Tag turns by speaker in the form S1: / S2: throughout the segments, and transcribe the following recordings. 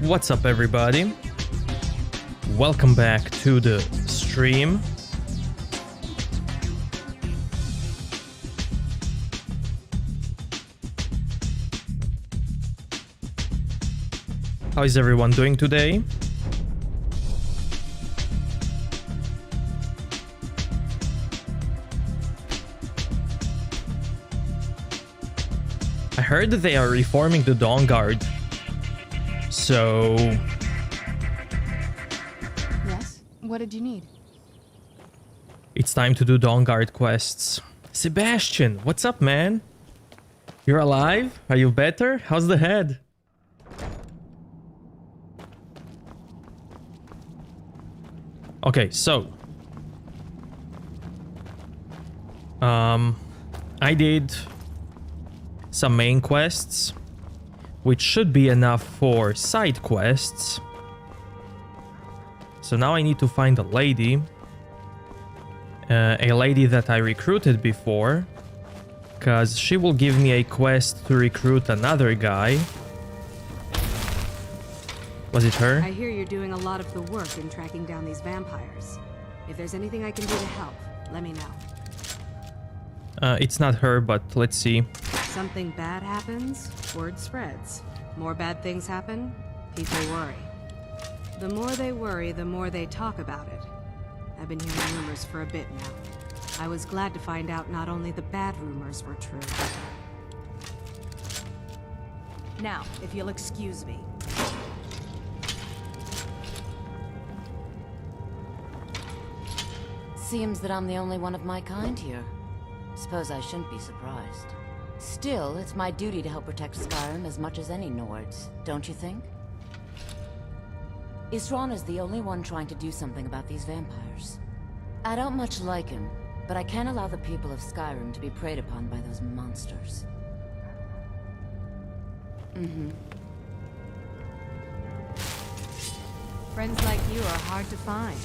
S1: What's up, everybody? Welcome back to the stream. How is everyone doing today? I heard that they are reforming the Dawnguard. So...
S2: Yes? What did you need?
S1: it's time to do Dawnguard Quests. Sebastian, what's up, man? You're alive? Are you better? How's the head? Okay, so... I did some main quests, which should be enough for side quests. So now I need to find a lady that I recruited before, because she will give me a quest to recruit another guy. Was it her?
S3: I hear you're doing a lot of the work in tracking down these vampires. If there's anything I can do to help, let me know.
S1: It's not her, but let's see.
S3: Something bad happens, word spreads. More bad things happen, people worry. The more they worry, the more they talk about it. I've been hearing rumors for a bit now. I was glad to find out not only the bad rumors were true. Now, if you'll excuse me.
S4: Seems that I'm the only one of my kind here. Suppose I shouldn't be surprised. Still, it's my duty to help protect Skyrim as much as any Nords, don't you think? Isran is the only one trying to do something about these vampires. I don't much like him, but I can't allow the people of Skyrim to be preyed upon by those monsters.
S3: Friends like you are hard to find,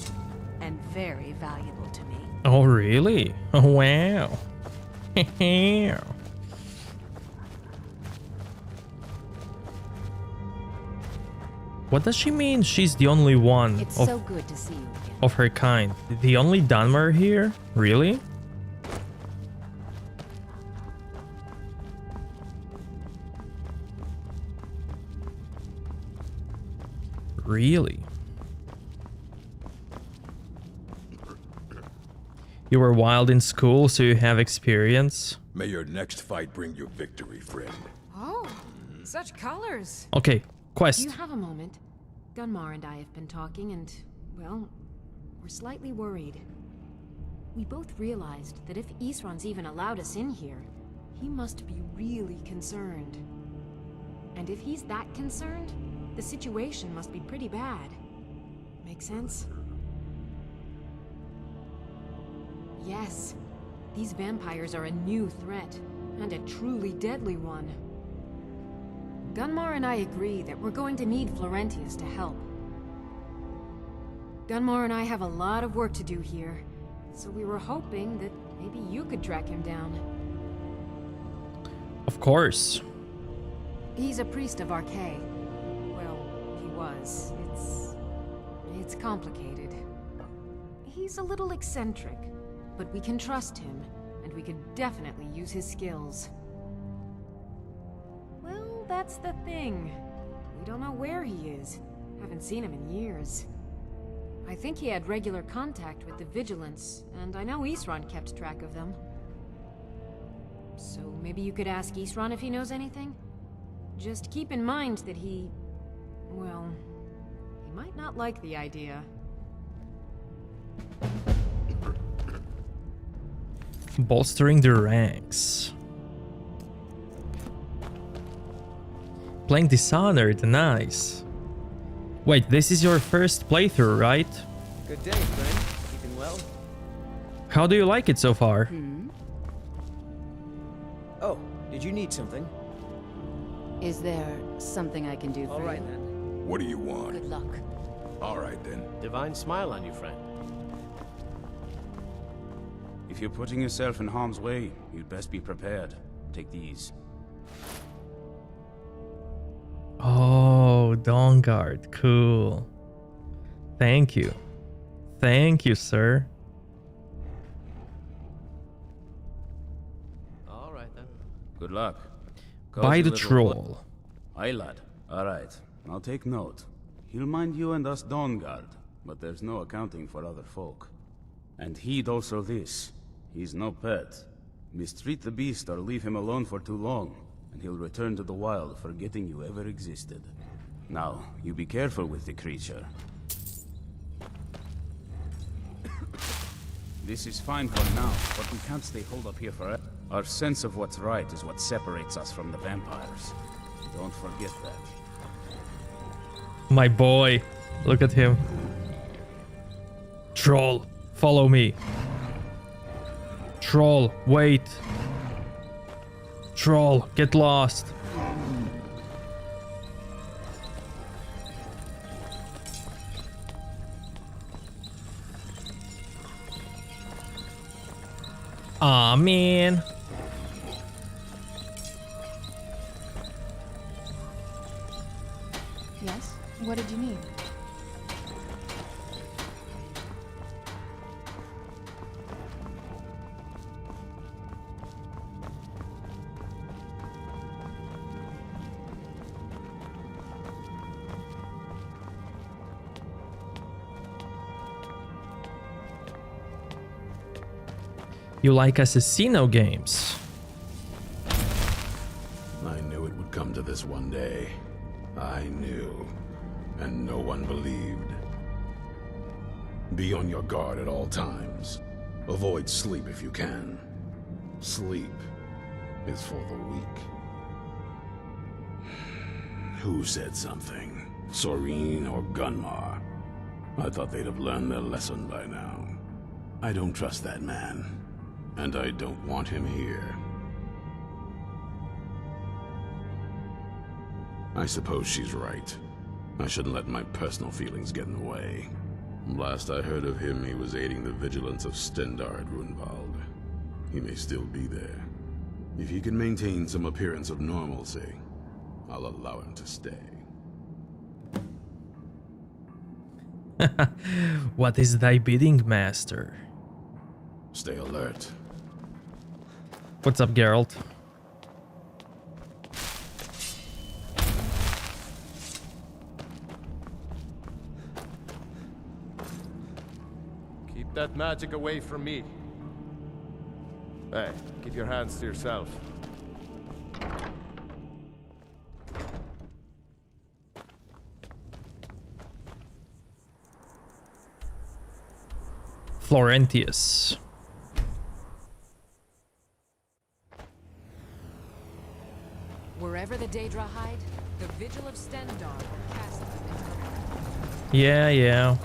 S3: and very valuable to me.
S1: Oh, really? Oh, wow. What does she mean she's the only one
S4: It's so good to see you again.
S1: of her kind? The only Dunmer here? Really? Really? You were wild in school, so you have experience?
S5: May your next fight bring you victory, friend.
S3: Oh, such colors.
S1: Okay,
S3: Do
S1: quest.
S3: you have a moment? Gunmar and I have been talking and, well, we're slightly worried. We both realized that if Isran's even allowed us in here, he must be really concerned. And if he's that concerned, the situation must be pretty bad. Make sense? Yes. These vampires are a new threat, and a truly deadly one. Gunmar and I agree that we're going to need Florentius to help. Gunmar and I have a lot of work to do here, so we were hoping that maybe you could track him down.
S1: Of course.
S3: He's a priest of Archay. Well, he was. It's complicated. He's a little eccentric, but we can trust him, and we could definitely use his skills. Well, that's the thing. We don't know where he is. Haven't seen him in years. I think he had regular contact with the Vigilance, and I know Isran kept track of them. So maybe you could ask Isran if he knows anything? Just keep in mind that well, he might not like the idea.
S1: Bolstering the ranks. Playing Dishonored, nice. Wait, this is your first playthrough, right?
S6: Good day, friend. Keeping well?
S1: How do you like it so far?
S6: Oh, did you need something?
S4: Is there something I can do for
S6: All right
S4: you?
S6: then.
S5: What do you want?
S4: Good luck.
S5: All right then.
S7: Divine smile on you, friend.
S8: If you're putting yourself in harm's way, you'd best be prepared. Take these.
S1: Oh, Oh, Dawnguard. Cool. Thank you. Thank you, sir.
S6: All right then.
S8: Good luck.
S1: By
S8: Cozy
S1: the
S8: little
S1: troll.
S8: Aye, lad. All right. I'll take note. He'll mind you and us Dawnguard, but there's no accounting for other folk. And heed also this. He's no pet. Mistreat the beast or leave him alone for too long, and he'll return to the wild, forgetting you ever existed. Now, you be careful with the creature. This is fine for now, but we can't stay holed up here forever. Our sense of what's right is what separates us from the vampires. Don't forget that.
S1: My boy. Look at him. Troll, follow me. Troll, wait. Troll, get lost. Aw, man.
S2: Yes? What did you need?
S1: You like Assassino games?
S5: I knew it would come to this one day. I knew. And no one believed. Be on your guard at all times. Avoid sleep if you can. Sleep is for the weak. Who said something? Soreen or Gunmar? I thought they'd have learned their lesson by now. I don't trust that man. And I don't want him here. I suppose she's right. I shouldn't let my personal feelings get in the way. Last I heard of him, he was aiding the vigilance of Stendarr at Runvald. He may still be there. If he can maintain some appearance of normalcy, I'll allow him to stay.
S1: What is thy bidding, master?
S5: Stay alert.
S1: What's up, Geralt?
S7: Keep that magic away from me. Hey, keep your hands to yourself.
S1: Florentius.
S3: Wherever the Daedra hide, the Vigil of Stendarr will cast them into the...
S1: Yeah, yeah.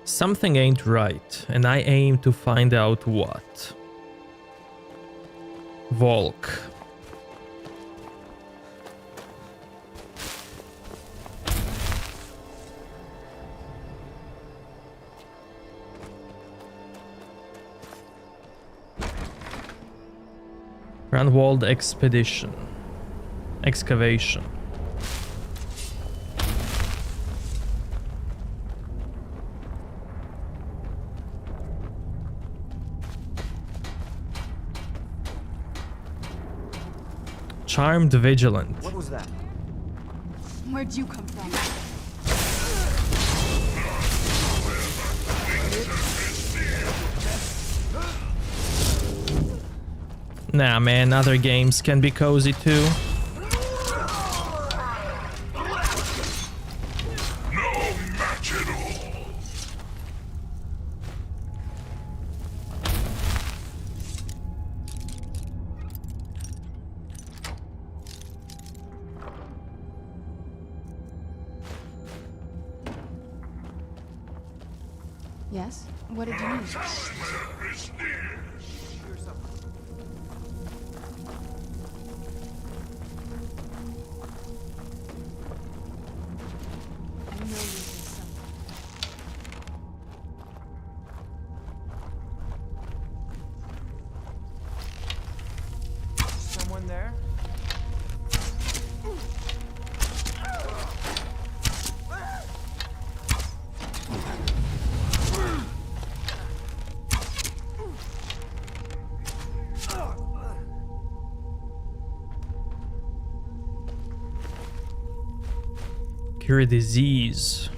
S1: Something ain't right, and I aim to find out what. Volk. Grandwalled expedition. Excavation. Charmed Vigilant.
S6: What was that?
S2: Where'd you come from?
S1: Nah, man, other games can be cozy too.
S2: Yes? What did you need? I know you did something.
S6: Someone there?
S1: Cure a disease.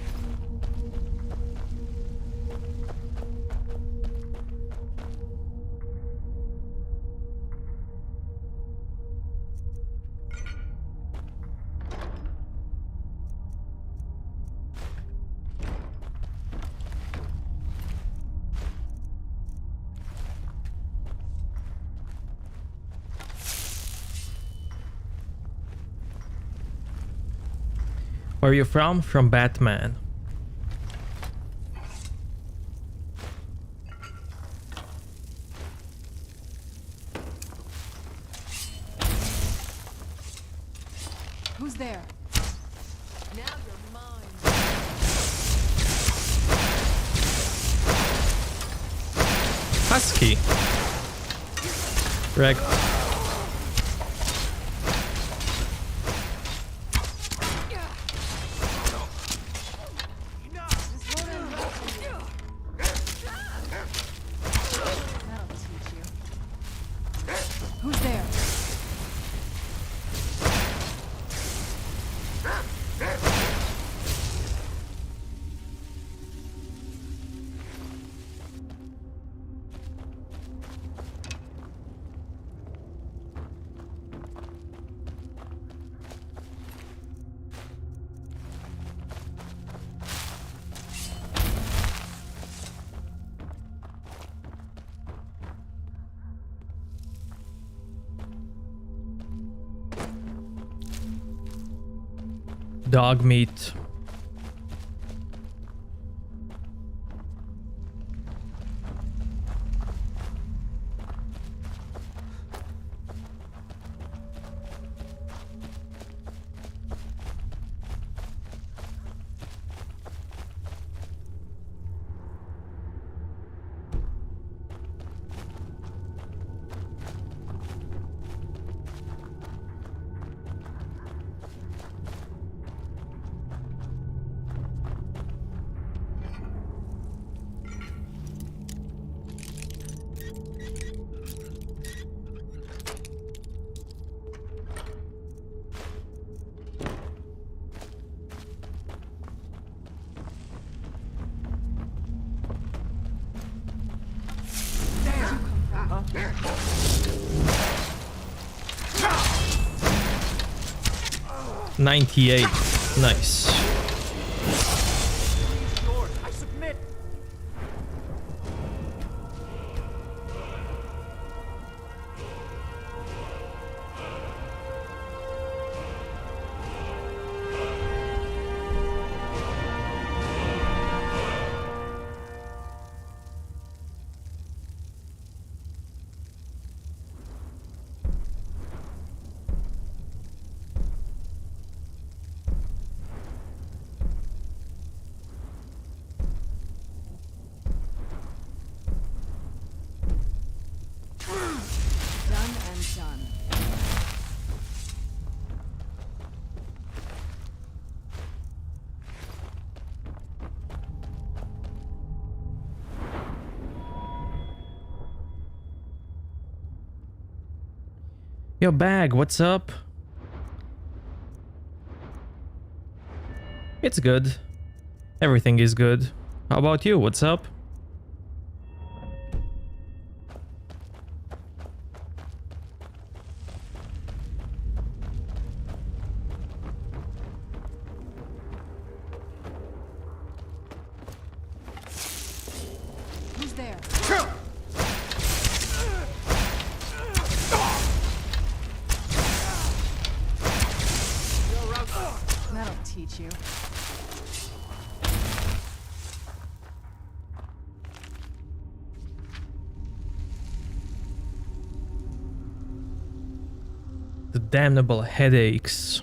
S1: Where are you from? From Batman.
S2: Who's there?
S3: Now you're mine.
S1: Husky. Correct.
S2: That'll teach you. Who's there?
S1: Dog meat.
S6: Huh?
S1: 98. Nice.
S6: Yours. I submit.
S1: Yo, Bag, what's up? It's good. Everything is good. How about you? What's up?
S2: Who's there? That'll teach you.
S1: The damnable headaches.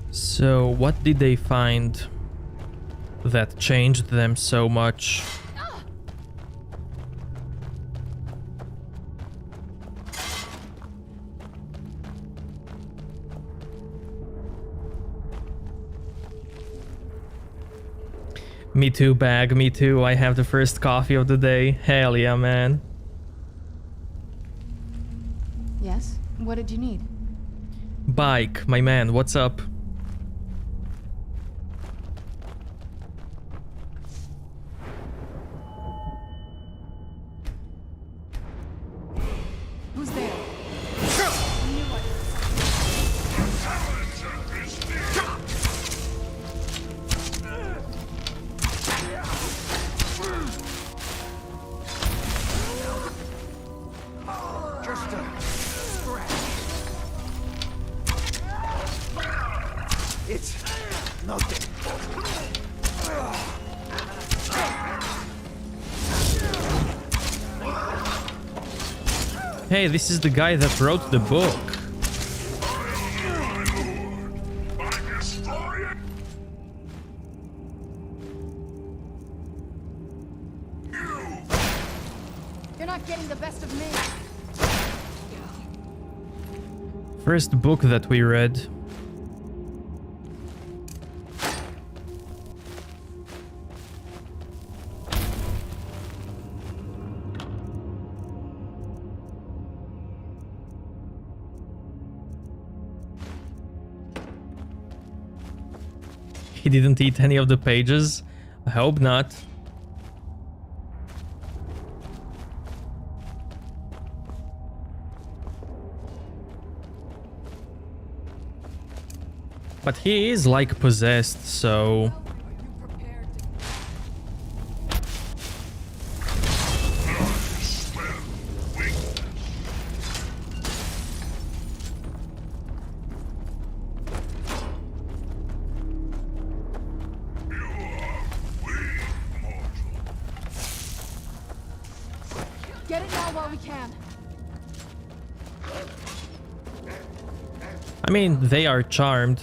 S1: So, what did they find that changed them so much? Me too, Bag, me too. I have the first coffee of the day. Hell yeah, man.
S2: Yes? What did you need?
S1: Bike, my man, what's up?
S2: Who's there? I knew it.
S6: Just a scratch. It's nothing.
S1: Hey, this is the guy that wrote the book.
S2: You're not getting the best of me.
S1: First book that we read. He didn't eat any of the pages? I hope not. But he is like possessed, so...
S2: Get it now while we can.
S1: I mean, they are charmed.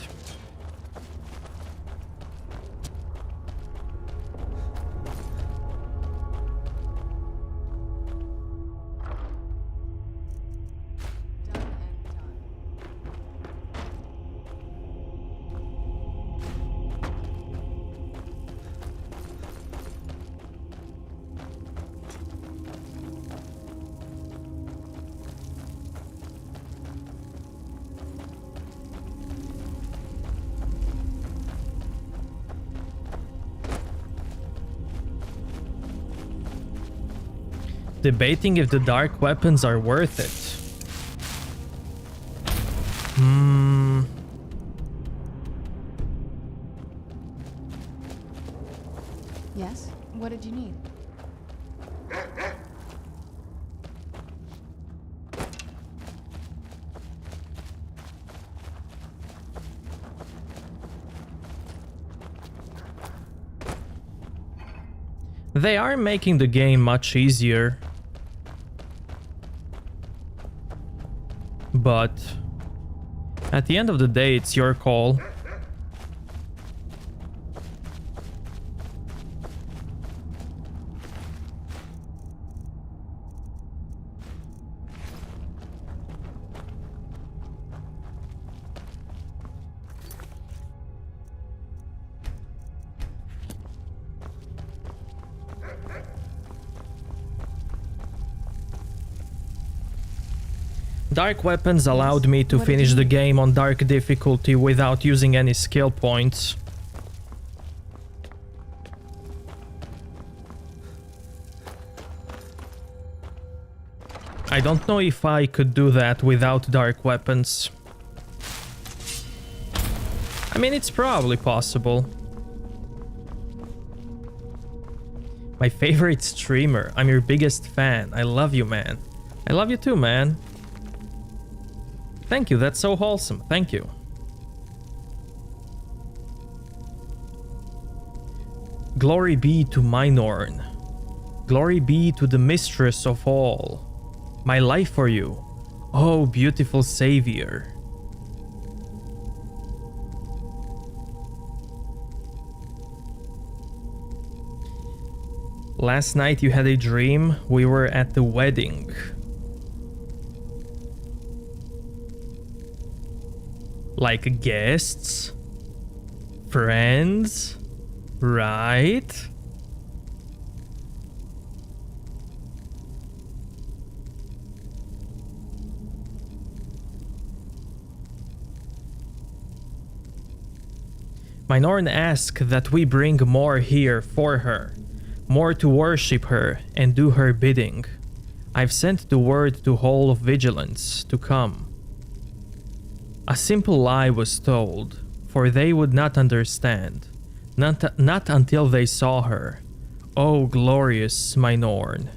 S2: Done and done.
S1: Debating if the dark weapons are worth it.
S2: Yes? What did you need?
S1: They are making the game much easier. But at the end of the day, it's your call. Dark weapons allowed me to finish the game on dark difficulty without using any skill points. I don't know if I could do that without dark weapons. I mean, it's probably possible. My favorite streamer. I'm your biggest fan. I love you, man. I love you too, man. Thank you, that's so wholesome. Thank you. Glory be to Minorn. Glory be to the mistress of all. My life for you. Oh, beautiful savior. Last night you had a dream. We were at the wedding. Like guests? Friends? Right? Minorn asked that we bring more here for her, more to worship her and do her bidding. I've sent the word to Hall of Vigilance to come. A simple lie was told, for they would not understand, not until they saw her. Oh, glorious Minorn.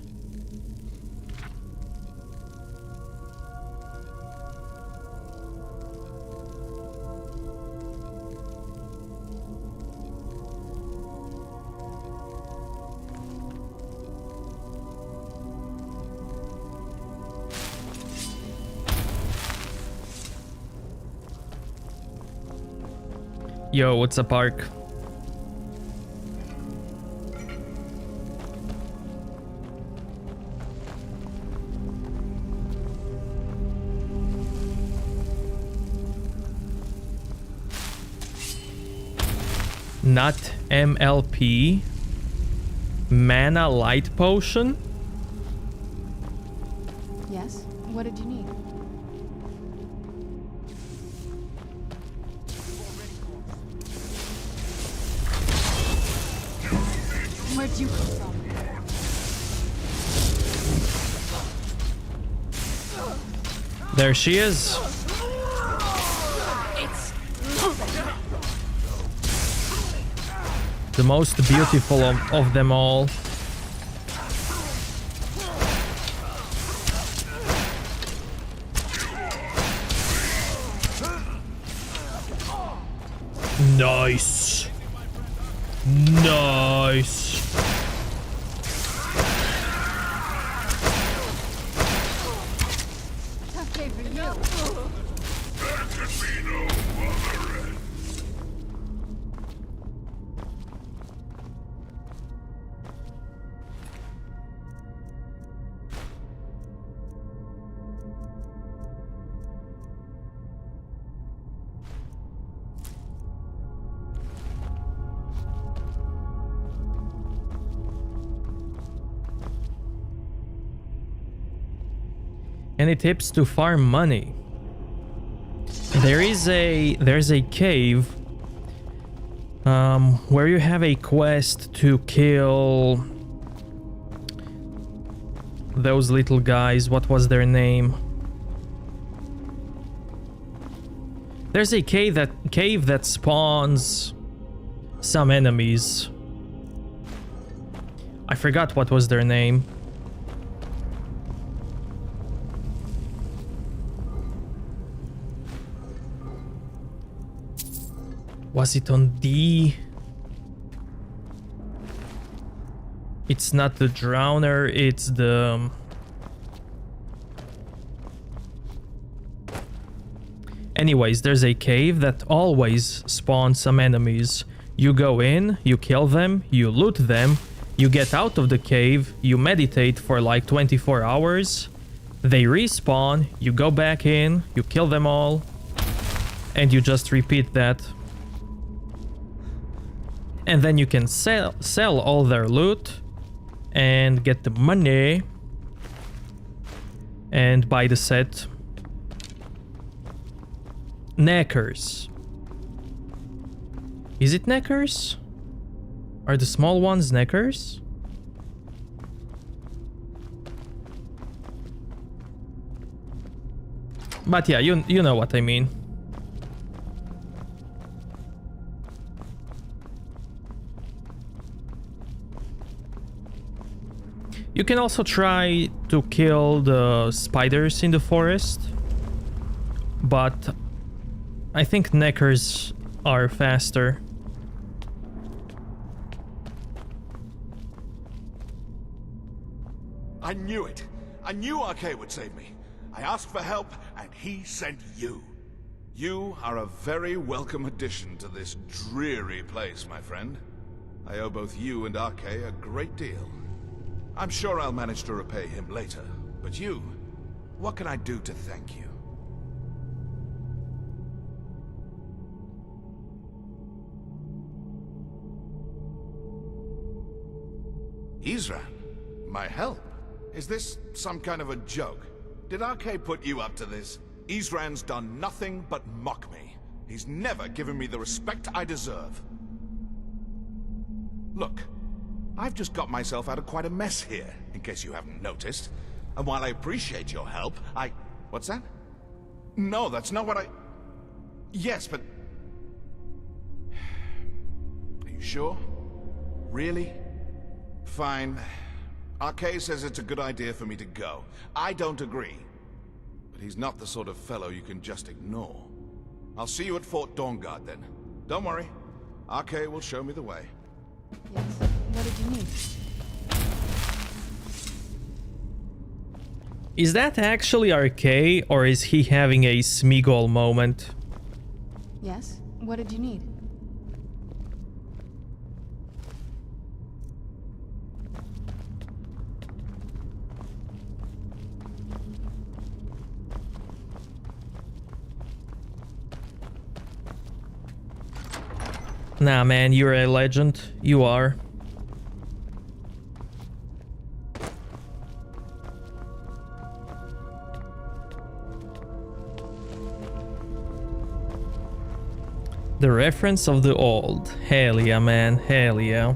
S1: Yo, what's up, Ark? Not MLP? Mana light potion?
S2: Yes? What did you need? Where'd you come from?
S1: There she is. The most beautiful of them all. Nice. Nice.
S2: Tough day for you.
S1: Any tips to farm money? There's a cave where you have a quest to kill those little guys. What was their name? There's a cave that spawns some enemies. I forgot what was their name. Was it on D? It's not the Drowner, it's the... Anyways, there's a cave that always spawns some enemies. You go in, you kill them, you loot them, you get out of the cave, you meditate for like 24 hours, they respawn, you go back in, you kill them all, and you just repeat that. And then you can sell all their loot and get the money and buy the set. Knackers. Is it knackers? Are the small ones knackers? But yeah, you know what I mean. You can also try to kill the spiders in the forest, but I think knackers are faster.
S6: I knew it. I knew RK would save me. I asked for help, and he sent you. You are a very welcome addition to this dreary place, my friend. I owe both you and RK a great deal. I'm sure I'll manage to repay him later. But you, what can I do to thank you? Isran, my help? Is this some kind of a joke? Did RK put you up to this? Isran's done nothing but mock me. He's never given me the respect I deserve. Look, I've just got myself out of quite a mess here, in case you haven't noticed. And while I appreciate your help, What's that? No, that's not what I... Yes, but... Are you sure? Really? Fine. RK says it's a good idea for me to go. I don't agree. But he's not the sort of fellow you can just ignore. I'll see you at Fort Dawnguard then. Don't worry. RK will show me the way.
S2: Yes. What did you need?
S1: Is that actually RK, or is he having a Smeagol moment?
S2: Yes. What did you need?
S1: Nah, man, you're a legend. You are. The reference of the old. Hell yeah, man. Hell yeah.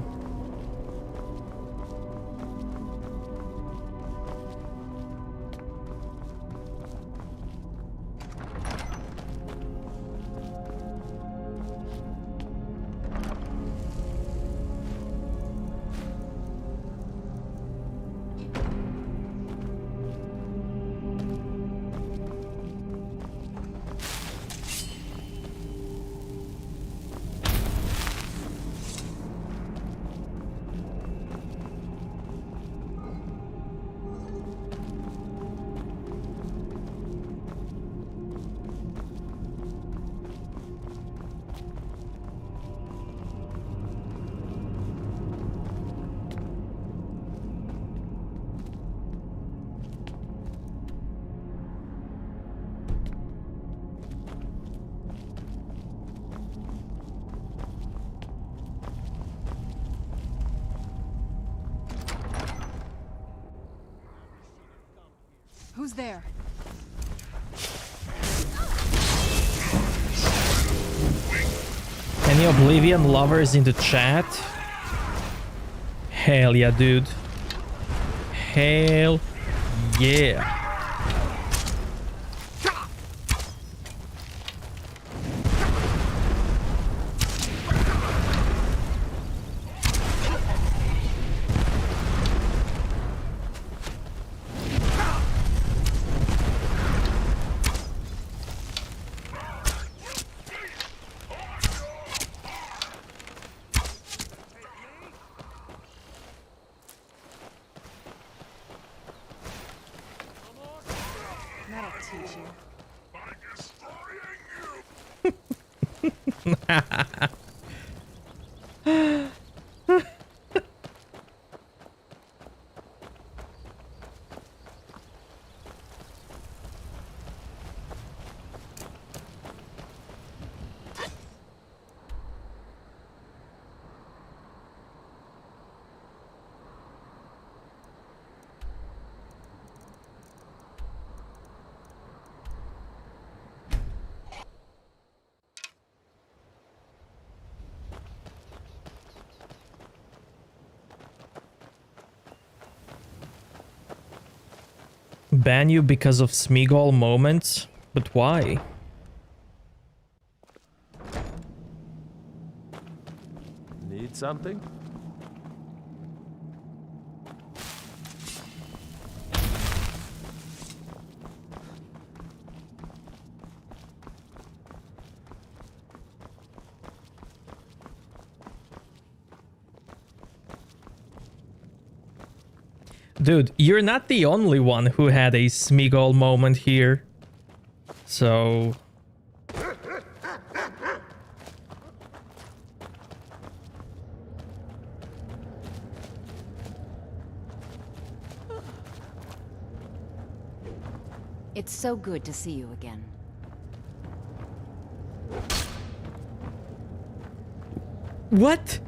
S2: Who's there?
S1: Any Oblivion lovers in the chat? Hell yeah, dude. Hell yeah.
S2: teach you.
S6: By destroying you!
S1: Ban you because of Smeagol moments? But why?
S7: Need something?
S1: Dude, you're not the only one who had a Smeagol moment here. So...
S4: It's so good to see you again.
S1: What?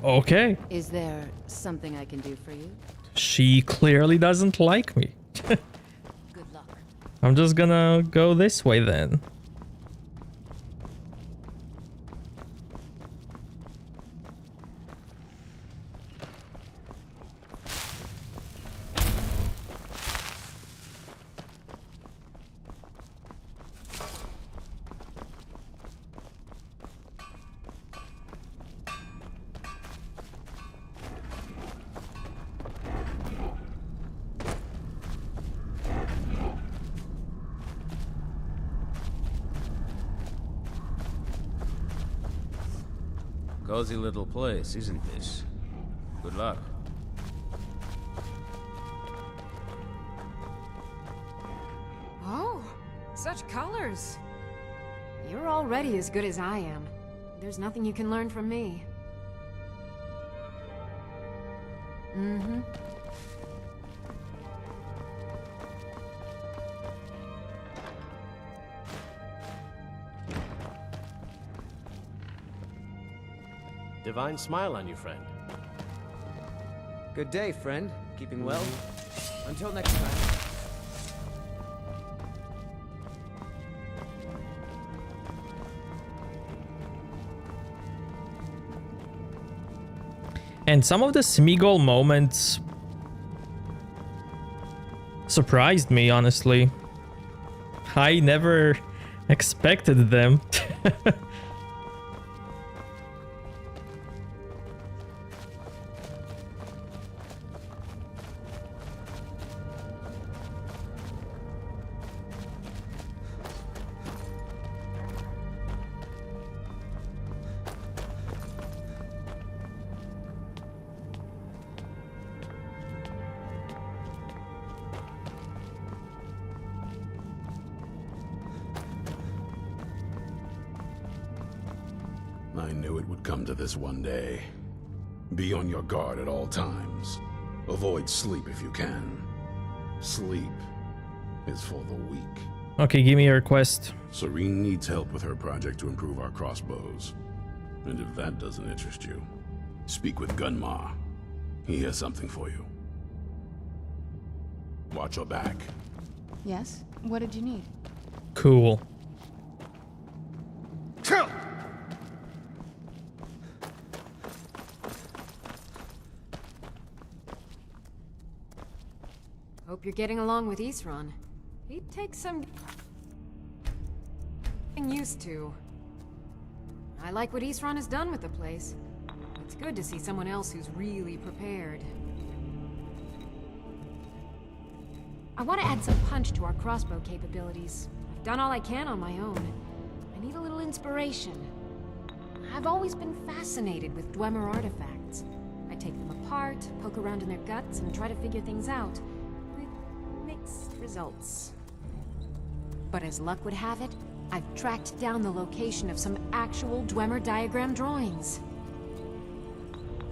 S1: Okay.
S4: Is there something I can do for you?
S1: She clearly doesn't like me.
S4: Good luck.
S1: I'm just gonna go this way then.
S8: Cozy little place, isn't this? Good luck.
S3: Oh, such colors. You're already as good as I am. There's nothing you can learn from me. Mm-hmm.
S7: Divine smile on you, friend.
S9: Good day, friend. Keeping well? Until next time.
S1: And some of the Smeagol moments surprised me, honestly. I never expected them.
S5: I knew it would come to this one day. Be on your guard at all times. Avoid sleep if you can. Sleep is for the weak.
S1: Okay, give me your quest.
S5: Serene needs help with her project to improve our crossbows. And if that doesn't interest you, speak with Gunmar. He has something for you. Watch your back.
S2: Yes? What did you need?
S1: Cool.
S3: Hope you're getting along with Isran. He takes some getting used to. I like what Isran has done with the place. It's good to see someone else who's really prepared. I want to add some punch to our crossbow capabilities. I've done all I can on my own. I need a little inspiration. I've always been fascinated with Dwemer artifacts. I take them apart, poke around in their guts, and try to figure things out. results. But as luck would have it, I've tracked down the location of some actual Dwemer diagram drawings.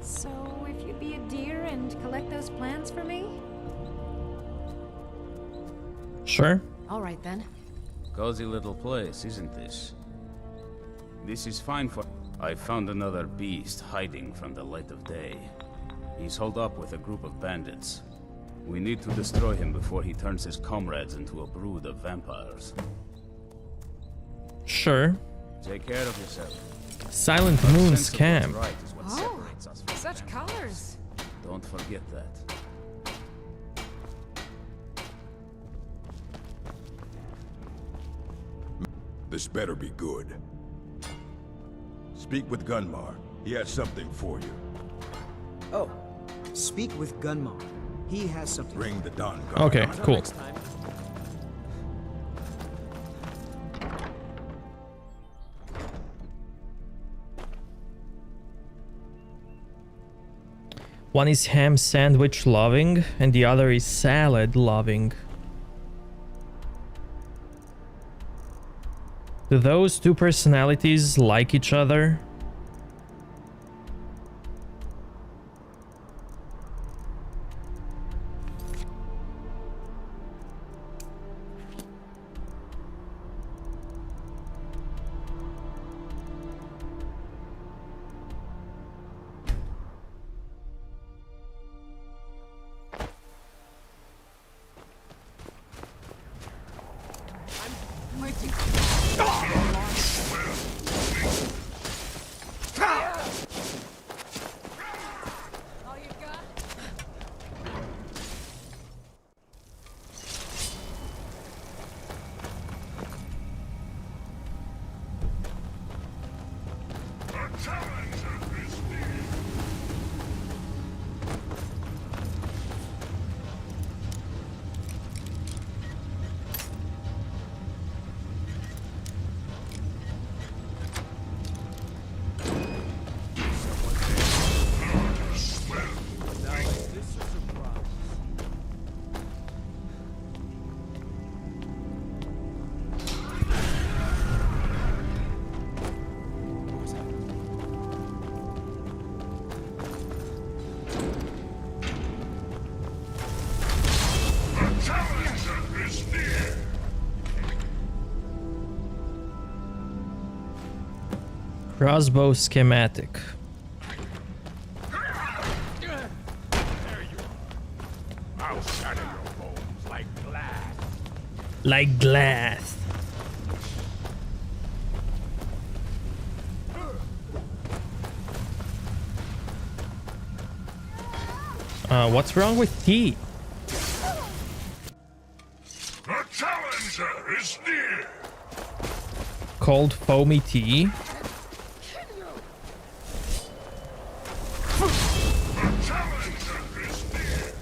S3: So, if you'd be a dear and collect those plans for me?
S1: Sure.
S3: All right then.
S8: Cozy little place, isn't this? This is fine for... I found another beast hiding from the light of day. He's holed up with a group of bandits. We need to destroy him before he turns his comrades into a brood of vampires.
S1: Sure.
S8: Take care of yourself.
S1: Silent Moon scam.
S8: Right is what
S3: Oh,
S8: separates us from
S3: such
S8: vampires.
S3: colors.
S8: Don't forget that.
S10: This better be good. Speak with Gunmar. He has something for you.
S9: Oh, speak with Gunmar. He has something.
S10: Bring the Dawnguard.
S1: Okay,
S9: Until
S1: cool.
S9: next time.
S1: One is ham sandwich loving, and the other is salad loving. Do those two personalities like each other? Crossbow schematic.
S10: I'll shatter your bones like glass.
S1: Like glass. What's wrong with tea?
S10: The challenger is near.
S1: Cold foamy tea?
S10: The challenger is near.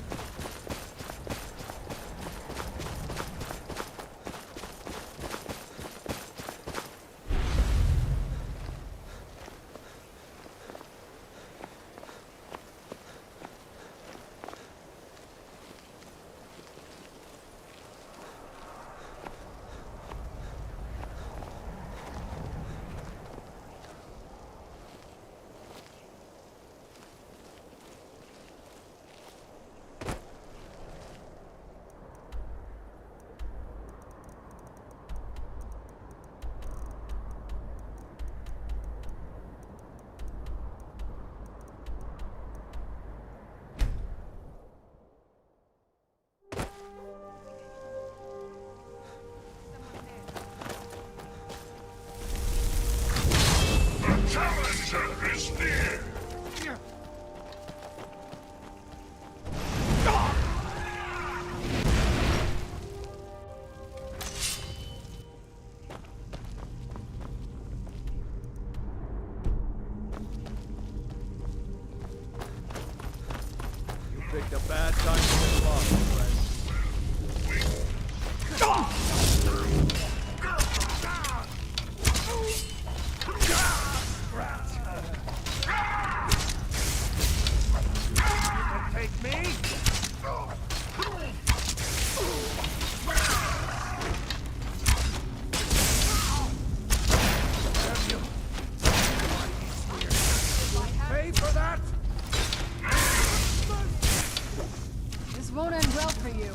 S2: This won't end well for you.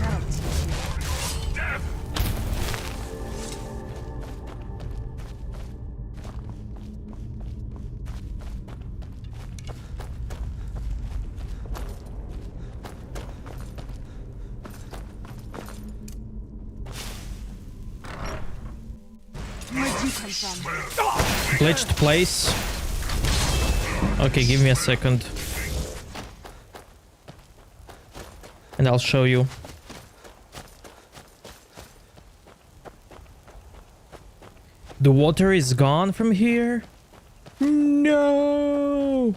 S2: That'll teach you. Where'd you come from?
S1: Glitched place. Okay, give me a second. And I'll show you. The water is gone from here? No!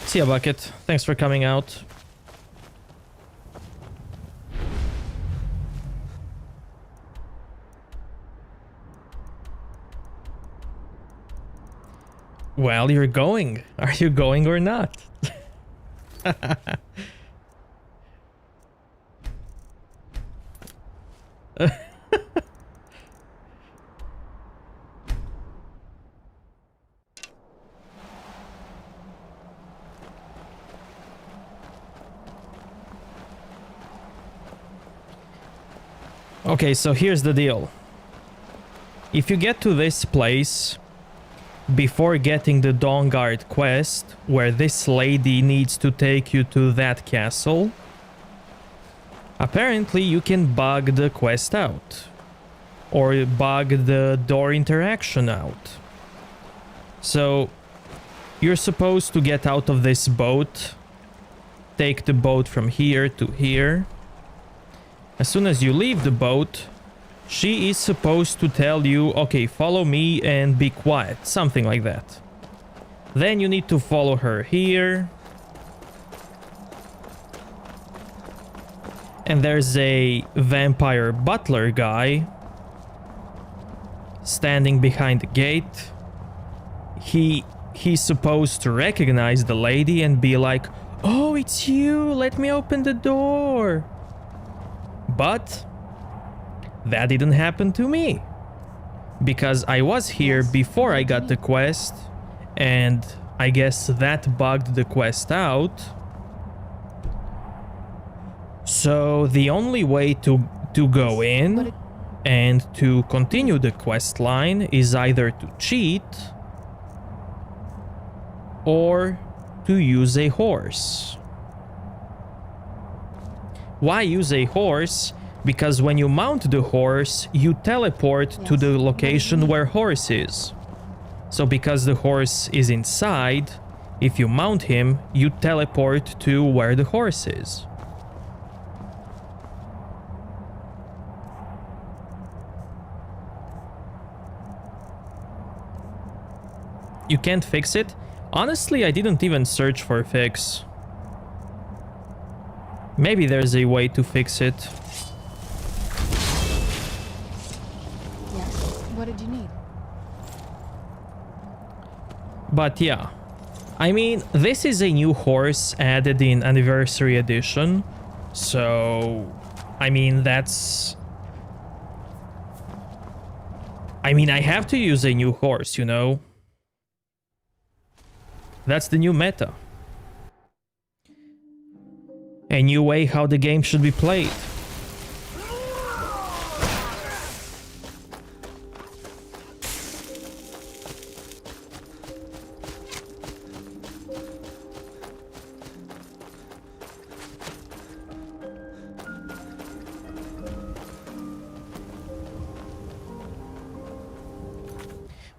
S1: See ya, Bucket. Thanks for coming out. Well, you're going. Are you going or not? Okay, so here's the deal. If you get to this place before getting the Dawnguard quest, where this lady needs to take you to that castle, apparently you can bug the quest out. Or bug the door interaction out. So, you're supposed to get out of this boat, take the boat from here to here. As soon as you leave the boat, she is supposed to tell you, okay, follow me and be quiet, something like that. Then you need to follow her here. And there's a vampire butler guy standing behind the gate. He's supposed to recognize the lady and be like, oh, it's you, let me open the door. But that didn't happen to me, because I was here before I got the quest, and I guess that bugged the quest out. So the only way to go in and to continue the quest line is either to cheat or to use a horse. Why use a horse? Because when you mount the horse, you teleport to the location where horse is. So because the horse is inside, if you mount him, you teleport to where the horse is. You can't fix it? Honestly, I didn't even search for a fix. Maybe there's a way to fix it.
S2: What did you need?
S1: But yeah, I mean, this is a new horse added in Anniversary Edition, so I mean, that's... I mean, I have to use a new horse, you know? That's the new meta. A new way how the game should be played.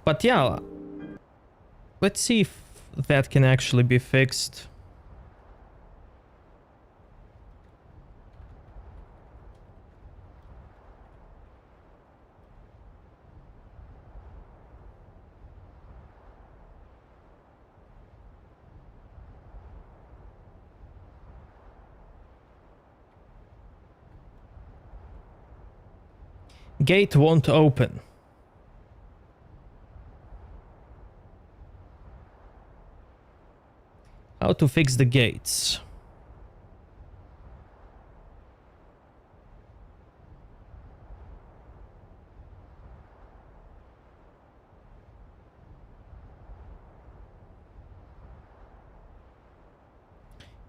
S1: But yeah, let's see if that can actually be fixed. Gate won't open. How to fix the gates?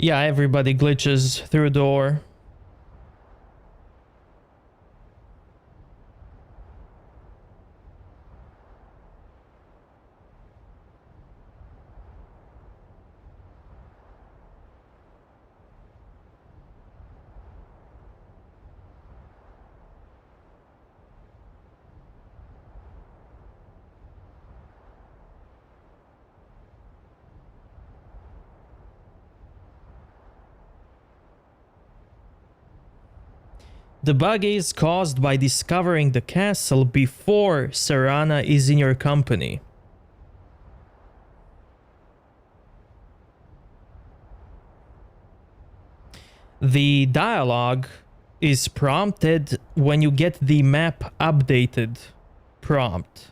S1: Yeah, everybody glitches through door. The bug is caused by discovering the castle before Serana is in your company. The dialogue is prompted when you get the map updated prompt.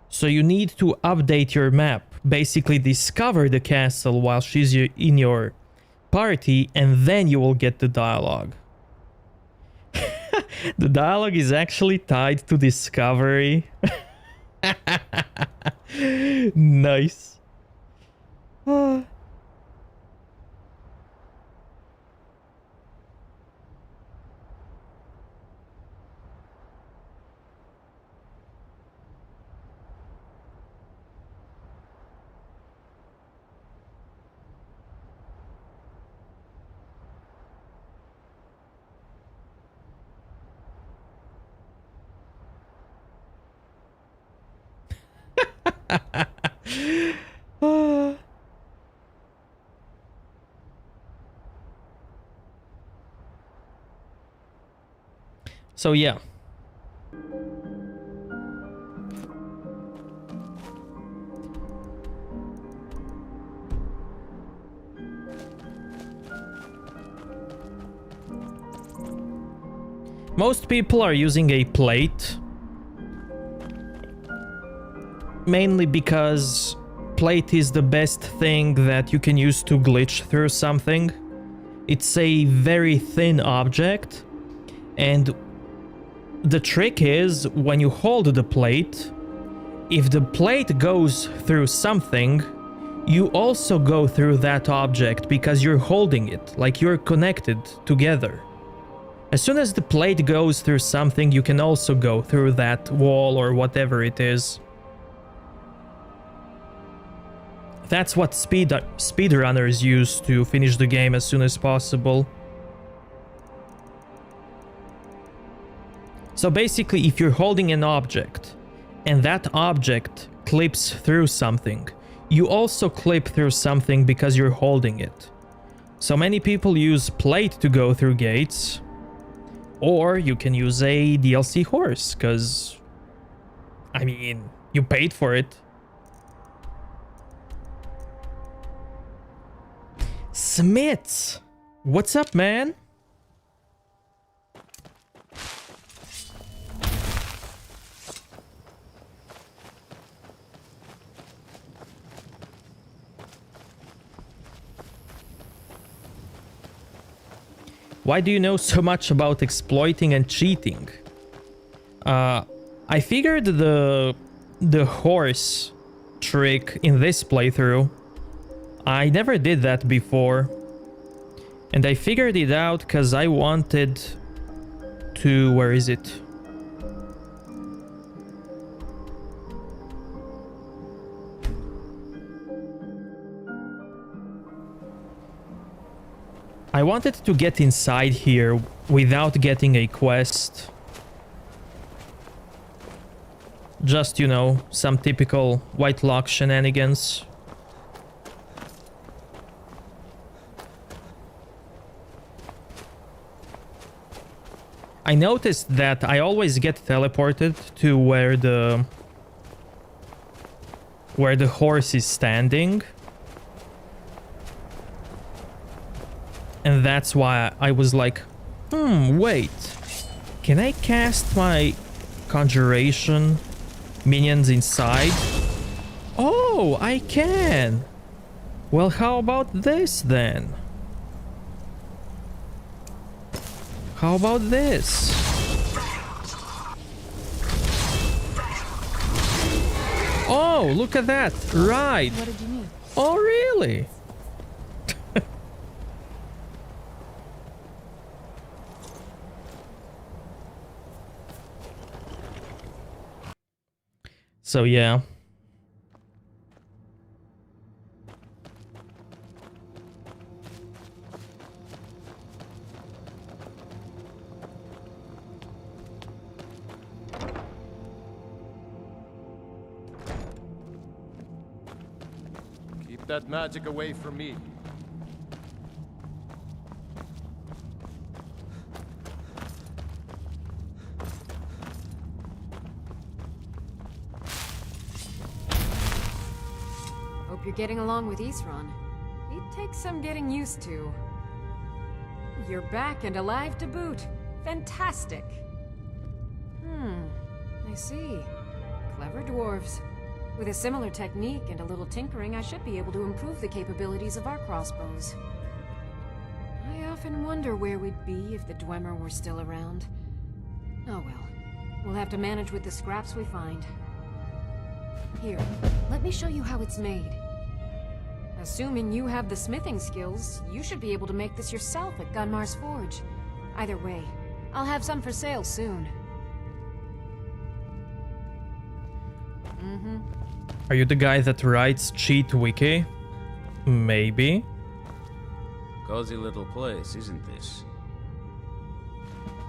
S1: So you need to update your map, basically discover the castle while she's in your party, and then you will get the dialogue. The dialogue is actually tied to discovery. Nice. So yeah. Most people are using a plate. Mainly because plate is the best thing that you can use to glitch through something. It's a very thin object, and the trick is when you hold the plate, if the plate goes through something, you also go through that object because you're holding it, like you're connected together. As soon as the plate goes through something, you can also go through that wall or whatever it is. That's what speedrunners use to finish the game as soon as possible. So basically, if you're holding an object and that object clips through something, you also clip through something because you're holding it. So many people use plate to go through gates, or you can use a DLC horse, because, I mean, you paid for it. Smits! What's up, man? Why do you know so much about exploiting and cheating? I figured the horse trick in this playthrough, I never did that before, and I figured it out because I wanted to... where is it? I wanted to get inside here without getting a quest. Just, you know, some typical Whitelocks shenanigans. I noticed that I always get teleported to where the horse is standing. And that's why I was like, wait. Can I cast my conjuration minions inside? Oh, I can. Well, how about this then? How about this? Oh, look at that. Right.
S2: What did you need?
S1: Oh, really? So, yeah.
S7: Keep that magic away from me.
S3: Hope you're getting along with Isran. It takes some getting used to. You're back and alive to boot. Fantastic. I see. Clever dwarves. With a similar technique and a little tinkering, I should be able to improve the capabilities of our crossbows. I often wonder where we'd be if the Dwemer were still around. Oh well. We'll have to manage with the scraps we find. Here, let me show you how it's made. Assuming you have the smithing skills, you should be able to make this yourself at Gunmar's Forge. Either way, I'll have some for sale soon.
S1: Are you the guy that writes cheat wiki? Maybe.
S8: Cozy little place, isn't this?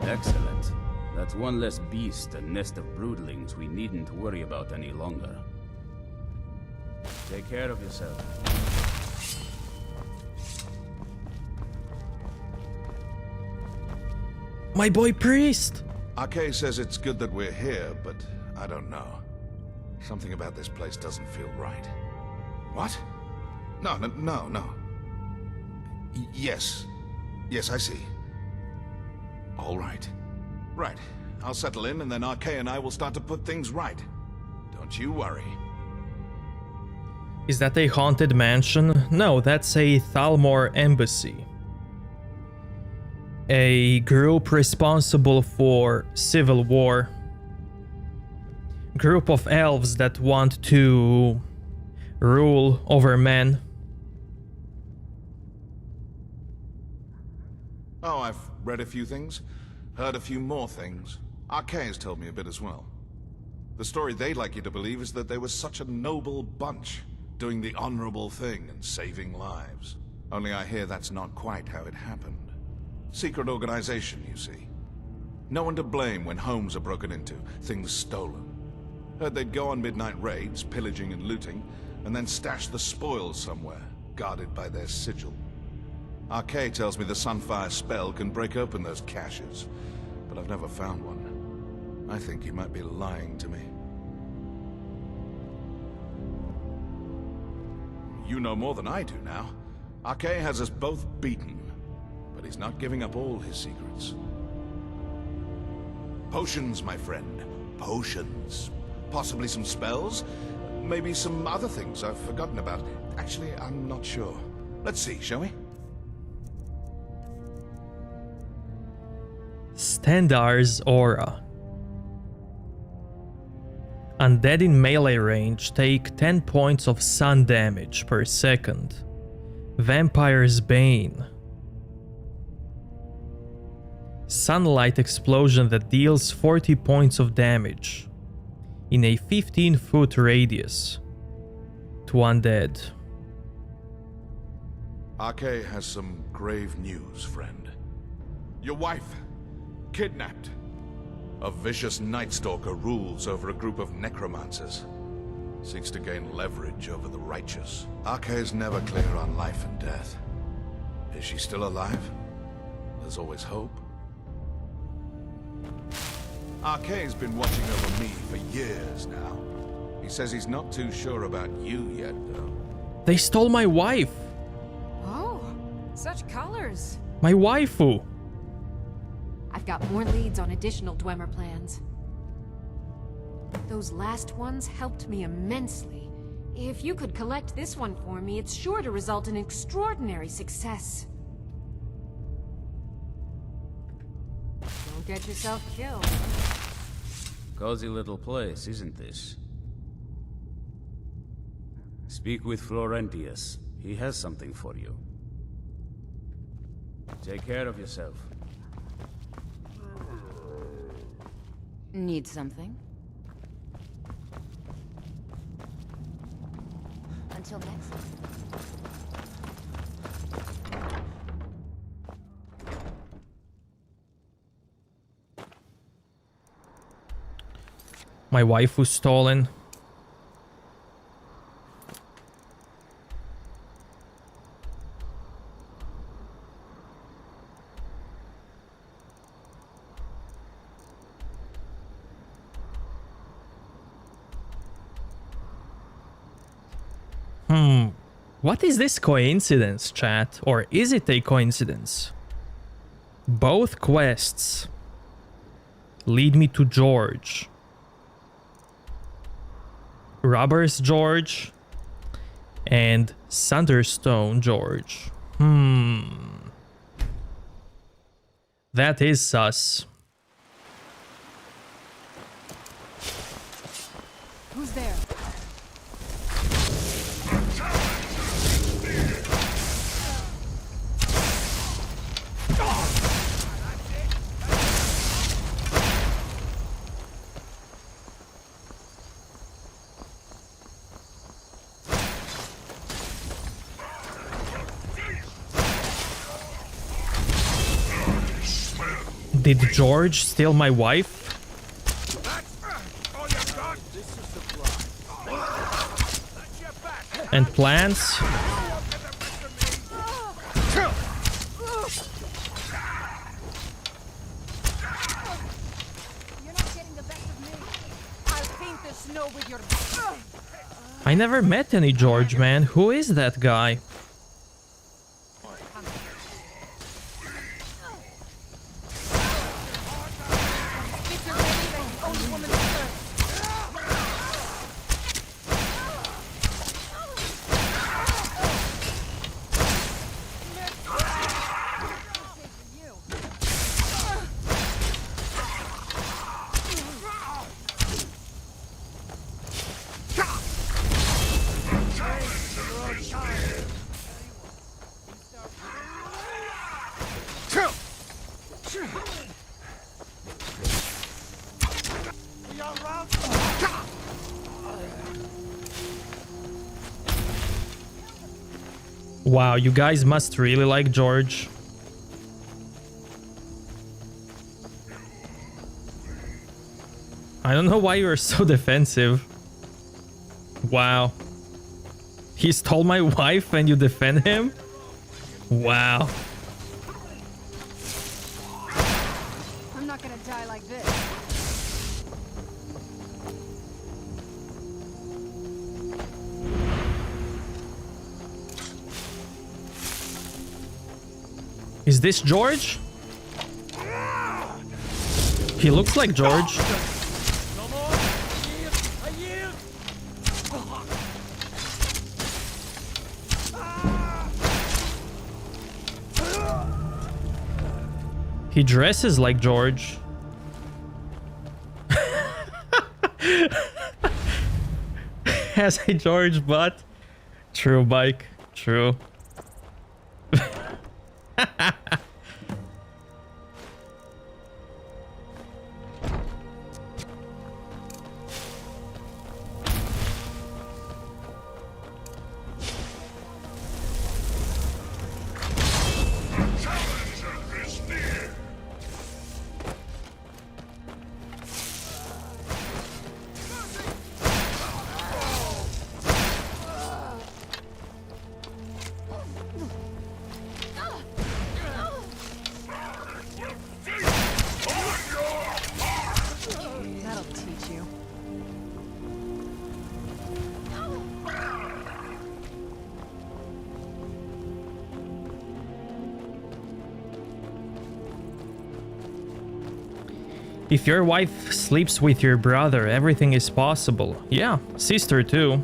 S8: Excellent. That's one less beast and nest of broodlings we needn't worry about any longer. Take care of yourself.
S1: My boy priest!
S6: Arkay says it's good that we're here, but I don't know. Something about this place doesn't feel right. What? No. Yes. Yes, I see. All right. Right. I'll settle in, and then Arkay and I will start to put things right. Don't you worry.
S1: Is that a haunted mansion? No, that's a Thalmor embassy. A group responsible for civil war. Group of elves that want to rule over men.
S6: Oh, I've read a few things, heard a few more things. Arkay has told me a bit as well. The story they'd like you to believe is that they were such a noble bunch, doing the honorable thing and saving lives. Only I hear that's not quite how it happened. Secret organization, you see. No one to blame when homes are broken into, things stolen. Heard they'd go on midnight raids, pillaging and looting, and then stash the spoils somewhere, guarded by their sigil. Arkay tells me the Sunfire spell can break open those caches, but I've never found one. I think he might be lying to me. You know more than I do now. Arkay has us both beaten, but he's not giving up all his secrets. Potions, my friend. Potions. Possibly some spells? Maybe some other things I've forgotten about. Actually, I'm not sure. Let's see, shall we?
S1: Stendarr's Aura. Undead in melee range take 10 points of sun damage per second. Vampire's Bane. Sunlight explosion that deals 40 points of damage in a 15-foot radius to undead.
S6: Arkay has some grave news, friend. Your wife, kidnapped. A vicious Night Stalker rules over a group of necromancers. Seeks to gain leverage over the righteous. Arkay's never clear on life and death. Is she still alive? There's always hope. Arkay's been watching over me for years now. He says he's not too sure about you yet, though.
S1: They stole my wife!
S3: Oh, such colors.
S1: My waifu!
S3: I've got more leads on additional Dwemer plans. Those last ones helped me immensely. If you could collect this one for me, it's sure to result in extraordinary success. Don't get yourself killed.
S8: Cozy little place, isn't this? Speak with Florentius. He has something for you. Take care of yourself.
S4: Need something? Until next time.
S1: My wife was stolen. What is this coincidence, chat? Or is it a coincidence? Both quests lead me to George. Robbers George and Thunderstone George. That is sus.
S2: Who's there?
S1: Did George steal my wife? And plants? I never met any George, man. Who is that guy? Wow, you guys must really like George. I don't know why you're so defensive. Wow. He stole my wife and you defend him? Wow.
S2: I'm not gonna die like this.
S1: Is this George? He looks like George. He dresses like George. Has a George butt. True, Mike. True.
S2: That'll teach you.
S1: If your wife sleeps with your brother, everything is possible. Yeah, sister too.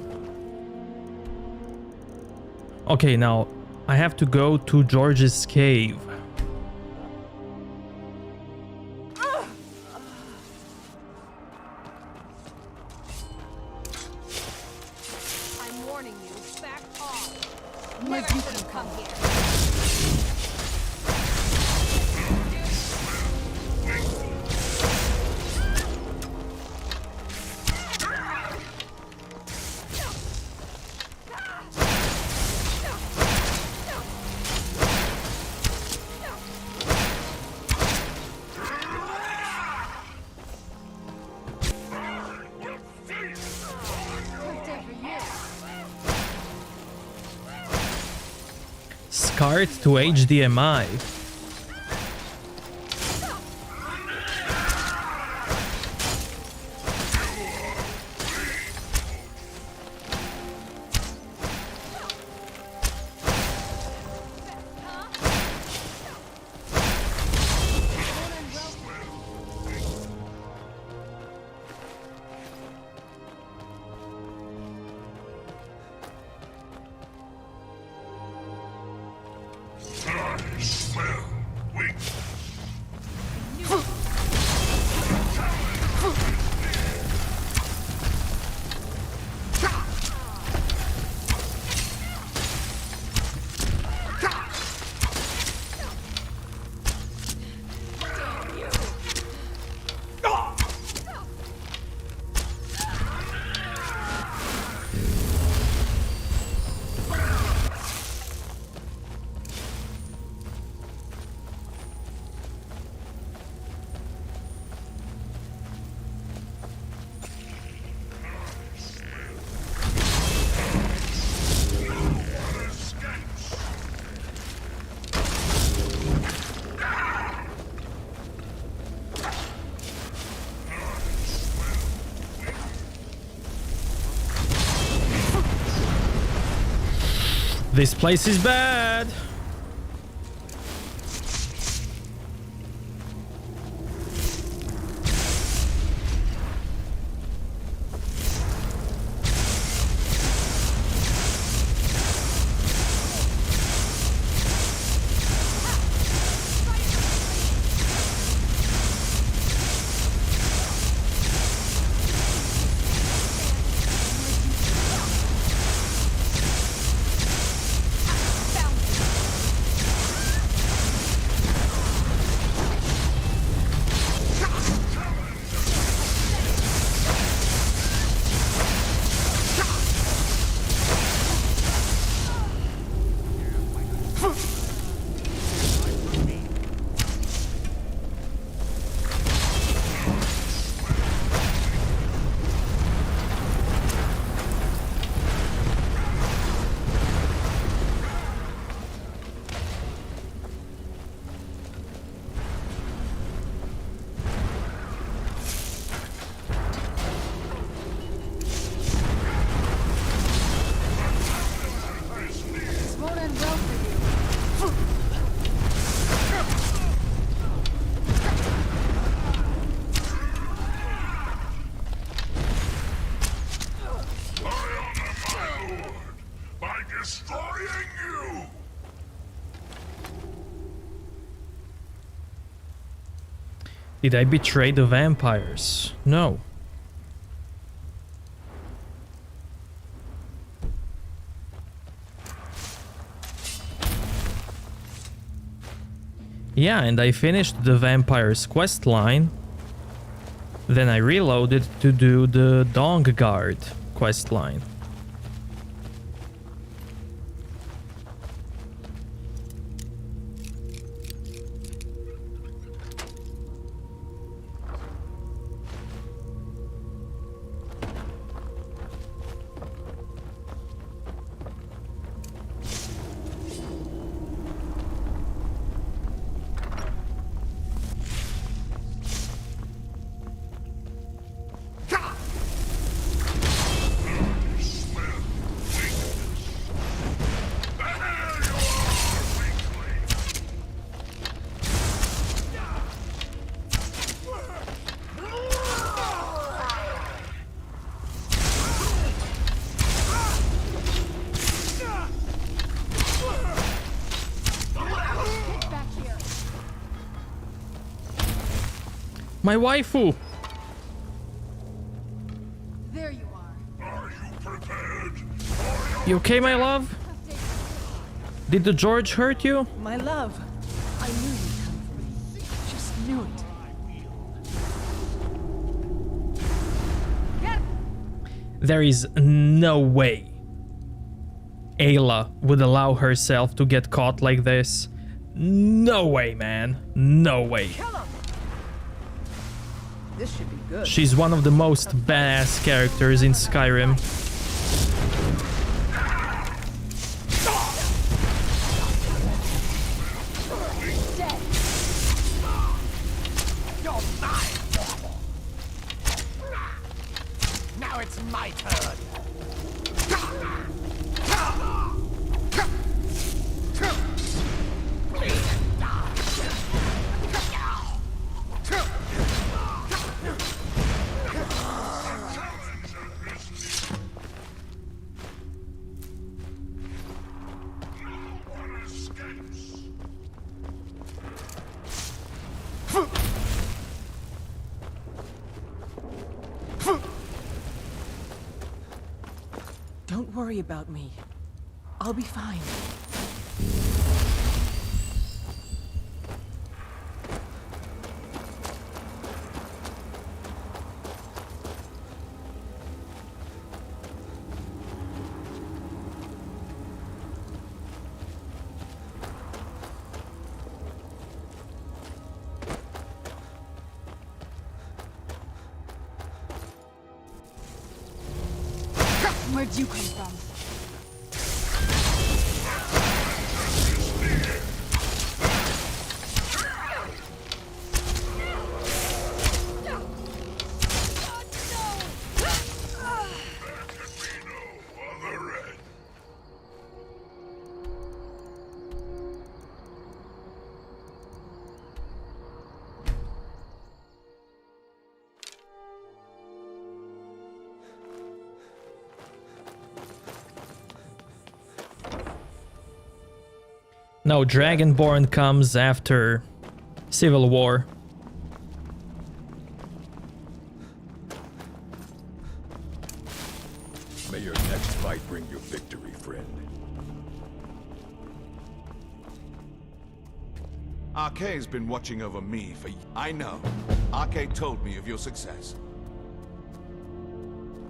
S1: Okay, now I have to go to George's cave.
S2: I'm warning you. Back off. Never should have come here.
S1: Scarred to HDMI. This place is bad. Did I betray the vampires? No. Yeah, and I finished the vampires quest line. Then I reloaded to do the Dawnguard quest line. My waifu!
S2: There you are.
S10: Are you prepared for your
S1: You okay, my love? Did the George hurt you?
S2: My love, I knew you'd come for me. Just knew it.
S1: There is no way Ayla would allow herself to get caught like this. No way, man. No way.
S2: This should be good.
S1: She's one of the most badass characters in Skyrim.
S10: Now it's my turn.
S2: Don't worry about me. I'll be fine. Where'd you come from?
S1: No, Dragonborn comes after Civil War.
S10: May your next fight bring you victory, friend.
S6: Arkay's been watching over me for... I know. Arkay told me of your success.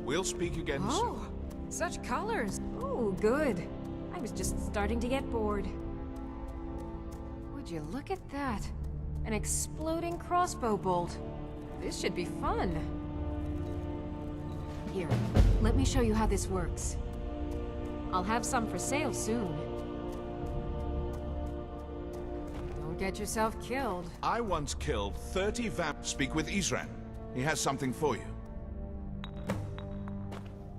S6: We'll speak again soon.
S3: Oh, such colors. Oh, good. I was just starting to get bored. Would you look at that? An exploding crossbow bolt. This should be fun. Here, let me show you how this works. I'll have some for sale soon. Don't get yourself killed.
S6: I once killed 30 vamps. Speak with Isran. He has something for you.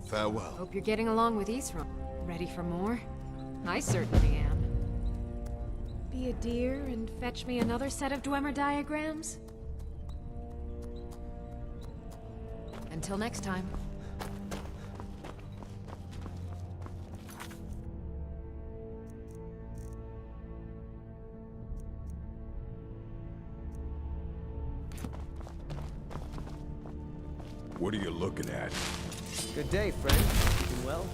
S6: Farewell.
S3: Hope you're getting along with Isra. Ready for more? I certainly am. Be a dear and fetch me another set of Dwemer diagrams? Until next time.
S10: What are you looking at?
S9: Good day, friend. Keeping well?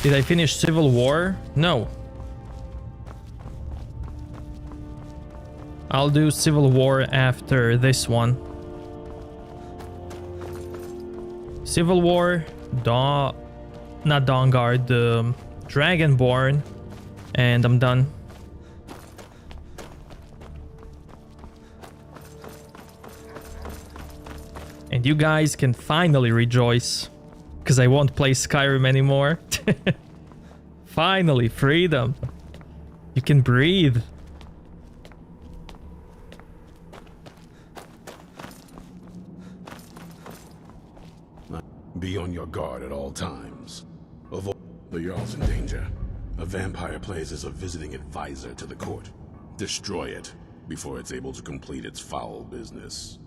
S1: Did I finish Civil War? No. I'll do Civil War after this one. Civil War, not Dawnguard, Dragonborn, and I'm done. And you guys can finally rejoice, because I won't play Skyrim anymore. Finally, freedom. You can breathe.
S5: Be on your guard at all times. Avoid the Jarl's in danger. A vampire plays as a visiting advisor to the court. Destroy it before it's able to complete its foul business.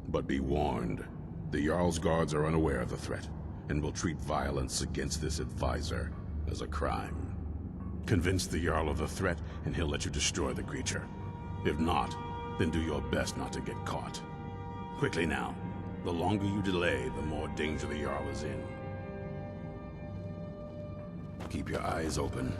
S5: But be warned, the Jarl's guards are unaware of the threat and will treat violence against this advisor as a crime. Convince the Jarl of the threat, and he'll let you destroy the creature. If not, then do your best not to get caught. Quickly now. The longer you delay, the more danger the Jarl is in. Keep your eyes open.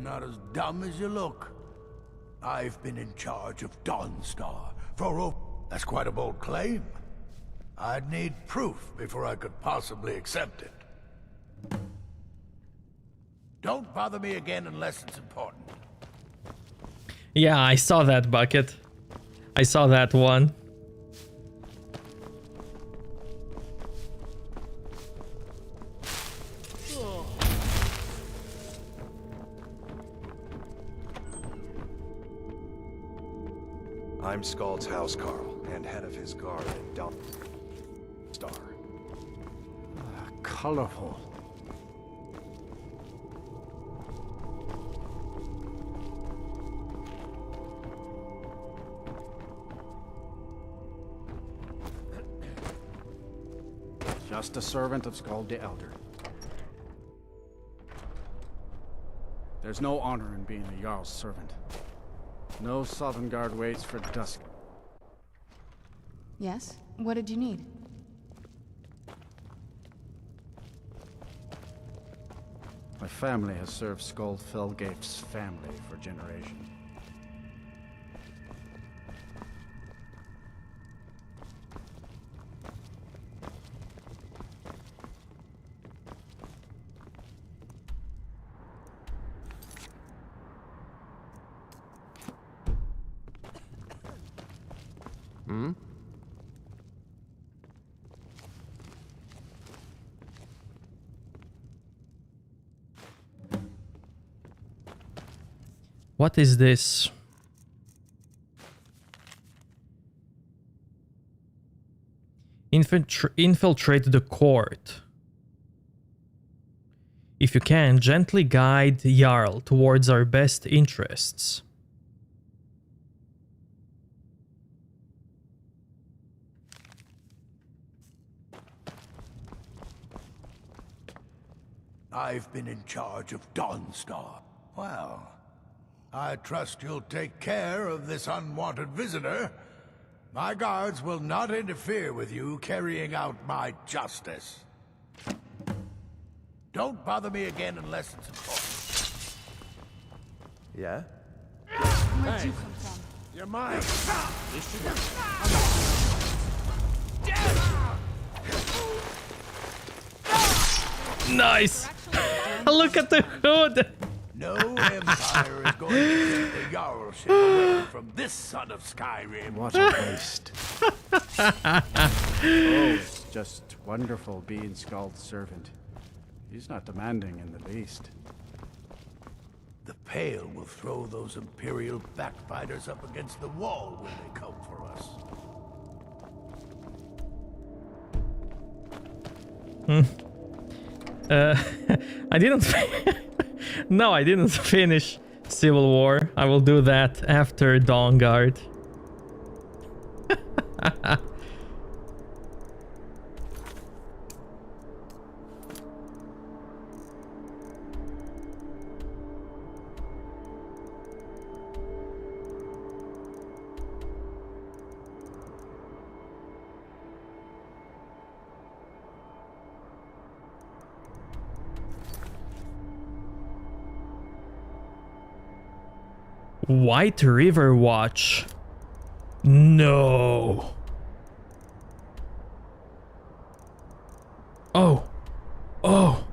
S10: Not as dumb as you look. I've been in charge of Dawnstar for that's quite a bold claim. I'd need proof before I could possibly accept it. Don't bother me again unless it's important.
S1: Yeah, I saw that bucket. I saw that one.
S11: I'm Skald's housecarl, and head of his guard in Dawnstar.
S12: Colorful. Just a servant of Skald the Elder. There's no honor in being a Jarl's servant. No Sovngarde waits for dusk.
S2: Yes? What did you need?
S12: My family has served Skald Felgate's family for generations.
S1: What is this? Infiltrate the court. If you can, gently guide Jarl towards our best interests.
S10: I've been in charge of Dawnstar. Well, I trust you'll take care of this unwanted visitor. My guards will not interfere with you carrying out my justice. Don't bother me again unless it's important.
S11: Yeah?
S2: Where'd you come from?
S10: You're mine.
S1: Nice! Look at the hood!
S10: No empire is going to take the Jarlship away from this son of Skyrim.
S12: What a waste. Oh, it's just wonderful being Skald's servant. He's not demanding in the least.
S10: The Pale will throw those Imperial backbiters up against the wall when they come for
S1: us. I didn't... No, I didn't finish Civil War. I will do that after Dawnguard. White River Watch. No. Oh. Oh.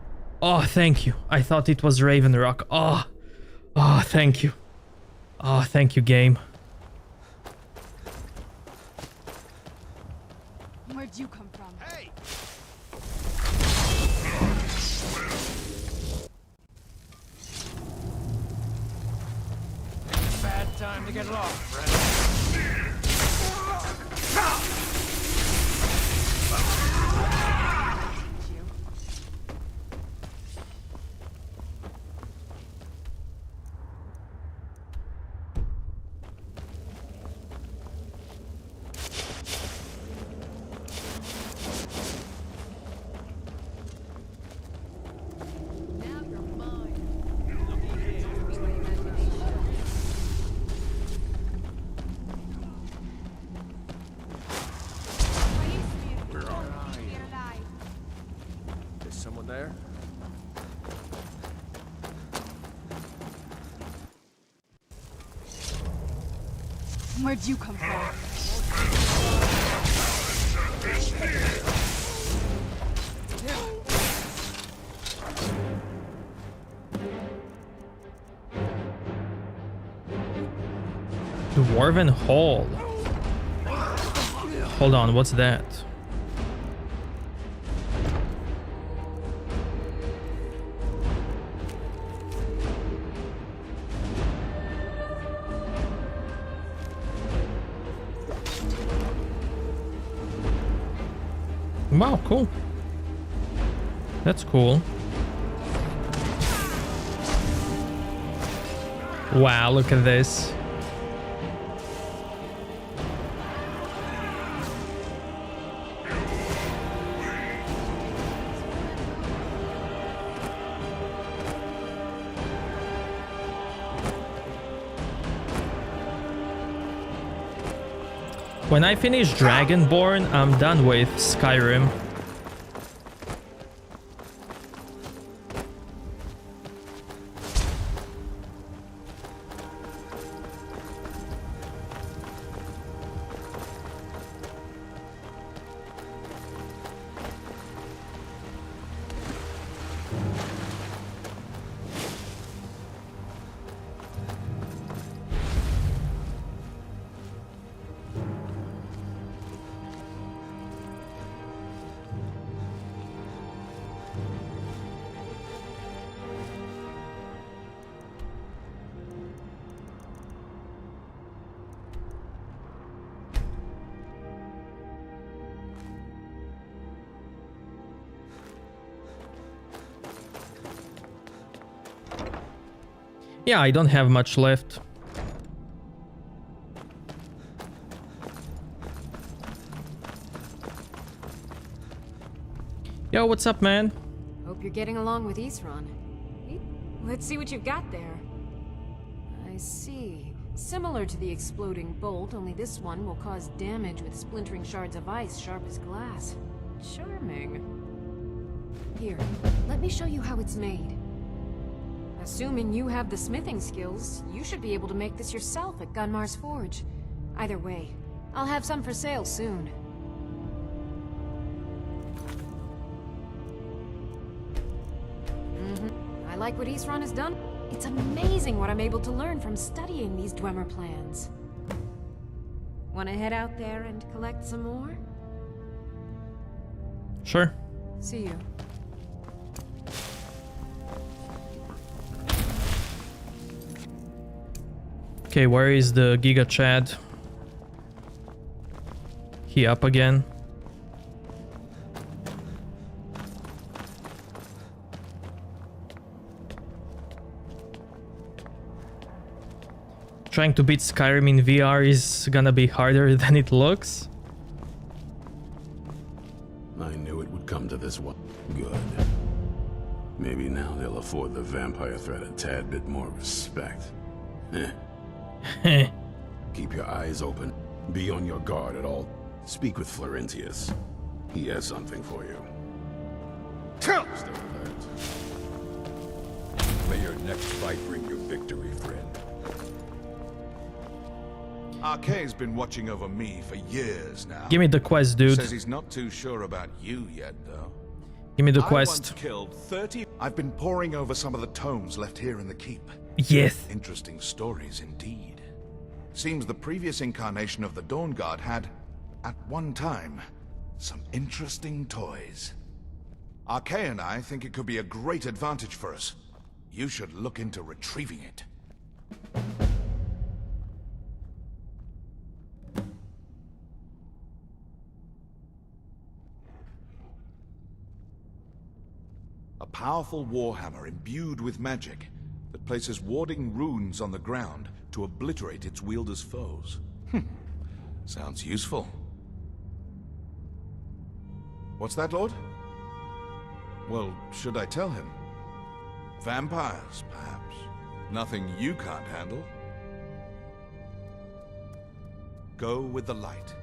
S1: Oh. Oh, thank you. I thought it was Raven Rock. Oh, thank you. Oh, thank you, game.
S2: Where'd you come from?
S7: Hey! Bad time to get lost, friend. Someone there?
S2: Where'd you come from?
S1: Dwarven Hall. Hold on, what's that? Wow, cool. That's cool. Wow, look at this. When I finish Dragonborn, I'm done with Skyrim. Yeah, I don't have much left. Yo, what's up, man?
S3: Hope you're getting along with Isran. Hey, let's see what you've got there. I see. Similar to the exploding bolt, only this one will cause damage with splintering shards of ice sharp as glass. Charming. Here, let me show you how it's made. Assuming you have the smithing skills, you should be able to make this yourself at Gunmar's Forge. Either way, I'll have some for sale soon. I like what Isran has done. It's amazing what I'm able to learn from studying these Dwemer plans. Wanna head out there and collect some more?
S1: Sure.
S3: See you.
S1: Okay, where is the Giga Chad? He up again? Trying to beat Skyrim in VR is gonna be harder than it looks.
S5: I knew it would come to this one. Good. Maybe now they'll afford the vampire threat a tad bit more respect. Keep your eyes open. Be on your guard at all. Speak with Florentius. He has something for you. Stay alert.
S13: May your next fight bring you victory, friend.
S6: Arkay's been watching over me for years now.
S1: Give me the quest, dude.
S6: Says he's not too sure about you yet, though.
S1: Give me the
S6: I
S1: quest.
S6: once killed 30. I've been poring over some of the tomes left here in the keep.
S1: Yes.
S6: Interesting stories indeed. Seems the previous incarnation of the Dawnguard had, at one time, some interesting toys. Arkay and I think it could be a great advantage for us. You should look into retrieving it. A powerful warhammer imbued with magic that places warding runes on the ground to obliterate its wielder's foes. Sounds useful. What's that, Lord? Well, should I tell him? Vampires, perhaps. Nothing you can't handle. Go with the light.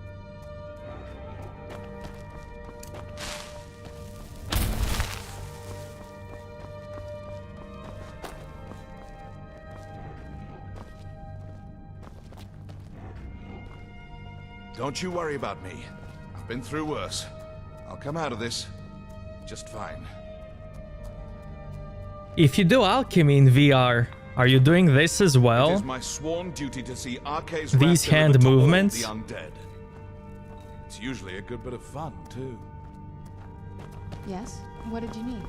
S6: Don't you worry about me. I've been through worse. I'll come out of this just fine.
S1: If you do alchemy in VR, are you doing this as
S6: It
S1: well?
S6: is my sworn duty to see Arkay's
S1: These
S6: wrath
S1: hand
S6: delivered to all
S1: movements?
S6: the undead. It's usually a good bit of fun, too.
S2: Yes? What did you need?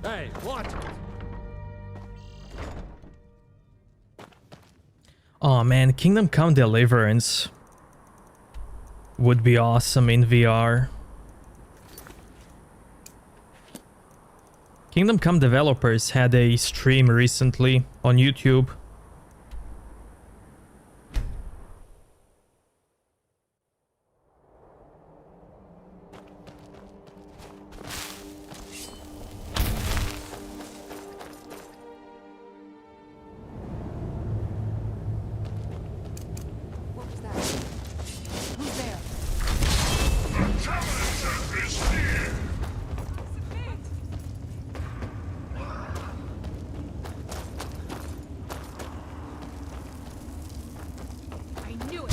S7: Hey, what?
S1: Oh man, Kingdom Come Deliverance would be awesome in VR. Kingdom Come developers had a stream recently on YouTube.
S2: What was that? Who's there? I knew it!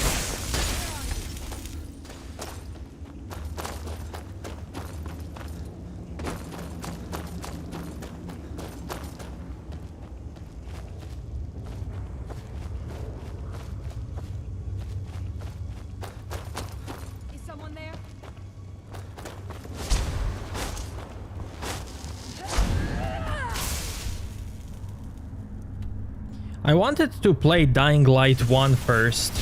S2: Is someone there?
S1: I wanted to play Dying Light 1 first,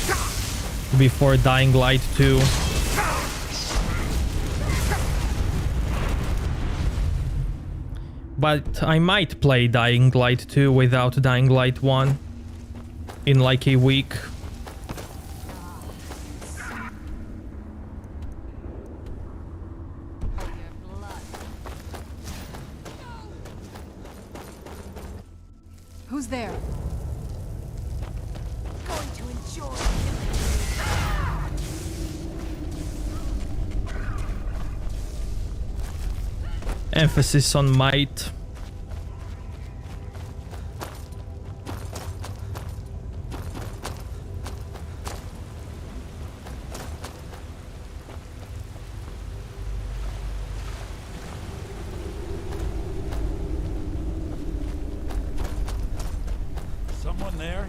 S1: before Dying Light 2. But I might play Dying Light 2 without Dying Light 1 in like a week.
S2: Who's there? Going to enjoy.
S1: Emphasis on might.
S13: Someone there?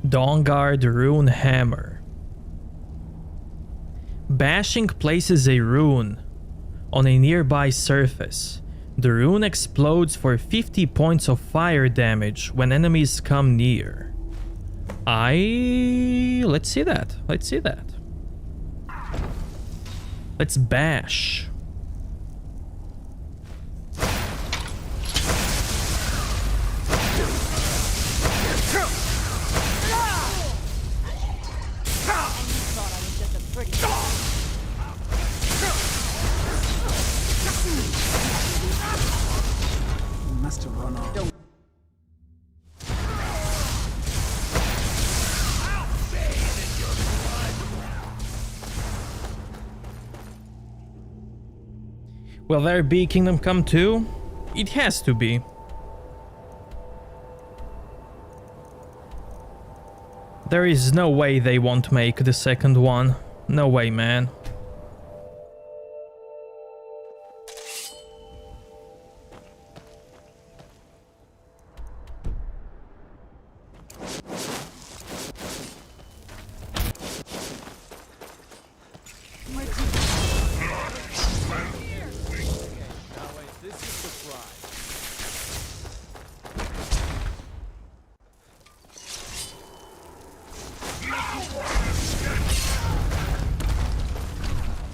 S1: Dawnguard Rune Hammer. Bashing places a rune on a nearby surface. The rune explodes for 50 points of fire damage when enemies come near. Let's see that. Let's see that. Let's bash. Will there be Kingdom Come 2? It has to be. There is no way they won't make the second one. No way, man.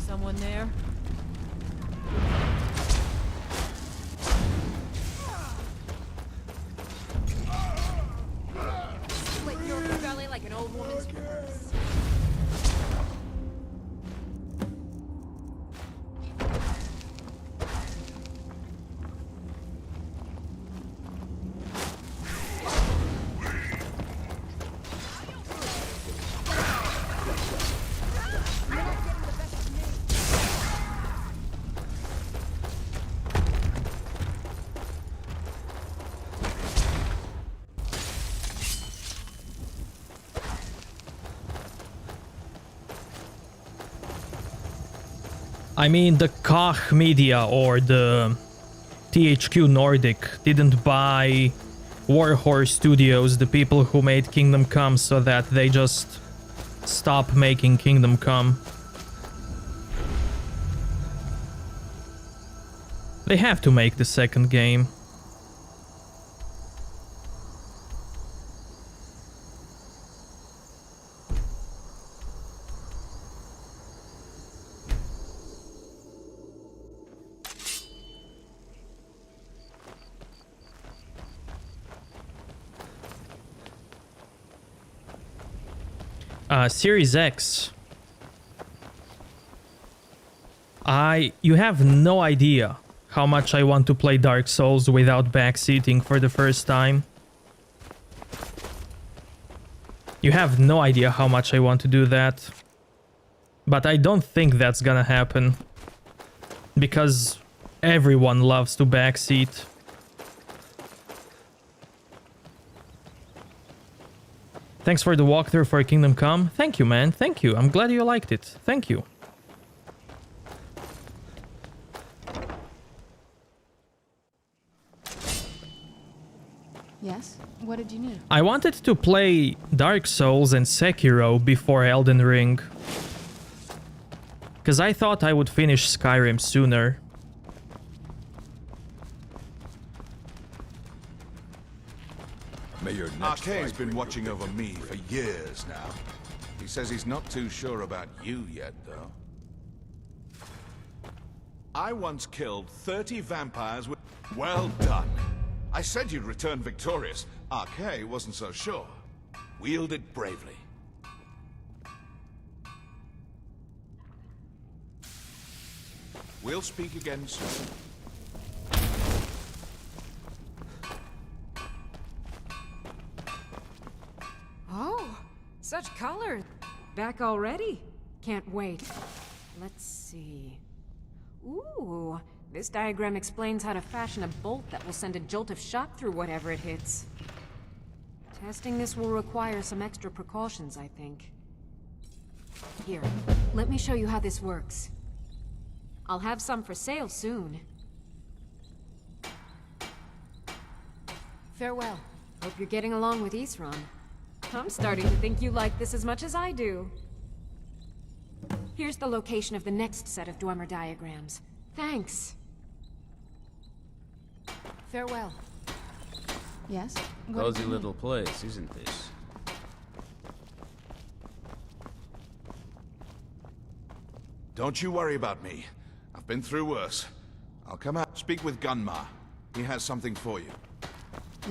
S2: Someone there?
S3: Split your belly like an old woman's purse.
S1: I mean, the Koch Media or the THQ Nordic didn't buy Warhorse Studios, the people who made Kingdom Come, so that they just stop making Kingdom Come. They have to make the second game. Series X. You have no idea how much I want to play Dark Souls without backseating for the first time. You have no idea how much I want to do that. But I don't think that's gonna happen. Because everyone loves to backseat. Thanks for the walkthrough for Kingdom Come. Thank you, man. Thank you. I'm glad you liked it. Thank you.
S2: Yes? What did you need?
S1: I wanted to play Dark Souls and Sekiro before Elden Ring. Because I thought I would finish Skyrim sooner.
S6: Arcane's been watching over me for years now. He says he's not too sure about you yet, though. I once killed 30 vampires with... Well done. I said you'd return victorious. Arcane wasn't so sure. Wield it bravely. We'll speak again soon.
S3: Oh, such color. Back already? Can't wait. Let's see. Ooh, this diagram explains how to fashion a bolt that will send a jolt of shock through whatever it hits. Testing this will require some extra precautions, I think. Here, let me show you how this works. I'll have some for sale soon. Farewell. Hope you're getting along with Isran. I'm starting to think you like this as much as I do. Here's the location of the next set of Dwemer diagrams. Thanks. Farewell.
S2: Yes?
S8: Cozy little place, isn't this?
S6: Don't you worry about me. I've been through worse. I'll come out, speak with Gunmar. He has something for you.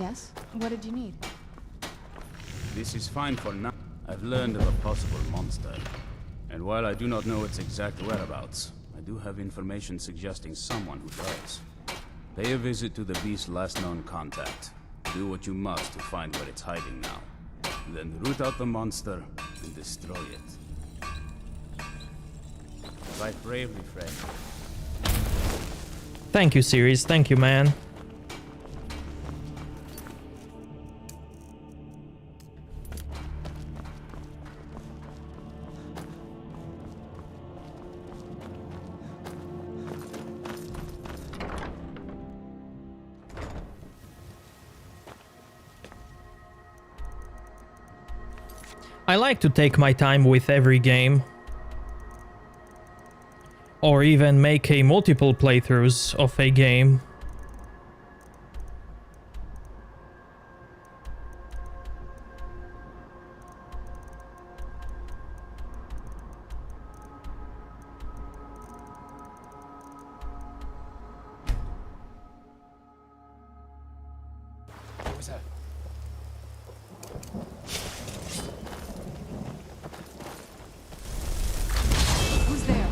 S2: Yes? What did you need?
S8: This is fine for now. I've learned of a possible monster. And while I do not know its exact whereabouts, I do have information suggesting someone who does. Pay a visit to the beast's last known contact. Do what you must to find where it's hiding now. Then root out the monster and destroy it. Fight bravely, friend.
S1: Thank you, series. Thank you, man. I like to take my time with every game. Or even make a multiple playthroughs of a game.
S7: What was that?
S2: Who's there?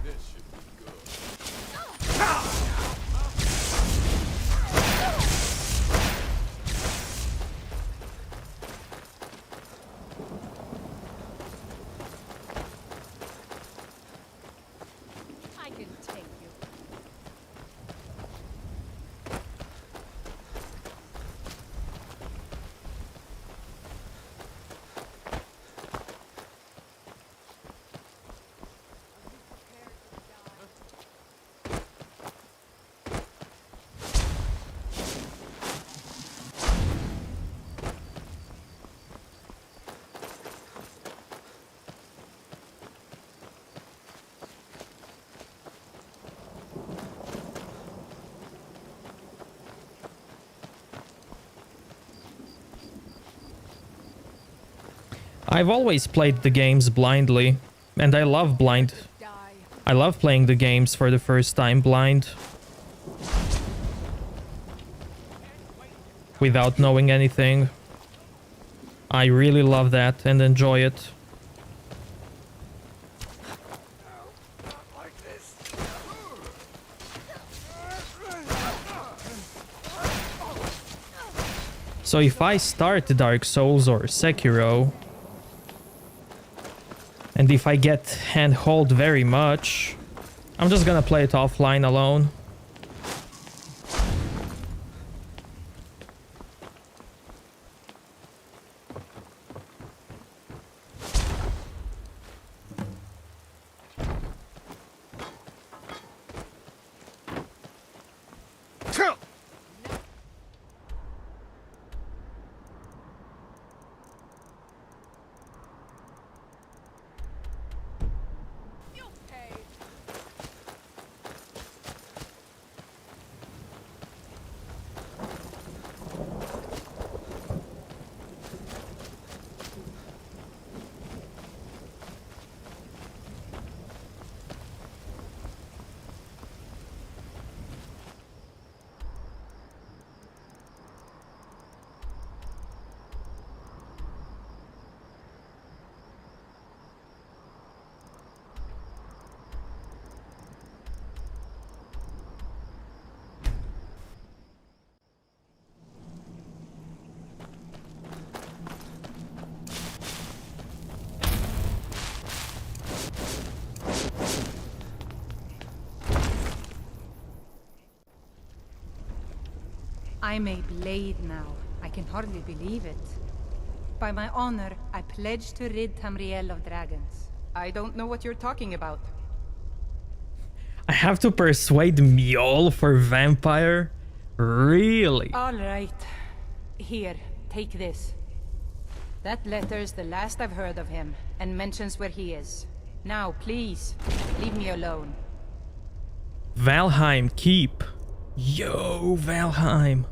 S7: This should be good.
S2: I can take you.
S1: I've always played the games blindly, and I love playing the games for the first time blind. Without knowing anything. I really love that and enjoy it. So if I start Dark Souls or Sekiro, and if I get handhold very much, I'm just gonna play it offline alone.
S2: I'm a blade now. I can hardly believe it. By my honor, I pledge to rid Tamriel of dragons. I don't know what you're talking about.
S1: I have to persuade Mjol for vampire? Really?
S2: All right. Here, take this. That letter's the last I've heard of him, and mentions where he is. Now, please, leave me alone.
S1: Valheim Keep. Yo, Valheim.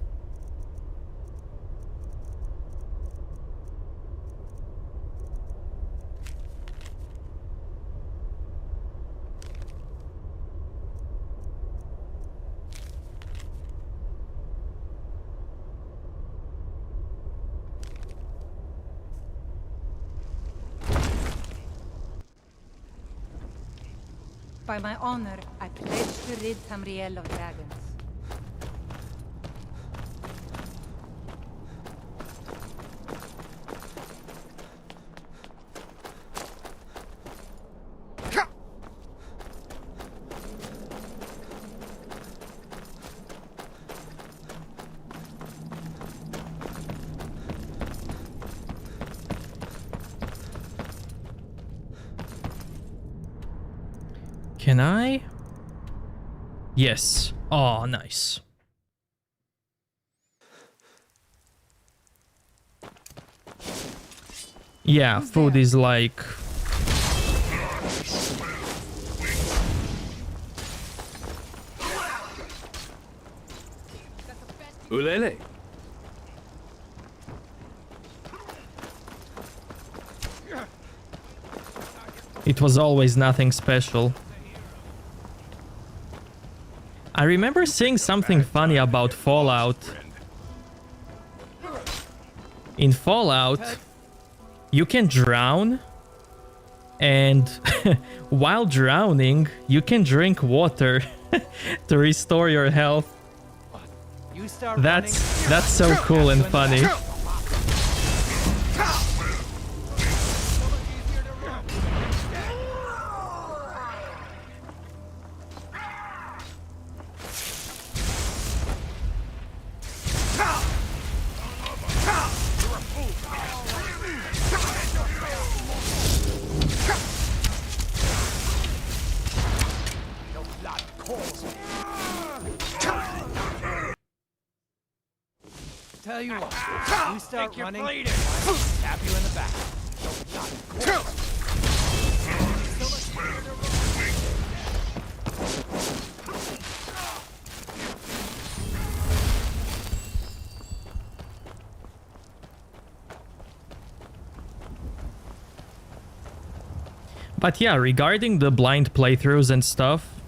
S2: By my honor, I pledge to rid Tamriel of dragons.
S1: Can I? Yes. Oh, nice. Yeah, food is like...
S13: Ulele.
S1: It was always nothing special. I remember seeing something funny about Fallout. In Fallout, you can drown, and while drowning, you can drink water to restore your health. That's so cool and funny.
S14: Tell you what, you start running, I'll stab you in the back.
S1: But yeah, regarding the blind playthroughs and stuff,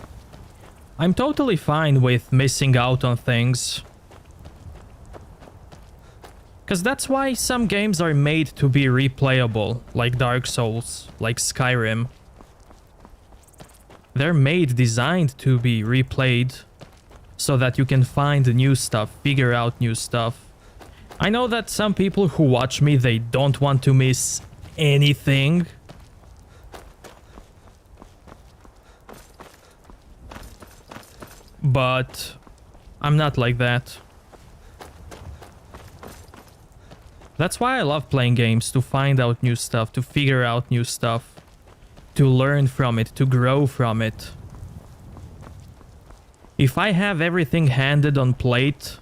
S1: I'm totally fine with missing out on things. Because that's why some games are made to be replayable, like Dark Souls, like Skyrim. They're designed to be replayed so that you can find new stuff, figure out new stuff. I know that some people who watch me, they don't want to miss anything. But I'm not like that. That's why I love playing games, to find out new stuff, to figure out new stuff, to learn from it, to grow from it. If I have everything handed on plate,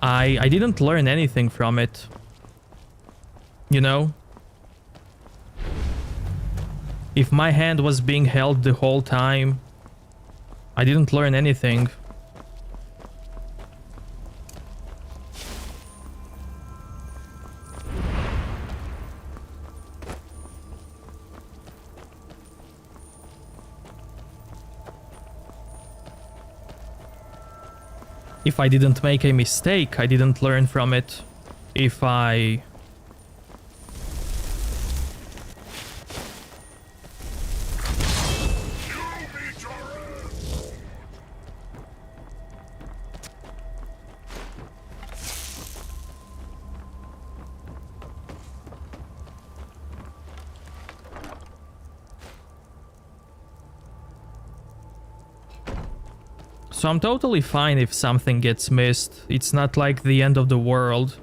S1: I didn't learn anything from it. You know? If my hand was being held the whole time, I didn't learn anything. If I didn't make a mistake, I didn't learn from it. If I... So I'm totally fine if something gets missed. It's not like the end of the world.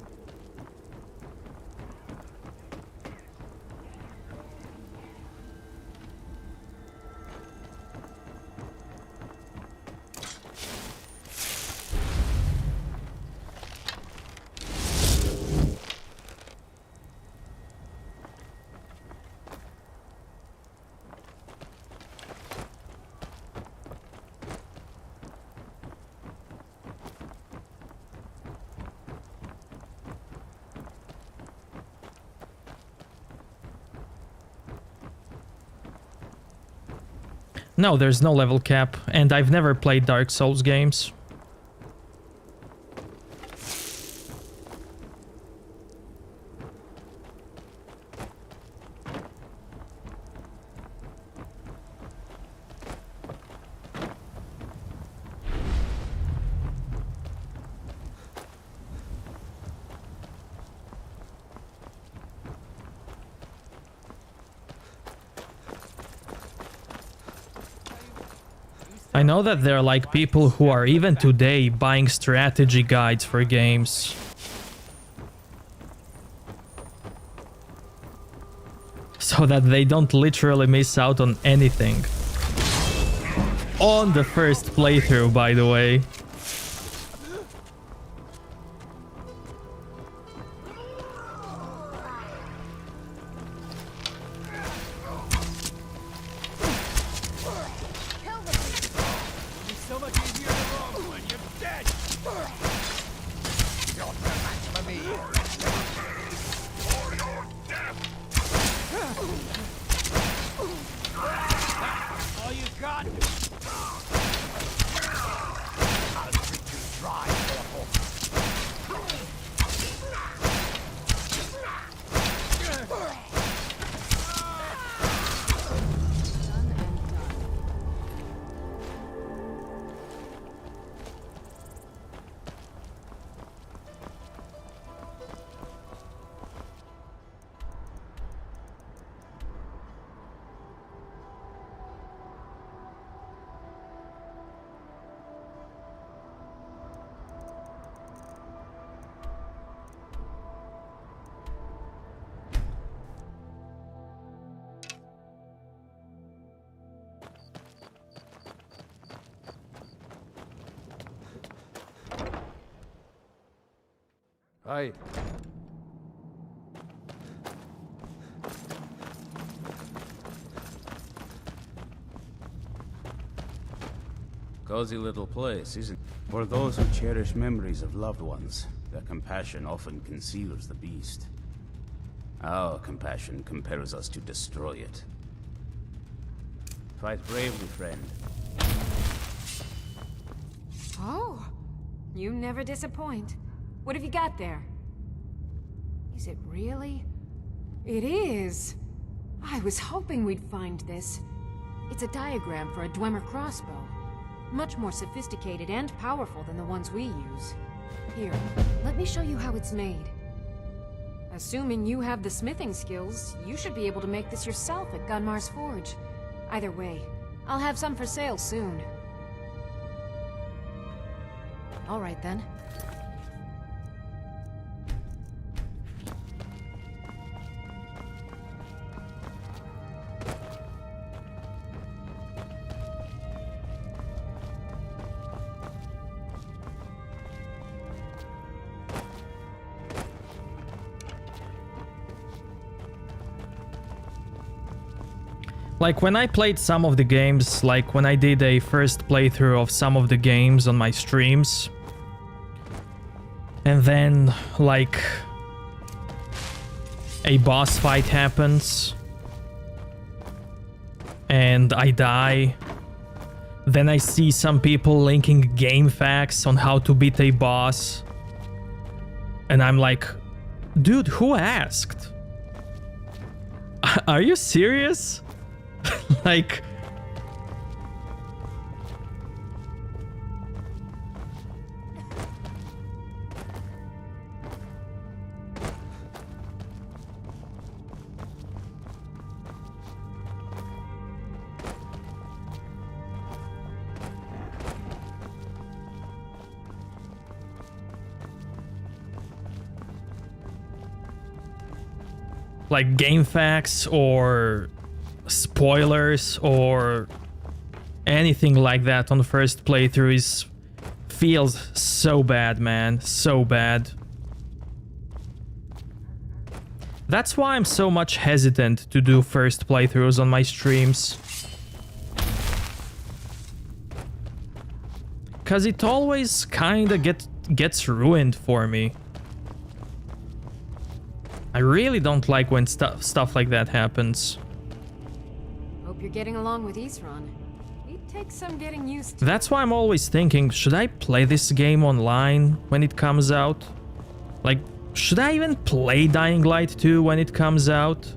S1: No, there's no level cap, and I've never played Dark Souls games. I know that there are like people who are even today buying strategy guides for games. So that they don't literally miss out on anything. on the first playthrough, by the way.
S7: Hi.
S8: Cozy little place, isn't it? For those who cherish memories of loved ones, their compassion often conceals the beast. Our compassion compels us to destroy it. Fight bravely, friend.
S3: Oh, you never disappoint. What have you got there? Is it really? It is! I was hoping we'd find this. It's a diagram for a Dwemer crossbow. Much more sophisticated and powerful than the ones we use. Here, let me show you how it's made. Assuming you have the smithing skills, you should be able to make this yourself at Gunmar's Forge. Either way, I'll have some for sale soon. Alright then.
S1: Like when I played some of the games, like when I did a first playthrough of some of the games on my streams, and then like a boss fight happens and I die, then I see some people linking game facts on how to beat a boss, and I'm like, dude, who asked? Are you serious? Like, game facts or spoilers or anything like that on the first playthrough feels so bad, man, so bad. That's why I'm so much hesitant to do first playthroughs on my streams, cause it always kinda gets ruined for me. I really don't like when stuff like that happens.
S3: Hope you're getting along with Isran. It takes some getting used to.
S1: That's why I'm always thinking, should I play this game online when it comes out? Like, should I even play Dying Light 2 when it comes out?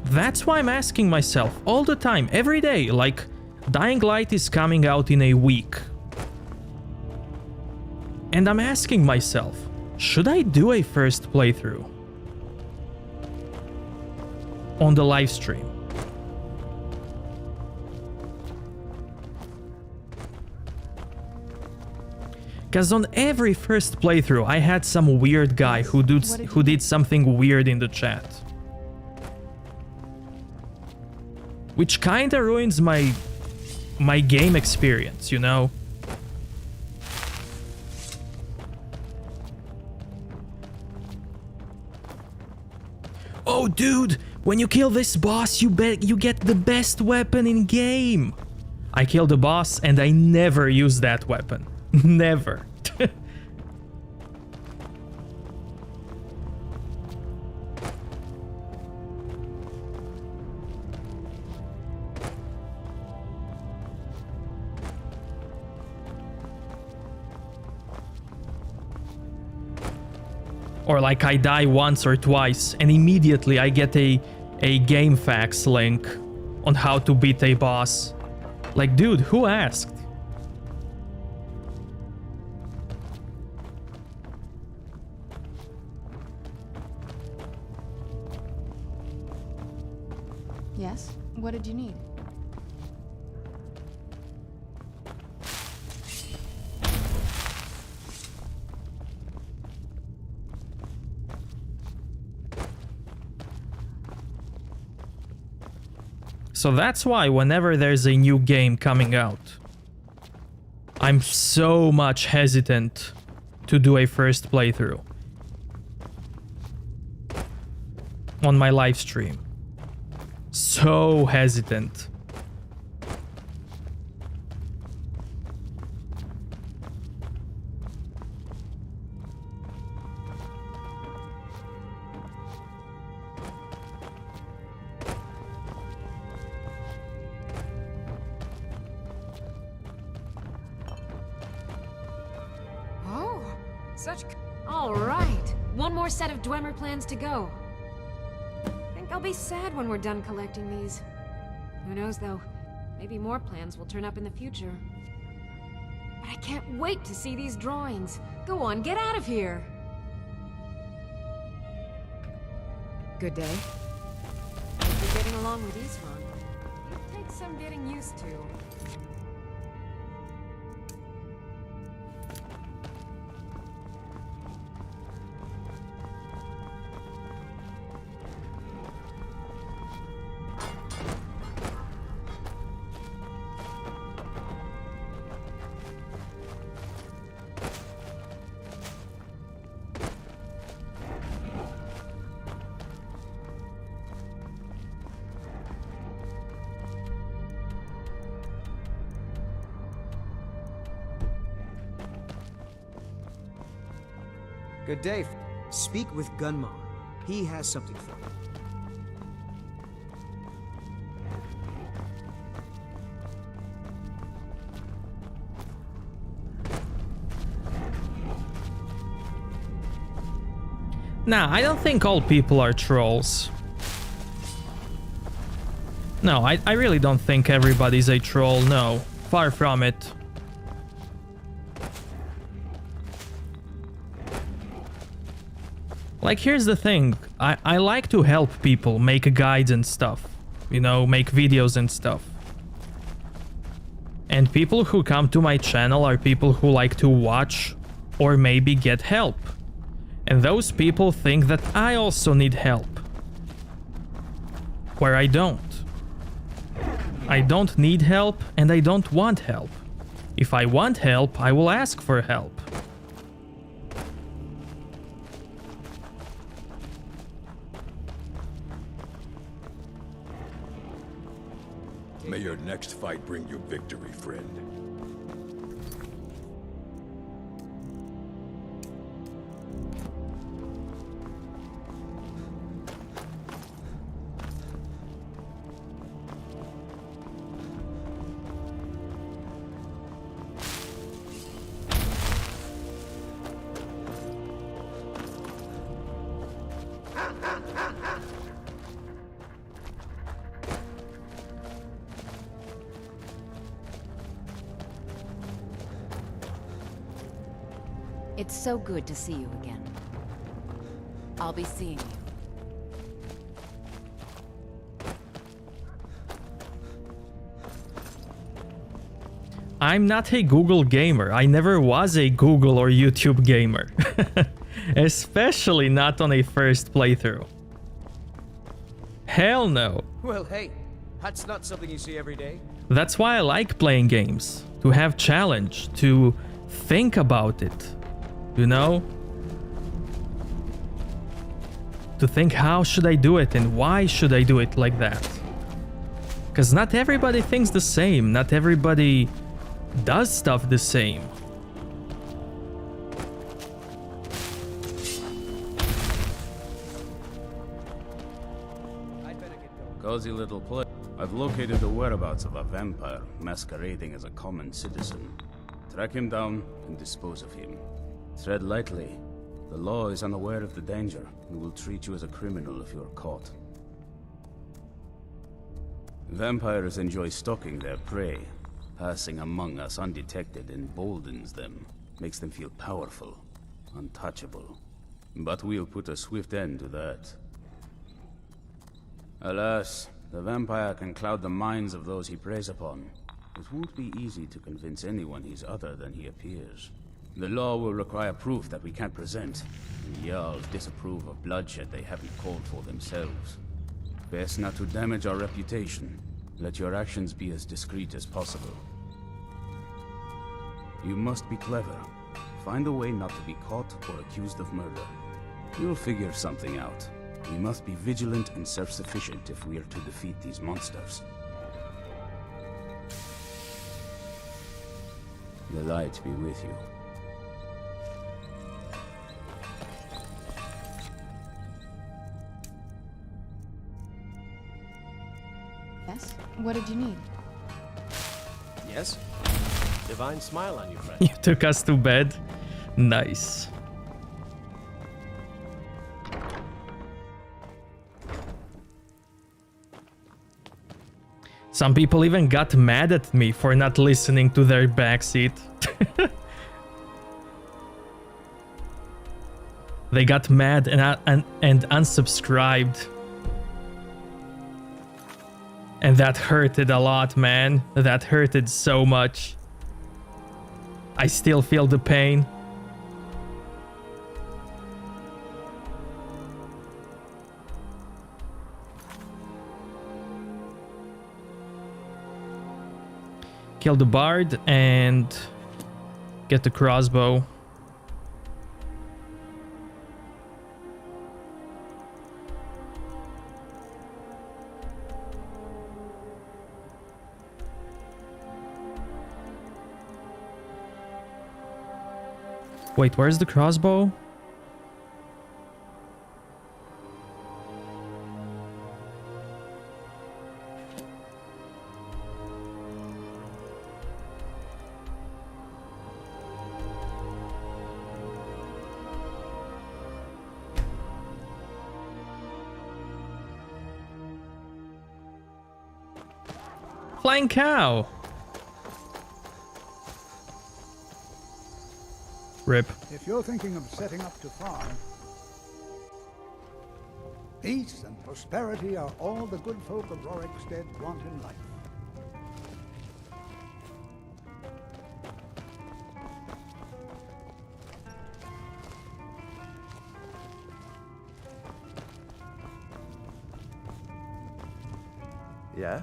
S1: That's why I'm asking myself all the time, every day, like, Dying Light is coming out in a week. And I'm asking myself, should I do a first playthrough on the live stream? Because on every first playthrough, I had some weird guy who did something weird in the chat. which kinda ruins my game experience, you know? Oh, dude, when you kill this boss, you get the best weapon in game. I killed the boss and I never used that weapon. Never. Or like I die once or twice and immediately I get a GameFAQs link on how to beat a boss. Like, dude, who asked?
S15: Yes? What did you need?
S1: So that's why whenever there's a new game coming out, I'm so much hesitant to do a first playthrough on my live stream. So hesitant.
S3: All right, one more set of Dwemer plans to go. Think I'll be sad when we're done collecting these. Who knows though, maybe more plans will turn up in the future. But I can't wait to see these drawings. Go on, get out of here. Good day. Hope you're getting along with Isran. It takes some getting used to.
S9: Good day. Speak with Gunmar. He has something for you.
S1: Nah, I don't think all people are trolls. No, I really don't think everybody's a troll, no. Far from it. Like, here's the thing. I like to help people make guides and stuff. You know, make videos and stuff. And people who come to my channel are people who like to watch or maybe get help. And those people think that I also need help. Where I don't. I don't need help and I don't want help. If I want help, I will ask for help.
S13: May your next fight bring you victory, friend.
S4: It's so good to see you again. I'll be seeing you.
S1: I'm not a Google gamer. I never was a Google or YouTube gamer. Especially not on a first playthrough. Hell no.
S9: Well, hey,
S14: That's not something you see every day.
S1: That's why I like playing games. To have challenge, to think about it, you know? To think how should I do it and why should I do it like that? Because not everybody thinks the same, not everybody does stuff the same.
S8: Cozy little place. I've located the whereabouts of a vampire masquerading as a common citizen. Track him down and dispose of him. Tread lightly. The law is unaware of the danger and will treat you as a criminal if you're caught. Vampires enjoy stalking their prey. Passing among us undetected emboldens them, makes them feel powerful, untouchable. But we'll put a swift end to that. Alas, the vampire can cloud the minds of those he preys upon. It won't be easy to convince anyone he's other than he appears. The law will require proof that we can't present, and Jarls disapprove of bloodshed they haven't called for themselves. Best not to damage our reputation. Let your actions be as discreet as possible. You must be clever. Find a way not to be caught or accused of murder. You'll figure something out. We must be vigilant and self-sufficient if we are to defeat these monsters. The light be with you.
S15: Yes? What did you need?
S14: Yes? Divine smile on you, friend.
S1: You took us to bed? Nice. Some people even got mad at me for not listening to their backseat. They got mad and unsubscribed. And that hurted a lot, man. That hurted so much. I still feel the pain. Kill the bard and get the crossbow. Wait, where's the crossbow? Flying cow. Rip.
S16: If you're thinking of setting up to farm, peace and prosperity are all the good folk of Rorikstead want in life.
S11: Yeah?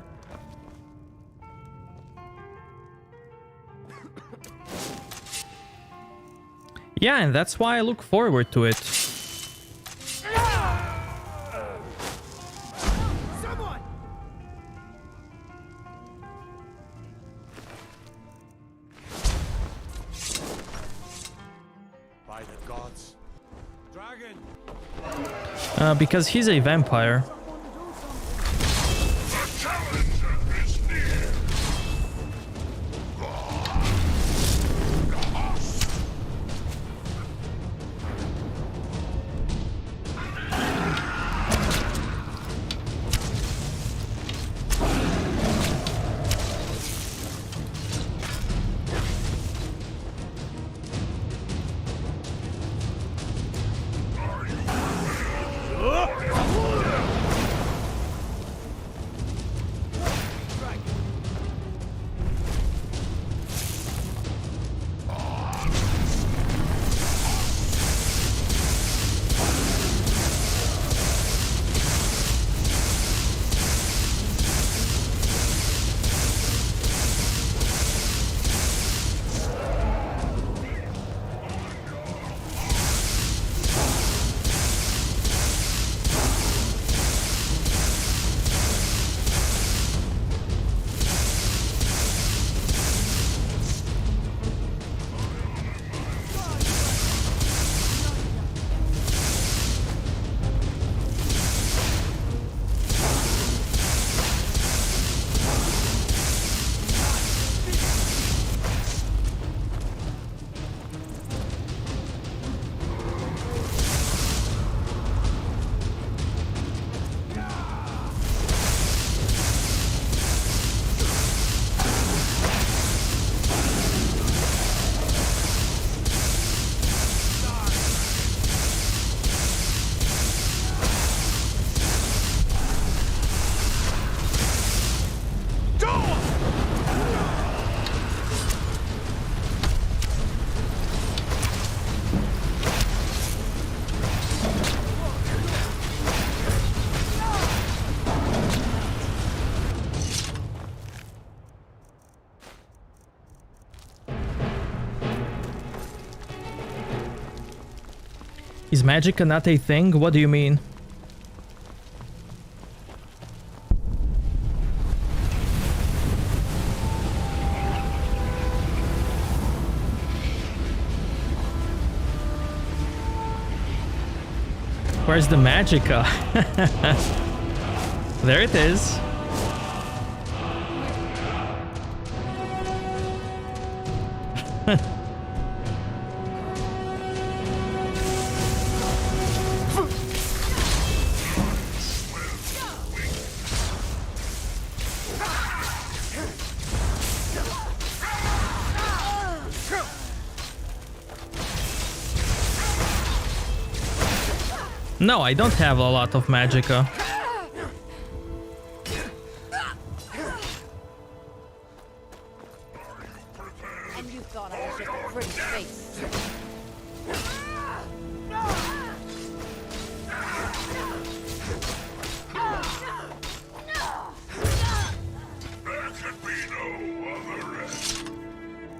S1: Yeah, and that's why I look forward to it.
S14: Someone!
S11: By the gods. Dragon!
S1: Because he's a vampire. Is magic not a thing? What do you mean? Where's the magicka? There it is. No, I don't have a lot of magicka.
S4: And you thought I was just a pretty face.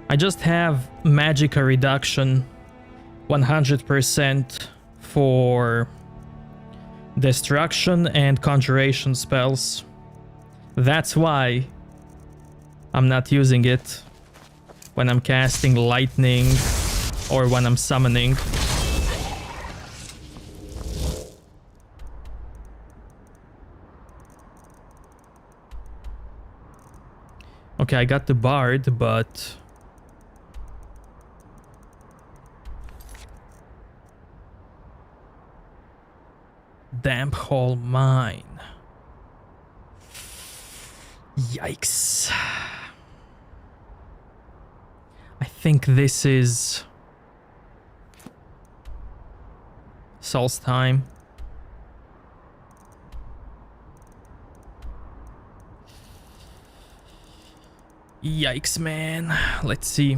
S1: I just have magicka reduction 100% for destruction and conjuration spells. That's why I'm not using it when I'm casting lightning or when I'm summoning. Okay, I got the bard, but Damp Hole Mine. Yikes. I think this is Soul's time. Yikes, man. Let's see.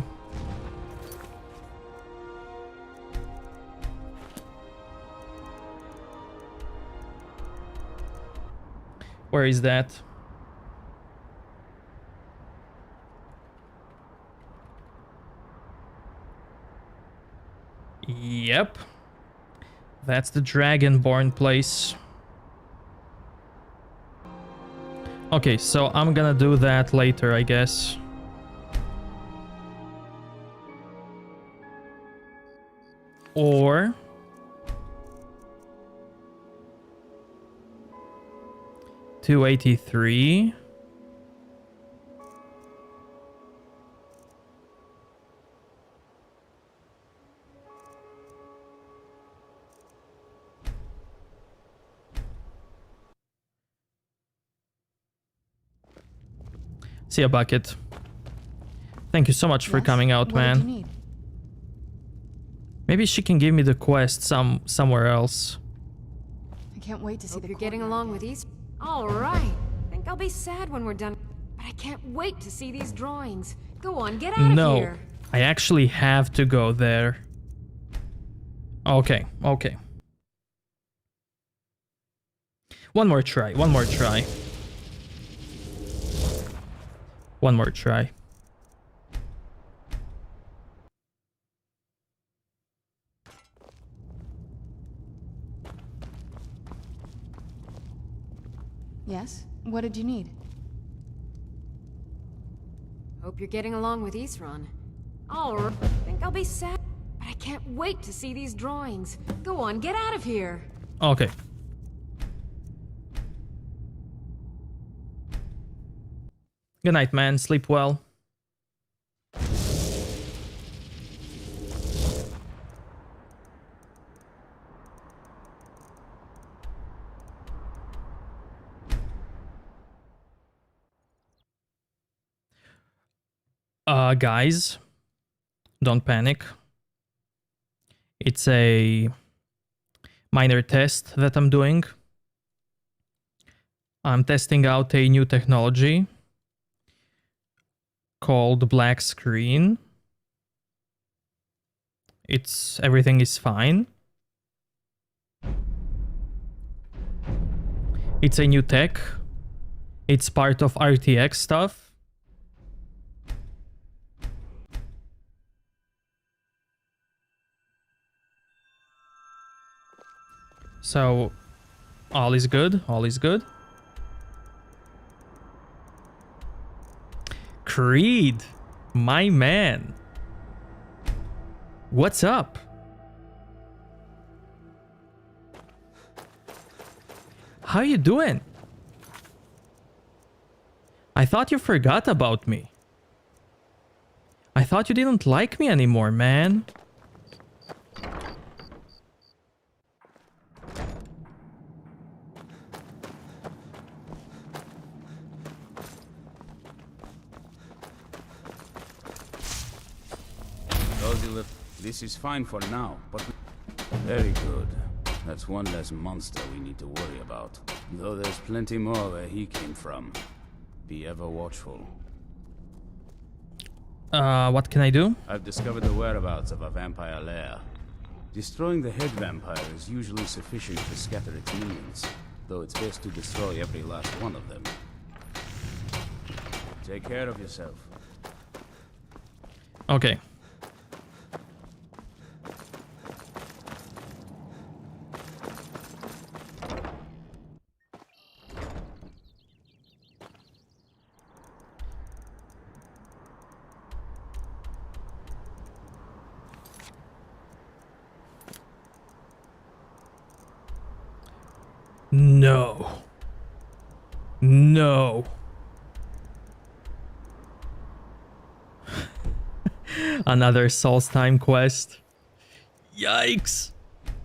S1: Where is that? Yep. That's the Dragonborn place. Okay, so I'm gonna do that later, I guess. Or 283. See ya, Bucket. Thank you so much for coming out,
S15: What did you
S1: man.
S15: need?
S1: Maybe she can give me the quest somewhere else.
S15: I can't wait to see
S3: Hope
S15: the
S3: you're getting
S15: courtyard.
S3: along with these. All right. Think I'll be sad when we're done. But I can't wait to see these drawings. Go on, get out of
S1: No,
S3: here.
S1: I actually have to go there. Okay, okay. One more try, one more try. One more try.
S15: Yes? What did you need?
S3: Hope you're getting along with Isran. All right. Think I'll be sad. But I can't wait to see these drawings. Go on, get out of here.
S1: Okay. Good night, man. Sleep well. Guys, don't panic. It's a minor test that I'm doing. I'm testing out a new technology called black screen. Everything is fine. It's a new tech. It's part of RTX stuff. So, all is good. All is good. Creed, my man. What's up? How you doing? I thought you forgot about me. I thought you didn't like me anymore, man.
S8: This is fine for now, but... Very good. That's one less monster we need to worry about. Though there's plenty more where he came from. Be ever watchful.
S1: What can I do?
S8: I've discovered the whereabouts of a vampire lair. Destroying the head vampire is usually sufficient to scatter its minions, though it's best to destroy every last one of them. Take care of yourself.
S1: Okay. No. No. Another Soul's Time quest. Yikes.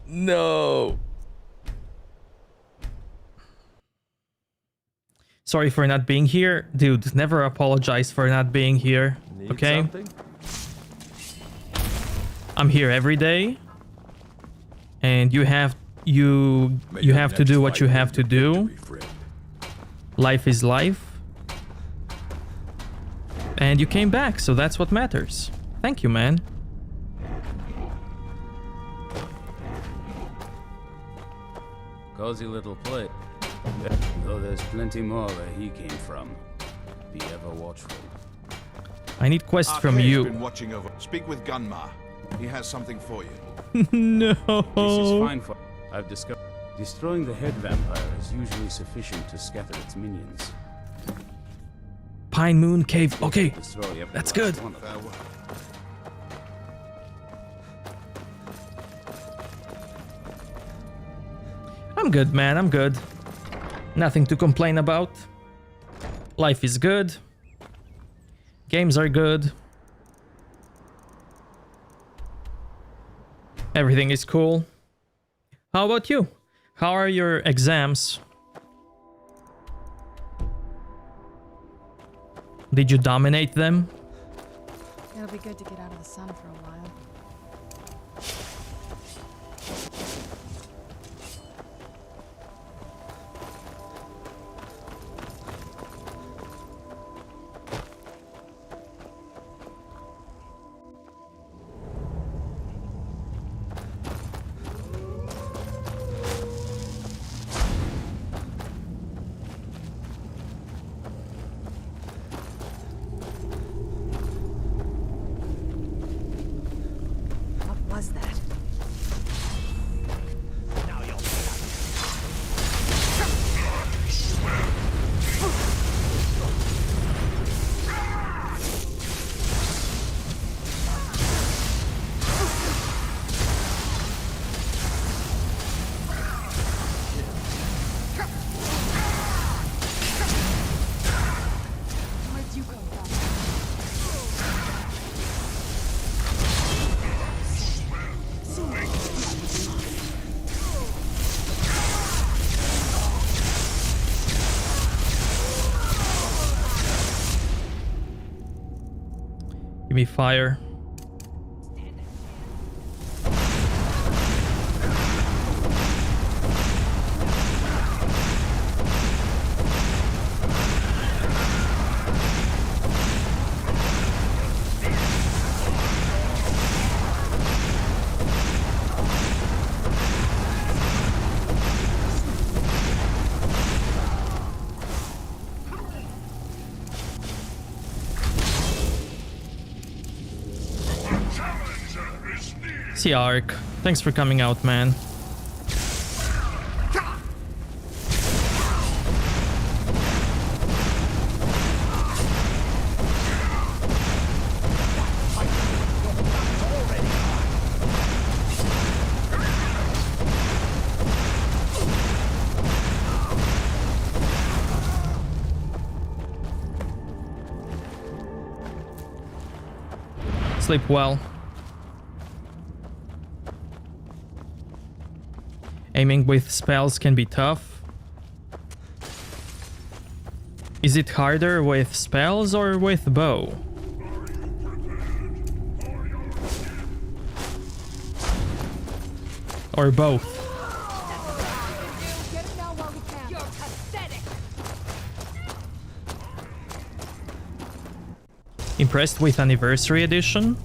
S1: No. Sorry for not being here. Dude, never apologize for not being here. Okay?
S7: Something?
S1: I'm here every day. And you have to do what you have to do. Life is life. And you came back, so that's what matters. Thank you, man.
S8: Cozy little play. Though there's plenty more where he came from. Be ever watchful.
S1: I need quests from
S6: Arcade's
S1: you.
S6: Been watching over. Speak with Gunmar. He has something for you.
S1: No.
S8: This is fine for... I've discovered... Destroying the head vampire is usually sufficient to scatter its minions.
S1: Pine Moon Cave. Okay,
S8: Destroy every
S1: that's
S8: last
S1: good.
S8: one of them.
S1: I'm good, man. I'm good. Nothing to complain about. Life is good. Games are good. Everything is cool. How about you? How are your exams? Did you dominate them?
S15: It'll be good to get out of the sun for a while.
S2: What was that?
S15: Where'd you come from?
S1: Give me fire. See Ark. Thanks for coming out, man. Sleep well. Aiming with spells can be tough. Is it harder with spells or with bow? Or both? Impressed with Anniversary Edition?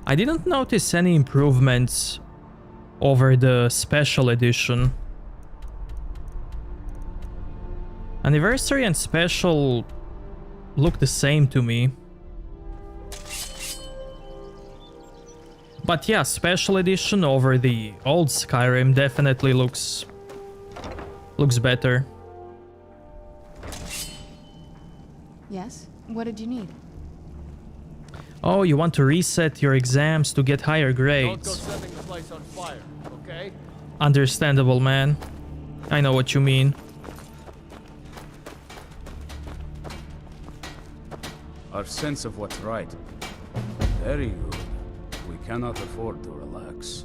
S1: I didn't notice any improvements over the special edition. Anniversary and special look the same to me. But yeah, special edition over the old Skyrim definitely looks better.
S15: Yes? What did you need?
S1: Oh, you want to reset your exams to get higher
S7: Don't go
S1: grades.
S7: setting the place on fire, okay?
S1: Understandable, man. I know what you mean.
S8: Our sense of what's right. Very good. We cannot afford to relax.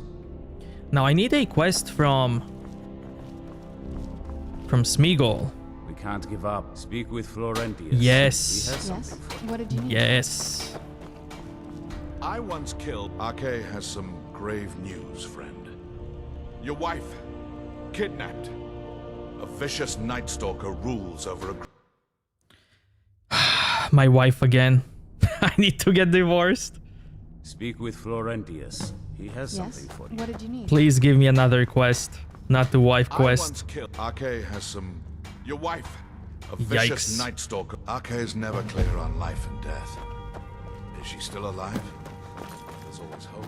S1: Now I need a quest from Smeagol.
S8: We can't give up. Speak with Florentius.
S1: Yes.
S8: He has something for you.
S15: What did you need?
S1: Yes.
S6: I once killed... Arke has some grave news, friend. Your wife, kidnapped. A vicious Night Stalker rules over a...
S1: My wife again. I need to get divorced.
S8: Speak with Florentius. He has something for you.
S15: What did you need?
S1: Please give me another quest, not the wife
S6: I
S1: quest.
S6: once killed... Arke has some... Your wife, a vicious
S1: Yikes.
S6: Night Stalker. Arke is never clear on life and death. Is she still alive? There's always hope.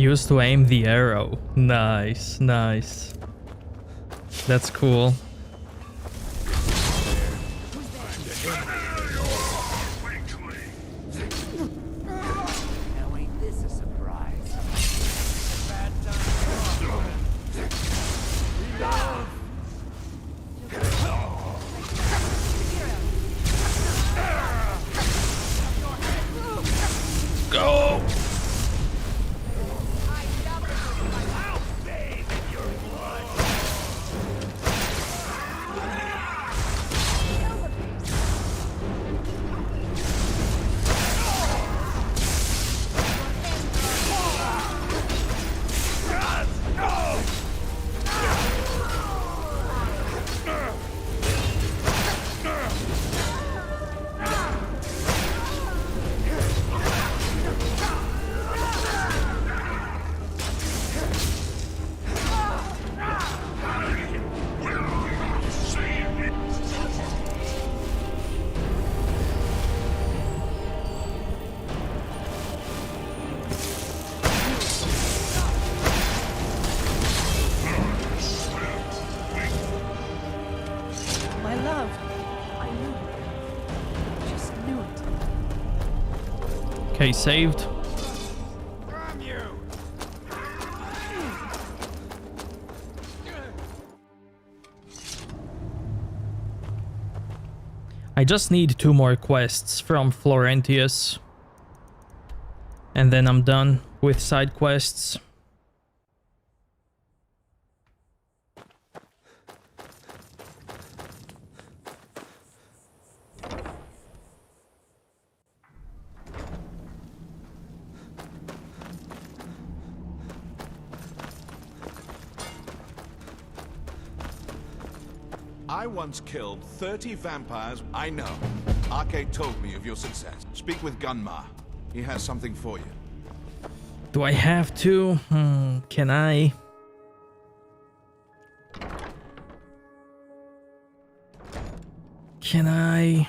S1: Used to aim the arrow. Nice, nice. That's cool.
S14: Now ain't this a surprise? Bad
S1: Go!
S15: My love. I knew it. Just knew it.
S1: Okay, saved.
S14: Damn you!
S1: I just need 2 more quests from Florentius. And then I'm done with side quests.
S6: I once killed 30 vampires. I know. Arke told me of your success. Speak with Gunmar. He has something for you.
S1: Do I have to? Can I? Can I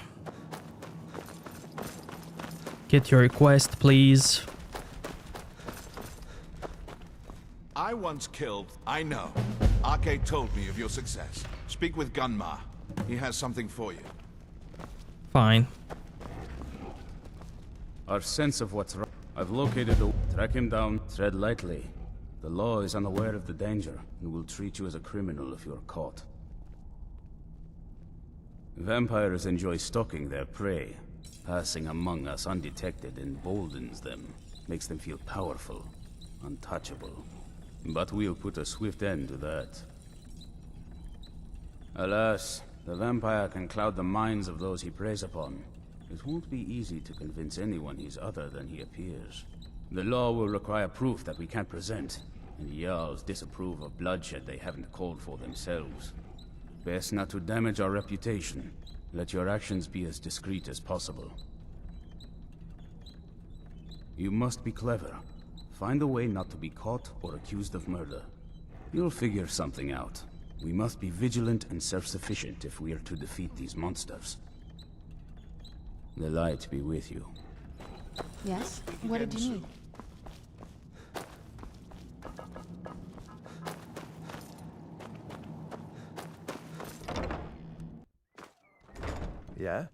S1: get your request, please?
S6: I once killed... I know. Arcade told me of your success. Speak with Gunmar. He has something for you.
S1: Fine.
S8: Our sense of what's wrong. I've located the... Track him down. Tread lightly. The law is unaware of the danger and will treat you as a criminal if you're caught. Vampires enjoy stalking their prey. Passing among us undetected emboldens them. Makes them feel powerful. Untouchable. But we'll put a swift end to that. Alas, the vampire can cloud the minds of those he preys upon. It won't be easy to convince anyone he's other than he appears. The law will require proof that we can't present, and Jarls disapprove of bloodshed they haven't called for themselves. Best not to damage our reputation. Let your actions be as discreet as possible. You must be clever. Find a way not to be caught or accused of murder. You'll figure something out. We must be vigilant and self-sufficient if we are to defeat these monsters. The light be with you.
S3: Yes? What did you need?
S11: Yeah?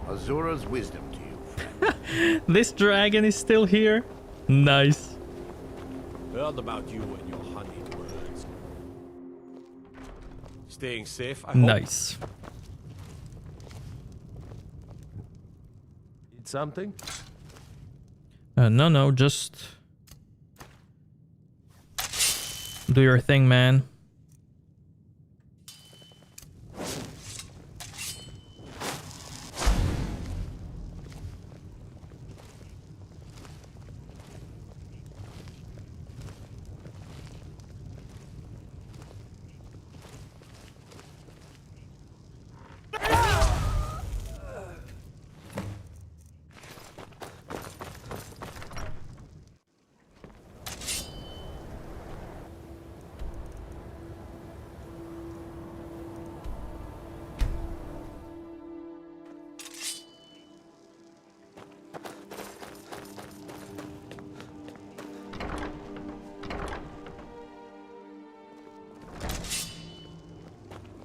S10: Azura's wisdom to you, friend.
S1: This dragon is still here? Nice.
S7: Heard about you and your honeyed words. Staying safe, I hope.
S1: Nice.
S7: Need something?
S1: No, just do your thing, man.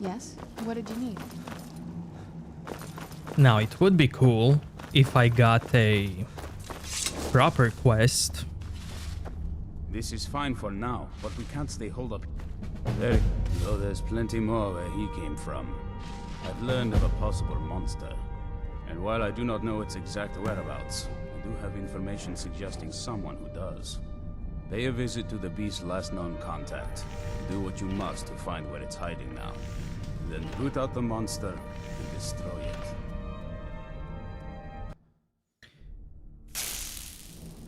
S3: Yes? What did you need?
S1: Now, it would be cool if I got a proper quest.
S8: This is fine for now, but we can't stay holed up. Though there's plenty more where he came from. I've learned of a possible monster. And while I do not know its exact whereabouts, I do have information suggesting someone who does. Pay a visit to the beast's last known contact. Do what you must to find where it's hiding now. Then root out the monster and destroy it.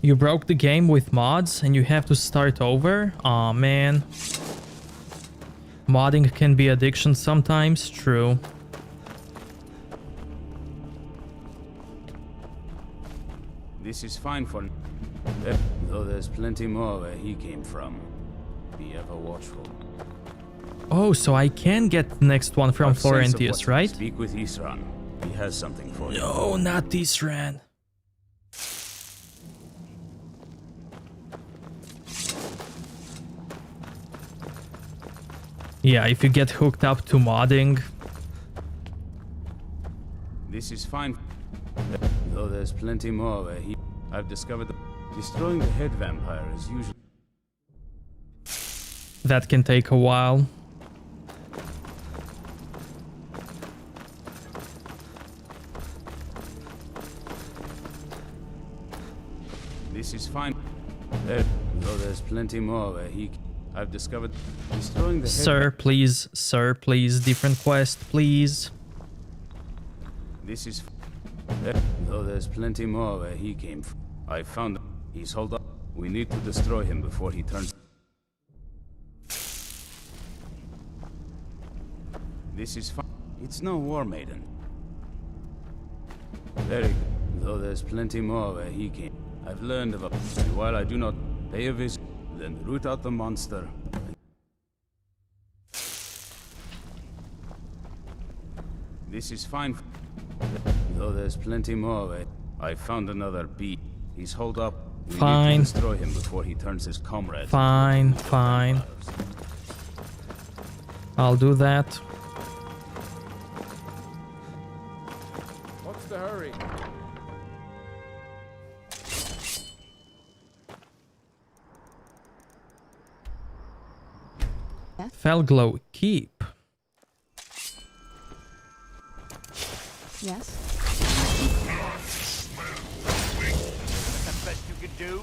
S1: You broke the game with mods and you have to start over? Aw, man. Modding can be addiction sometimes, true.
S8: This is fine for... Though there's plenty more where he came from. Be ever watchful.
S1: Oh, so I can get the next one from Florentius, right?
S8: Speak with Isran. He has something for you.
S1: No, not Isran. Yeah, if you get hooked up to modding.
S8: This is fine. Though there's plenty more where he... I've discovered that destroying the head vampire is usually...
S1: That can take a while.
S8: This is fine. Though there's plenty more where he... I've discovered destroying the head...
S1: Sir, please, different quest, please.
S8: This is... Though there's plenty more where he came from. I found him. He's holed up. We need to destroy him before he turns... This is fine. It's no war maiden. Very good. Though there's plenty more where he came. I've learned of a... And while I do not pay a visit, then root out the monster. This is fine. Though there's plenty more where... I found another beat. He's holed up. We
S1: Fine.
S8: need to destroy him before he turns his comrades.
S1: Fine, fine. I'll do that.
S7: What's the hurry?
S1: Felglow Keep.
S15: Yes?
S14: The best you can do?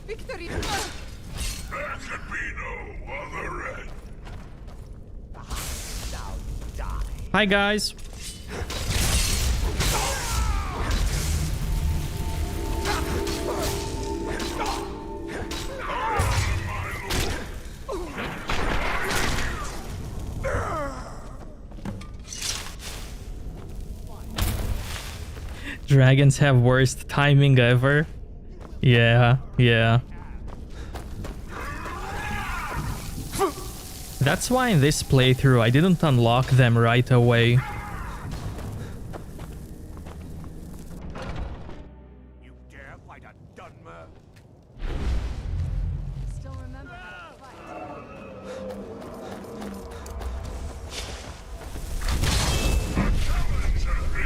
S2: Victory!
S10: There can be no other end.
S1: Hi guys. Dragons have worst timing ever. Yeah, yeah. That's why in this playthrough I didn't unlock them right away.
S14: You dare fight a Dunmer?
S15: Still remember how to fight.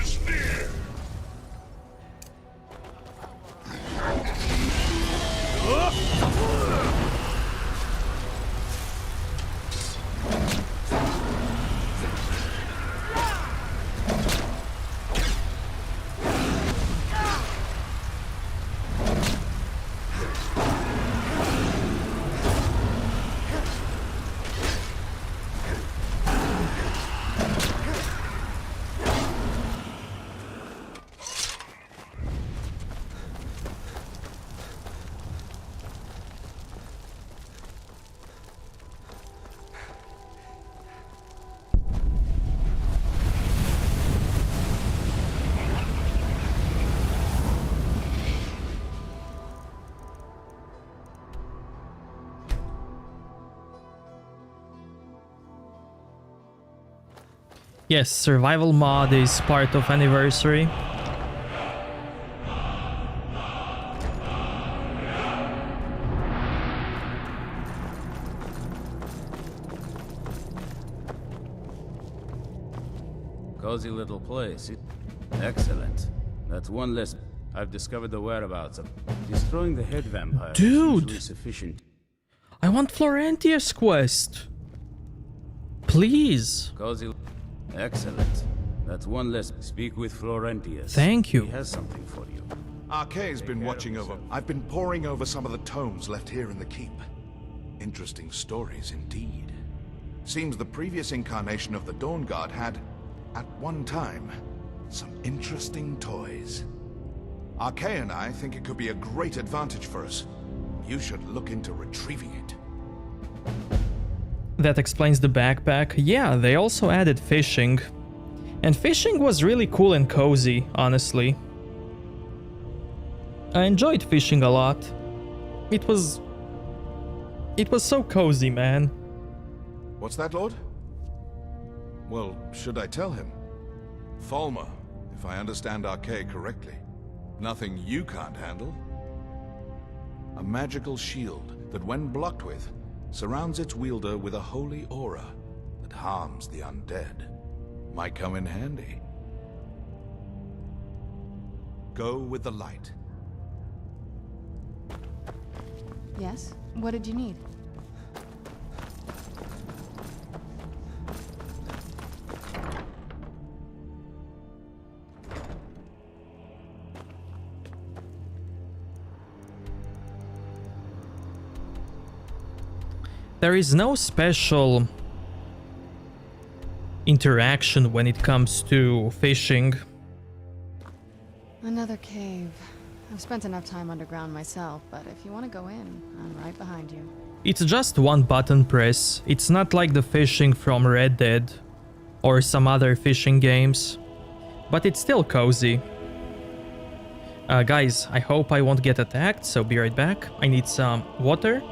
S10: Is near.
S1: Yes, survival mod is part of Anniversary.
S8: Cozy little place. Excellent. That's one less. I've discovered the whereabouts of destroying the head vampire.
S1: Dude!
S8: Is usually sufficient.
S1: I want Florentius quest. Please.
S8: Cozy. Excellent. That's one less. Speak with Florentius.
S1: Thank you.
S8: He has something for you.
S6: Arkay's been watching over. I've been poring over some of the tomes left here in the keep. Interesting stories indeed. Seems the previous incarnation of the Dawnguard had, at one time, some interesting toys. Arkay and I think it could be a great advantage for us. You should look into retrieving it.
S1: That explains the backpack. Yeah, they also added fishing. And fishing was really cool and cozy, honestly. I enjoyed fishing a lot. It was so cozy, man.
S6: What's that, Lord? Well, should I tell him? Falmer, if I understand Arkay correctly. Nothing you can't handle. A magical shield that, when blocked with, surrounds its wielder with a holy aura that harms the undead. Might come in handy. Go with the light.
S15: Yes? What did you need?
S1: There is no special interaction when it comes to fishing.
S17: Another cave. I've spent enough time underground myself, but if you want to go in, I'm right behind you.
S1: It's just one button press. It's not like the fishing from Red Dead or some other fishing games, but it's still cozy. Guys, I hope I won't get attacked, so be right back. I need some water.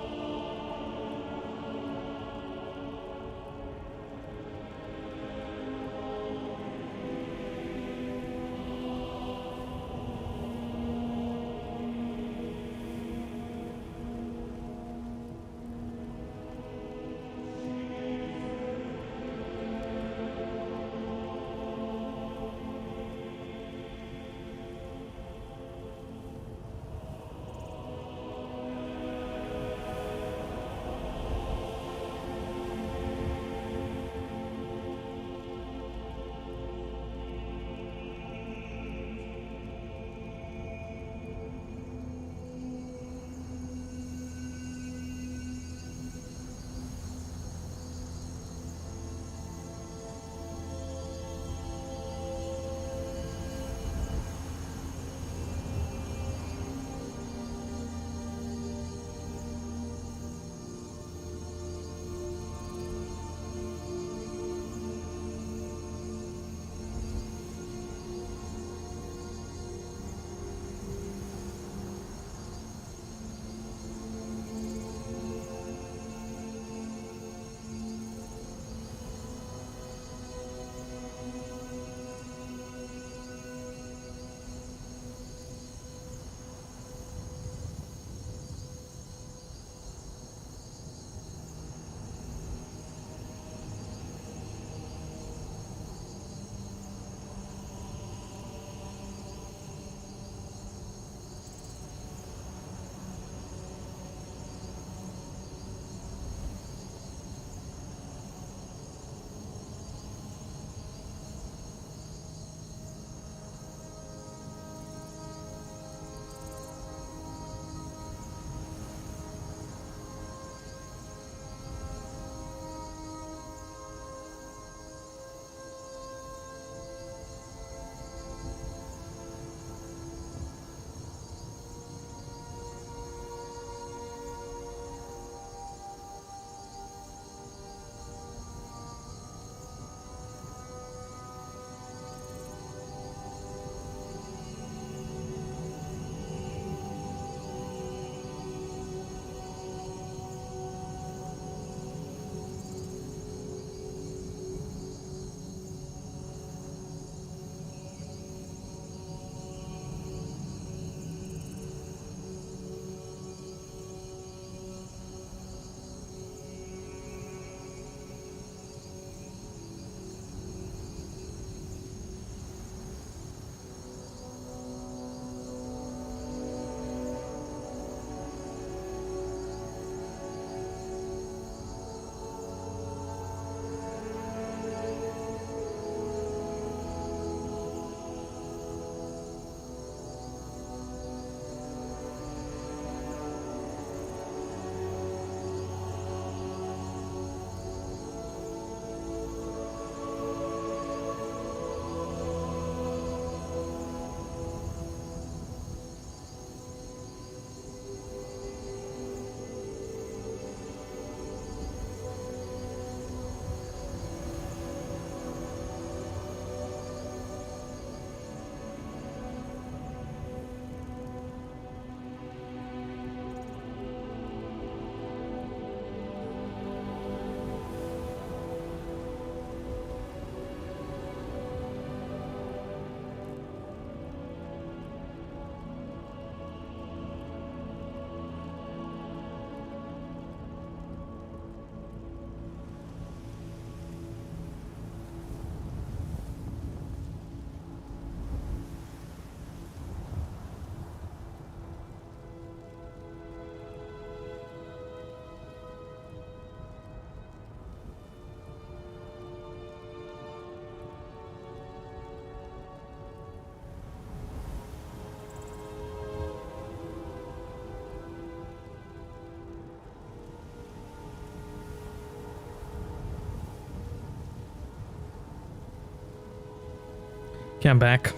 S1: Okay, I'm back.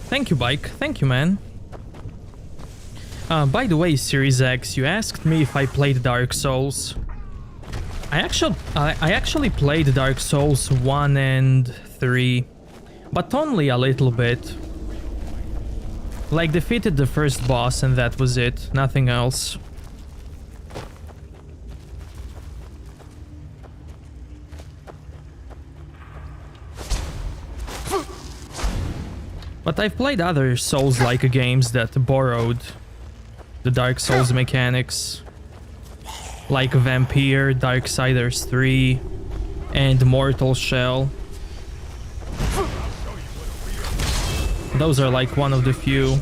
S1: Thank you, Bike. Thank you, man. By the way, Series X, you asked me if I played Dark Souls. I actually played Dark Souls 1 and 3, but only a little bit. Like, defeated the first boss and that was it. Nothing else. But I've played other Souls-like games that borrowed the Dark Souls mechanics, like Vampire, Darksiders 3, and Mortal Shell. Those are like one of the few.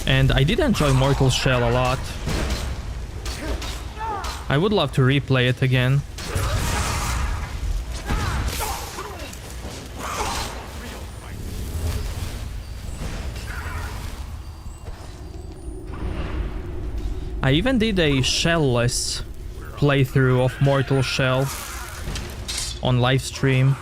S1: And I did enjoy Mortal Shell a lot. I would love to replay it again. I even did a shell-less playthrough of Mortal Shell on Livestream.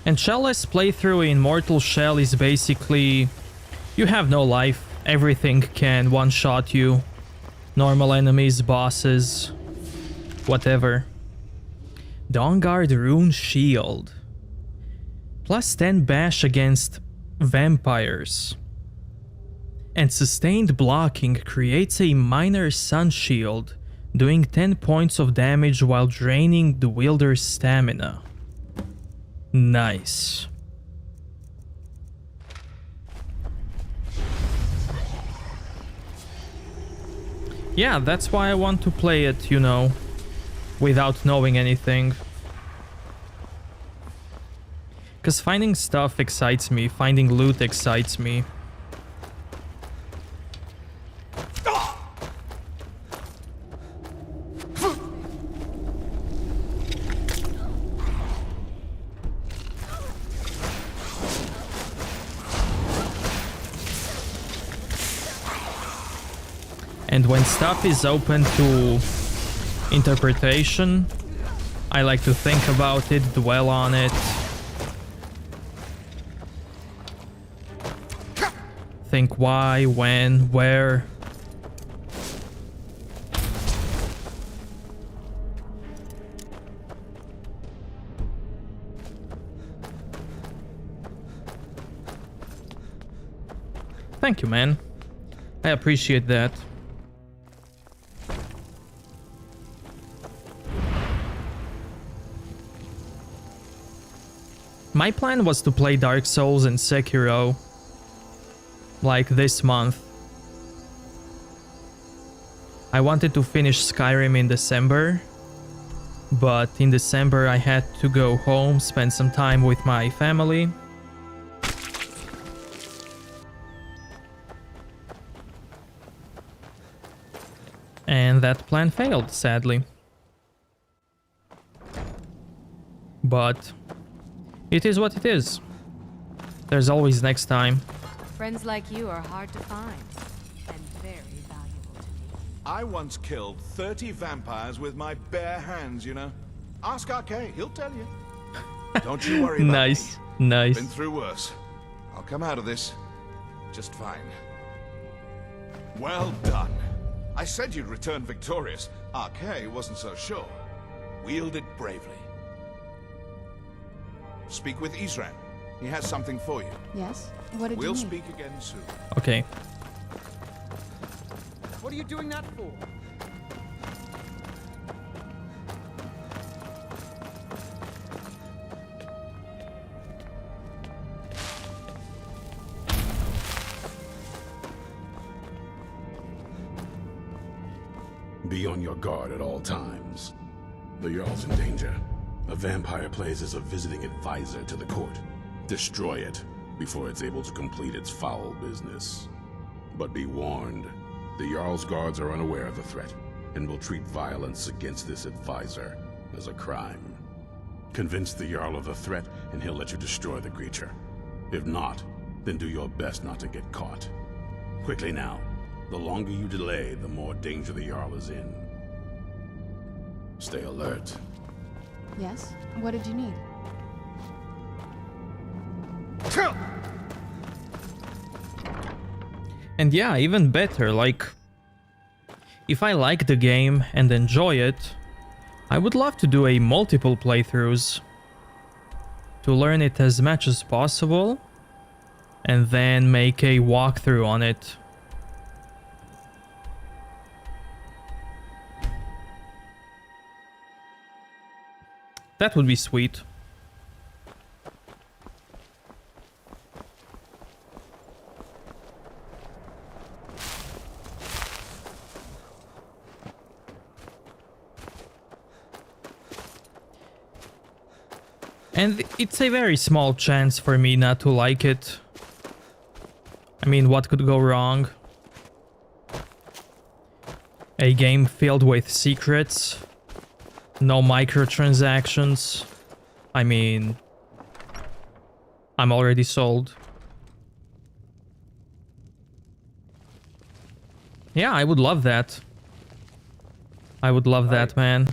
S1: And shell-less playthrough in Mortal Shell is basically... you have no life, everything can one-shot you. Normal enemies, bosses, whatever. Dawnguard Rune Shield. Plus 10 bash against vampires. And sustained blocking creates a minor sun shield, doing 10 points of damage while draining the wielder's stamina. Nice. Yeah, that's why I want to play it, you know, without knowing anything. Because finding stuff excites me, finding loot excites me. And when stuff is open to interpretation, I like to think about it, dwell on it. Think why, when, where. Thank you, man. I appreciate that. My plan was to play Dark Souls and Sekiro, like this month. I wanted to finish Skyrim in December, but in December I had to go home, spend some time with my family. And that plan failed, sadly. But it is what it is. There's always next time.
S3: Friends like you are hard to find, and very valuable to me.
S6: I once killed 30 vampires with my bare hands, you know. Ask RK, he'll tell you. Don't you worry about
S1: Nice,
S6: me.
S1: nice.
S6: Been through worse. I'll come out of this just fine. Well done. I said you'd return victorious. RK wasn't so sure. Wield it bravely. Speak with Isran. He has something for you.
S17: Yes? What did you
S6: We'll
S17: need?
S6: speak again soon.
S1: Okay.
S14: What are you doing that for?
S5: Be on your guard at all times. The Jarl's in danger. A vampire plays as a visiting advisor to the court. Destroy it before it's able to complete its foul business. But be warned, the Jarl's guards are unaware of the threat and will treat violence against this advisor as a crime. Convince the Jarl of the threat and he'll let you destroy the creature. If not, then do your best not to get caught. Quickly now. The longer you delay, the more danger the Jarl is in. Stay alert.
S17: Yes? What did you need?
S1: And yeah, even better, like, if I like the game and enjoy it, I would love to do a multiple playthroughs to learn it as much as possible and then make a walkthrough on it. That would be sweet. And it's a very small chance for me not to like it. I mean, what could go wrong? A game filled with secrets. No microtransactions. I mean, I'm already sold. Yeah, I would love that. I would love that, man.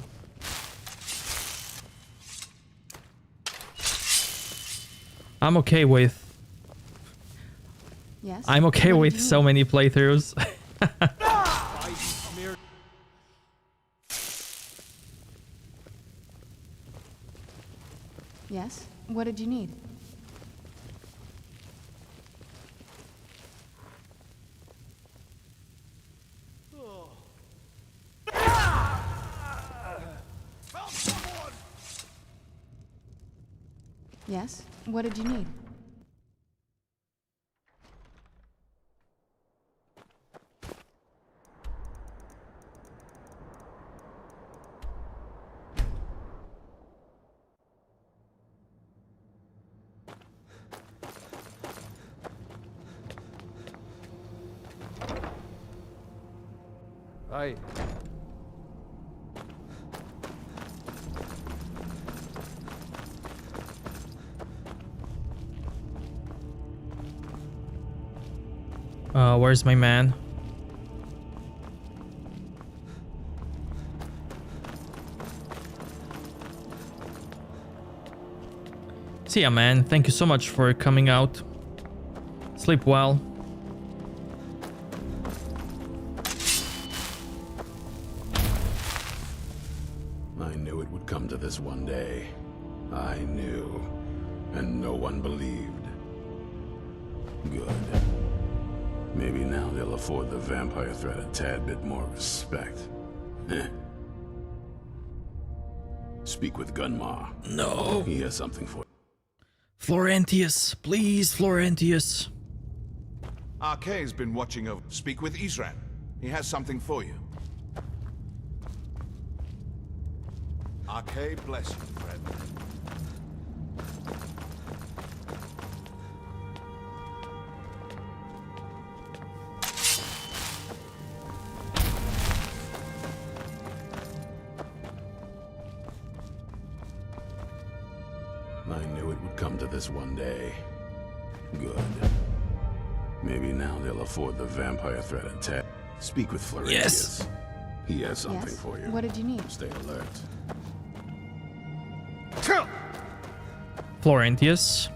S1: I'm okay with...
S17: Yes?
S1: I'm okay with so many playthroughs.
S17: Yes? What did you need? Yes? What did you need?
S7: Aye.
S1: Where's my man? See ya, man. Thank you so much for coming out. Sleep well.
S5: I knew it would come to this one day. I knew. And no one believed. Good. Maybe now they'll afford the vampire threat a tad bit more respect. Speak with Gunmar.
S1: No.
S5: He has something for you.
S1: Florentius, please, Florentius.
S6: Arkay's been watching over. Speak with Isran. He has something for you. Arkay bless you, friend.
S5: I knew it would come to this one day. Good. Maybe now they'll afford the vampire threat a tad. Speak with Florentius.
S1: Yes.
S5: He has something
S17: Yes?
S5: for you.
S17: What did you need?
S5: Stay alert.
S1: Florentius.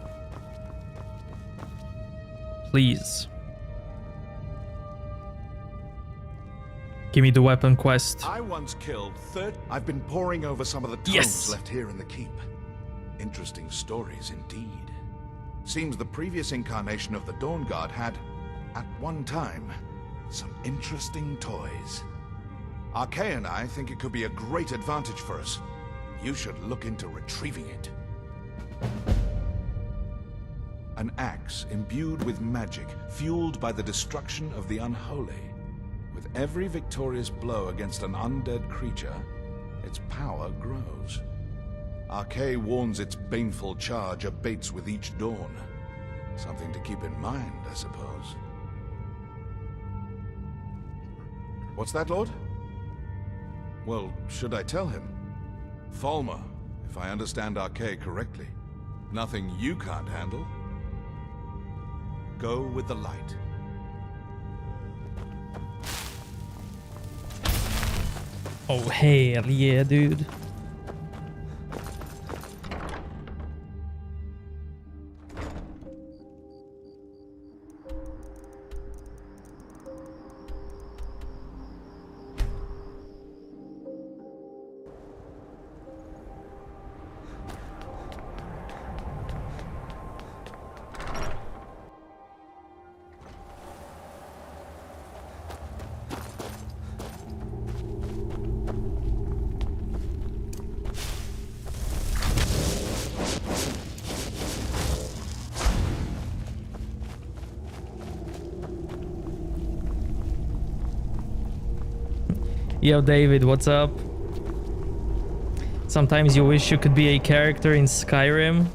S1: Please. Give me the weapon quest.
S6: I once killed 30. I've been poring over some of the tomes
S1: Yes.
S6: left here in the keep. Interesting stories indeed. Seems the previous incarnation of the Dawnguard had, at one time, some interesting toys. Arkay and I think it could be a great advantage for us. You should look into retrieving it. An axe imbued with magic, fueled by the destruction of the unholy. With every victorious blow against an undead creature, its power grows. Arcay warns its baneful charge abates with each dawn. Something to keep in mind, I suppose. What's that, Lord? Well, should I tell him? Falmer, if I understand Arcay correctly. Nothing you can't handle. Go with the light.
S1: Oh, hell yeah, dude. Yo, David, what's up? Sometimes you wish you could be a character in Skyrim.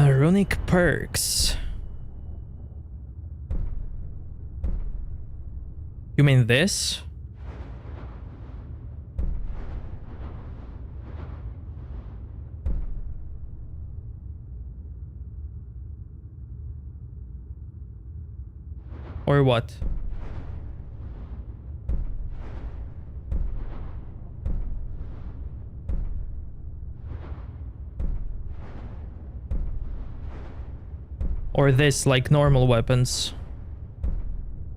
S1: Runic perks. You mean this? Or what? Or this, like normal weapons?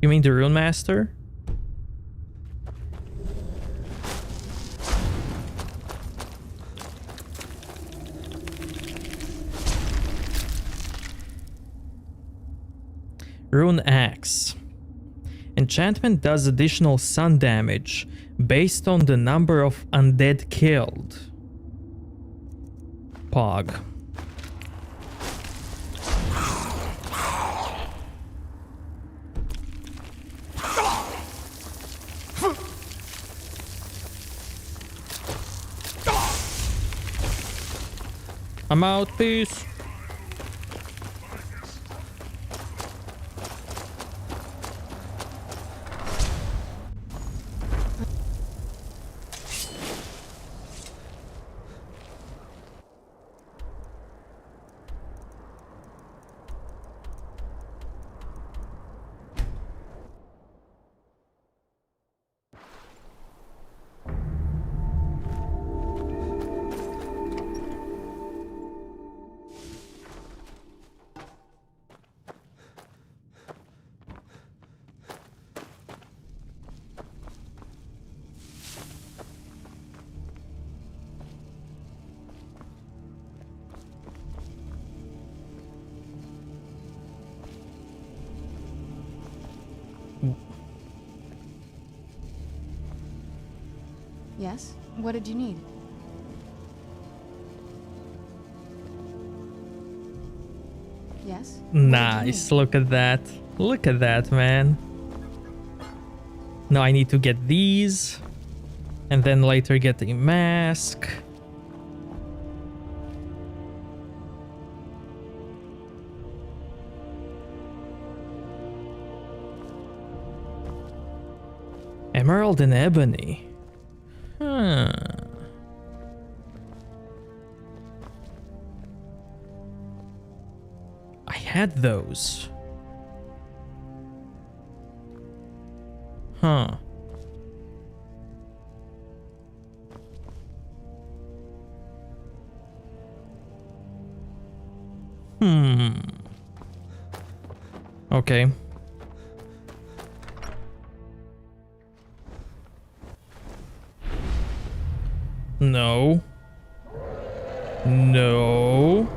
S1: You mean the Rune Master? Rune Axe. Enchantment does additional sun damage based on the number of undead killed. Pog. I'm out, peace.
S17: Yes? What did you need? Yes?
S1: Nice, look at that. Look at that, man. Now I need to get these. And then later get the mask. Emerald and ebony. Huh. I had those. Huh. Okay. No. No.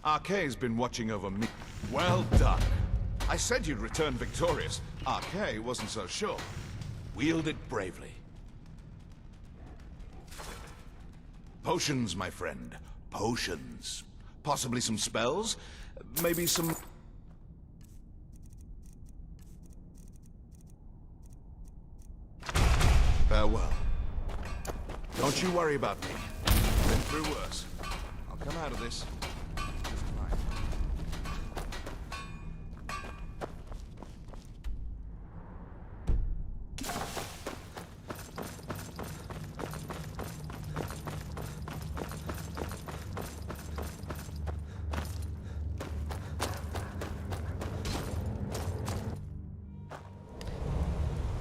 S6: Arkay's been watching over me. Well done. I said you'd return victorious. Arkay wasn't so sure. Wield it bravely. Potions, my friend. Potions. Possibly some spells? Maybe some... Farewell. Don't you worry about me. I've been through worse. I'll come out of this just fine.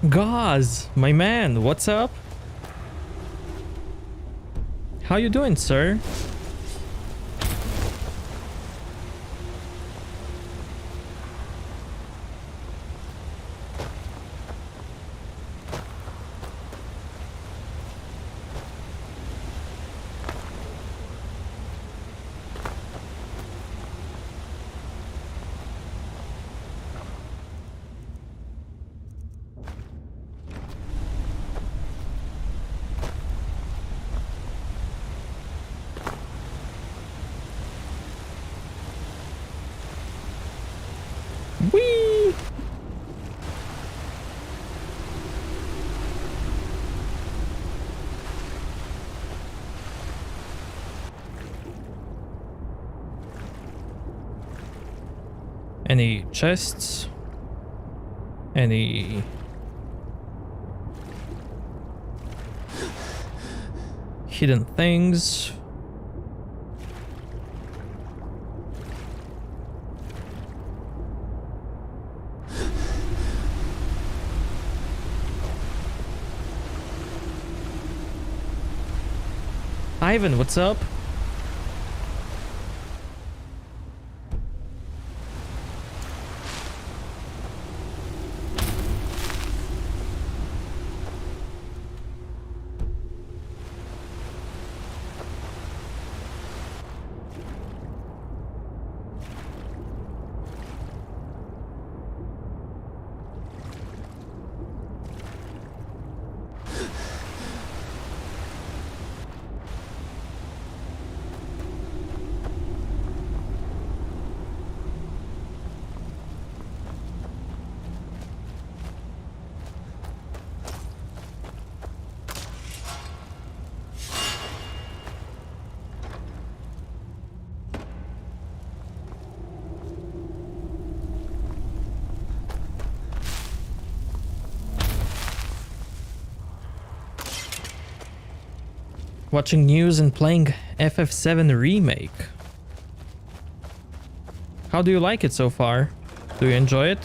S1: Gauze, my man, what's up? How you doing, sir? Whee! Any chests? Any hidden things? Ivan, what's up? Watching news and playing FF7 Remake. How do you like it so far? Do you enjoy it?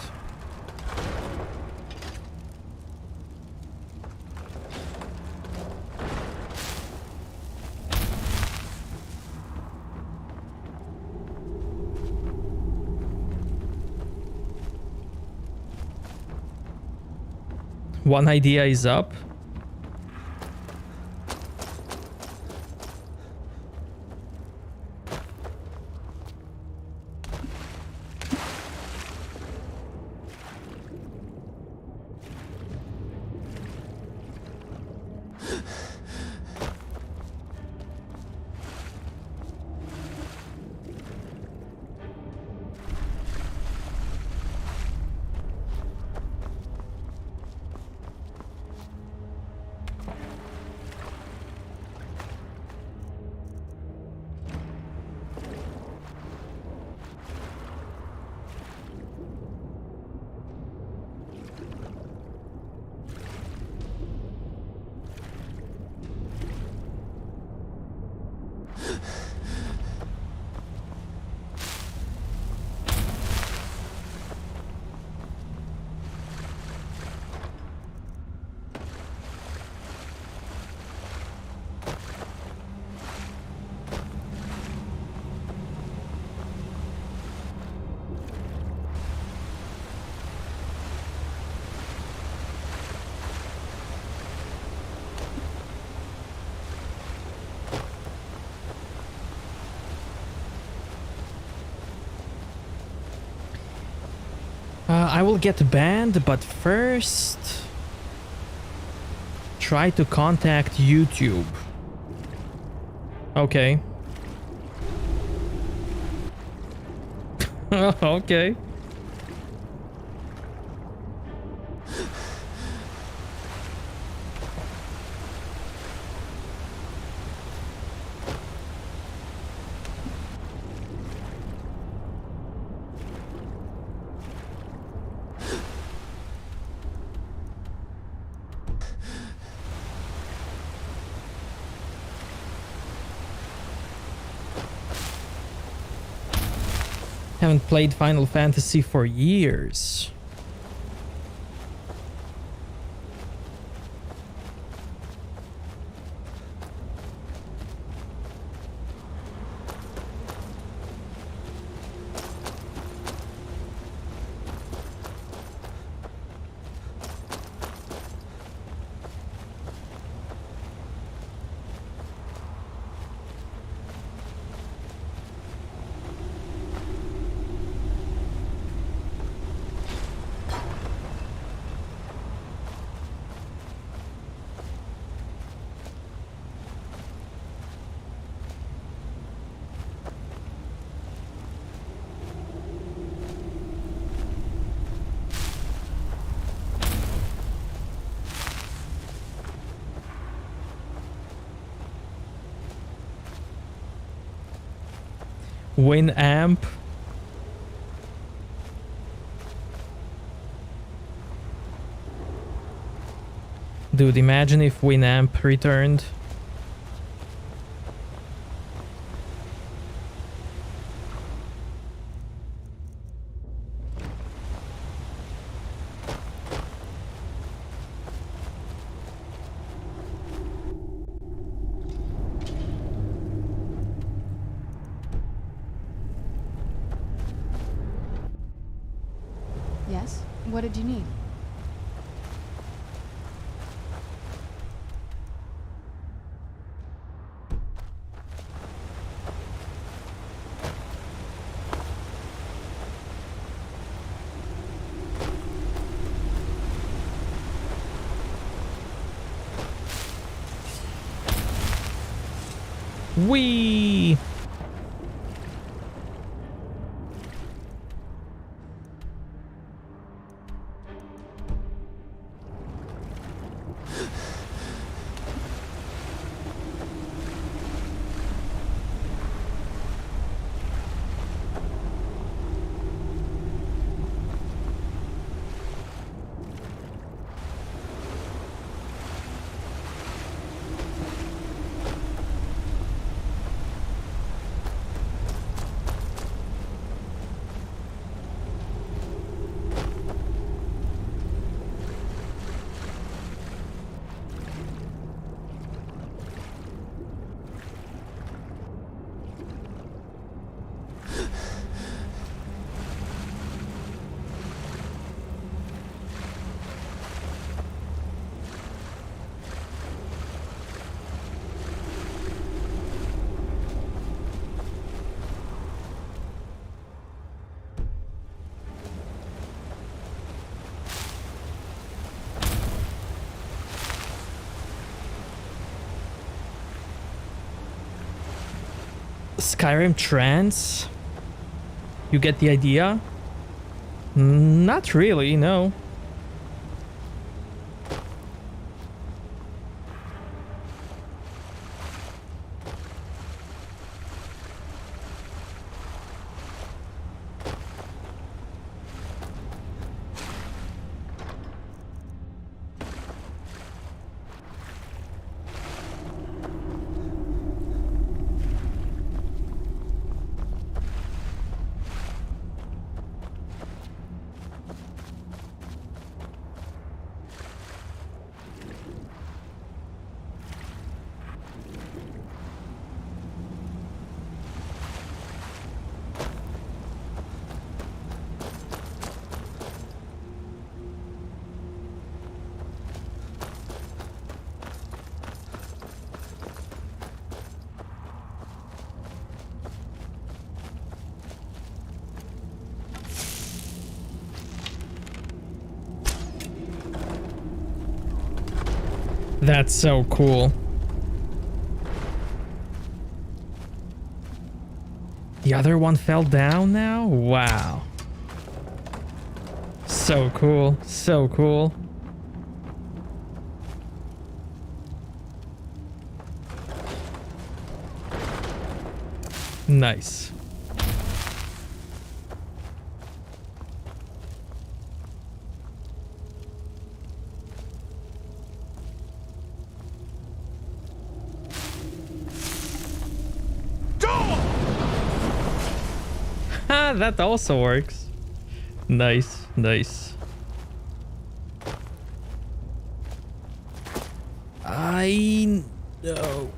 S1: One idea is up. I will get banned, but first... try to contact YouTube. Okay. Okay. Haven't played Final Fantasy for years. Winamp. Dude, imagine if Winamp returned.
S17: Yes? What did you need?
S1: Whee! Skyrim trance? You get the idea? Not really, no. That's so cool. The other one fell down now? Wow. So cool. So cool. Nice. Ha, that also works. Nice, nice. I know.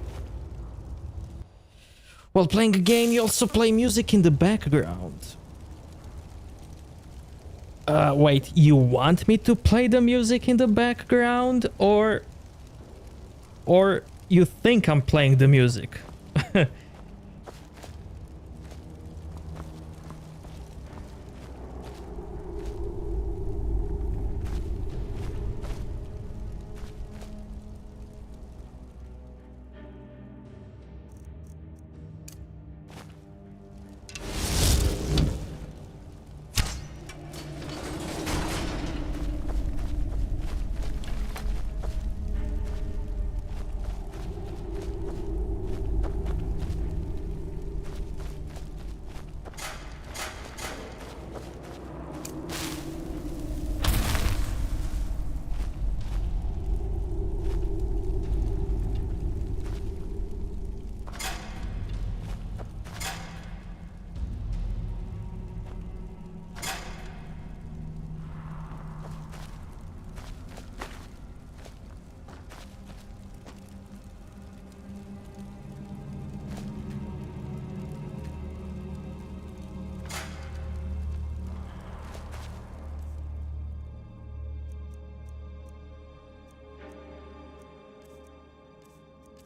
S1: While playing a game, you also play music in the background. Wait, you want me to play the music in the background, or you think I'm playing the music?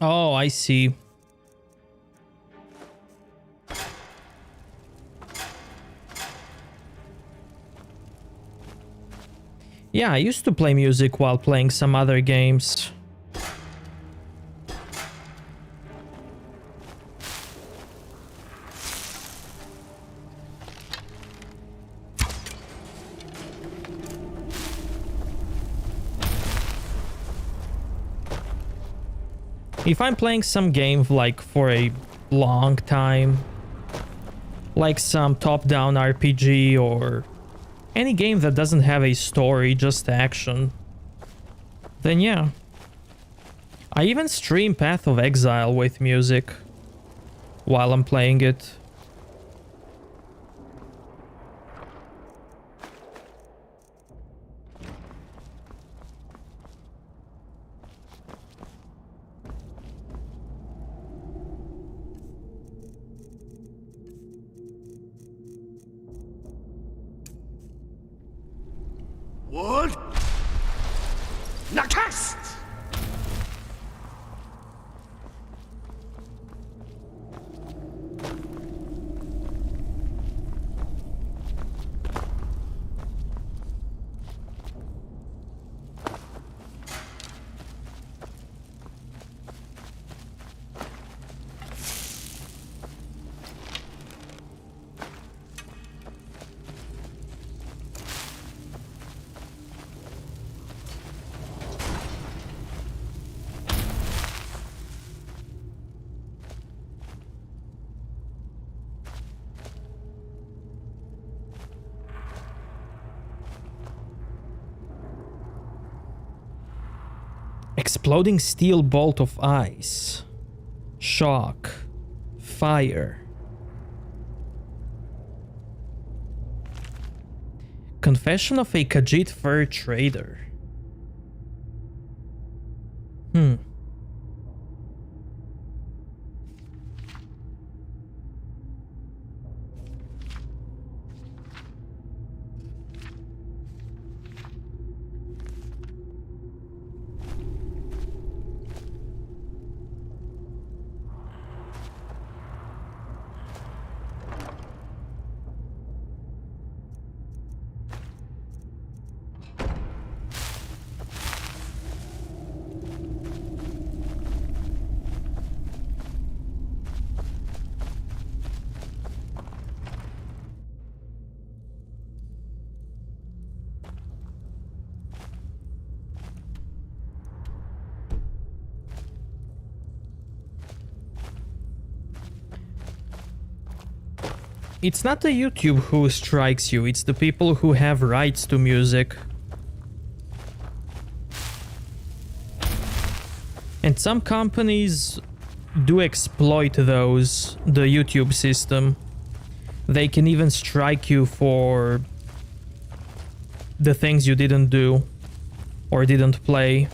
S1: Oh, I see. Yeah, I used to play music while playing some other games. If I'm playing some game like for a long time, like some top-down RPG or any game that doesn't have a story, just action, then yeah. I even stream Path of Exile with music while I'm playing it.
S10: Wood? Nakast!
S1: Exploding steel bolt of ice. Shock. Fire. Confession of a Khajiit fur trader. It's not the YouTube who strikes you, it's the people who have rights to music. And some companies do exploit those, the YouTube system. They can even strike you for the things you didn't do or didn't play.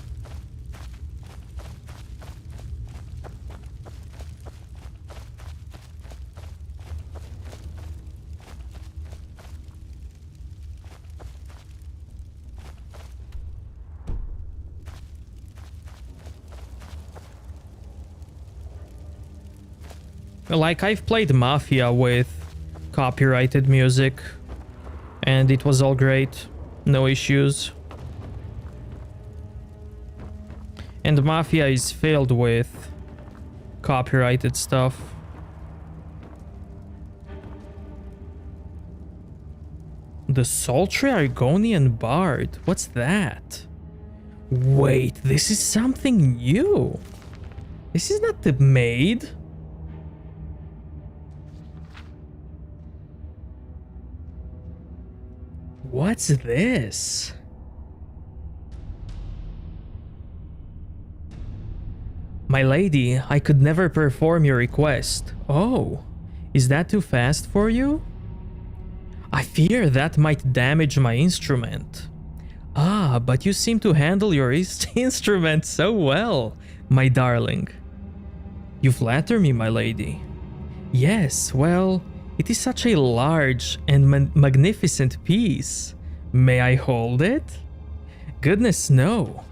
S1: Like, I've played Mafia with copyrighted music, and it was all great, no issues. And Mafia is filled with copyrighted stuff. The Sultry Argonian Bard, what's that? Wait, this is something new. This is not the maid. What's this? My lady, I could never perform your request. Oh, is that too fast for you? I fear that might damage my instrument. Ah, but you seem to handle your instrument so well, my darling. You flatter me, my lady. Yes, well, it is such a large and magnificent piece. May I hold it? Goodness no.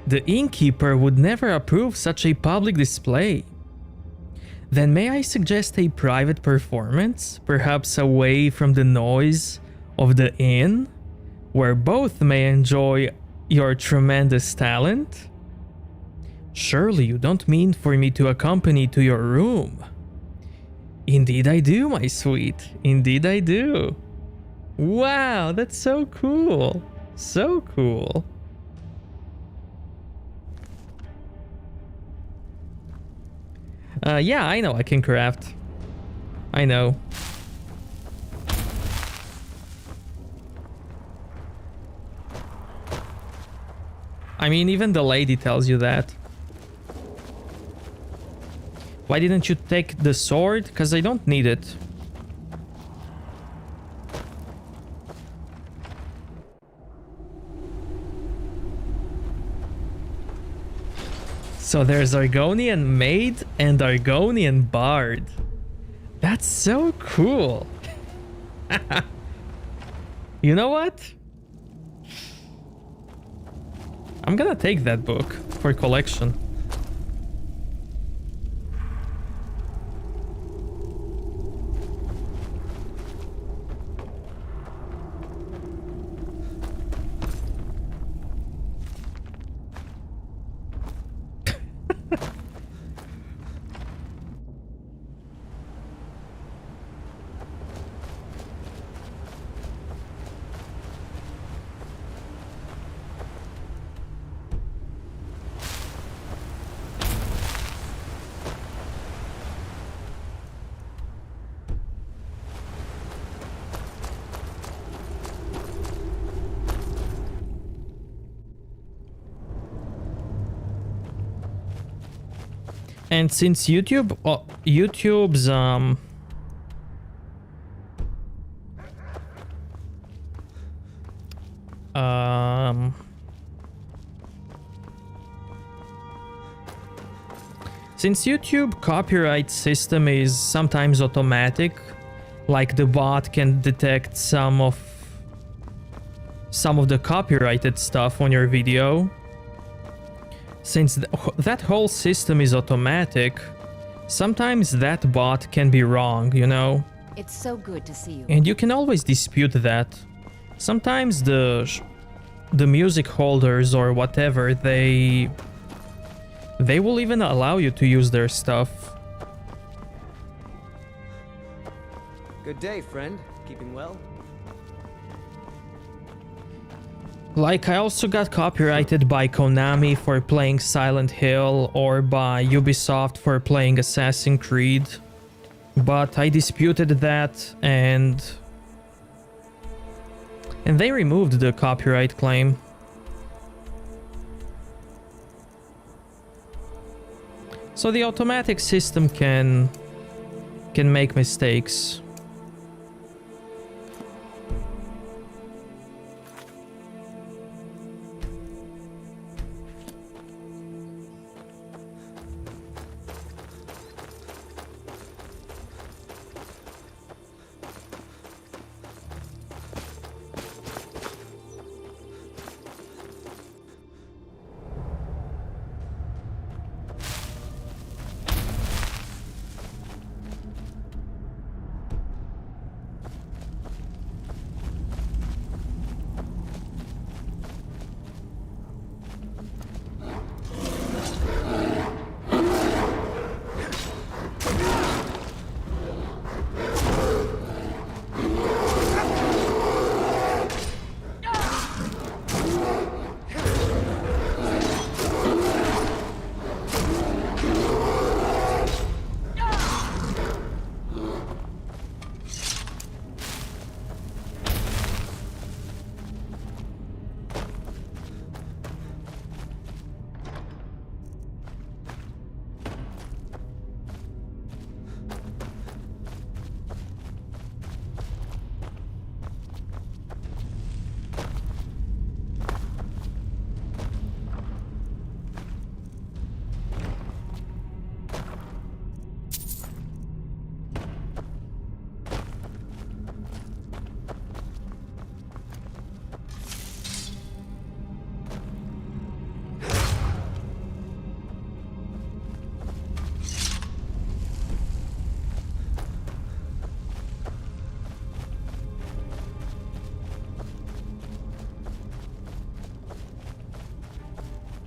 S1: The innkeeper would never approve such a public display. Then may I suggest a private performance, perhaps away from the noise of the inn, where both may enjoy your tremendous talent? Surely you don't mean for me to accompany to your room. Indeed I do, my sweet. Indeed I do. Wow, that's so cool. So cool. Yeah, I know I can craft. I know. I mean, even the lady tells you that. Why didn't you take the sword? Because I don't need it. So there's Argonian Maid and Argonian Bard. That's so cool. You know what? I'm gonna take that book for collection. And since YouTube's since YouTube copyright system is sometimes automatic, like the bot can detect some of the copyrighted stuff on your video. Since that whole system is automatic, sometimes that bot can be wrong, you know?
S3: It's so good to see you.
S1: And you can always dispute that. Sometimes the music holders or whatever, they will even allow you to use their stuff.
S9: Good day, friend. Keeping well?
S1: Like, I also got copyrighted by Konami for playing Silent Hill or by Ubisoft for playing Assassin's Creed. But I disputed that, and they removed the copyright claim. So the automatic system can make mistakes.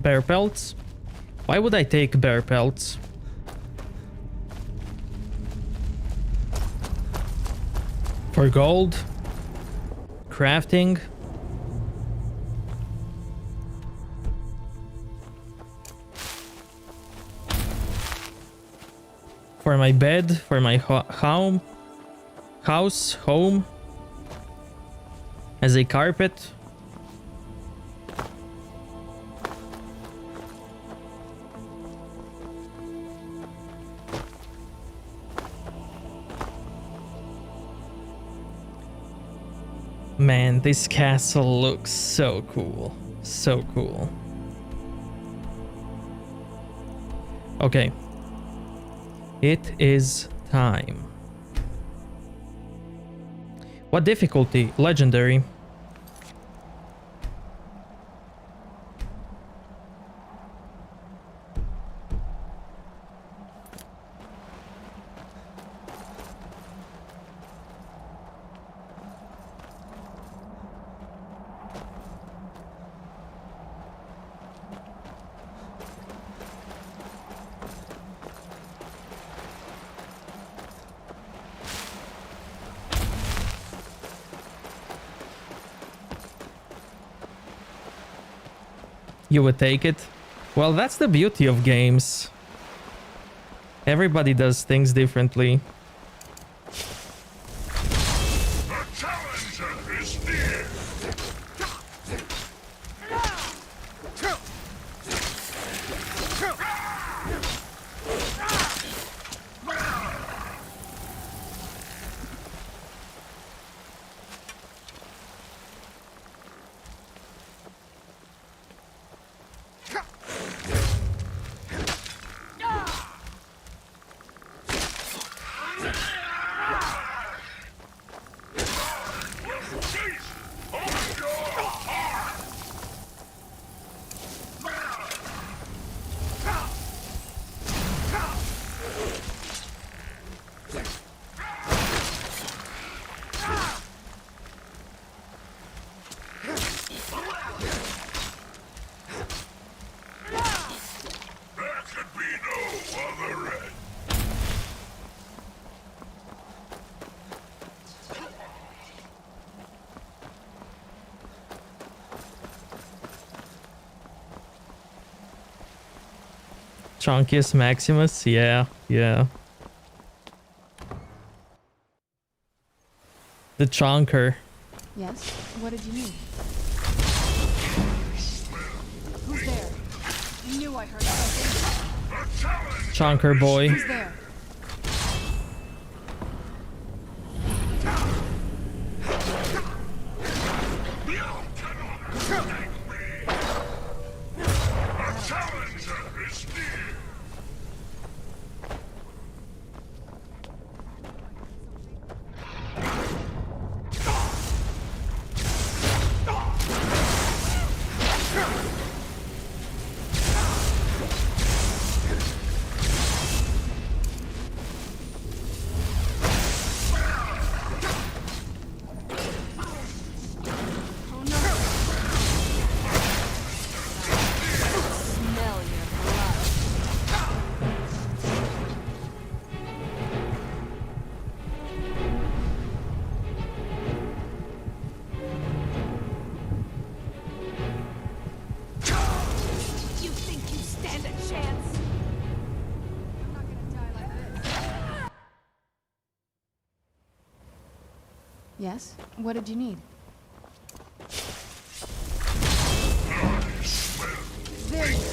S1: Bear pelts? Why would I take bear pelts? For gold? Crafting? For my bed? For my home? Home? As a carpet? Man, this castle looks so cool. So cool. Okay. It is time. What difficulty? Legendary. You would take it? Well, that's the beauty of games. Everybody does things differently.
S10: The challenger is near.
S1: Chunkiest Maximus? Yeah, yeah. The chonker.
S17: Yes? What did you need? Who's there? I knew I heard something.
S1: Chonker boy.
S17: Who's there? Yes? What did you need? There you are.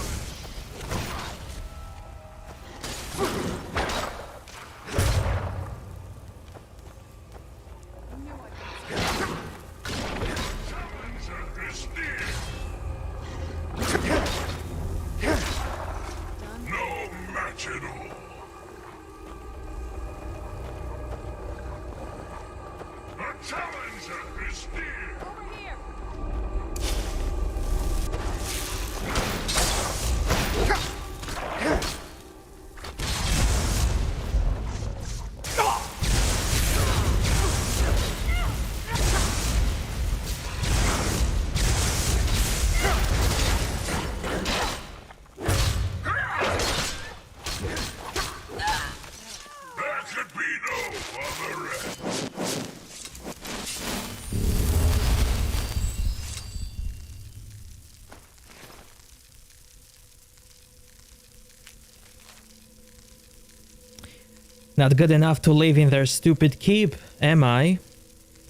S1: Not good enough to live in their stupid keep, am I?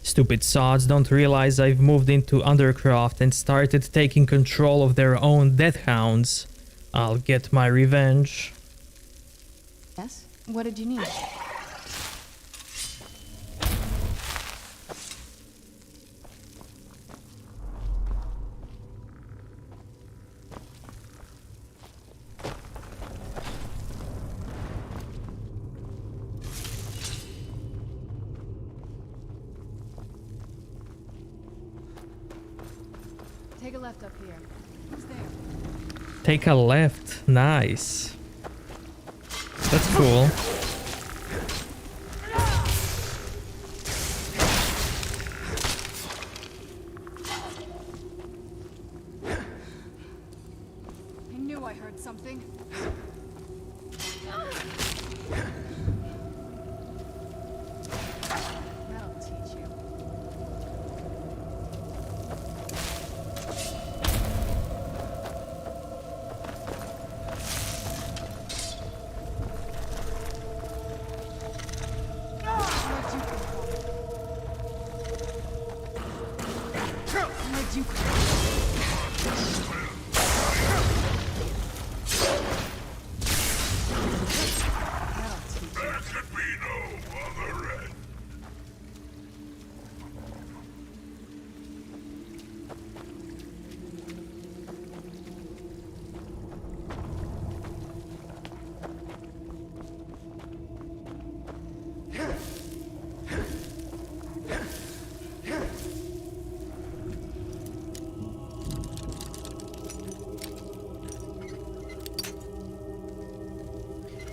S1: Stupid sods don't realize I've moved into Undercroft and started taking control of their own death hounds. I'll get my revenge.
S17: Yes? What did you need? Take a left up here. Who's there?
S1: Take a left. Nice. That's cool.
S17: I knew I heard something. That'll teach you.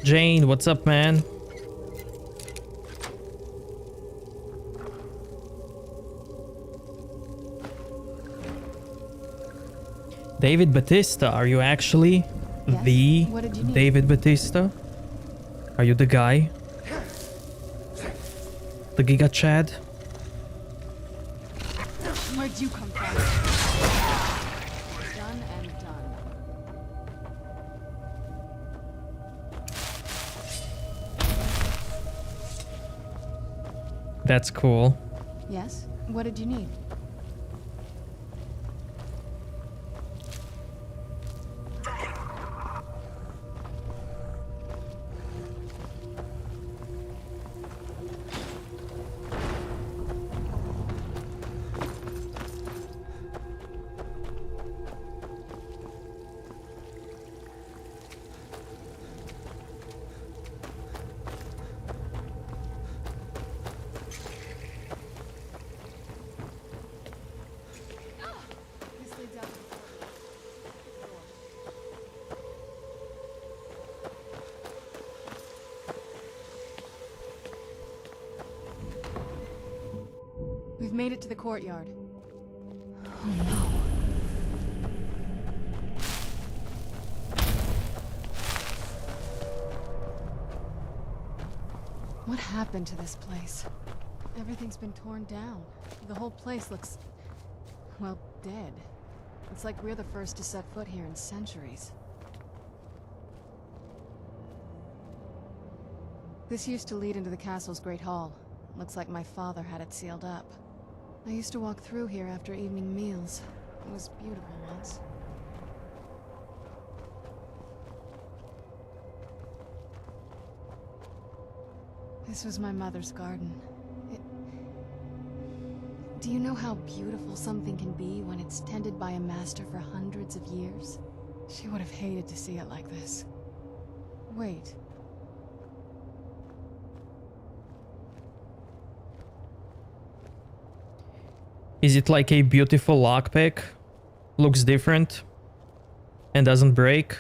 S1: Jane, what's up, man? David Batista, are you actually the David Batista? Are you the guy? The Giga Chad?
S17: Where'd you come from? Done and done.
S1: That's cool.
S17: Yes? What did you need? We've made it to the courtyard. Oh no. What happened to this place? Everything's been torn down. The whole place looks, well, dead. It's like we're the first to set foot here in centuries. This used to lead into the castle's great hall. Looks like my father had it sealed up. I used to walk through here after evening meals. It was beautiful once. This was my mother's garden. Do you know how beautiful something can be when it's tended by a master for hundreds of years? She would have hated to see it like this. Wait.
S1: Is it like a beautiful lockpick? Looks different and doesn't break?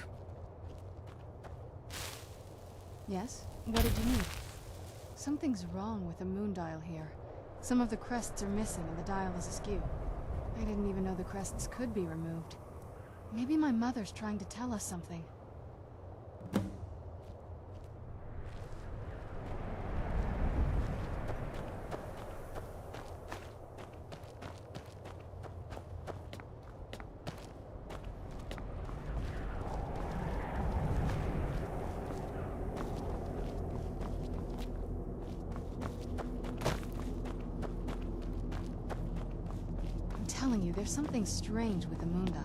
S17: Yes? What did you need? Something's wrong with the moon dial here. Some of the crests are missing and the dial is askew. I didn't even know the crests could be removed. Maybe my mother's trying to tell us something. There's something strange with the moon dial.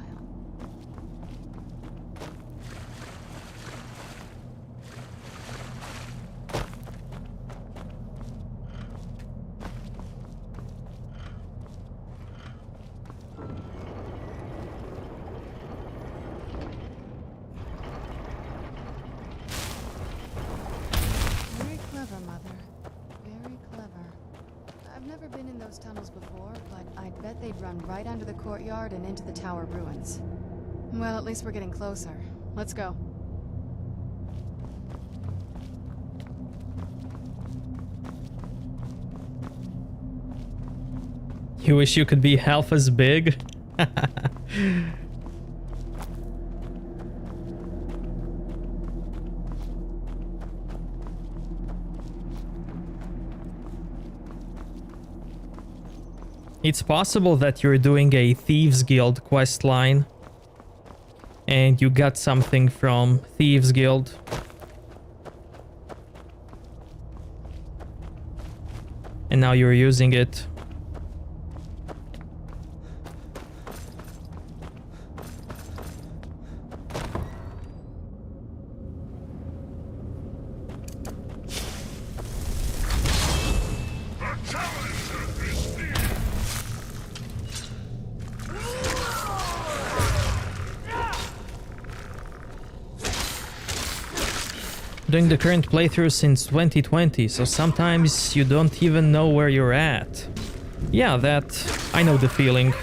S17: Very clever, Mother. Very clever. I've never been in those tunnels before, but I'd bet they'd run right under the courtyard and into the tower ruins. Well, at least we're getting closer. Let's go.
S1: You wish you could be half as big? It's possible that you're doing a Thieves Guild quest line and you got something from Thieves Guild. And now you're using it. Doing the current playthrough since 2020, so sometimes you don't even know where you're at. Yeah, I know the feeling.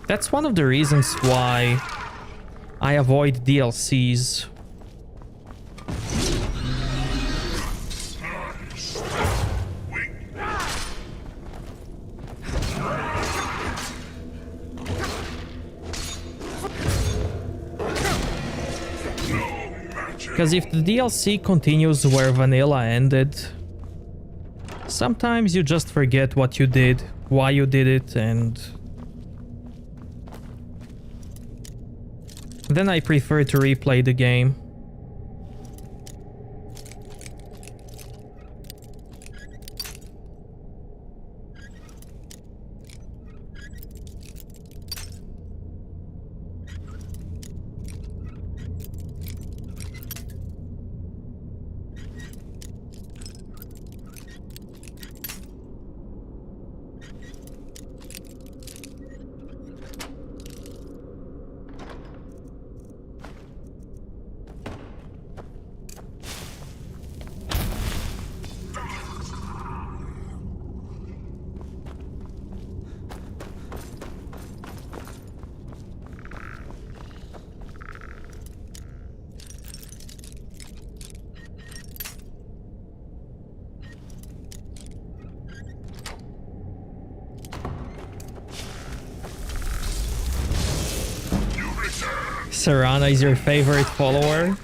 S1: That's one of the reasons why I avoid DLCs. Because if the DLC continues where vanilla ended, sometimes you just forget what you did, why you did it, and then I prefer to replay the game. Serana is your favorite follower?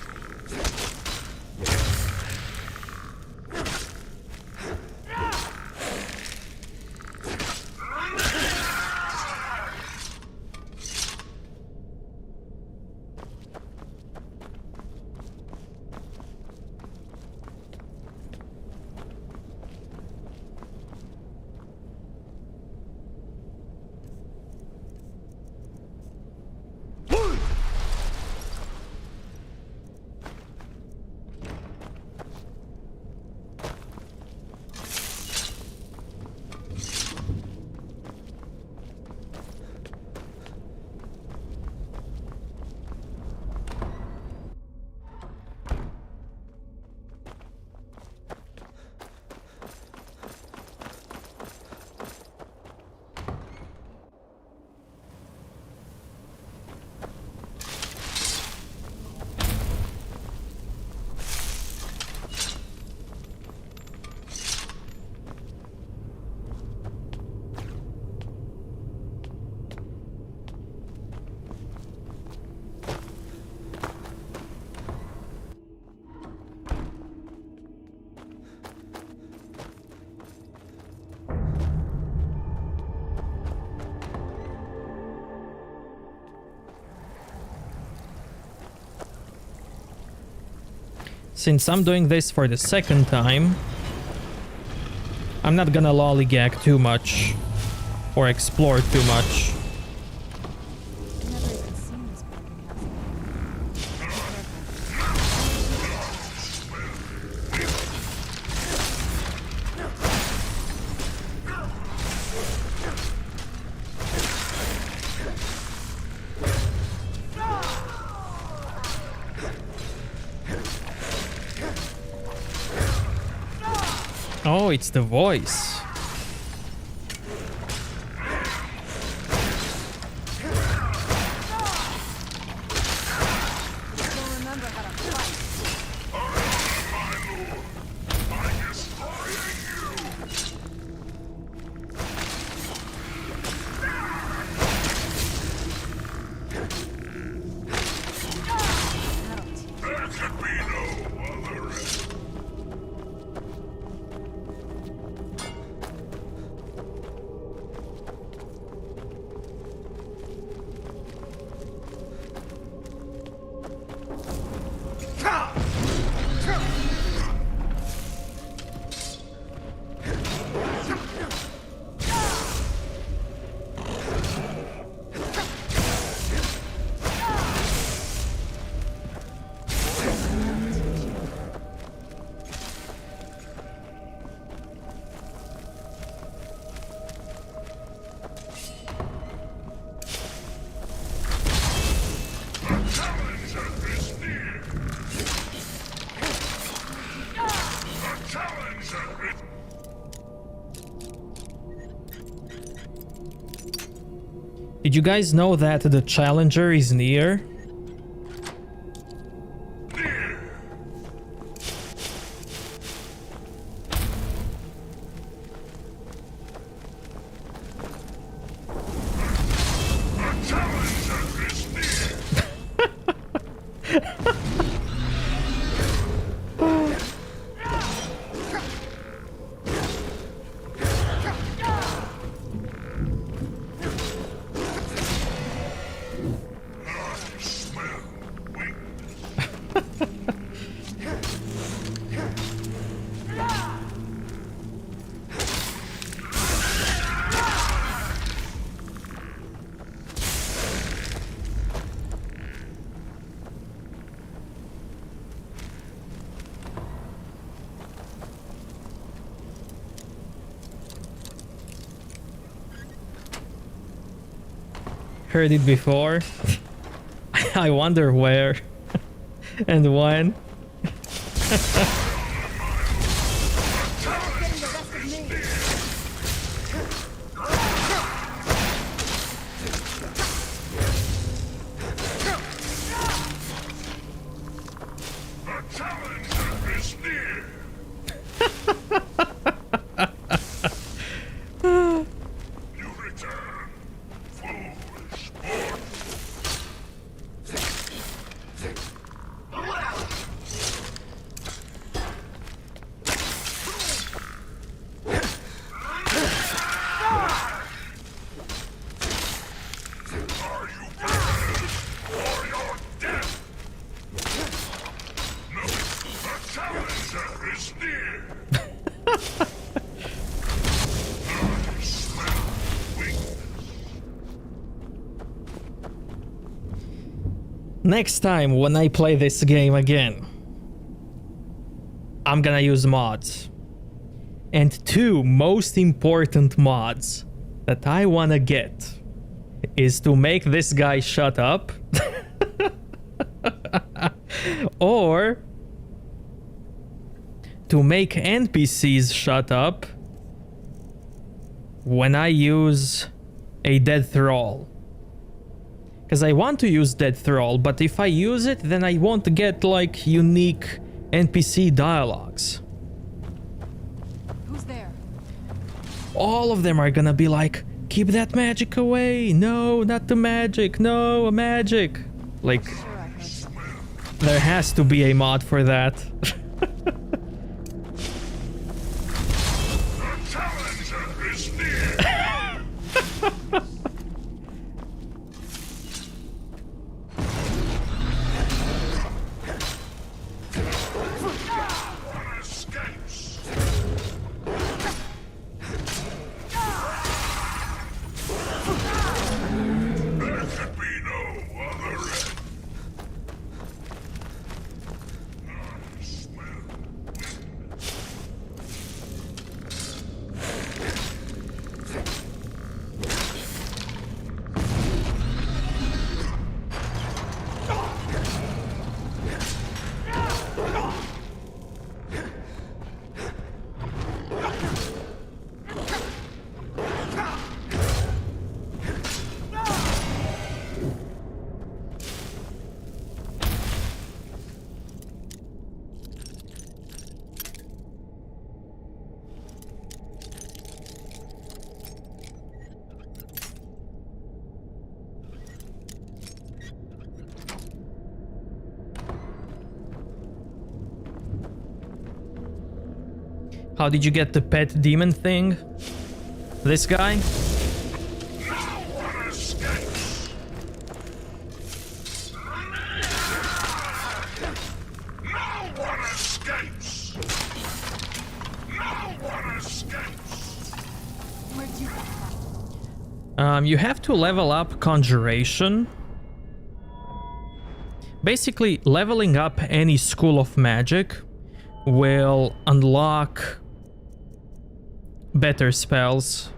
S1: Since I'm doing this for the second time, I'm not gonna lollygag too much or explore too much. Oh, it's the voice. Did you guys know that the Challenger is near? Heard it before. I wonder where and when.
S10: challenger is near.
S1: Next time when I play this game again, I'm gonna use mods. And two most important mods that I wanna get is to make this guy shut up or to make NPCs shut up when I use a dead thrall. Because I want to use dead thrall, but if I use it, then I won't get like unique NPC dialogues.
S17: Who's there?
S1: All of them are gonna be like, keep that magic away, no, not the magic, no, a magic. Like, there has to be a mod for that. How did you get the pet demon thing? This guy? You have to level up Conjuration. Basically, leveling up any school of magic will unlock better spells.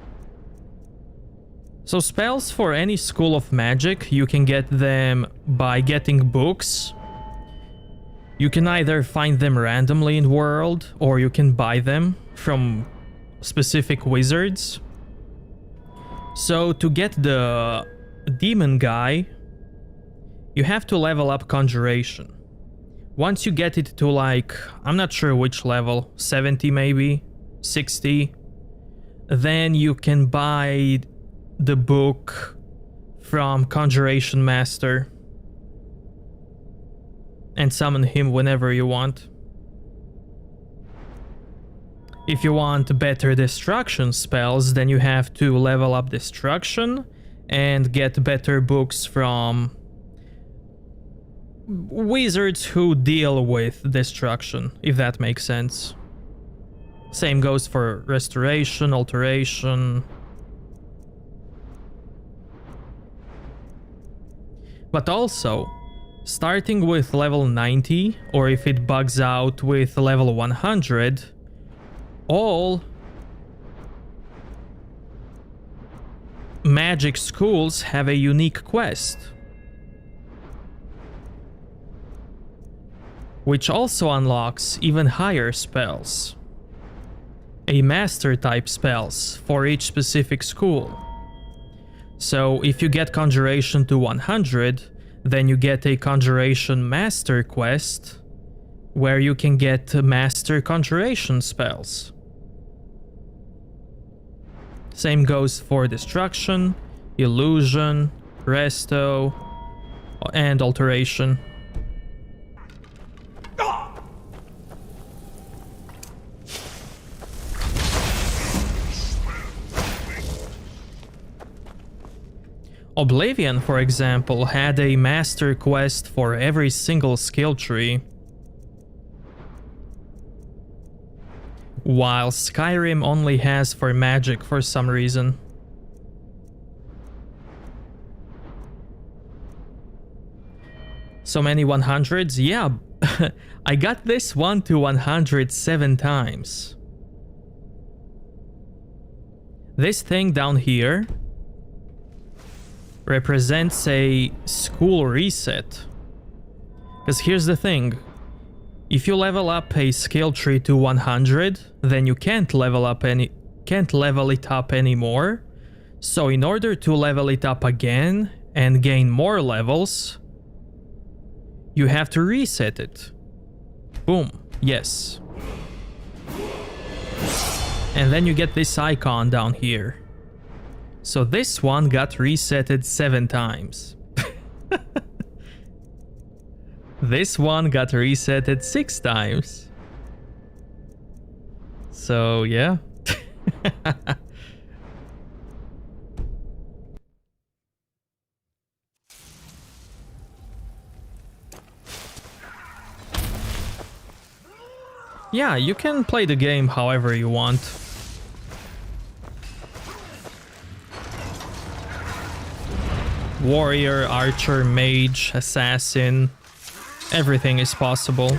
S1: So spells for any school of magic, you can get them by getting books. You can either find them randomly in world, or you can buy them from specific wizards. So to get the demon guy, you have to level up Conjuration. Once you get it to like, I'm not sure which level, 70 maybe, 60, then you can buy the book from Conjuration Master and summon him whenever you want. If you want better destruction spells, then you have to level up destruction and get better books from wizards who deal with destruction, if that makes sense. Same goes for restoration, alteration. But also, starting with level 90, or if it bugs out with level 100, all magic schools have a unique quest, which also unlocks even higher spells, a master type spells for each specific school. So if you get Conjuration to 100, then you get a Conjuration Master quest where you can get Master Conjuration spells. Same goes for Destruction, Illusion, Resto, and Alteration. Oblivion, for example, had a master quest for every single skill tree. while Skyrim only has for magic for some reason. So many 100s? Yeah, I got this one to 107 times. This thing down here represents a school reset. Because here's the thing. If you level up a skill tree to 100, then you can't level it up anymore. So in order to level it up again and gain more levels, you have to reset it. Boom. Yes. And then you get this icon down here. So this one got resetted 7 times. This one got resetted 6 times. So yeah. Yeah, you can play the game however you want. Warrior, archer, mage, assassin. Everything is possible.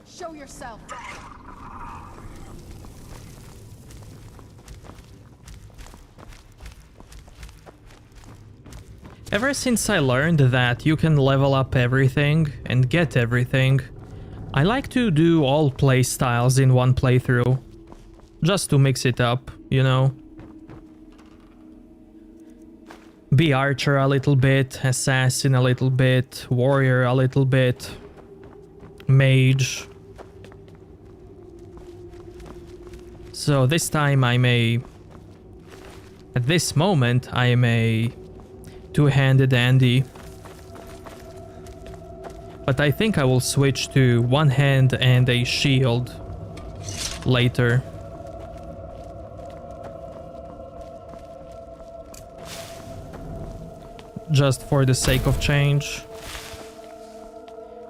S17: Show yourself.
S1: Ever since I learned that you can level up everything and get everything, I like to do all playstyles in one playthrough. Just to mix it up, you know? Be archer a little bit, assassin a little bit, warrior a little bit, mage. So this time at this moment, I am a two-handed Andy. But I think I will switch to one hand and a shield later. Just for the sake of change.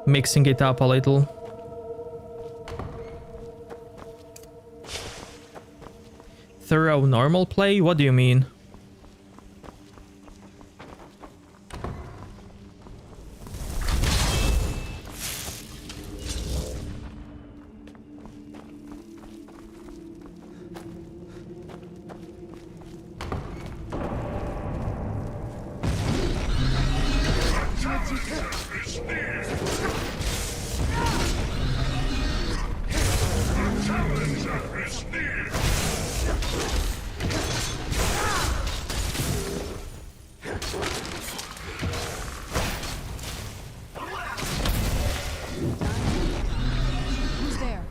S1: Mixing it up a little. Thorough normal play? What do you mean?
S17: Who's there?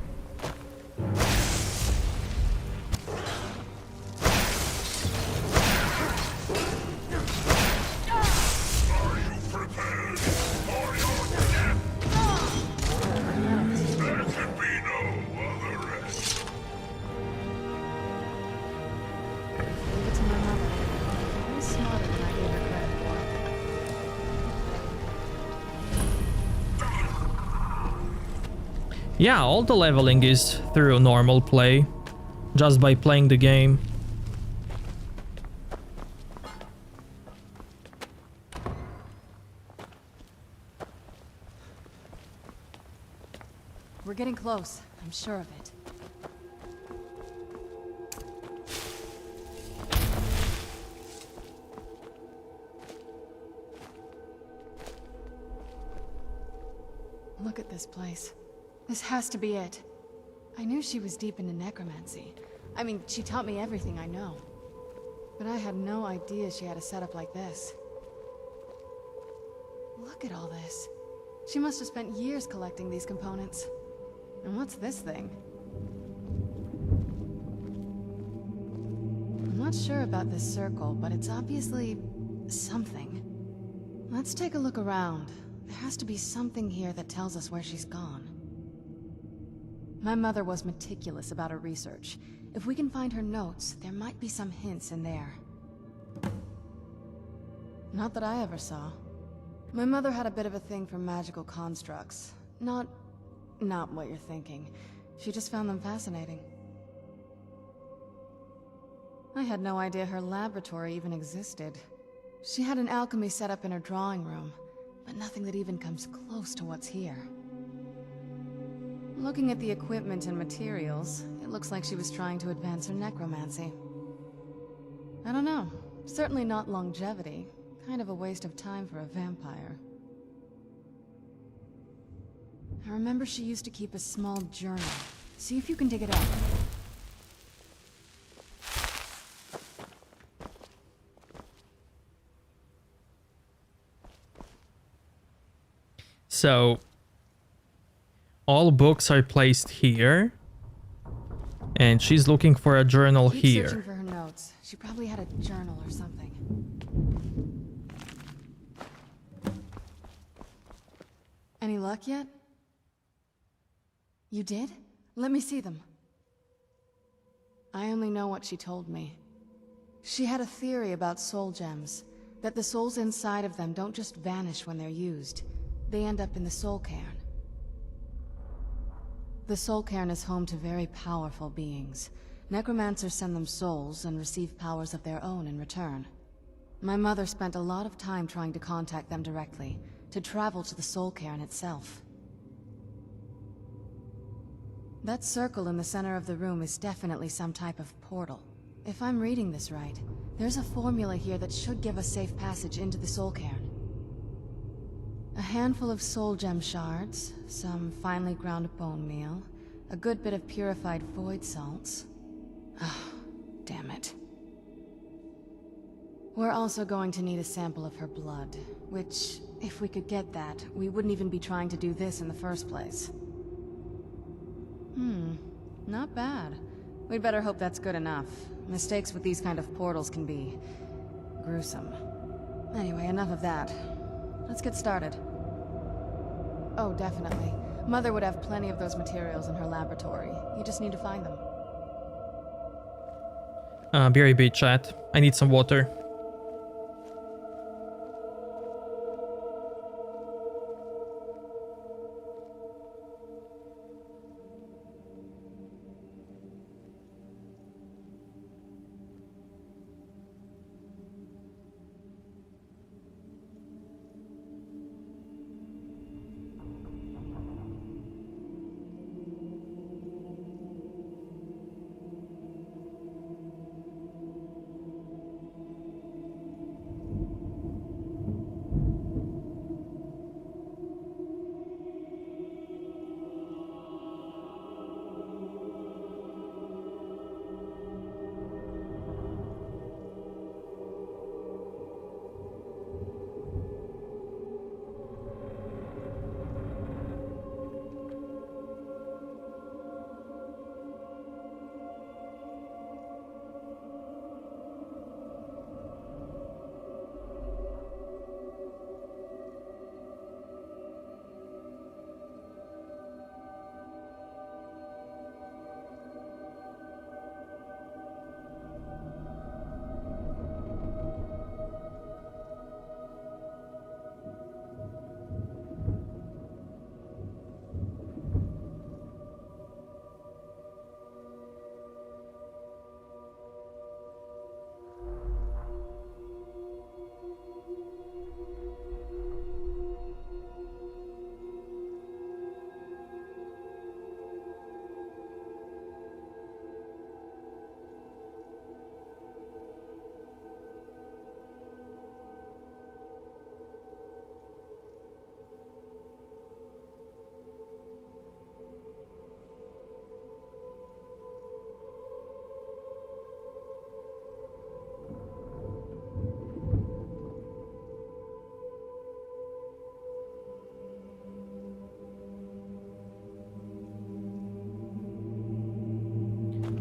S17: Leave it to my mother. She's smarter than I gave her credit for.
S1: Yeah, all the leveling is through normal play, just by playing the game.
S17: We're getting close, I'm sure of it. Look at this place. This has to be it. I knew she was deep into necromancy. I mean, she taught me everything I know. But I had no idea she had a setup like this. Look at all this. She must have spent years collecting these components. And what's this thing? I'm not sure about this circle, but it's obviously something. Let's take a look around. There has to be something here that tells us where she's gone. My mother was meticulous about her research. If we can find her notes, there might be some hints in there. Not that I ever saw. My mother had a bit of a thing for magical constructs. Not what you're thinking. She just found them fascinating. I had no idea her laboratory even existed. She had an alchemy set up in her drawing room, but nothing that even comes close to what's here. Looking at the equipment and materials, it looks like she was trying to advance her necromancy. I don't know. Certainly not longevity. Kind of a waste of time for a vampire. I remember she used to keep a small journal. See if you can dig it up.
S1: So, all books are placed here, and she's looking for a journal
S17: Keep
S1: here.
S17: Searching for her notes. She probably had a journal or something. Any luck yet? You did? Let me see them. I only know what she told me. She had a theory about soul gems, that the souls inside of them don't just vanish when they're used. They end up in the Soul Cairn. The Soul Cairn is home to very powerful beings. Necromancers send them souls and receive powers of their own in return. My mother spent a lot of time trying to contact them directly, to travel to the Soul Cairn itself. That circle in the center of the room is definitely some type of portal. If I'm reading this right, there's a formula here that should give us safe passage into the Soul Cairn. A handful of soul gem shards, some finely ground bone meal, a good bit of purified void salts. Ah, damn it. We're also going to need a sample of her blood, which, if we could get that, we wouldn't even be trying to do this in the first place. Not bad. We'd better hope that's good enough. Mistakes with these kind of portals can be gruesome. Anyway, enough of that. Let's get started. Oh, definitely. Mother would have plenty of those materials in her laboratory. You just need to find them.
S1: BRB chat. I need some water.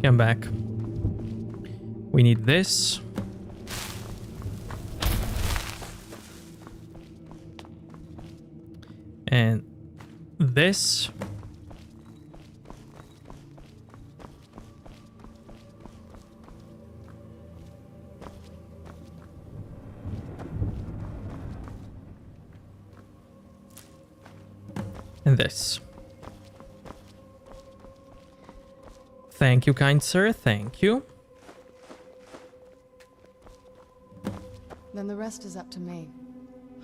S1: I'm back. We need this. And this. And this. Thank you, kind sir. Thank you.
S17: Then the rest is up to me.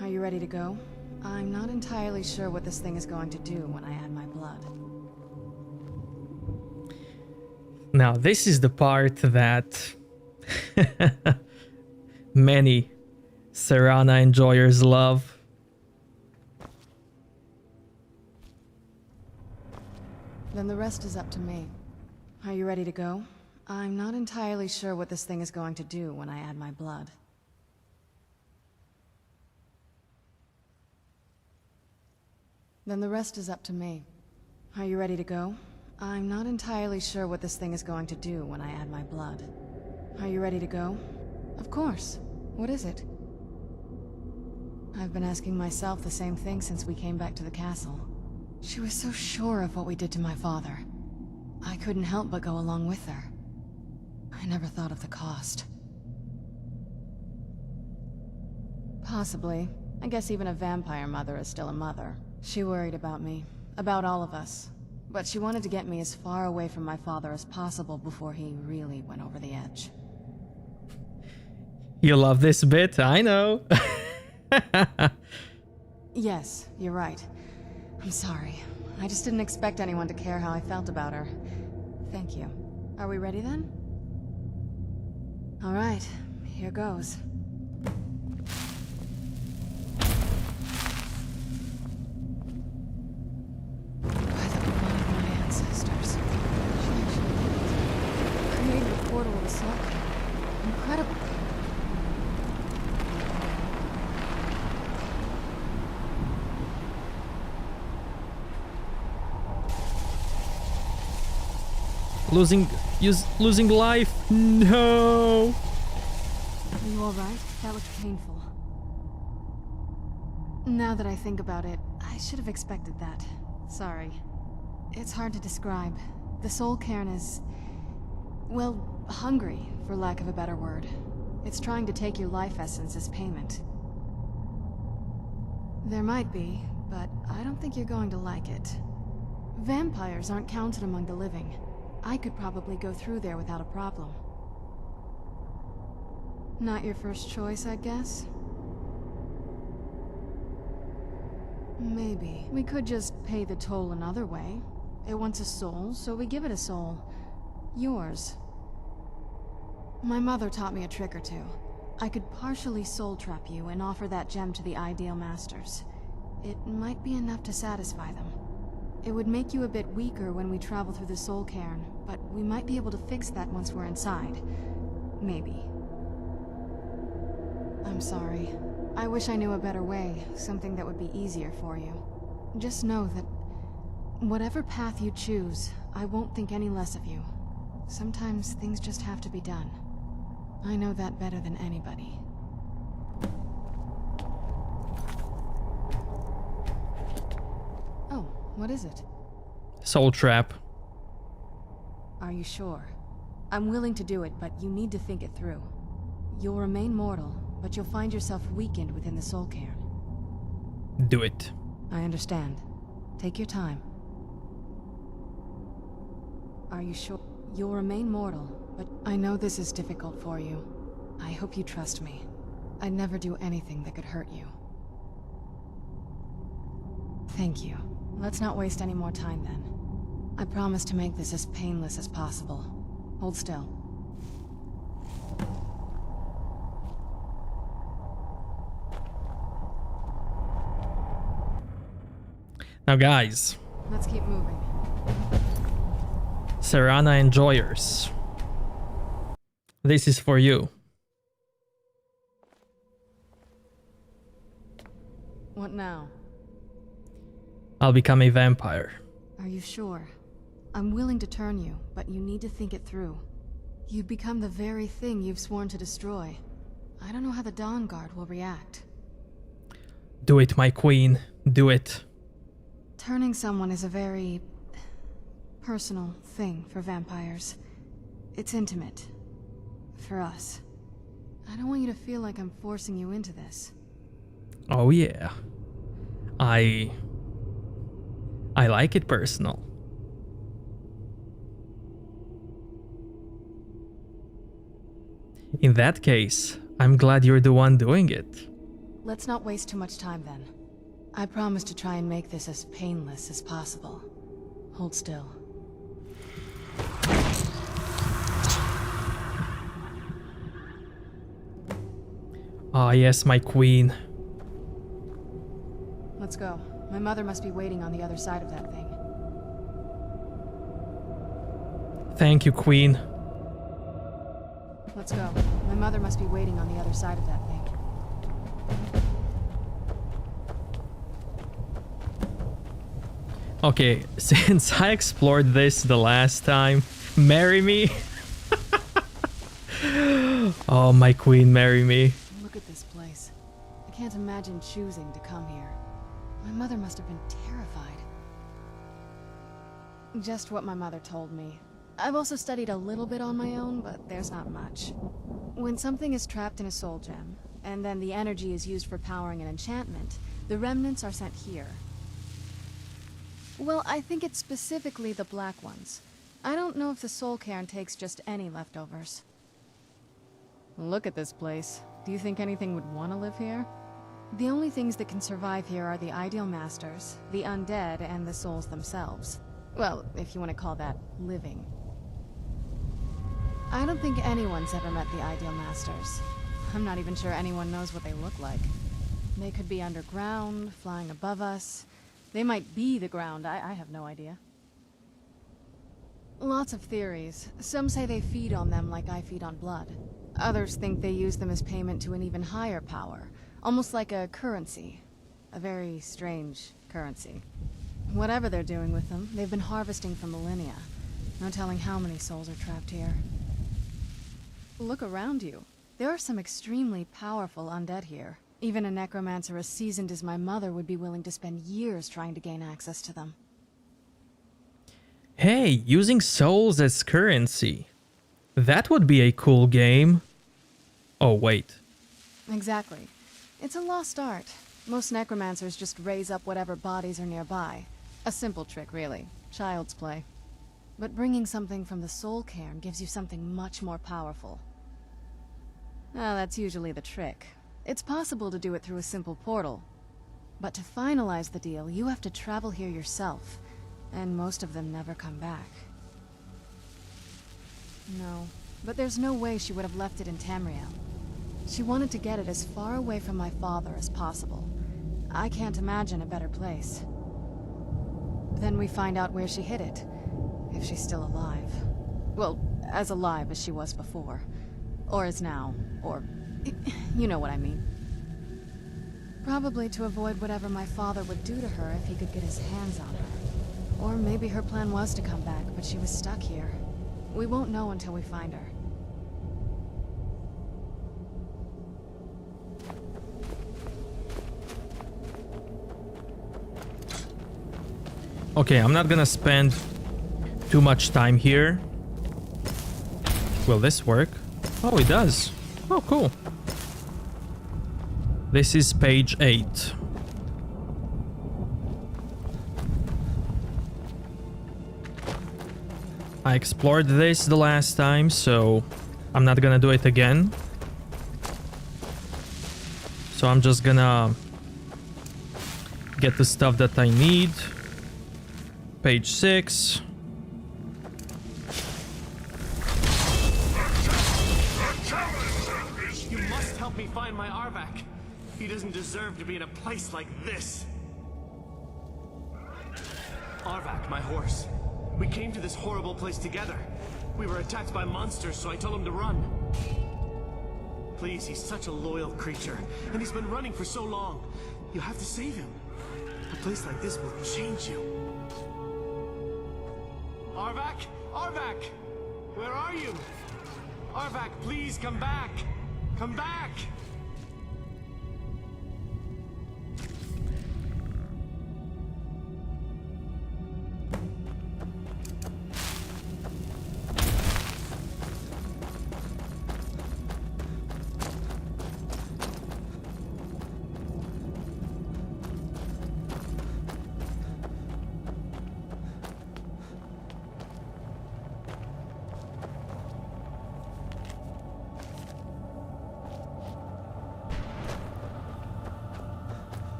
S17: Are you ready to go? I'm not entirely sure what this thing is going to do when I add my blood.
S1: Now, this is the part that many Serana enjoyers love.
S17: Then the rest is up to me. Are you ready to go? I'm not entirely sure what this thing is going to do when I add my blood. Then the rest is up to me. Are you ready to go? I'm not entirely sure what this thing is going to do when I add my blood. Are you ready to go? Of course. What is it? I've been asking myself the same thing since we came back to the castle. She was so sure of what we did to my father. I couldn't help but go along with her. I never thought of the cost. Possibly. I guess even a vampire mother is still a mother. She worried about me, about all of us. But she wanted to get me as far away from my father as possible before he really went over the edge.
S1: You love this bit, I know.
S17: Yes, you're right. I'm sorry. I just didn't expect anyone to care how I felt about her. Thank you. Are we ready then? All right, here goes. By the blood of my ancestors. She actually created a portal of the Soul Cairn. Incredible.
S1: Losing life. No.
S17: Are you all right? That looked painful. Now that I think about it, I should have expected that. Sorry. It's hard to describe. The Soul Cairn is, well, hungry, for lack of a better word. It's trying to take your life essence as payment. There might be, but I don't think you're going to like it. Vampires aren't counted among the living. I could probably go through there without a problem. Not your first choice, I guess? Maybe. We could just pay the toll another way. It wants a soul, so we give it a soul. Yours. My mother taught me a trick or two. I could partially soul trap you and offer that gem to the Ideal Masters. It might be enough to satisfy them. It would make you a bit weaker when we travel through the Soul Cairn, but we might be able to fix that once we're inside. Maybe. I'm sorry. I wish I knew a better way, something that would be easier for you. Just know that whatever path you choose, I won't think any less of you. Sometimes things just have to be done. I know that better than anybody. Oh, what is it?
S1: Soul trap.
S17: Are you sure? I'm willing to do it, but you need to think it through. You'll remain mortal, but you'll find yourself weakened within the Soul Cairn.
S1: Do it.
S17: I understand. Take your time. Are you sure? You'll remain mortal, but I know this is difficult for you. I hope you trust me. I'd never do anything that could hurt you. Thank you. Let's not waste any more time then. I promise to make this as painless as possible. Hold still.
S1: Now guys.
S17: Let's keep moving.
S1: Serana enjoyers. This is for you.
S17: What now?
S1: I'll become a vampire.
S17: Are you sure? I'm willing to turn you, but you need to think it through. You've become the very thing you've sworn to destroy. I don't know how the Dawnguard will react.
S1: Do it, my queen. Do it.
S17: Turning someone is a very personal thing for vampires. It's intimate. For us. I don't want you to feel like I'm forcing you into this.
S1: Oh yeah. I like it personal. In that case, I'm glad you're the one doing it.
S17: Let's not waste too much time then. I promise to try and make this as painless as possible. Hold still.
S1: Ah, yes, my queen.
S17: Let's go. My mother must be waiting on the other side of that thing.
S1: Thank you, queen.
S17: Let's go. My mother must be waiting on the other side of that thing.
S1: Okay, since I explored this the last time, marry me. Oh, my queen, marry me.
S17: Look at this place. I can't imagine choosing to come here. My mother must have been terrified. Just what my mother told me. I've also studied a little bit on my own, but there's not much. When something is trapped in a soul gem, and then the energy is used for powering an enchantment, the remnants are sent here. Well, I think it's specifically the black ones. I don't know if the Soul Cairn takes just any leftovers. Look at this place. Do you think anything would want to live here? The only things that can survive here are the Ideal Masters, the undead, and the souls themselves. Well, if you want to call that living. I don't think anyone's ever met the Ideal Masters. I'm not even sure anyone knows what they look like. They could be underground, flying above us. They might be the ground, I have no idea. Lots of theories. Some say they feed on them like I feed on blood. Others think they use them as payment to an even higher power, almost like a currency. A very strange currency. Whatever they're doing with them, they've been harvesting for millennia. No telling how many souls are trapped here. Look around you. There are some extremely powerful undead here. Even a necromancer as seasoned as my mother would be willing to spend years trying to gain access to them.
S1: Hey, using souls as currency. That would be a cool game. Oh, wait.
S17: Exactly. It's a lost art. Most necromancers just raise up whatever bodies are nearby. A simple trick, really. Child's play. But bringing something from the Soul Cairn gives you something much more powerful. Well, that's usually the trick. It's possible to do it through a simple portal. But to finalize the deal, you have to travel here yourself. And most of them never come back. No, but there's no way she would have left it in Tamriel. She wanted to get it as far away from my father as possible. I can't imagine a better place. Then we find out where she hid it. If she's still alive. Well, as alive as she was before. Or is now. Or... you know what I mean. Probably to avoid whatever my father would do to her if he could get his hands on her. Or maybe her plan was to come back, but she was stuck here. We won't know until we find her.
S1: Okay, I'm not gonna spend too much time here. Will this work? Oh, it does. Oh, cool. This is page 8. I explored this the last time, so I'm not gonna do it again. So I'm just gonna get the stuff that I need. Page 6.
S18: You must help me find my Arvak. He doesn't deserve to be in a place like this. Arvak, my horse. We came to this horrible place together. We were attacked by monsters, so I told him to run. Please, he's such a loyal creature, and he's been running for so long. You have to save him. A place like this will change you. Arvak? Arvak! Where are you? Arvak, please come back! Come back!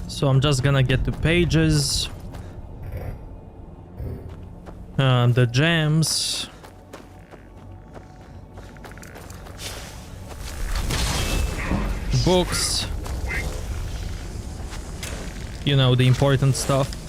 S1: So I'm just gonna get to pages. The gems. Books. You know, the important stuff.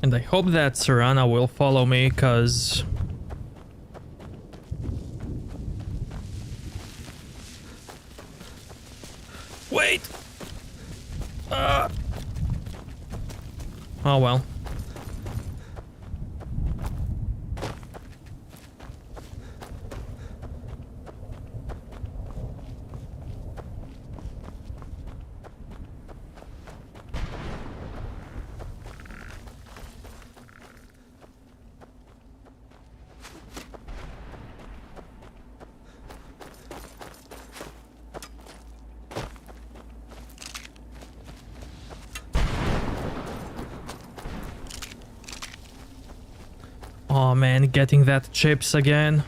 S1: And I hope that Serana will follow me, cause wait. Oh well. Oh man, getting that chips again.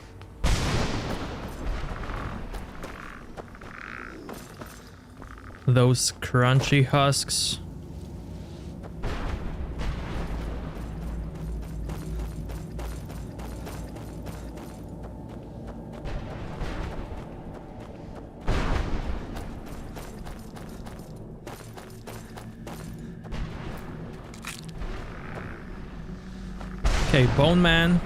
S1: Those crunchy husks. Okay, Bone Man.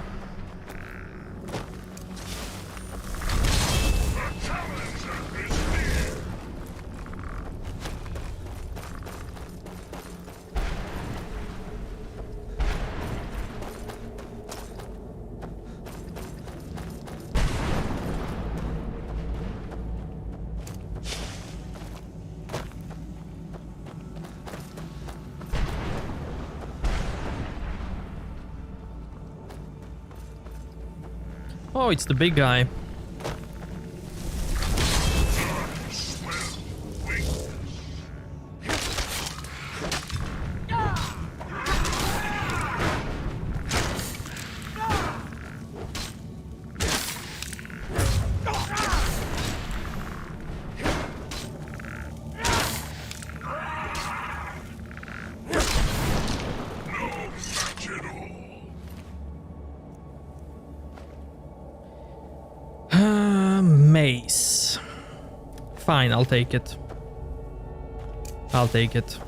S1: Oh, it's the big guy. Mace. Fine, I'll take it. I'll take it.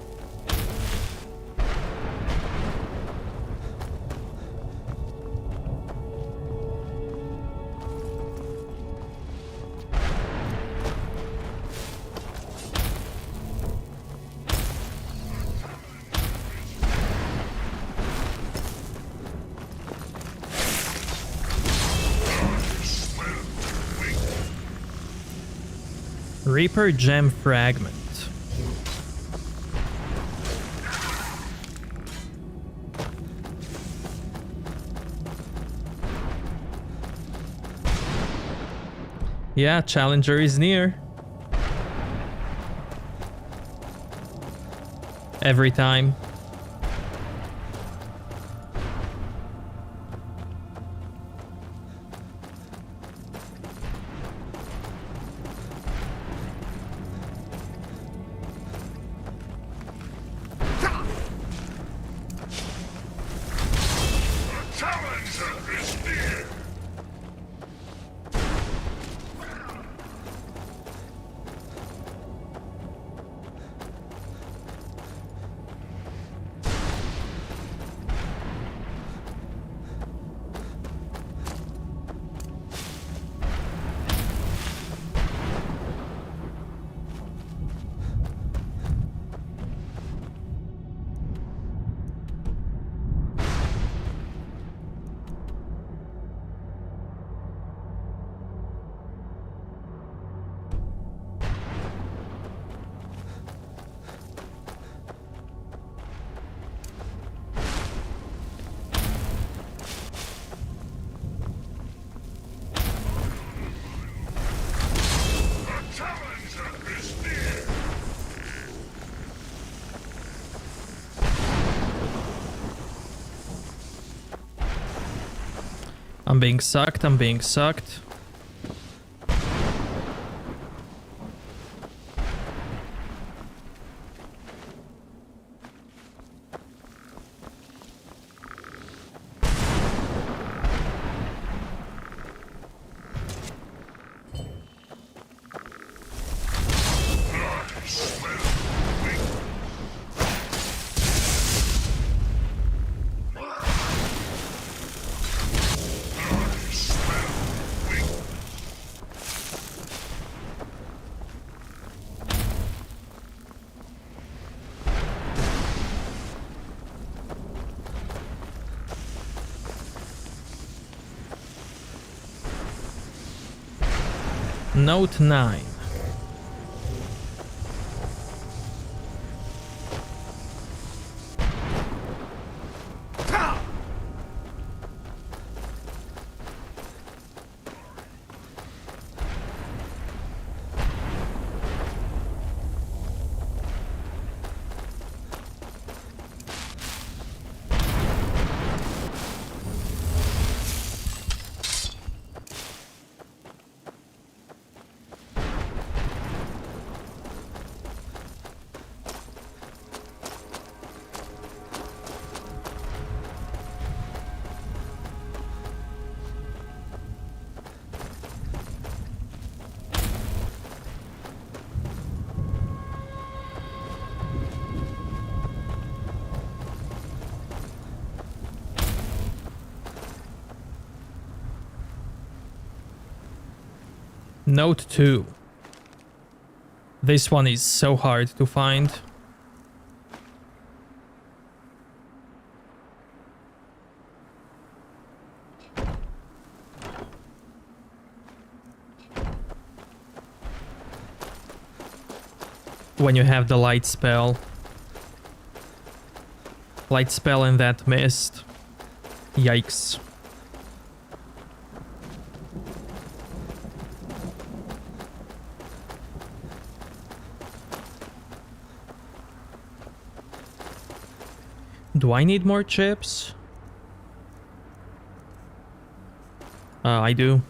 S1: Reaper Gem Fragment. Yeah, Challenger is near. Every time. I'm being sucked, I'm being sucked. Note 9. Note 2. This one is so hard to find. When you have the light spell. Light spell in that mist. Yikes. Do I need more chips? I do.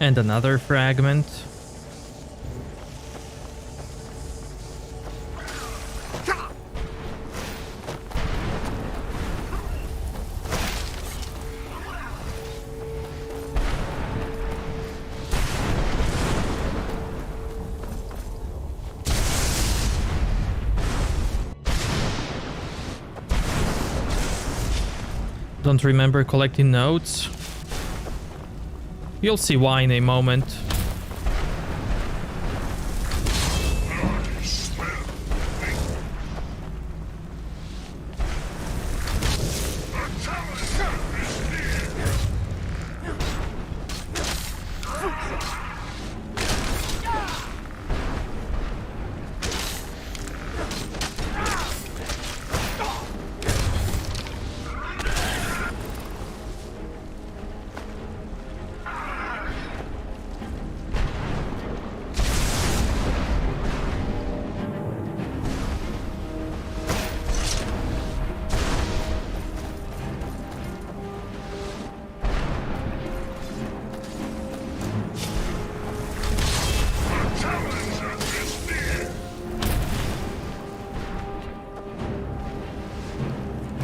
S1: And another fragment. Don't remember collecting notes. You'll see why in a moment.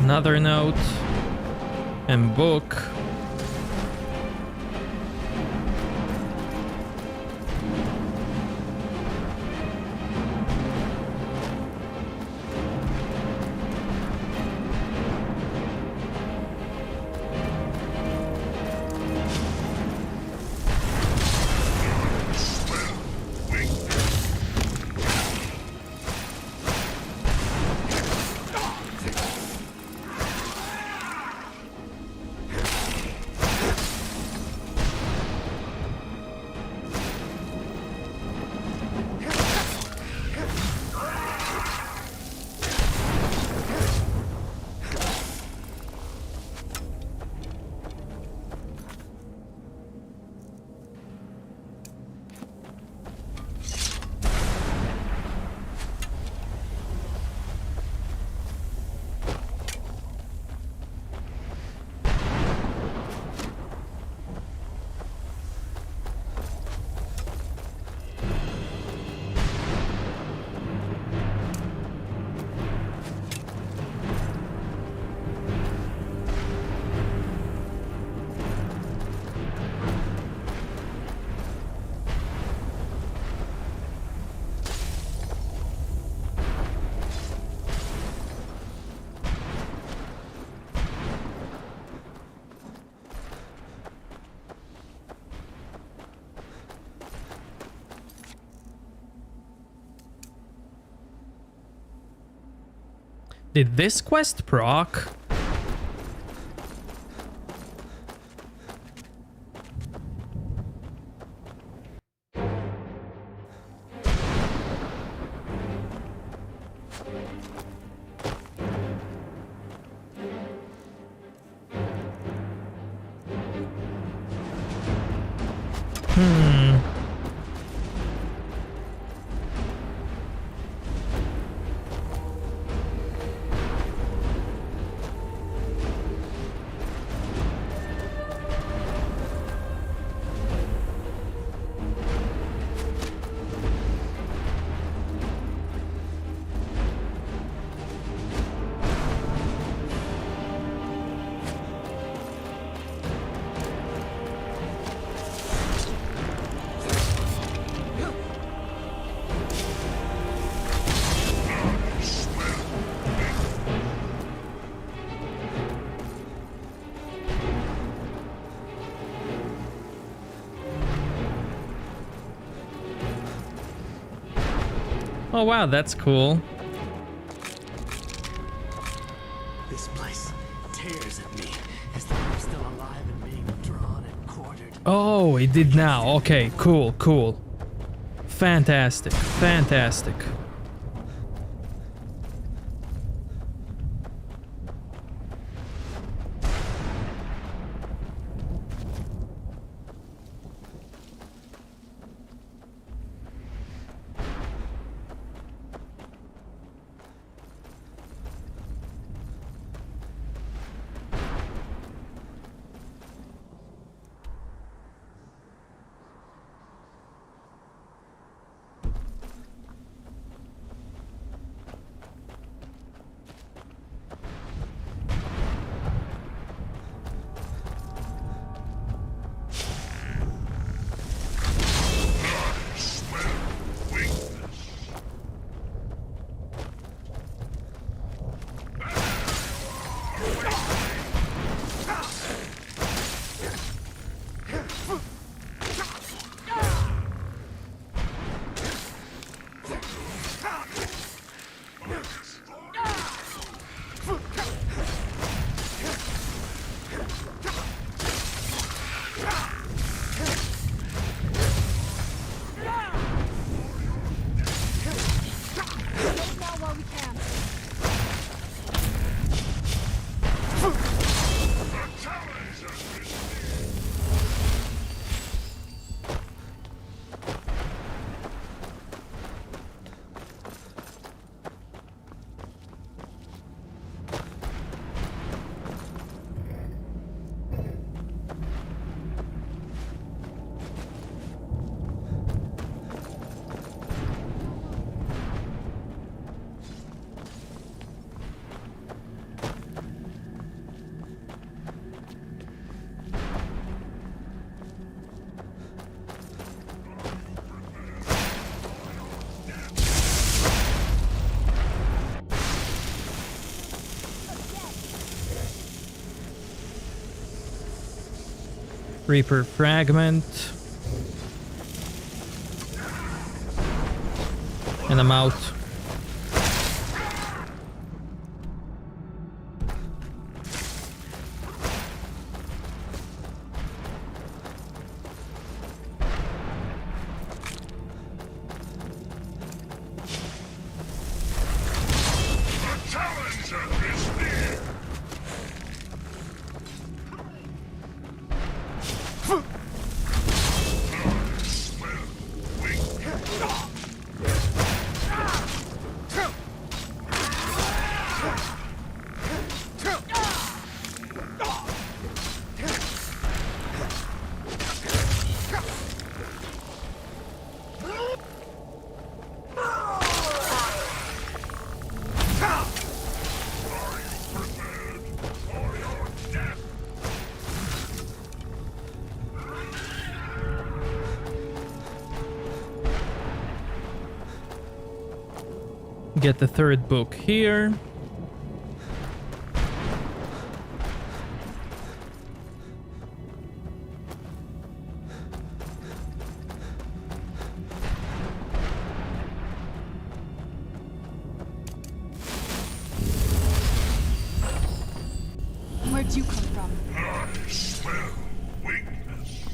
S1: Another note and book. Did this quest proc? Oh wow, that's cool.
S18: This place tears at me as though I'm still alive and being drawn and quartered.
S1: Oh, it did now. Okay, cool, cool. Fantastic, fantastic. Reaper fragment. And I'm out. Get the third book here.
S17: Where'd you come from?
S10: I smell weakness.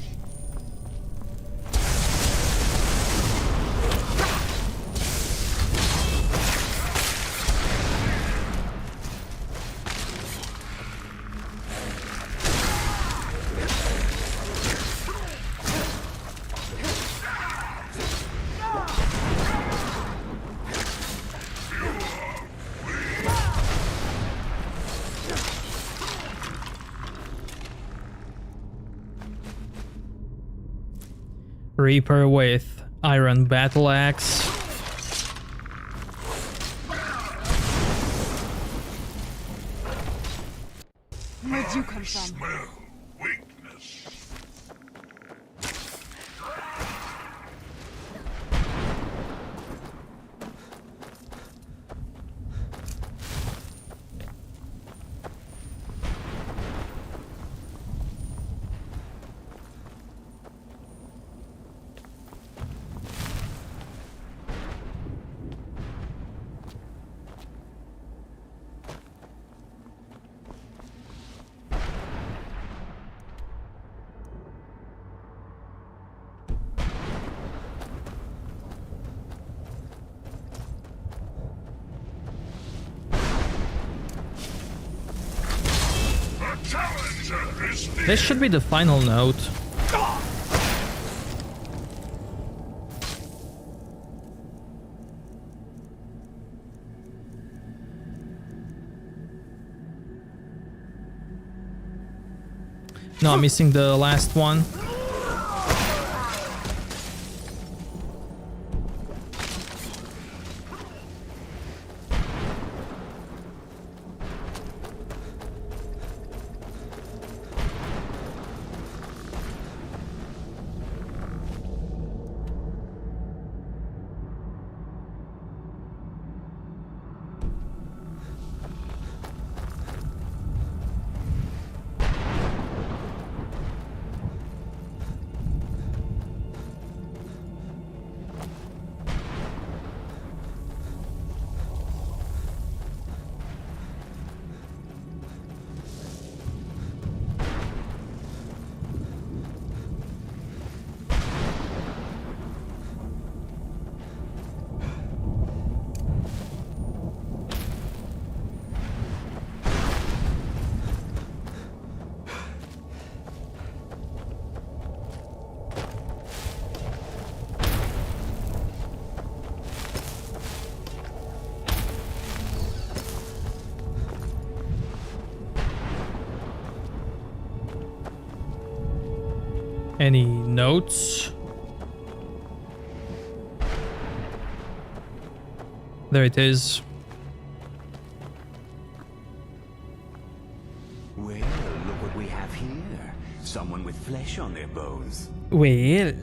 S1: Reaper with iron battle axe.
S17: Where'd you come from?
S10: Smell weakness.
S1: This should be the final note. No, I'm missing the last one. Any notes? There it is.
S19: Well, look what we have here. Someone with flesh on their bones.
S1: Well,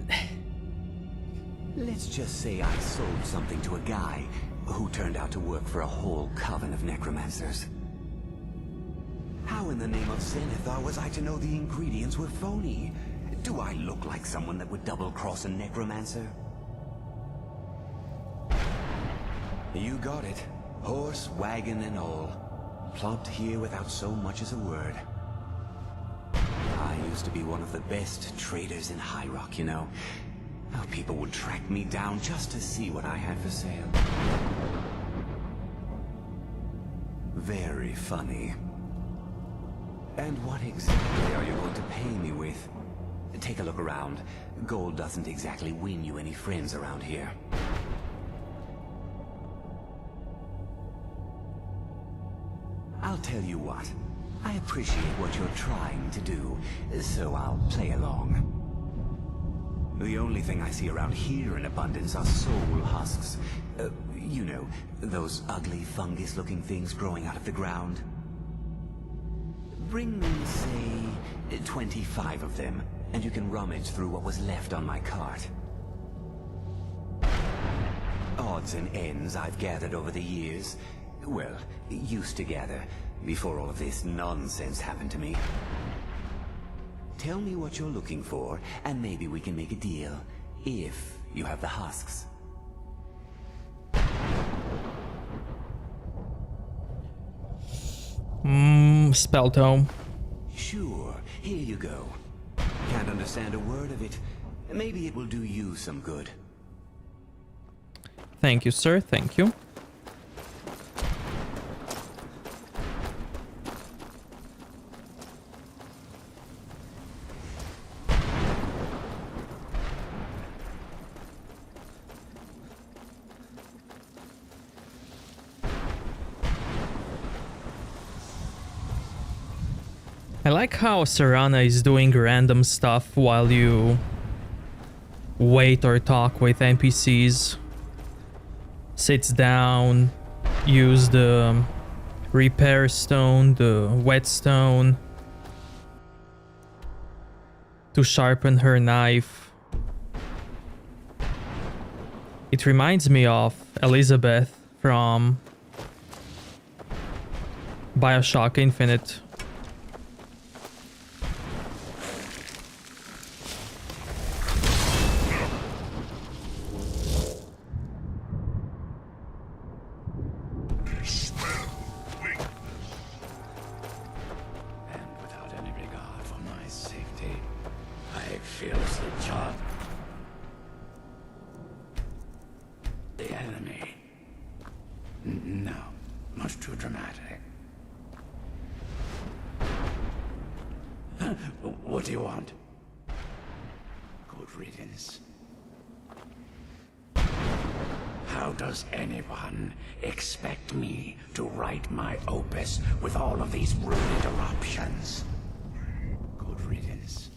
S19: let's just say I sold something to a guy who turned out to work for a whole coven of necromancers. How in the name of Zenithar was I to know the ingredients were phony? Do I look like someone that would double-cross a necromancer? You got it. Horse, wagon, and all. Plopped here without so much as a word. I used to be one of the best traders in High Rock, you know. How people would track me down just to see what I had for sale. Very funny. And what exactly are you going to pay me with? Take a look around. Gold doesn't exactly win you any friends around here. I'll tell you what. I appreciate what you're trying to do, so I'll play along. The only thing I see around here in abundance are soul husks. You know, those ugly fungus-looking things growing out of the ground. Bring me, say, 25 of them, and you can rummage through what was left on my cart. Odds and ends I've gathered over the years. Well, used to gather, before all of this nonsense happened to me. Tell me what you're looking for, and maybe we can make a deal, if you have the husks.
S1: Spell tome.
S19: Sure, here you go. Can't understand a word of it. Maybe it will do you some good.
S1: Thank you, sir. Thank you. I like how Serana is doing random stuff while you wait or talk with NPCs. Sits down, use the repair stone, the whetstone, to sharpen her knife. It reminds me of Elizabeth from BioShock Infinite.
S10: What do you want? Good riddance. How does anyone expect me to write my opus with all of these rude interruptions? Good riddance.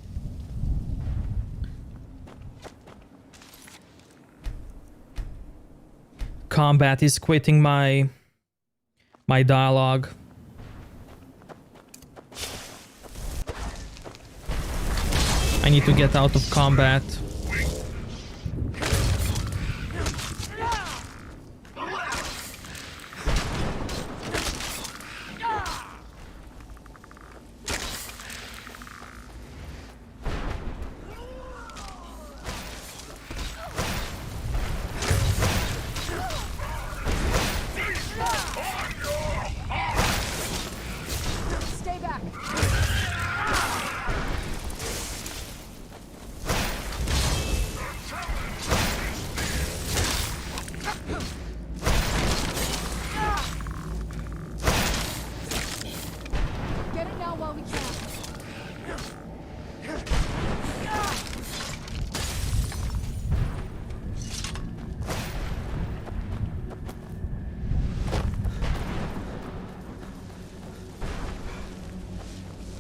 S1: Combat is quitting my dialogue. I need to get out of combat.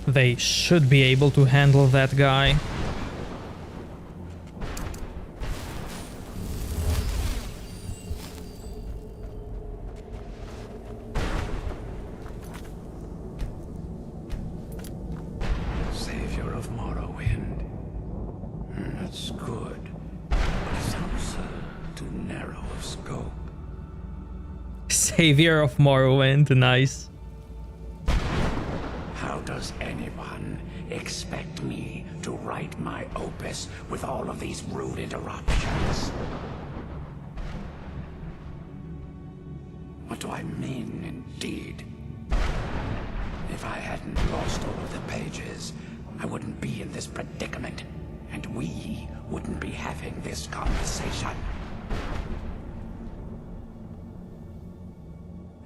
S1: They should be able to handle that guy.
S10: Savior of Morrowind. That's good. But it sounds too narrow of scope.
S1: Savior of Morrowind, nice.
S10: How does anyone
S19: expect me to write my opus with all of these rude interruptions? What do I mean, indeed? If I hadn't lost all of the pages, I wouldn't be in this predicament, and we wouldn't be having this conversation.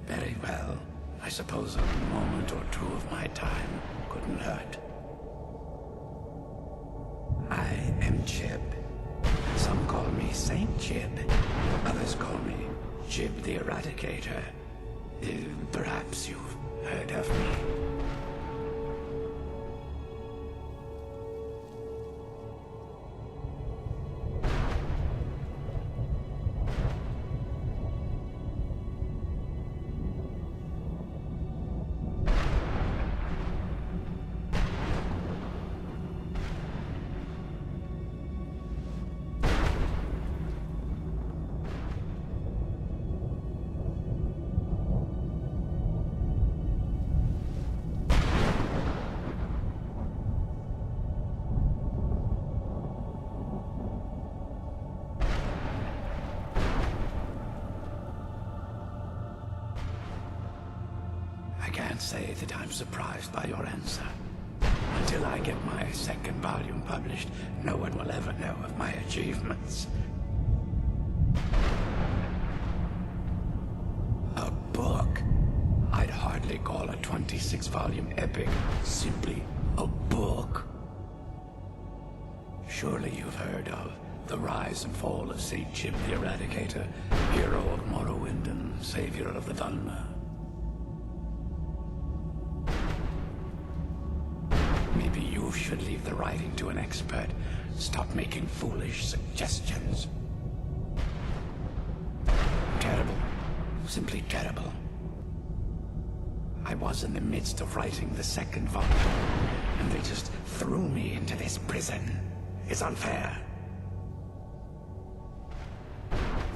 S19: Very well. I suppose a moment or two of my time couldn't hurt. I am Chib. Some call me Saint Chib. Others call me Chib the Eradicator. Perhaps you've heard of me. I can't say that I'm surprised by your answer. Until I get my second volume published, no one will ever know of my achievements. A book? I'd hardly call a 26-volume epic simply a book. Surely you've heard of the rise and fall of Saint Chib the Eradicator, hero of Morrowind and savior of the Dhalma. Maybe you should leave the writing to an expert. Stop making foolish suggestions. Terrible. Simply terrible. I was in the midst of writing the second volume, and they just threw me into this prison. It's unfair.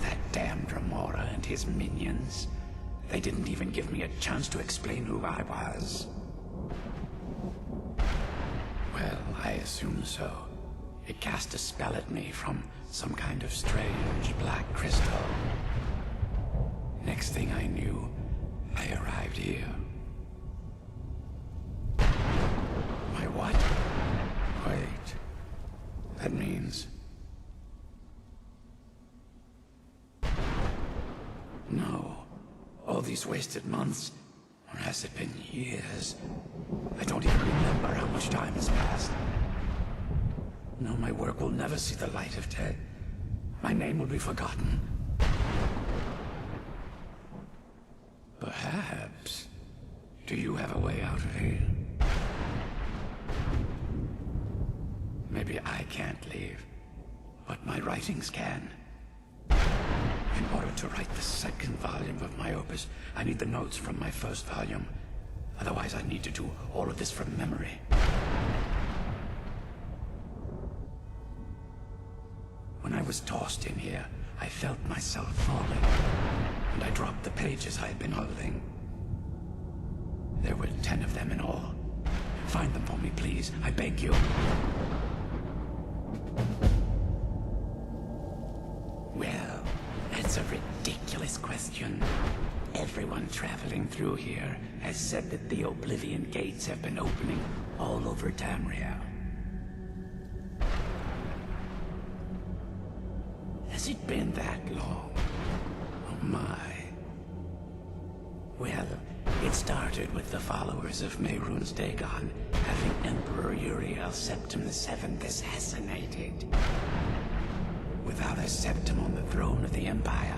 S19: That damned Remora and his minions. They didn't even give me a chance to explain who I was. Well, I assume so. It cast a spell at me from some kind of strange black crystal. Next thing I knew, I arrived here. My what? Wait. That means... No. All these wasted months. Or has it been years? I don't even remember how much time has passed. No, my work will never see the light of day. My name will be forgotten. Perhaps. Do you have a way out of here? Maybe I can't leave, but my writings can. In order to write the second volume of my opus, I need the notes from my first volume. Otherwise, I need to do all of this from memory. When I was tossed in here, I felt myself falling, and I dropped the pages I had been holding. There were 10 of them in all. Find them for me, please. I beg you. Well, that's a ridiculous question. Everyone traveling through here has said that the Oblivion Gates have been opening all over Tamriel. Has it been that long? Oh my. Well, it started with the followers of Mehrunes Dagon having Emperor Uriel Septim VII assassinated. Without a septim on the throne of the Empire,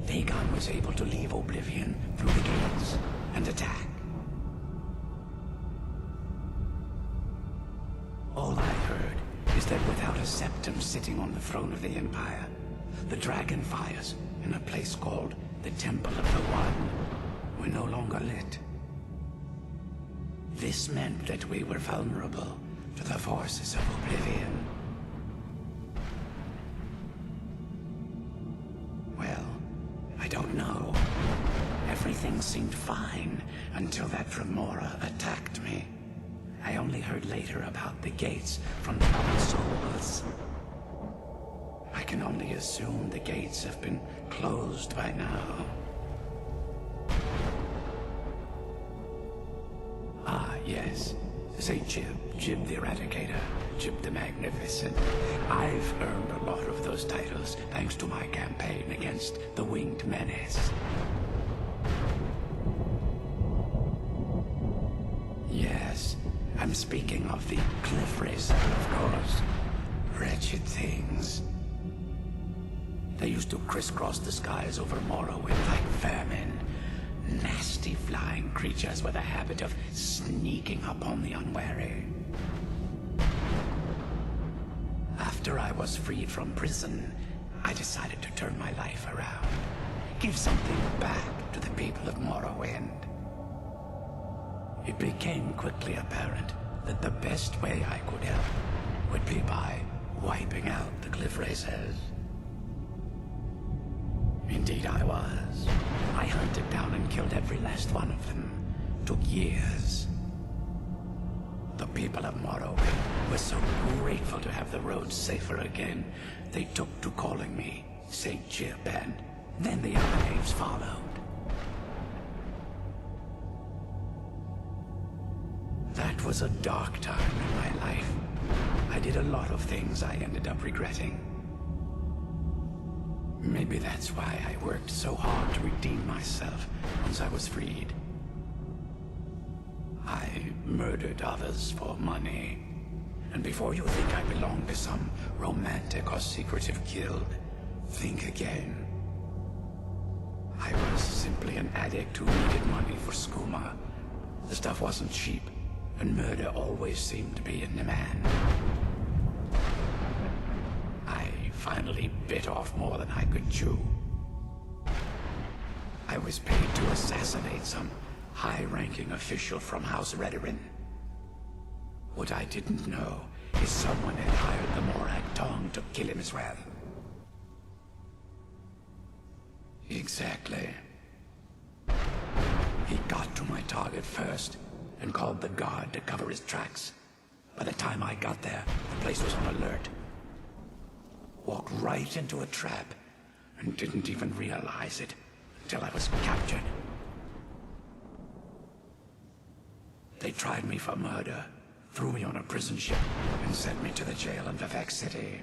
S19: Dagon was able to leave Oblivion through the gates and attack. All I heard is that without a septim sitting on the throne of the Empire, the dragon fires in a place called the Temple of the One were no longer lit. This meant that we were vulnerable to the forces of Oblivion. Well, I don't know. Everything seemed fine until that Remora attacked me. I only heard later about the gates from the other souls. I can only assume the gates have been closed by now. Ah, yes. Say Jib the Eradicator, Jib the Magnificent. I've earned a lot of those titles thanks to my campaign against the Winged Menace. Yes, I'm speaking of the Cliff Racer, of course. Wretched things. They used to crisscross the skies over Morrowind like vermin. Nasty flying creatures with a habit of sneaking up on the unwary. After I was freed from prison, I decided to turn my life around. Give something back to the people of Morrowind. It became quickly apparent that the best way I could help would be by wiping out the Cliff Racers. Indeed I was. I hunted down and killed every last one of them. Took years. The people of Morrowind were so grateful to have the roads safer again, they took to calling me St. Jib, and then the other names followed. That was a dark time in my life. I did a lot of things I ended up regretting. Maybe that's why I worked so hard to redeem myself once I was freed. I murdered others for money. And before you think I belong to some romantic or secretive guild, think again. I was simply an addict who needed money for skooma. The stuff wasn't cheap, and murder always seemed to be in demand. I finally bit off more than I could chew. I was paid to assassinate some high-ranking official from House Redorin. What I didn't know is someone had hired the Morag Tong to kill him as well. Exactly. He got to my target first and called the guard to cover his tracks. By the time I got there, the place was on alert. Walked right into a trap and didn't even realize it until I was captured. They tried me for murder, threw me on a prison ship, and sent me to the jail in Vivek City.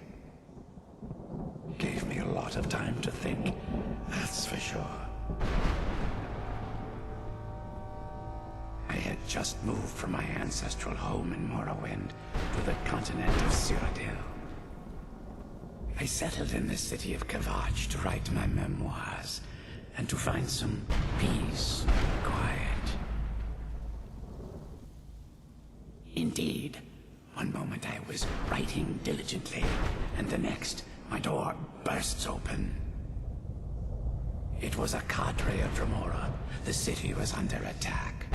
S19: Gave me a lot of time to think, that's for sure. I had just moved from my ancestral home in Morrowind to the continent of Cyrodiil. I settled in the city of Kavach to write my memoirs and to find some peace and quiet. Indeed, one moment I was writing diligently, and the next, my door bursts open. It was a cadre of Dremora. The city was under attack.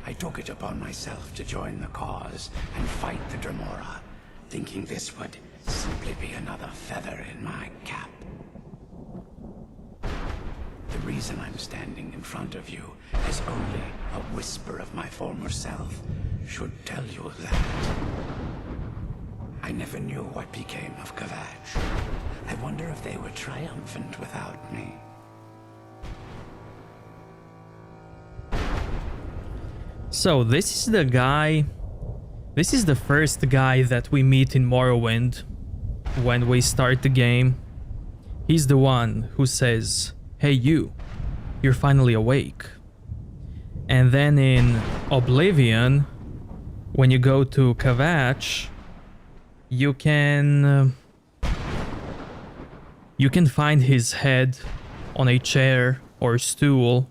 S19: I took it upon myself to join the cause and fight the Dremora, thinking this would simply be another feather in my cap. The reason I'm standing in front of you as only a whisper of my former self should tell you that I never knew what became of Kavach. I wonder if they were triumphant without me.
S1: So this is the guy. This is the first guy that we meet in Morrowind when we start the game. He's the one who says, "Hey you're finally awake." And then in Oblivion, when you go to Kavach, you can find his head on a chair or stool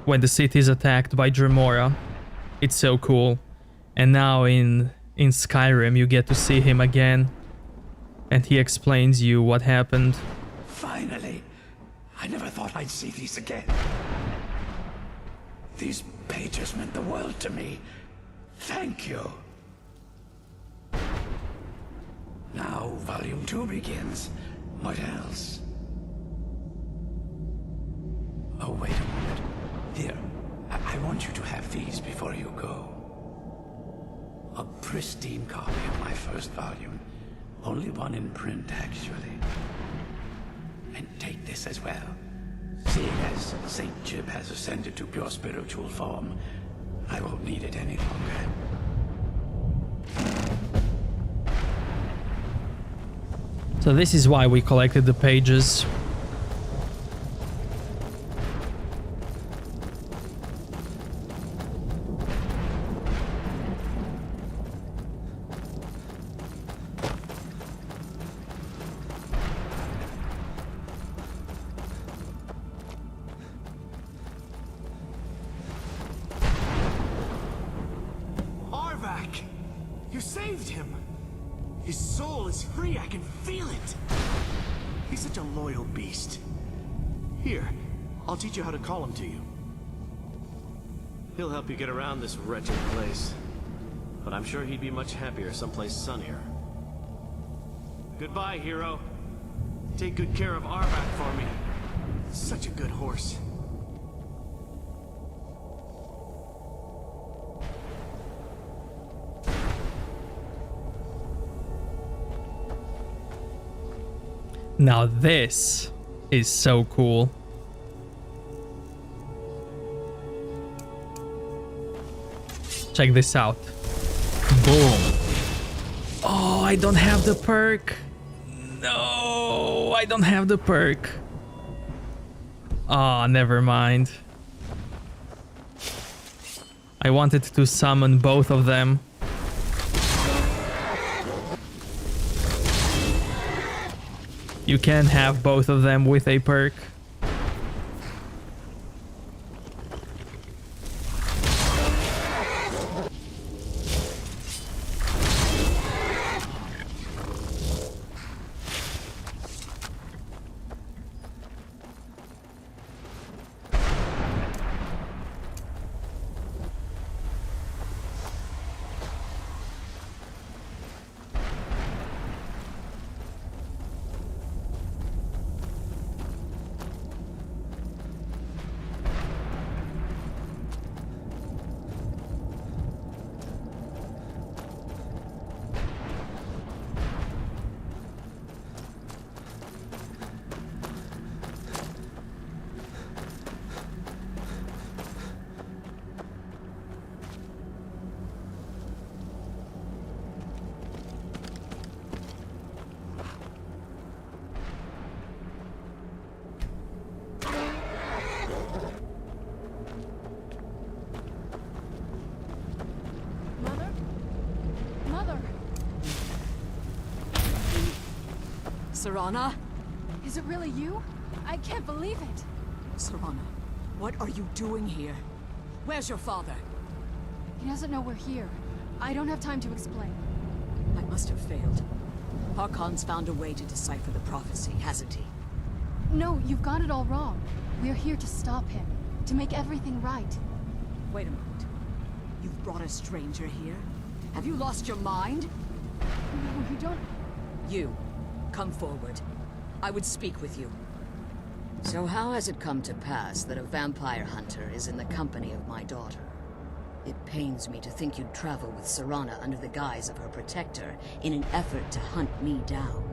S1: when the city is attacked by Dremora. It's so cool. And now in Skyrim you get to see him again, and he explains you what happened.
S19: Finally! I never thought I'd see these again. These pages meant the world to me. Thank you. Now Volume 2 begins. What else? Oh, wait a moment. Here, I want you to have these before you go. A pristine copy of my first volume. Only one in print, actually. And take this as well. Seeing as Saint Chib has ascended to pure spiritual form, I won't need it any longer.
S1: So this is why we collected the pages.
S18: You saved him! His soul is free, I can feel it! He's such a loyal beast. Here, I'll teach you how to call him to you. He'll help you get around this wretched place. But I'm sure he'd be much happier someplace sunnier. Goodbye, hero. Take good care of Arvac for me. Such a good horse.
S1: Now this is so cool. Check this out. Boom. Oh, I don't have the perk. No, I don't have the perk. Oh, never mind. I wanted to summon both of them. You can have both of them with a perk.
S20: Serana?
S17: Is it really you? I can't believe it.
S20: Serana, what are you doing here? Where's your father?
S17: He doesn't know we're here. I don't have time to explain.
S20: I must have failed. Harkon's found a way to decipher the prophecy, hasn't he?
S17: No, you've got it all wrong. We're here to stop him, to make everything right.
S20: Wait a moment. You've brought a stranger here? Have you lost your mind?
S17: No, you don't...
S20: You. Come forward. I would speak with you.
S4: So how has it come to pass that a vampire hunter is in the company of my daughter? It pains me to think you'd travel with Serana under the guise of her protector in an effort to hunt me down.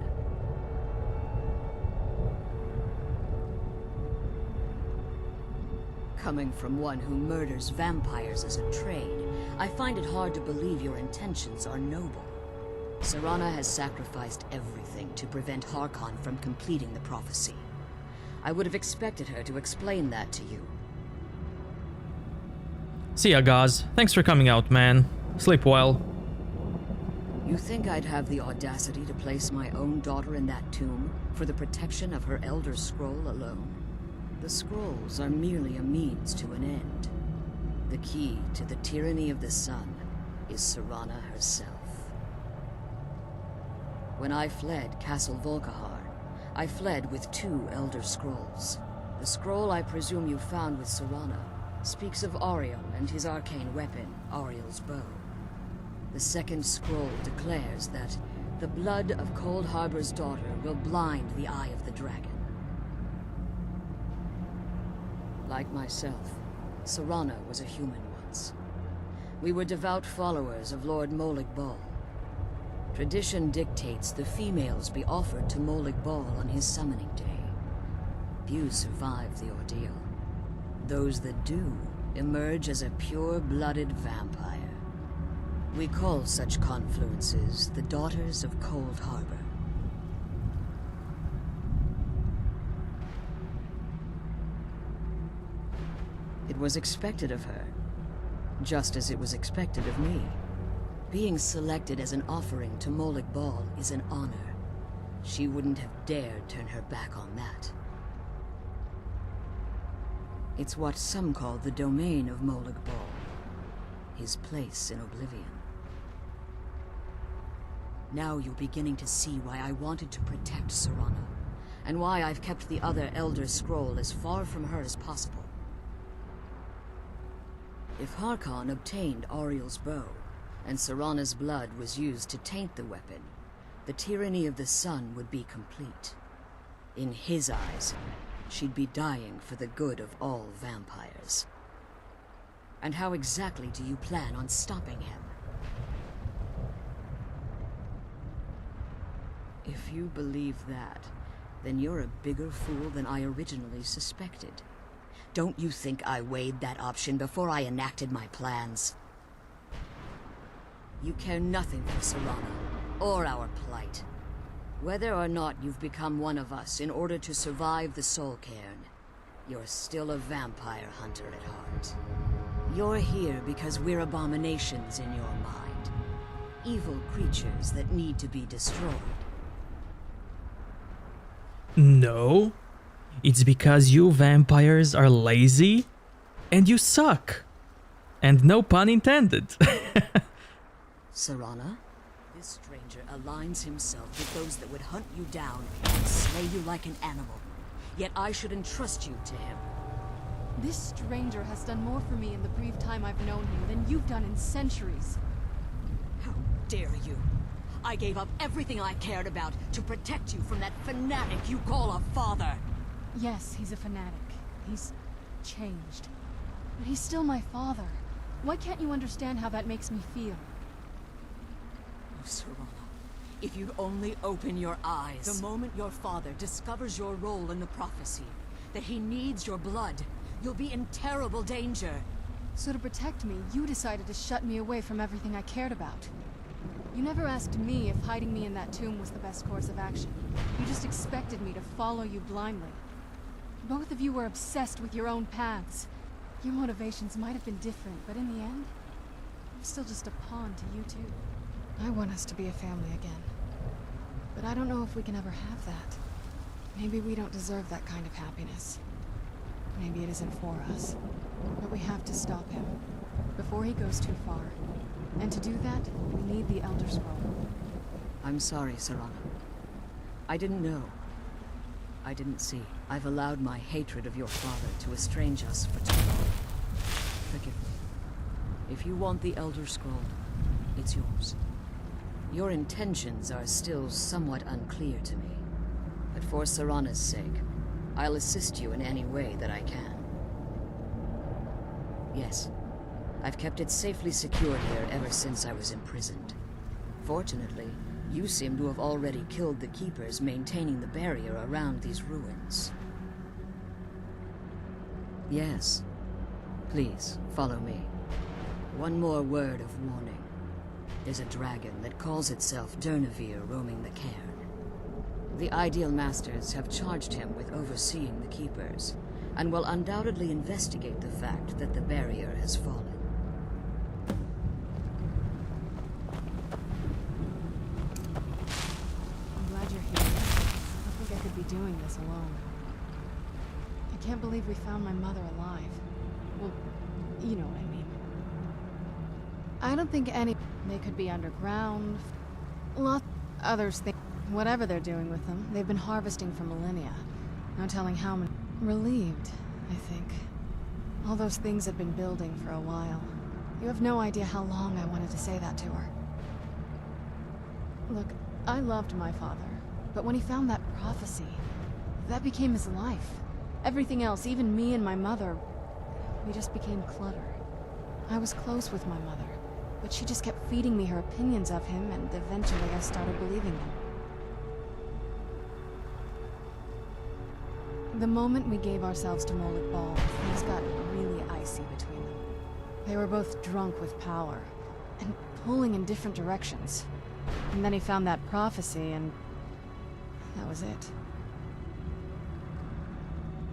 S4: Coming from one who murders vampires as a trade, I find it hard to believe your intentions are noble. Serana has sacrificed everything to prevent Harkon from completing the prophecy. I would have expected her to explain that to you.
S1: See ya, Gaz. Thanks for coming out, man. Sleep well.
S4: You think I'd have the audacity to place my own daughter in that tomb for the protection of her Elder Scroll alone? The scrolls are merely a means to an end. The key to the tyranny of the sun is Serana herself. When I fled Castle Volkihar, I fled with 2 Elder Scrolls. The scroll I presume you found with Serana speaks of Ariel and his arcane weapon, Ariel's bow. The second scroll declares that the blood of Cold Harbor's daughter will blind the eye of the dragon. Like myself, Serana was a human once. We were devout followers of Lord Molig Bal. Tradition dictates the females be offered to Molig Bal on his summoning day. Few survive the ordeal. Those that do emerge as a pure-blooded vampire. We call such confluences the Daughters of Cold Harbor. It was expected of her, just as it was expected of me. Being selected as an offering to Molig Bal is an honor. She wouldn't have dared turn her back on that. It's what some call the domain of Molig Bal, his place in oblivion. Now you're beginning to see why I wanted to protect Serana, and why I've kept the other Elder Scroll as far from her as possible. If Harkon obtained Auriel's bow, and Serana's blood was used to taint the weapon, the tyranny of the sun would be complete. In his eyes, she'd be dying for the good of all vampires. And how exactly do you plan on stopping him? If you believe that, then you're a bigger fool than I originally suspected. Don't you think I weighed that option before I enacted my plans? You care nothing for Serana, or our plight. Whether or not you've become one of us in order to survive the Soul Cairn, you're still a vampire hunter at heart. You're here because we're abominations in your mind. Evil creatures that need to be destroyed.
S1: No. It's because you vampires are lazy and you suck. And no pun intended.
S4: Serana? This stranger aligns himself with those that would hunt you down and slay you like an animal. Yet I should entrust you to him.
S17: This stranger has done more for me in the brief time I've known him than you've done in centuries.
S4: How dare you? I gave up everything I cared about to protect you from that fanatic you call a father.
S17: Yes, he's a fanatic. He's changed. But he's still my father. Why can't you understand how that makes me feel?
S4: Oh, Serana, if you'd only open your eyes. The moment your father discovers your role in the prophecy, that he needs your blood, you'll be in terrible danger.
S17: So to protect me, you decided to shut me away from everything I cared about. You never asked me if hiding me in that tomb was the best course of action. You just expected me to follow you blindly. Both of you were obsessed with your own paths. Your motivations might have been different, but in the end, I'm still just a pawn to you two. I want us to be a family again. But I don't know if we can ever have that. Maybe we don't deserve that kind of happiness. Maybe it isn't for us. But we have to stop him, before he goes too far. And to do that, we need the Elder Scroll.
S4: I'm sorry, Serana. I didn't know. I didn't see. I've allowed my hatred of your father to estrange us for too long. Forgive me. If you want the Elder Scroll, it's yours. Your intentions are still somewhat unclear to me. But for Serana's sake, I'll assist you in any way that I can. Yes. I've kept it safely secured here ever since I was imprisoned. Fortunately, you seem to have already killed the keepers maintaining the barrier around these ruins. Yes. Please, follow me. One more word of warning. There's a dragon that calls itself Durnavir roaming the cairn. The Ideal Masters have charged him with overseeing the keepers, and will undoubtedly investigate the fact that the barrier has fallen.
S17: Doing this alone. I can't believe we found my mother alive. Well, you know what I mean. I don't think they could be underground. Lots others think whatever they're doing with them, they've been harvesting for millennia. No telling how many. Relieved, I think. All those things have been building for a while. You have no idea how long I wanted to say that to her. Look, I loved my father. But when he found that prophecy, that became his life. Everything else, even me and my mother, we just became clutter. I was close with my mother, but she just kept feeding me her opinions of him, and eventually I started believing them. The moment we gave ourselves to Molik Bal, things got really icy between them. They were both drunk with power, and pulling in different directions. And then he found that prophecy, and that was it.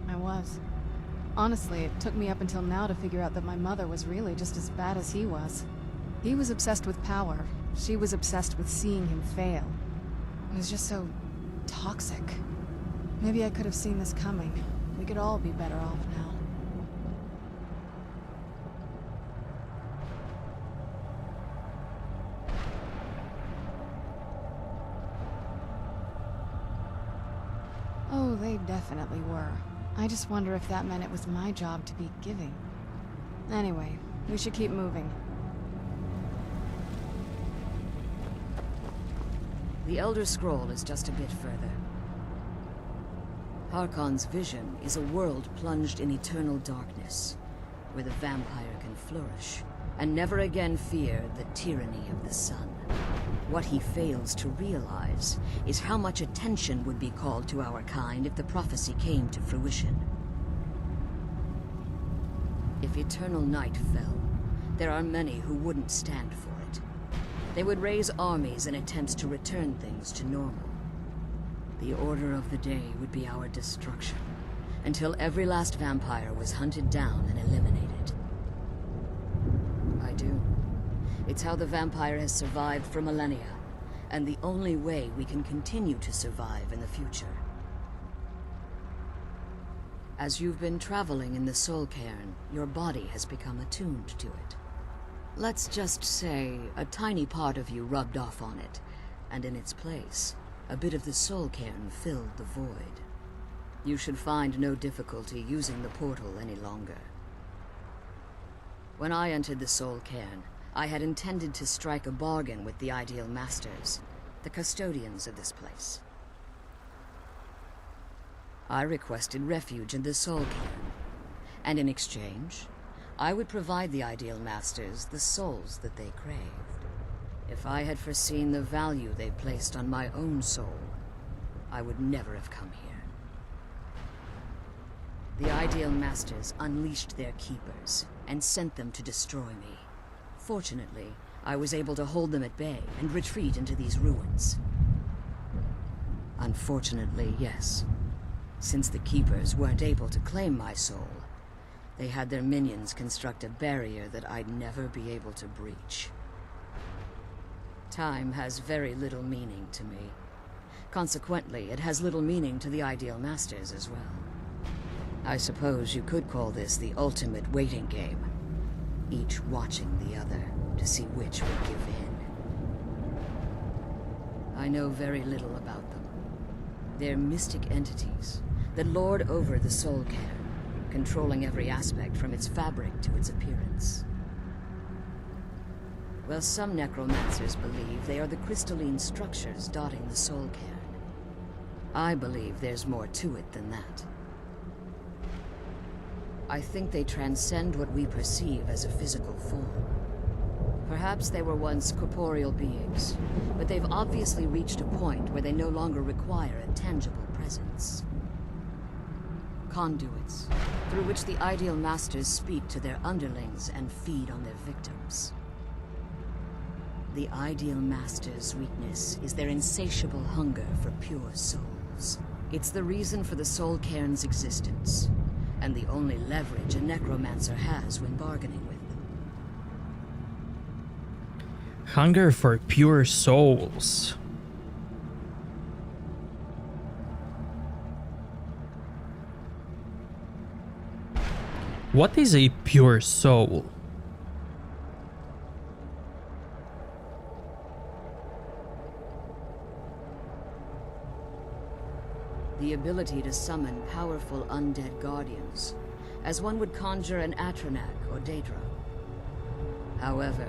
S17: I was. Honestly, it took me up until now to figure out that my mother was really just as bad as he was. He was obsessed with power. She was obsessed with seeing him fail. It was just so toxic. Maybe I could have seen this coming. We could all be better off now. Oh, they definitely were. I just wonder if that meant it was my job to be giving. Anyway, we should keep moving.
S4: The Elder Scroll is just a bit further. Harkon's vision is a world plunged in eternal darkness, where the vampire can flourish, and never again fear the tyranny of the sun. What he fails to realize is how much attention would be called to our kind if the prophecy came to fruition. If eternal night fell, there are many who wouldn't stand for it. They would raise armies in attempts to return things to normal. The order of the day would be our destruction, until every last vampire was hunted down and eliminated. I do. It's how the vampire has survived for millennia, and the only way we can continue to survive in the future. As you've been traveling in the Soul Cairn, your body has become attuned to it. Let's just say a tiny part of you rubbed off on it, and in its place, a bit of the Soul Cairn filled the void. You should find no difficulty using the portal any longer. When I entered the Soul Cairn, I had intended to strike a bargain with the Ideal Masters, the custodians of this place. I requested refuge in the Soul Cairn, and in exchange, I would provide the Ideal Masters the souls that they craved. If I had foreseen the value they placed on my own soul, I would never have come here. The Ideal Masters unleashed their keepers and sent them to destroy me. Fortunately, I was able to hold them at bay and retreat into these ruins. Unfortunately, yes. Since the keepers weren't able to claim my soul, they had their minions construct a barrier that I'd never be able to breach. Time has very little meaning to me. Consequently, it has little meaning to the Ideal Masters as well. I suppose you could call this the ultimate waiting game, each watching the other to see which would give in. I know very little about them. They're mystic entities that lord over the Soul Cairn, controlling every aspect from its fabric to its appearance. Well, some necromancers believe they are the crystalline structures dotting the Soul Cairn. I believe there's more to it than that. I think they transcend what we perceive as a physical form. Perhaps they were once corporeal beings, but they've obviously reached a point where they no longer require a tangible presence. Conduits, through which the Ideal Masters speak to their underlings and feed on their victims. The Ideal Masters' weakness is their insatiable hunger for pure souls. It's the reason for the Soul Cairn's existence, and the only leverage a necromancer has when bargaining with them.
S1: Hunger for pure souls. What is a pure soul?
S4: The ability to summon powerful undead guardians, as one would conjure an Atronak or Daedra. However,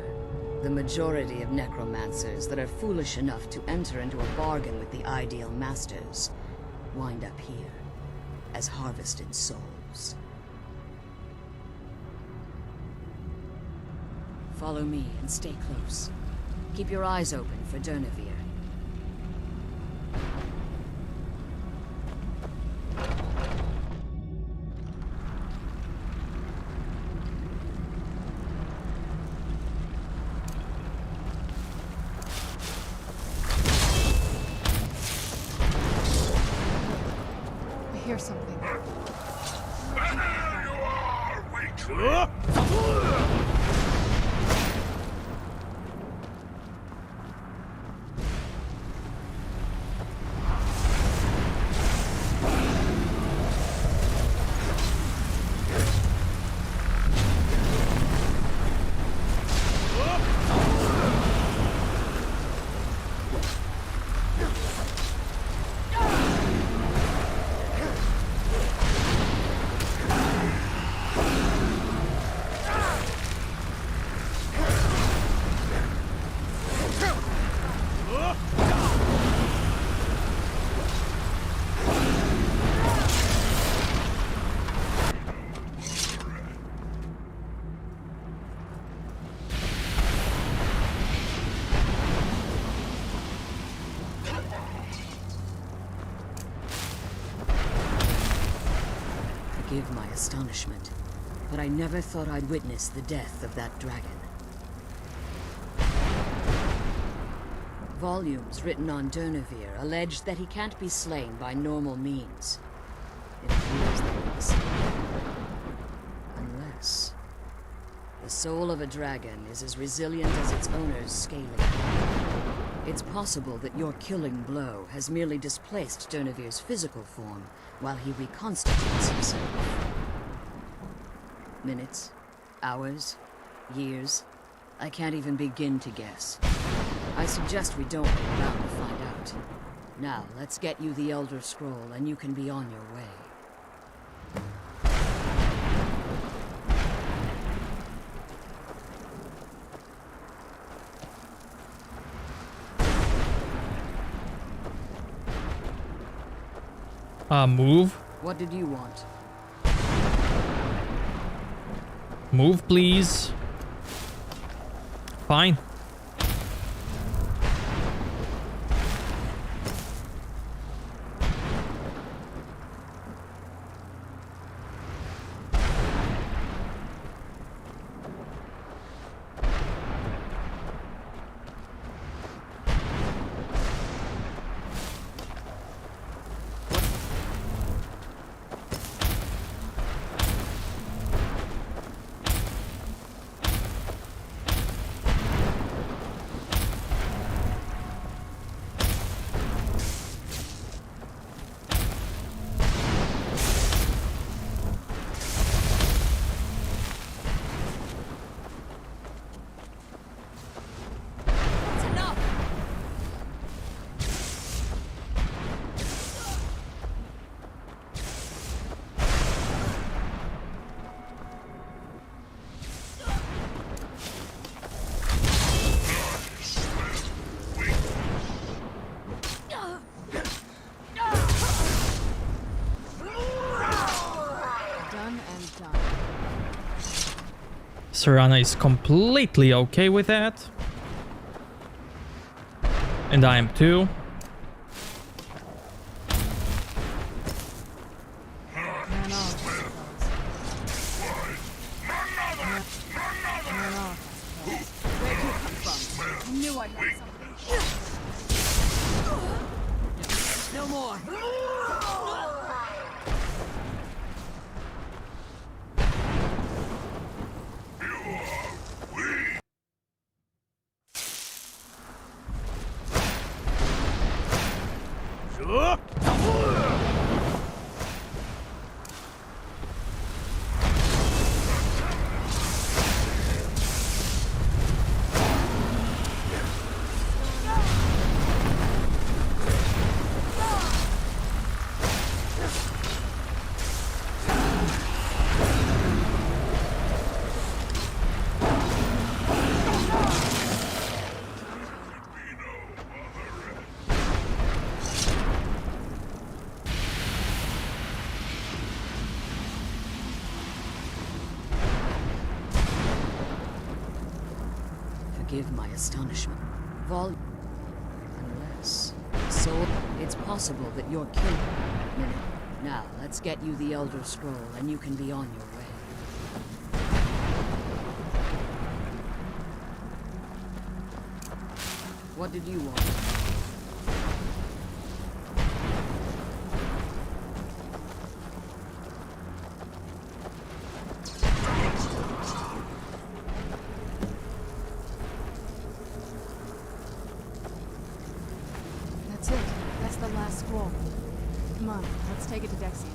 S4: the majority of necromancers that are foolish enough to enter into a bargain with the Ideal Masters wind up here, as harvested souls. Follow me and stay close. Keep your eyes open for Durnevere.
S17: I hear something.
S10: There you are,
S4: Forgive my astonishment, but I never thought I'd witness the death of that dragon. Volumes written on Durnevere allege that he can't be slain by normal means. It appears that he was unless the soul of a dragon is as resilient as its owner's scaly. It's possible that your killing blow has merely displaced Durnevere's physical form while he reconstitutes himself. Minutes, hours, years, I can't even begin to guess. I suggest we don't wait around to find out. Now, let's get you the Elder Scroll and you can be on your way.
S1: Move.
S4: What did you want?
S1: Move, please. Fine. Serana is completely okay with that. And I am too.
S4: No more. forgive my astonishment. Unless... Soul... It's possible that you're killed. Now, let's get you the Elder Scroll, and you can be on your way. What did you want?
S17: That's it. That's the last scroll. Come on, let's take it to Dexia.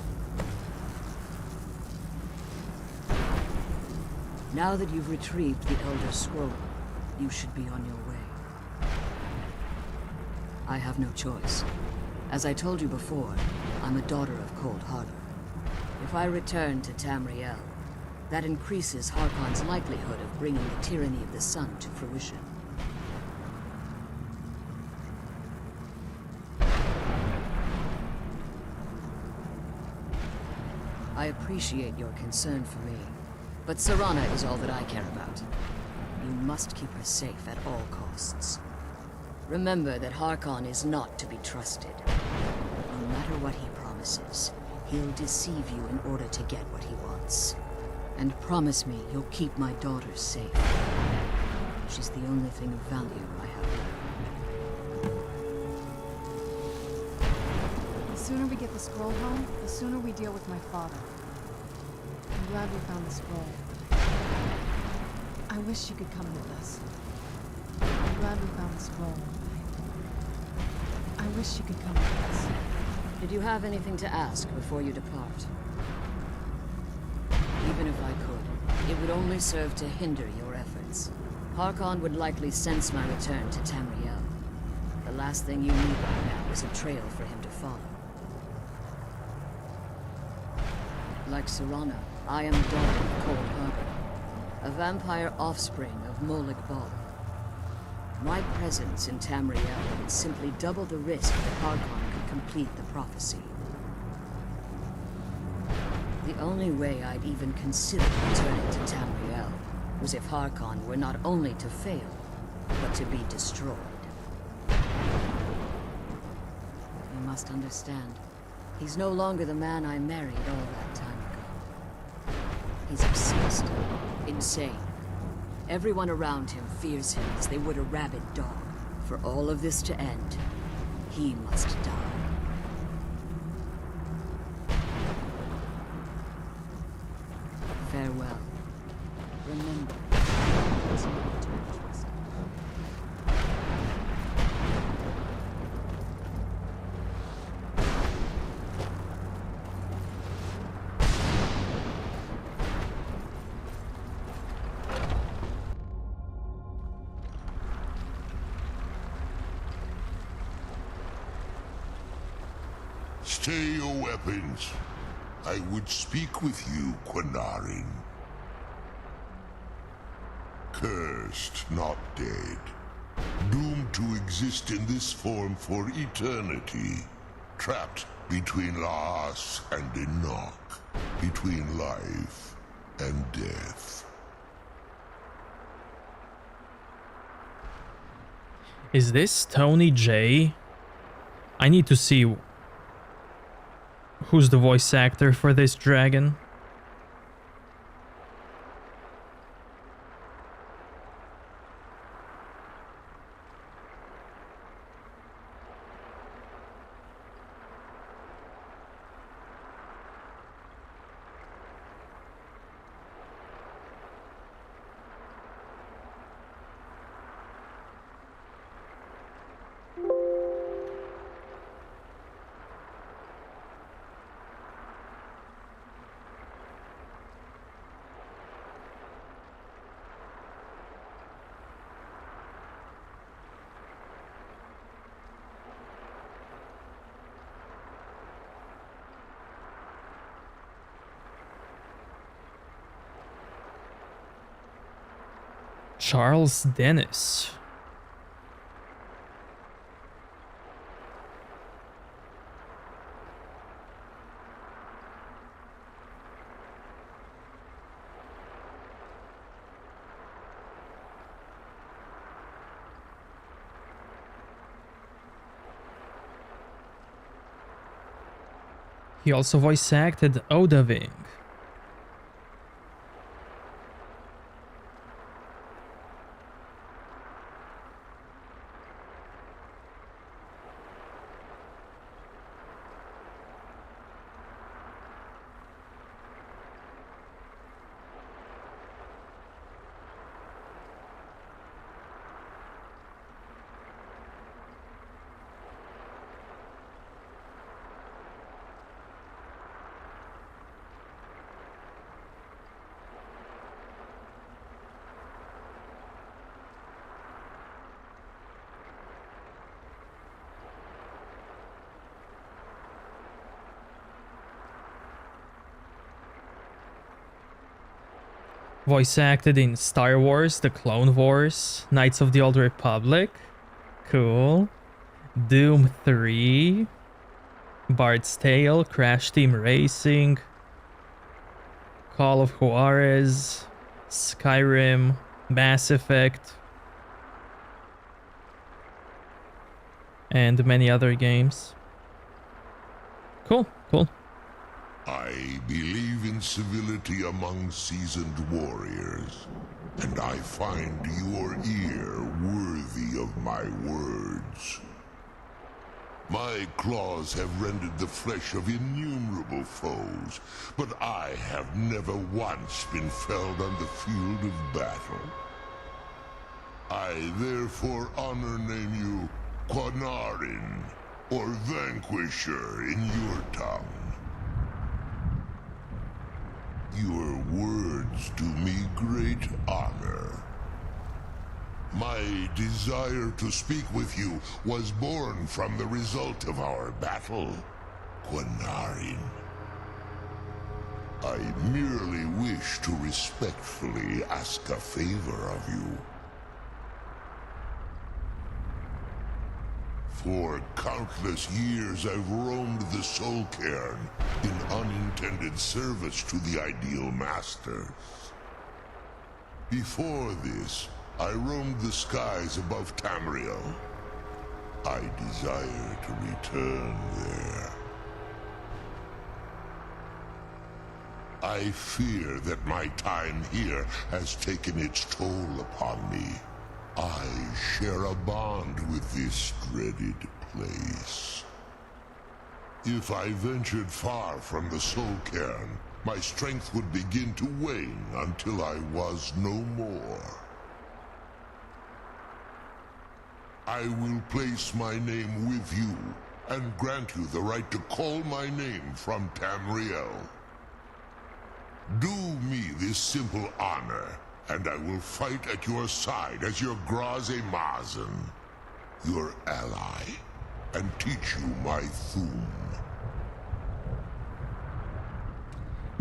S4: Now that you've retrieved the Elder Scroll, you should be on your way. I have no choice. As I told you before, I'm a daughter of Cold Harbor. If I return to Tamriel, that increases Harkon's likelihood of bringing the tyranny of the sun to fruition. I appreciate your concern for me, but Serana is all that I care about. You must keep her safe at all costs. Remember that Harkon is not to be trusted. No matter what he promises, he'll deceive you in order to get what he wants. And promise me you'll keep my daughter safe. She's the only thing of value I have left.
S17: The sooner we get the scroll home, the sooner we deal with my father. I'm glad we found the scroll. I wish you could come with us. I'm glad we found the scroll. I wish you could come with us.
S4: Did you have anything to ask before you depart? Even if I could, it would only serve to hinder your efforts. Harkon would likely sense my return to Tamriel. The last thing you need right now is a trail for him to follow. Like Serana, I am a daughter of Cold Harbor, a vampire offspring of Molag Bal. My presence in Tamriel would simply double the risk that Harkon could complete the prophecy. The only way I'd even consider returning to Tamriel was if Harkon were not only to fail, but to be destroyed. You must understand, he's no longer the man I married all that time ago. He's obsessed, insane. Everyone around him fears him as they would a rabid dog. For all of this to end, he must die. Farewell. Remember, it's not to be trusted.
S21: Stay your weapons. I would speak with you, Quinarin. Cursed, not dead. Doomed to exist in this form for eternity. Trapped between Laas and Enoch. Between life and death.
S1: Is this Tony J? I need to see who's the voice actor for this dragon. Charles Dennis. He also voice acted Odahviing. Voice acted in Star Wars, The Clone Wars, Knights of the Old Republic. Cool. Doom 3. Bard's Tale, Crash Team Racing. Call of Juarez. Skyrim. Mass Effect. And many other games. Cool, cool.
S21: I believe in civility among seasoned warriors, and I find your ear worthy of my words. My claws have rended the flesh of innumerable foes, but I have never once been felled on the field of battle. I therefore name you Quanarin, or Vanquisher in your tongue. Your words do me great honor. My desire to speak with you was born from the result of our battle, Quanarin. I merely wish to respectfully ask a favor of you. For countless years I've roamed the Soul Cairn in unintended service to the ideal masters. Before this, I roamed the skies above Tamriel. I desire to return there. I fear that my time here has taken its toll upon me. I share a bond with this dreaded place. If I ventured far from the Soul Cairn, my strength would begin to wane until I was no more. I will place my name with you, and grant you the right to call my name from Tamriel. Do me this simple honor, and I will fight at your side as your Graze Mazen, your ally, and teach you my Thum.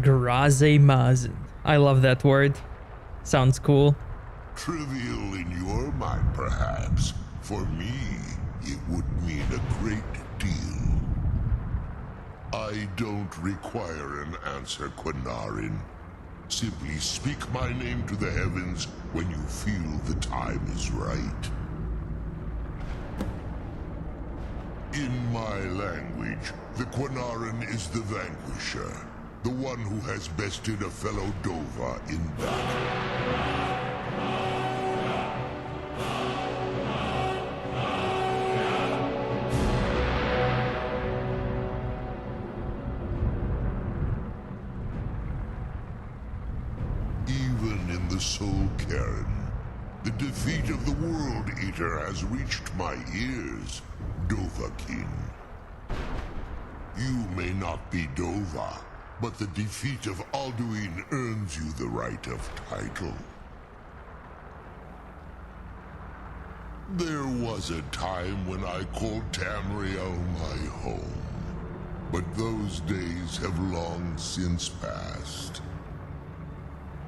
S1: Graze Mazen. I love that word. Sounds cool.
S21: Trivial in your mind, perhaps. For me, it would mean a great deal. I don't require an answer, Quanarin. Simply speak my name to the heavens when you feel the time is right. In my language, the Quanarin is the Vanquisher, the one who has bested a fellow Dova in battle. Soul Cairn, the defeat of the World Eater has reached my ears, Dovahkiin. You may not be Dova, but the defeat of Alduin earns you the right of title. There was a time when I called Tamriel my home, but those days have long since passed.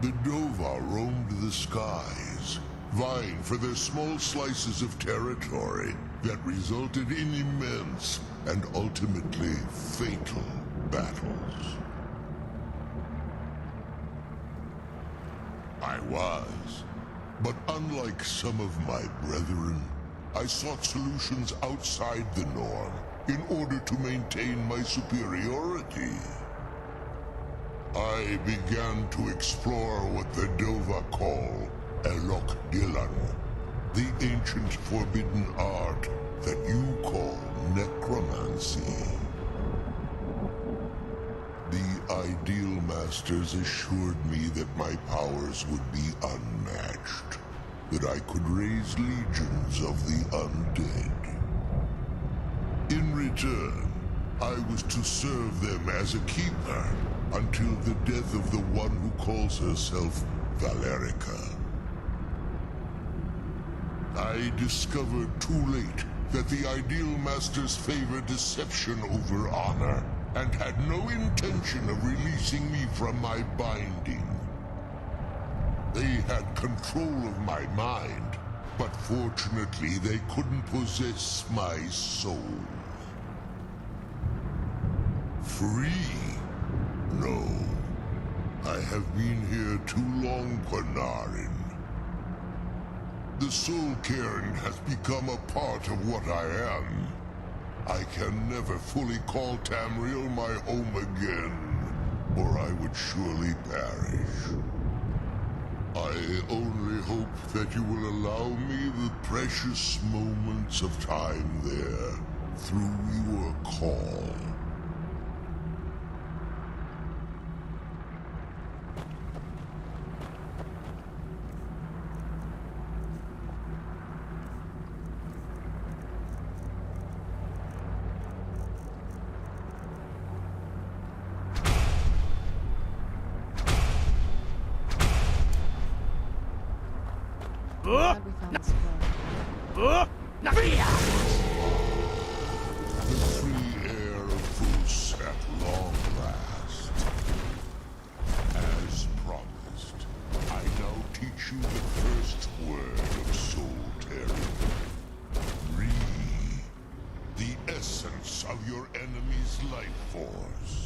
S21: The Dova roamed the skies, vying for their small slices of territory that resulted in immense and ultimately fatal battles. I was, but unlike some of my brethren, I sought solutions outside the norm in order to maintain my superiority. I began to explore what the Dova call Elok Dylan, the ancient forbidden art that you call necromancy. The Ideal Masters assured me that my powers would be unmatched, that I could raise legions of the undead. In return, I was to serve them as a keeper until the death of the one who calls herself Valerica. I discovered too late that the Ideal Masters favor deception over honor, and had no intention of releasing me from my binding. They had control of my mind, but fortunately they couldn't possess my soul. Free? No. I have been here too long, Panarin. The Soul Cairn has become a part of what I am. I can never fully call Tamriel my home again, or I would surely perish. I only hope that you will allow me the precious moments of time there, through your call.
S17: Glad we found this girl.
S21: The free air of Vus at long last. As promised, I now teach you the first word of Soul Cairn. Re, the essence of your enemy's life force.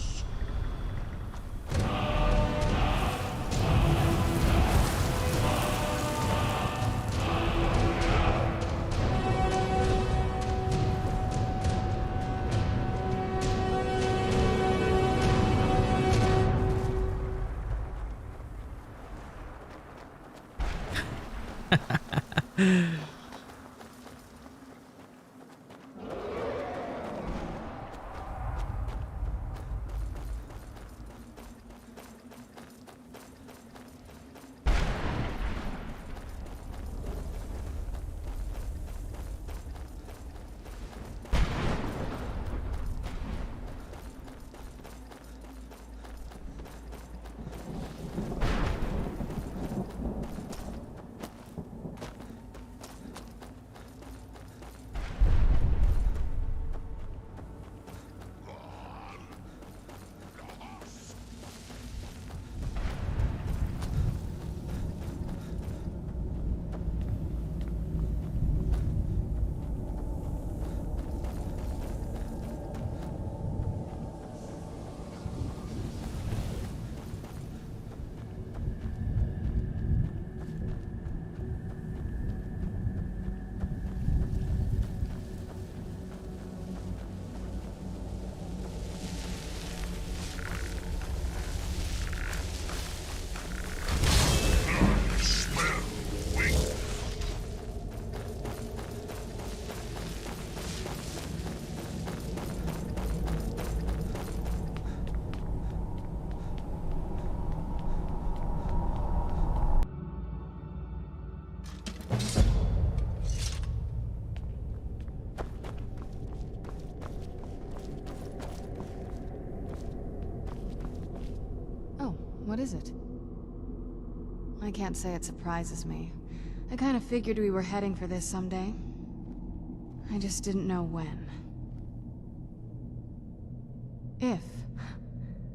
S17: What is it? I can't say it surprises me. I kind of figured we were heading for this someday. I just didn't know when. If.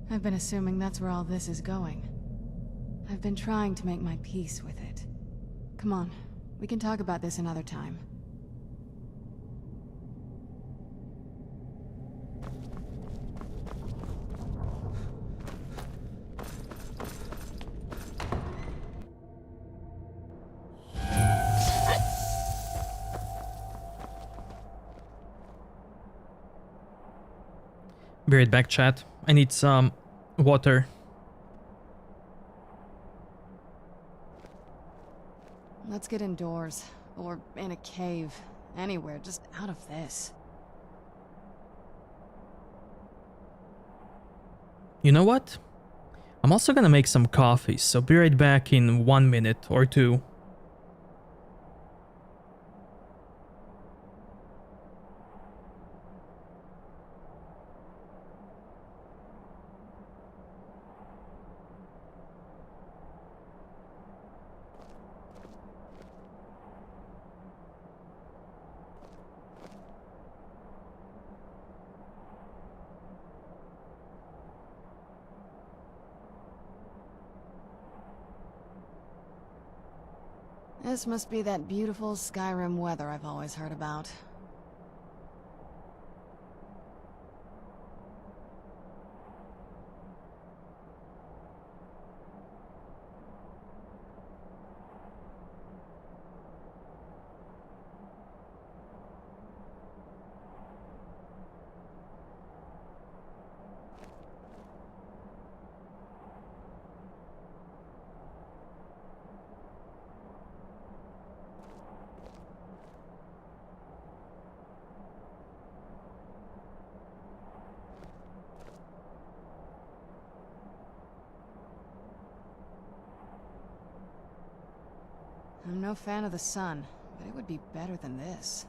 S17: I've been assuming that's where all this is going. I've been trying to make my peace with it. Come on, we can talk about this another time.
S1: Be right back, chat. I need some water.
S17: Let's get indoors. Or in a cave. Anywhere, just out of this.
S1: You know what? I'm also gonna make some coffee, so be right back in 1 minute or two.
S17: This must be that beautiful Skyrim weather I've always heard about. I'm no fan of the sun, but it would be better than this.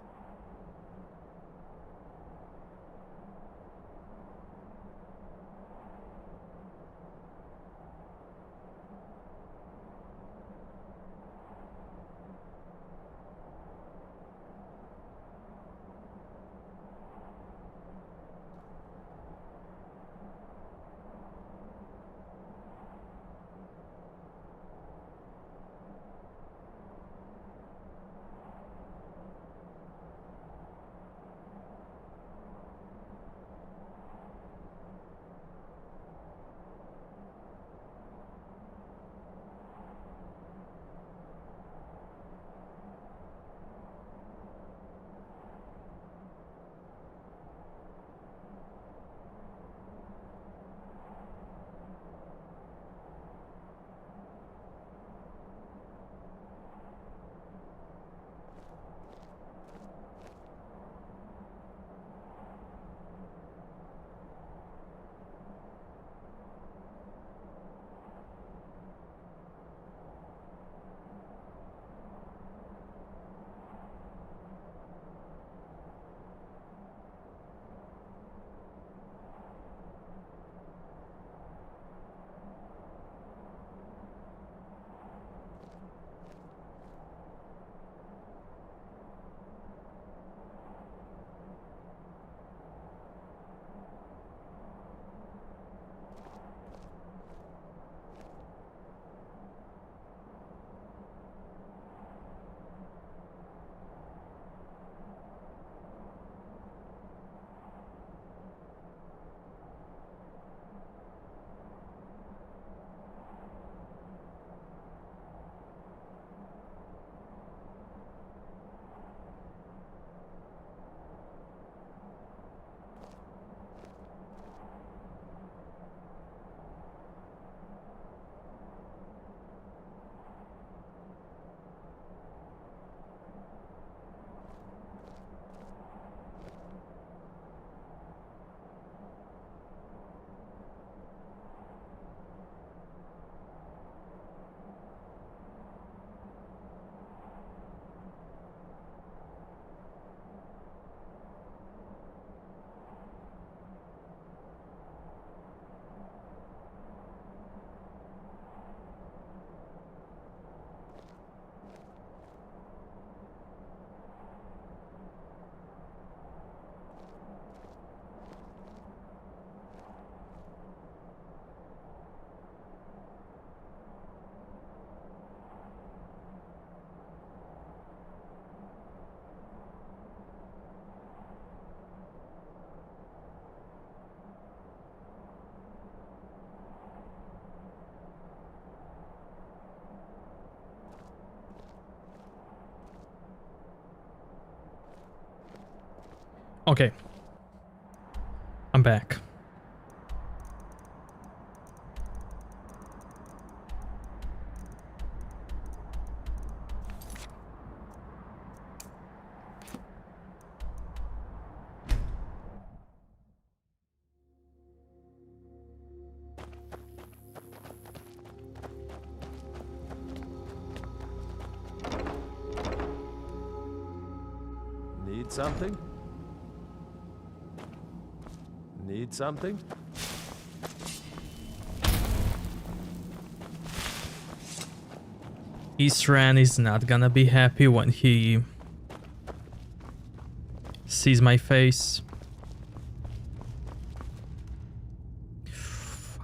S1: Okay. I'm back.
S7: Need something? Need something?
S1: Isran is not gonna be happy when he sees my face.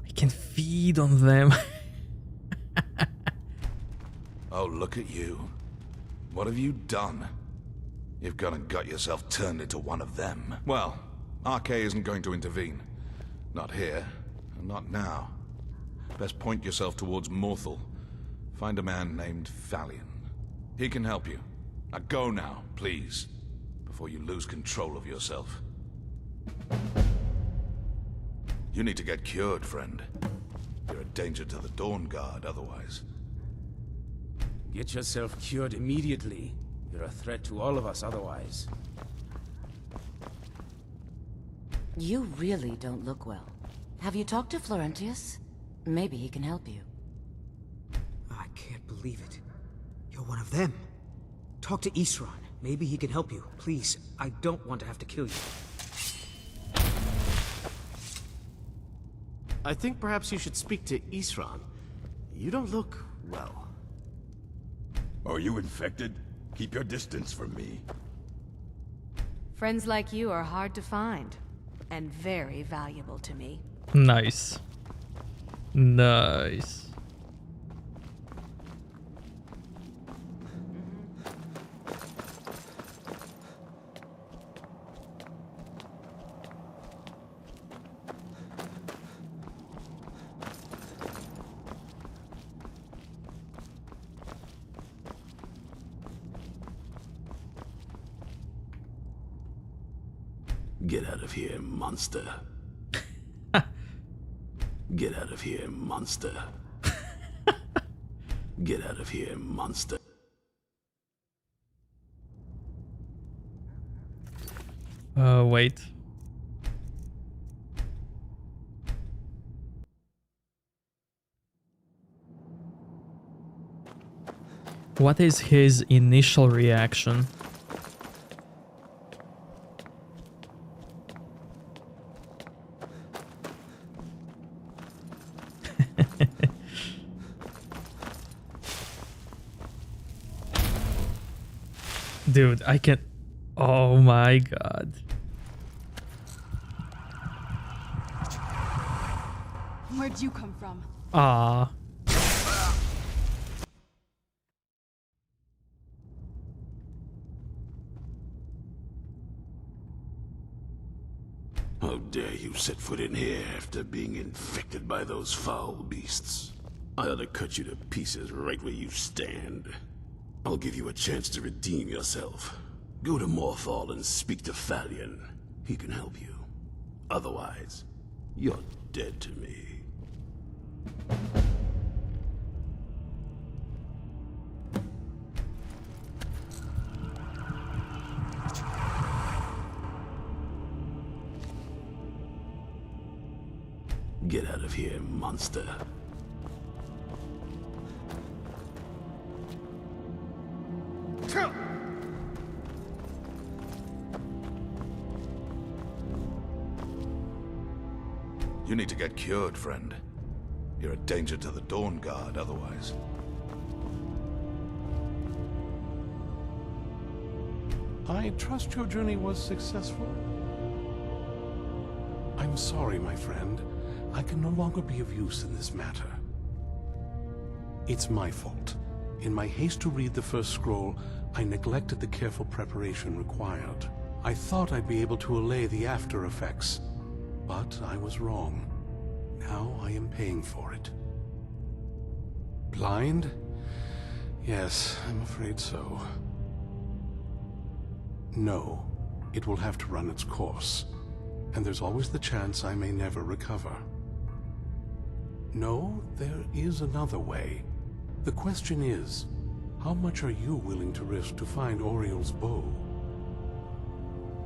S1: I can feed on them.
S6: Oh, look at you. What have you done? You've gone and got yourself turned into one of them. Well, RK isn't going to intervene. Not here, and not now. Best point yourself towards Morthal. Find a man named Thalion. He can help you. Now go now, please, before you lose control of yourself. You need to get cured, friend. You're a danger to the Dawnguard otherwise.
S8: Get yourself cured immediately. You're a threat to all of us otherwise.
S4: You really don't look well. Have you talked to Florentius? Maybe he can help you.
S9: I can't believe it. You're one of them. Talk to Isran. Maybe he can help you. Please, I don't want to have to kill you.
S18: I think perhaps you should speak to Isran. You don't look well.
S13: Are you infected? Keep your distance from me.
S15: Friends like you are hard to find, and very valuable to me.
S1: Nice. Nice.
S5: Get out of here, monster. Get out of here, monster. Get out of here, monster.
S1: Wait. What is his initial reaction? Dude, I can... Oh my god.
S17: Where'd you come from?
S1: Ah.
S5: How dare you set foot in here after being infected by those foul beasts? I ought to cut you to pieces right where you stand. I'll give you a chance to redeem yourself. Go to Morthal and speak to Thalion. He can help you. Otherwise, you're dead to me. Get out of here, monster.
S6: You need to get cured, friend. You're a danger to the Dawnguard otherwise.
S12: I trust your journey was successful. I'm sorry, my friend. I can no longer be of use in this matter. It's my fault. In my haste to read the first scroll, I neglected the careful preparation required. I thought I'd be able to allay the after effects, but I was wrong. Now I am paying for it. Blind? Yes, I'm afraid so. No, it will have to run its course, and there's always the chance I may never recover. No, there is another way. The question is, how much are you willing to risk to find Oriel's bow?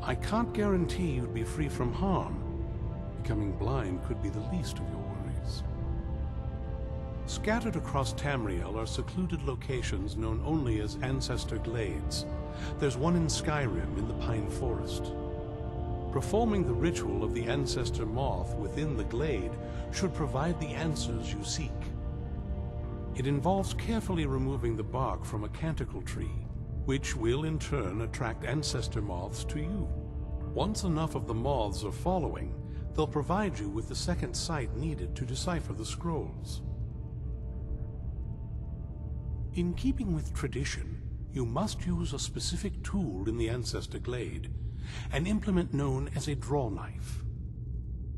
S12: I can't guarantee you'd be free from harm. Becoming blind could be the least of your worries. Scattered across Tamriel are secluded locations known only as Ancestor Glades. There's one in Skyrim in the Pine Forest. Performing the ritual of the Ancestor Moth within the glade should provide the answers you seek. It involves carefully removing the bark from a canticle tree, which will in turn attract Ancestor Moths to you. Once enough of the moths are following, they'll provide you with the second sight needed to decipher the scrolls. In keeping with tradition, you must use a specific tool in the Ancestor Glade, an implement known as a draw knife.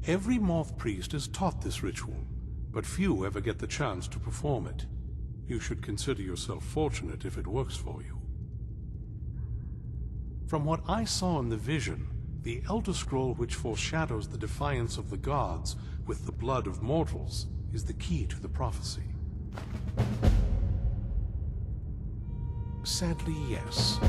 S12: Every moth priest is taught this ritual, but few ever get the chance to perform it. You should consider yourself fortunate if it works for you. From what I saw in the vision, the Elder Scroll which foreshadows the defiance of the gods with the blood of mortals is the key to the prophecy. Sadly, yes.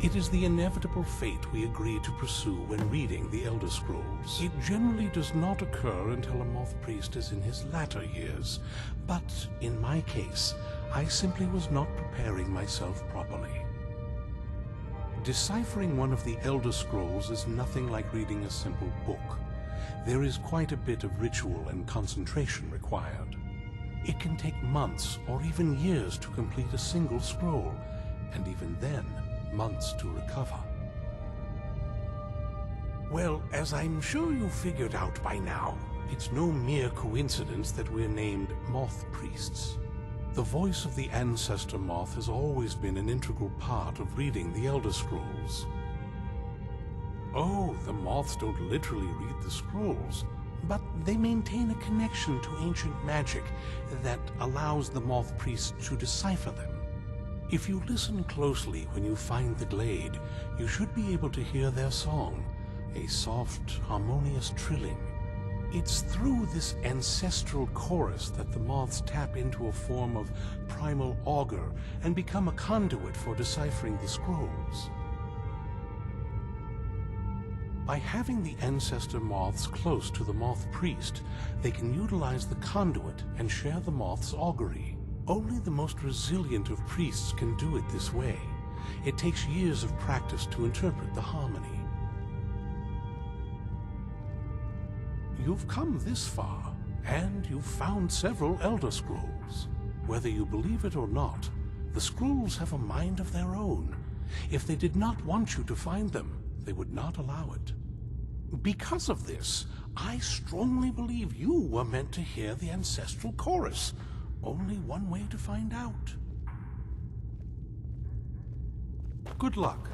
S12: It is the inevitable fate we agree to pursue when reading the Elder Scrolls. It generally does not occur until a moth priest is in his latter years, but in my case, I simply was not preparing myself properly. Deciphering one of the Elder Scrolls is nothing like reading a simple book. There is quite a bit of ritual and concentration required. It can take months or even years to complete a single scroll, and even then, months to recover. Well, as I'm sure you figured out by now, it's no mere coincidence that we're named Moth Priests. The voice of the Ancestor Moth has always been an integral part of reading the Elder Scrolls. Oh, the moths don't literally read the scrolls, but they maintain a connection to ancient magic that allows the Moth Priests to decipher them. If you listen closely when you find the glade, you should be able to hear their song, a soft, harmonious trilling. It's through this ancestral chorus that the moths tap into a form of primal augur and become a conduit for deciphering the scrolls. By having the Ancestor Moths close to the Moth Priest, they can utilize the conduit and share the moth's augury. Only the most resilient of priests can do it this way. It takes years of practice to interpret the harmony. You've come this far, and you've found several Elder Scrolls. Whether you believe it or not, the scrolls have a mind of their own. If they did not want you to find them, they would not allow it. Because of this, I strongly believe you were meant to hear the ancestral chorus. Only one way to find out. Good luck.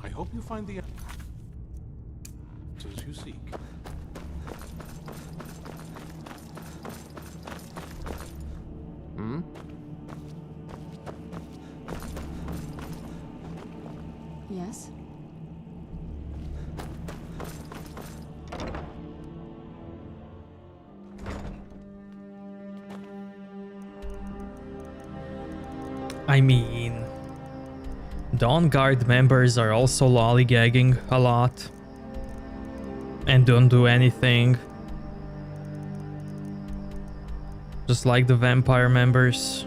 S12: I hope you find the answers you seek.
S17: Yes?
S1: I mean, Dawnguard members are also lollygagging a lot and don't do anything, just like the vampire members.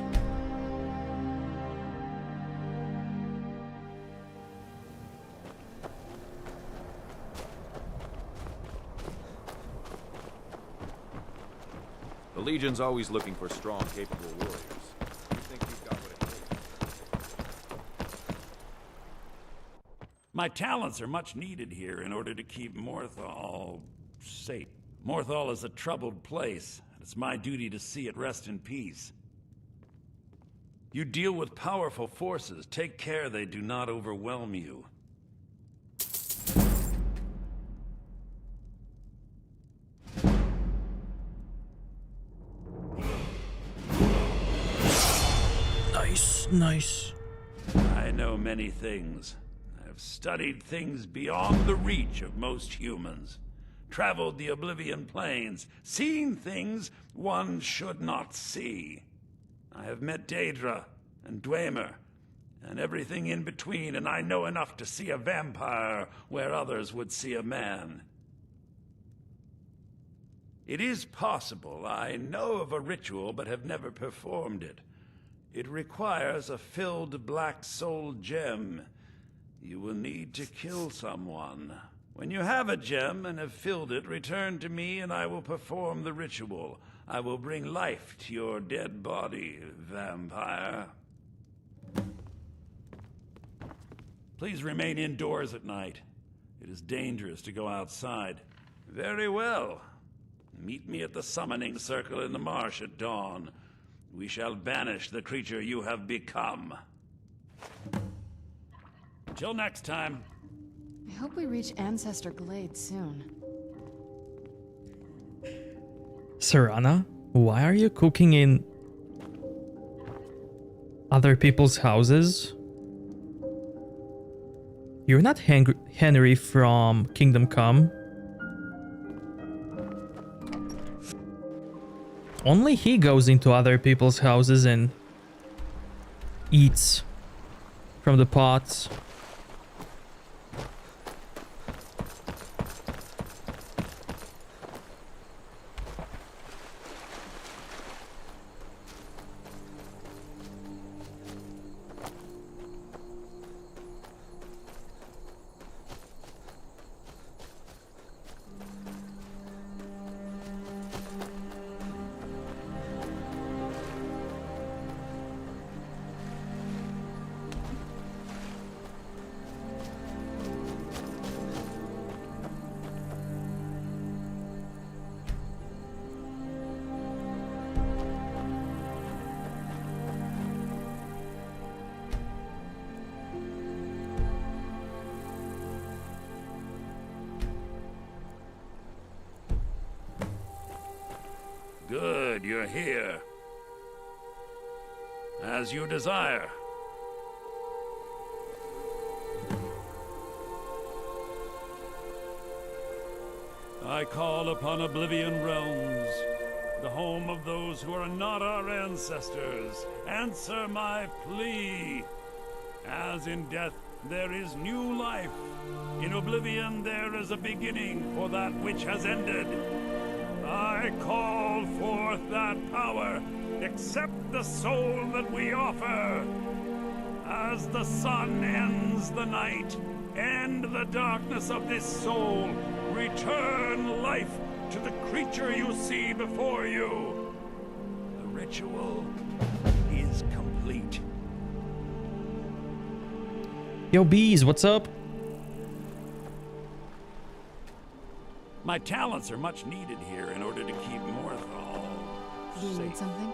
S16: The Legion's always looking for strong, capable warriors. You think you've got what it takes?
S22: My talents are much needed here in order to keep Morthal safe. Morthal is a troubled place, and it's my duty to see it rest in peace. You deal with powerful forces. Take care they do not overwhelm you.
S1: Nice.
S22: I know many things. I've studied things beyond the reach of most humans. Traveled the Oblivion Plains, seen things one should not see. I have met Daedra and Dwemer, and everything in between, and I know enough to see a vampire where others would see a man. It is possible I know of a ritual, but have never performed it. It requires a filled black soul gem. You will need to kill someone. When you have a gem and have filled it, return to me and I will perform the ritual. I will bring life to your dead body, vampire. Please remain indoors at night. It is dangerous to go outside. Very well. Meet me at the summoning circle in the marsh at dawn. We shall banish the creature you have become. Till next time.
S17: I hope we reach Ancestor Glade soon.
S1: Serana, why are you cooking in other people's houses? You're not Henry from Kingdom Come. Only he goes into other people's houses and eats from the pots.
S22: Good, you're here. As you desire. I call upon Oblivion Realms, the home of those who are not our ancestors. Answer my plea. As in death there is new life, in Oblivion there is a beginning for that which has ended. I call forth that power. Accept the soul that we offer. As the sun ends the night, end the darkness of this soul. Return life to the creature you see before you. The ritual is complete.
S1: Yo, Bees, what's up?
S22: My talents are much needed here in order to keep Morthal
S17: Do you
S22: safe.
S17: need something?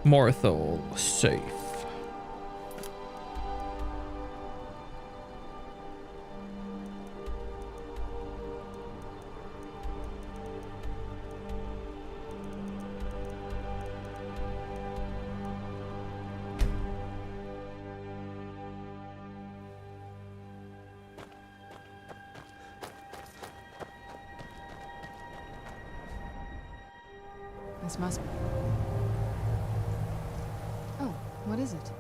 S1: Morthal safe.
S17: This must be. Oh, what is it?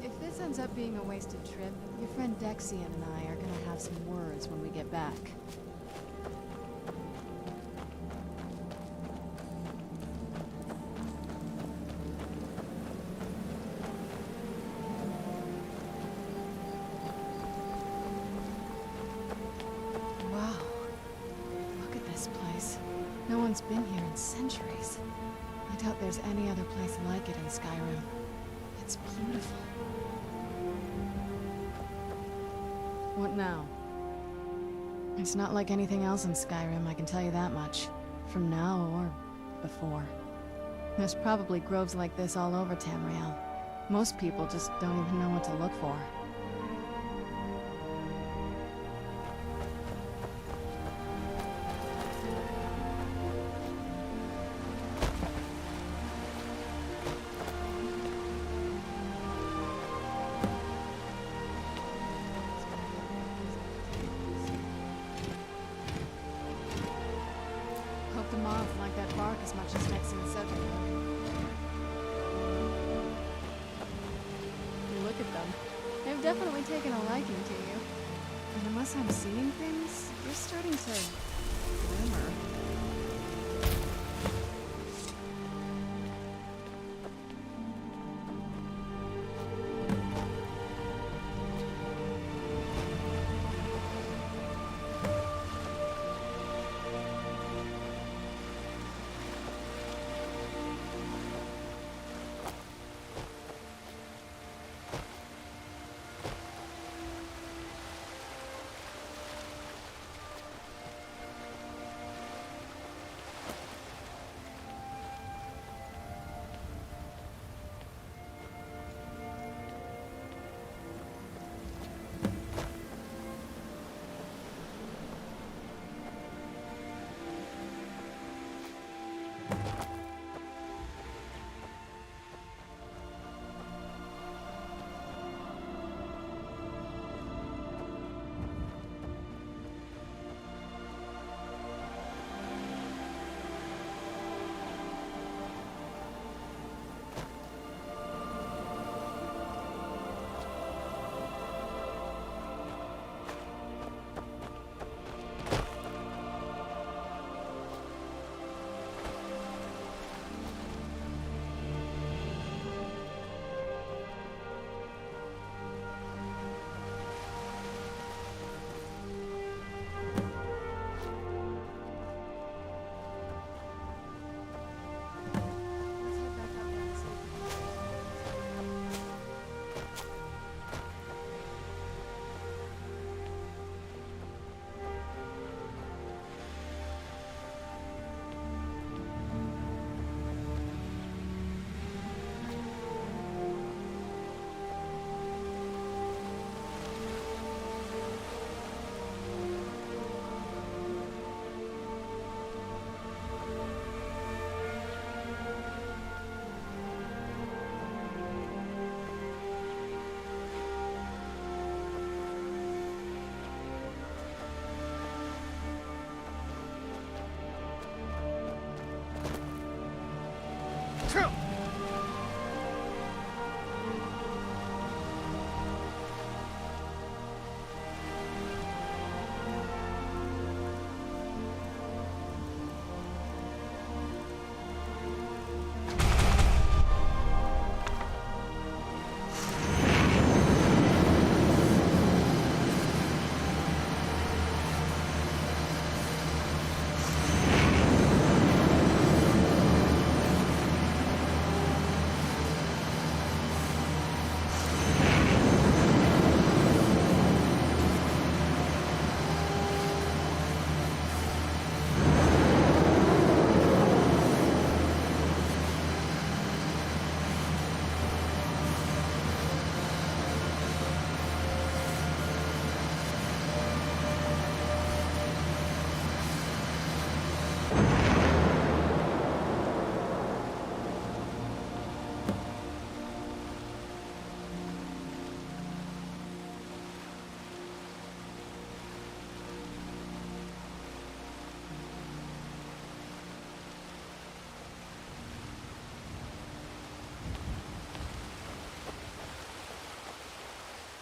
S17: If this ends up being a wasted trip, your friend Dexian and I are gonna have some words when we get back. No one's been here in centuries. I doubt there's any other place like it in Skyrim. It's beautiful. What now? It's not like anything else in Skyrim, I can tell you that much. From now or before. There's probably groves like this all over Tamriel. Most people just don't even know what to look for. Hope the moths like that bark as much as Dexian said they would. Look at them. They've definitely taken a liking to you. Unless I'm seeing things, you're starting to glimmer.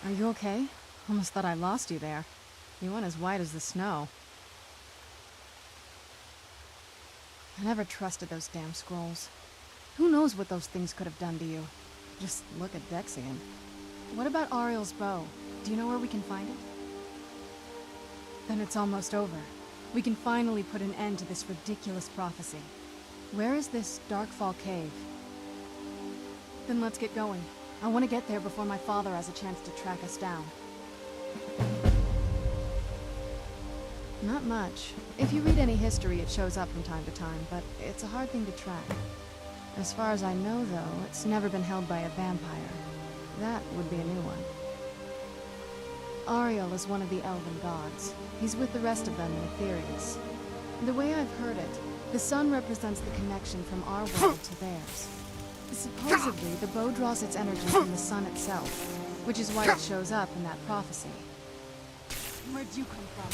S17: Are you okay? Almost thought I lost you there. You went as white as the snow. I never trusted those damn scrolls. Who knows what those things could have done to you? Just look at Dexian. What about Ariel's bow? Do you know where we can find it? Then it's almost over. We can finally put an end to this ridiculous prophecy. Where is this Darkfall cave? Then let's get going. I want to get there before my father has a chance to track us down. Not much. If you read any history, it shows up from time to time, but it's a hard thing to track. As far as I know, though, it's never been held by a vampire. That would be a new one. Ariel is one of the elven gods. He's with the rest of them in Aetherius. The way I've heard it, the sun represents the connection from our world to theirs. Supposedly, the bow draws its energy from the sun itself, which is why it shows up in that prophecy. Where'd you come from?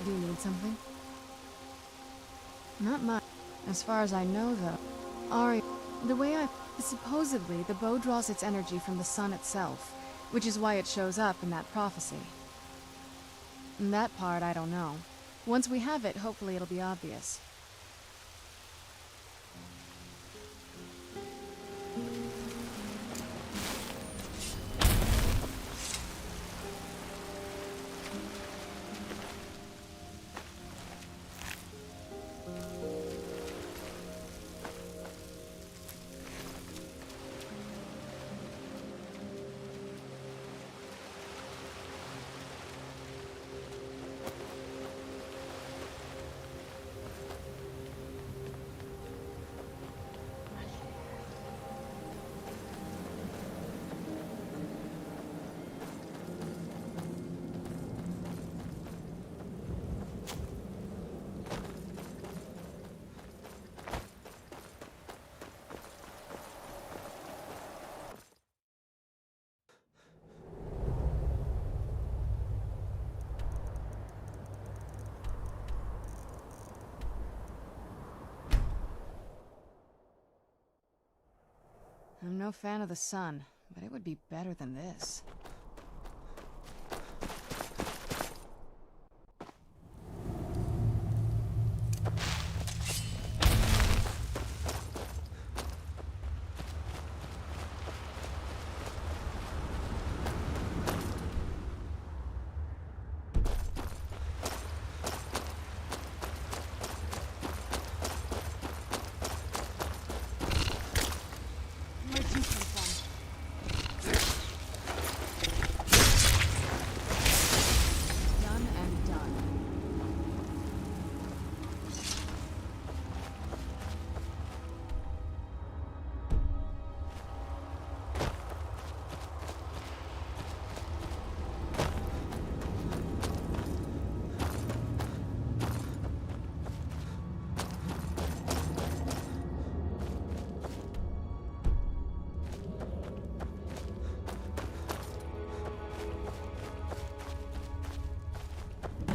S17: Do you need something? Not much. As far as I know, though. Ari, the way I... Supposedly, the bow draws its energy from the sun itself, which is why it shows up in that prophecy. And that part, I don't know. Once we have it, hopefully it'll be obvious. I'm no fan of the sun, but it would be better than this.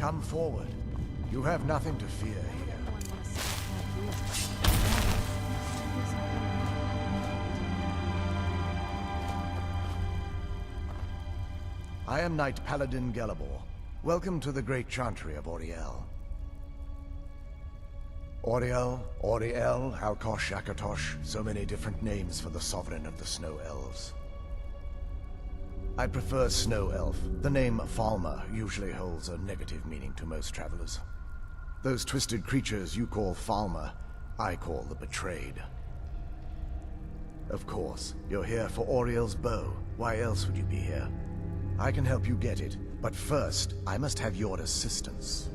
S10: Come forward. You have nothing to fear here. I am Knight Paladin Gelabor. Welcome to the Great Chantry of Auriel. Auriel, Auriel, Alkosh, Akatosh, so many different names for the Sovereign of the Snow Elves. I prefer Snow Elf. The name Falmer usually holds a negative meaning to most travelers. Those twisted creatures you call Falmer, I call the Betrayed. Of course, you're here for Auriel's bow. Why else would you be here? I can help you get it, but first, I must have your assistance.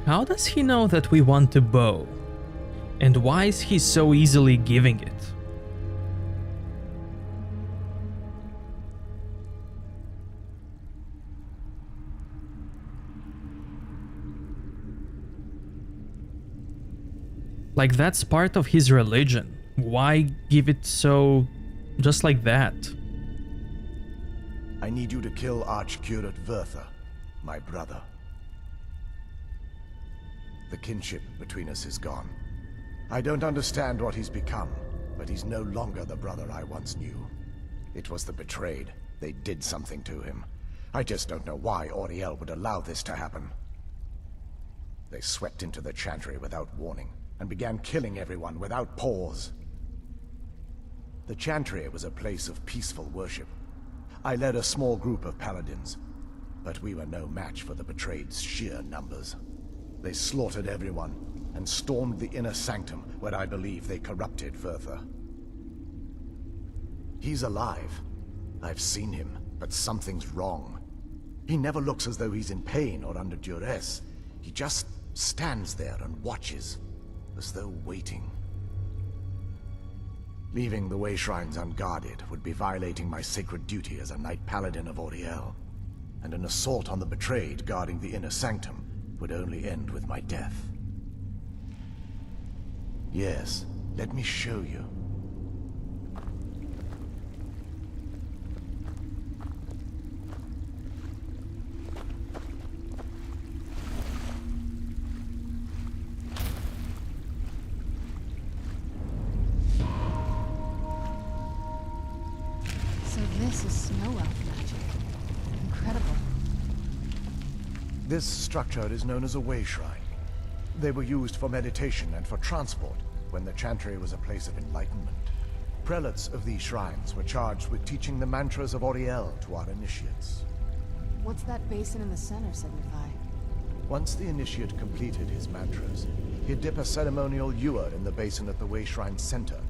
S1: How does he know that we want the bow? And why is he so easily giving it? Like, that's part of his religion. Why give it so... just like that?
S10: I need you to kill Archcurate Vertha, my brother. The kinship between us is gone. I don't understand what he's become, but he's no longer the brother I once knew. It was the Betrayed. They did something to him. I just don't know why Auriel would allow this to happen. They swept into the Chantry without warning, and began killing everyone without pause. The Chantry was a place of peaceful worship. I led a small group of paladins, but we were no match for the Betrayed's sheer numbers. They slaughtered everyone, and stormed the inner sanctum where I believe they corrupted Vertha. He's alive. I've seen him, but something's wrong. He never looks as though he's in pain or under duress. He just stands there and watches, as though waiting. Leaving the way shrines unguarded would be violating my sacred duty as a Knight Paladin of Auriel, and an assault on the Betrayed guarding the inner sanctum would only end with my death. Yes, let me show you.
S2: This structure is known as a way shrine. They were used for meditation and for transport when the Chantry was a place of enlightenment. Prelates of these shrines were charged with teaching the mantras of Auriel to our initiates.
S17: What's that basin in the center signify?
S2: Once the initiate completed his mantras, he'd dip a ceremonial ewer in the basin at the way shrine's center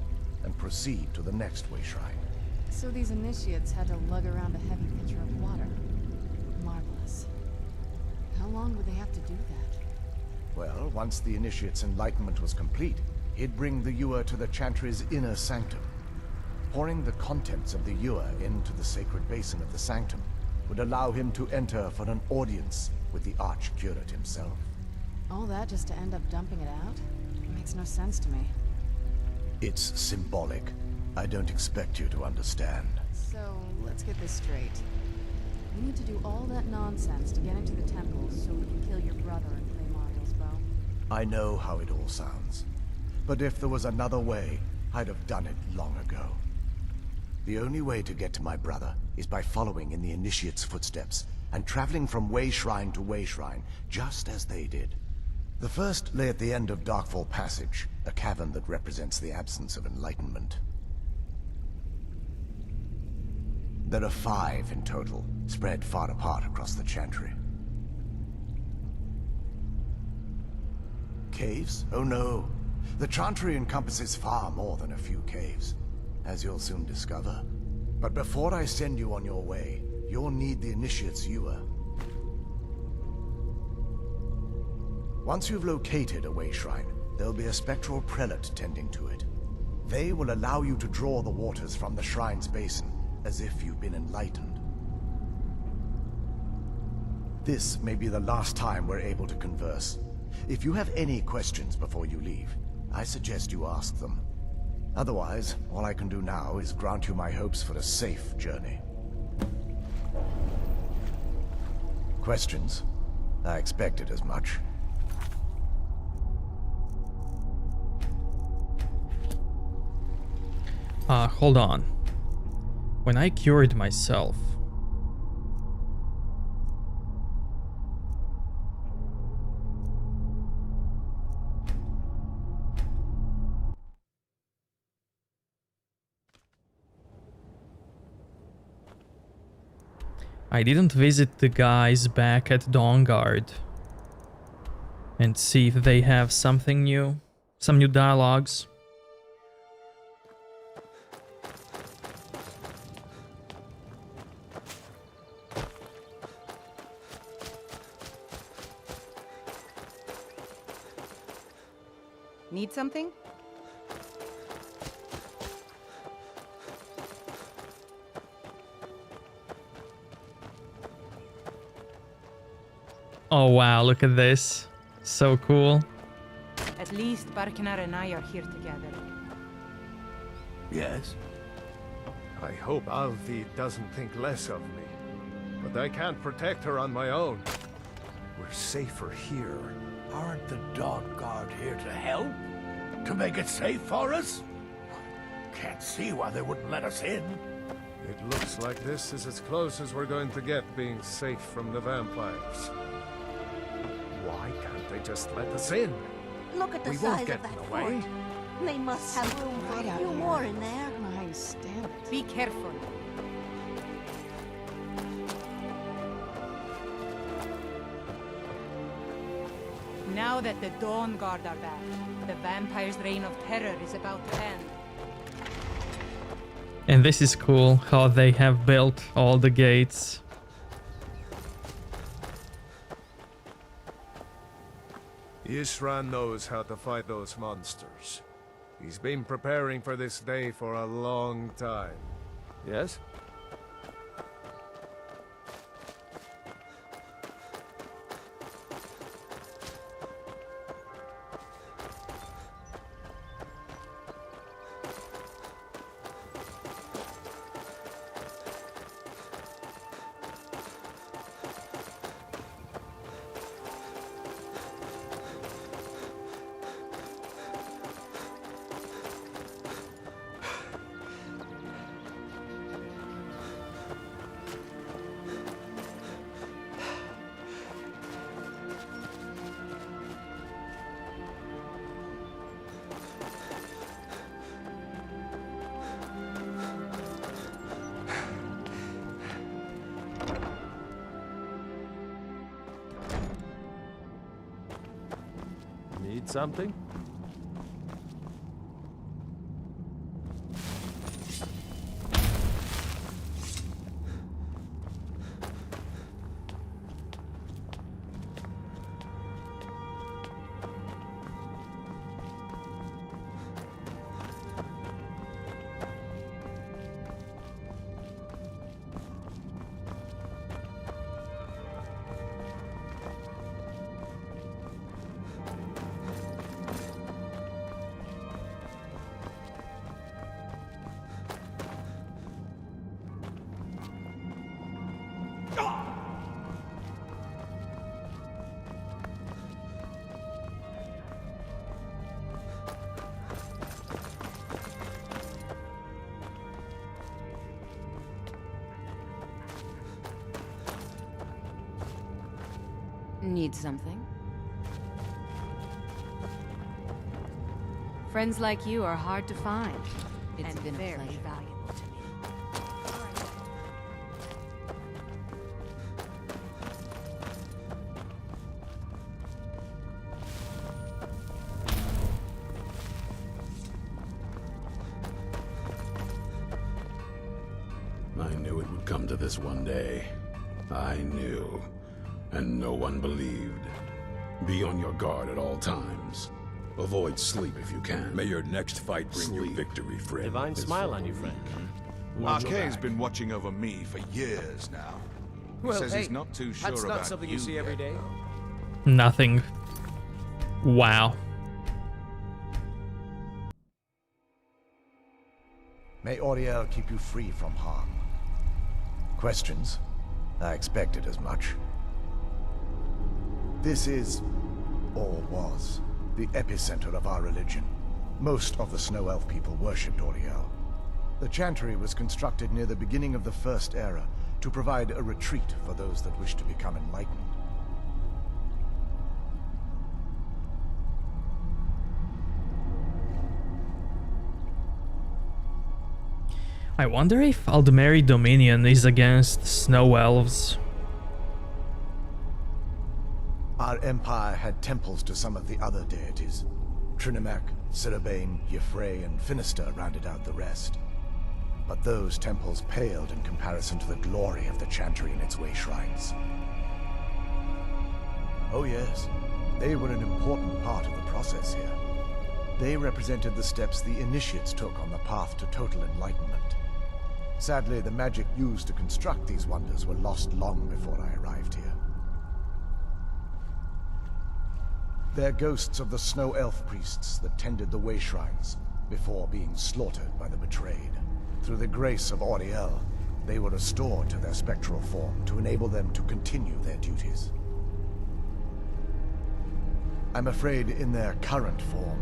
S2: and proceed to the next way shrine.
S17: So these initiates had to lug around a heavy pitcher of water. Marvelous. How long would they have to do that?
S2: Well, once the initiate's enlightenment was complete, he'd bring the ewer to the Chantry's inner sanctum. Pouring the contents of the ewer into the sacred basin of the sanctum would allow him to enter for an audience with the Archcurate himself.
S17: All that just to end up dumping it out? It makes no sense to me.
S2: It's symbolic. I don't expect you to understand.
S17: So, let's get this straight. We need to do all that nonsense to get into the temple so we can kill your brother and claim Ariel's bow.
S2: I know how it all sounds. But if there was another way, I'd have done it long ago. The only way to get to my brother is by following in the Initiate's footsteps and traveling from way shrine to way shrine, just as they did. The first lay at the end of Darkfall Passage, a cavern that represents the absence of enlightenment. There are 5 in total, spread far apart across the Chantry. Caves? Oh no. The Chantry encompasses far more than a few caves, as you'll soon discover. But before I send you on your way, you'll need the Initiate's ewer. Once you've located a way shrine, there'll be a spectral prelate tending to it. They will allow you to draw the waters from the shrine's basin, as if you've been enlightened. This may be the last time we're able to converse. If you have any questions before you leave, I suggest you ask them. Otherwise, all I can do now is grant you my hopes for a safe journey. Questions? I expected as much.
S1: Hold on. When I cured myself... I didn't visit the guys back at Dawnguard and see if they have something new, some new dialogues.
S15: Need something?
S1: Oh wow, look at this. So cool.
S15: At least Barkenar and I are here together.
S10: Yes?
S7: I hope Alvi doesn't think less of me. But I can't protect her on my own. We're safer here.
S10: Aren't the Dawnguard here to help? To make it safe for us? Can't see why they wouldn't let us in.
S7: It looks like this is as close as we're going to get being safe from the vampires. Why can't they just let us in?
S11: Look at the
S7: We
S11: size
S7: won't
S11: of
S7: get
S11: that
S7: in the way.
S11: fort. They must have room for a few more in there.
S17: I stand it.
S15: Be careful. Now that the Dawnguard are back, the vampire's reign of terror is about to end.
S1: And this is cool, how they have built all the gates.
S7: Isran knows how to fight those monsters. He's been preparing for this day for a long time. Yes?
S3: something?
S4: Need something? Friends like you are hard to find. It's been very valuable to me.
S5: I knew it would come to this one day. I knew. And no one believed. Be on your guard at all times. Avoid sleep if you can.
S13: May your next fight bring you victory, friend.
S3: Divine smile on you, friend.
S6: Arcane's been watching over me for years now. He says he's not too sure
S3: that's
S6: about
S3: not something you see every day.
S1: Nothing. Wow.
S2: May Auriel keep you free from harm. Questions? I expected as much. This is, or was, the epicenter of our religion. Most of the Snow Elf people worshipped Auriel. The chantry was constructed near the beginning of the First Era to provide a retreat for those that wish to become enlightened.
S1: I wonder if Aldmeri Dominion is against Snow Elves.
S2: Our empire had temples to some of the other deities. Trinimac, Ciribane, Y'ffre, and Finister rounded out the rest. But those temples paled in comparison to the glory of the chantry and its way shrines. Oh yes, they were an important part of the process here. They represented the steps the initiates took on the path to total enlightenment. Sadly, the magic used to construct these wonders were lost long before I arrived here. They're ghosts of the Snow Elf priests that tended the way shrines before being slaughtered by the betrayed. Through the grace of Auriel, they were restored to their spectral form to enable them to continue their duties. I'm afraid in their current form,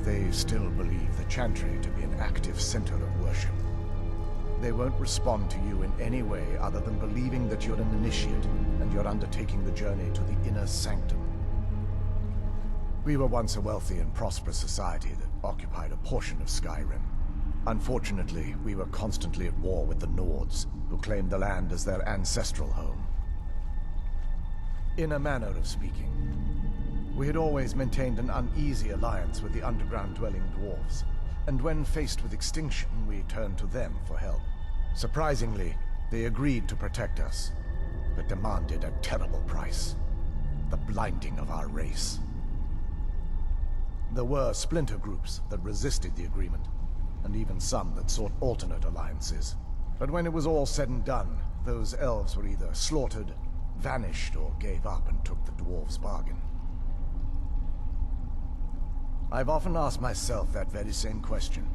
S2: they still believe the chantry to be an active center of worship. They won't respond to you in any way other than believing that you're an initiate and you're undertaking the journey to the inner sanctum. We were once a wealthy and prosperous society that occupied a portion of Skyrim. Unfortunately, we were constantly at war with the Nords, who claimed the land as their ancestral home. In a manner of speaking, we had always maintained an uneasy alliance with the underground-dwelling dwarves, and when faced with extinction, we turned to them for help. Surprisingly, they agreed to protect us, but demanded a terrible price: the blinding of our race. There were splinter groups that resisted the agreement, and even some that sought alternate alliances. But when it was all said and done, those elves were either slaughtered, vanished, or gave up and took the dwarves' bargain. I've often asked myself that very same question.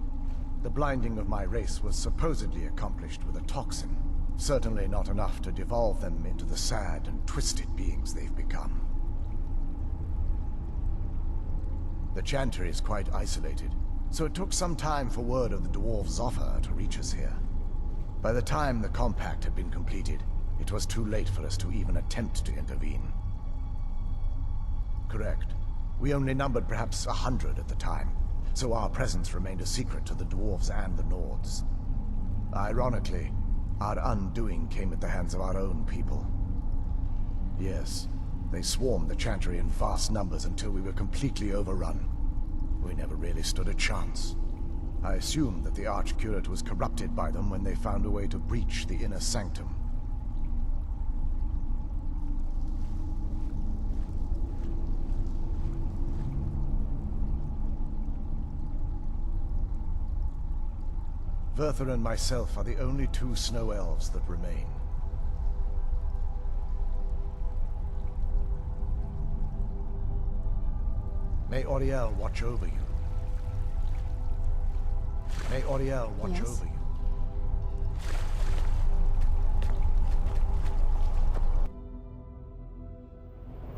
S2: The blinding of my race was supposedly accomplished with a toxin, certainly not enough to devolve them into the sad and twisted beings they've become. The chantry is quite isolated, so it took some time for word of the dwarves' offer to reach us here. By the time the compact had been completed, it was too late for us to even attempt to intervene. Correct. We only numbered perhaps 100 at the time, so our presence remained a secret to the dwarves and the Nords. Ironically, our undoing came at the hands of our own people. Yes, They swarmed the Chantry in vast numbers until we were completely overrun. We never really stood a chance. I assumed that the Archcurate was corrupted by them when they found a way to breach the inner sanctum. Verther and myself are the only two snow elves that remain. May Auriel watch over you. May Auriel watch over you.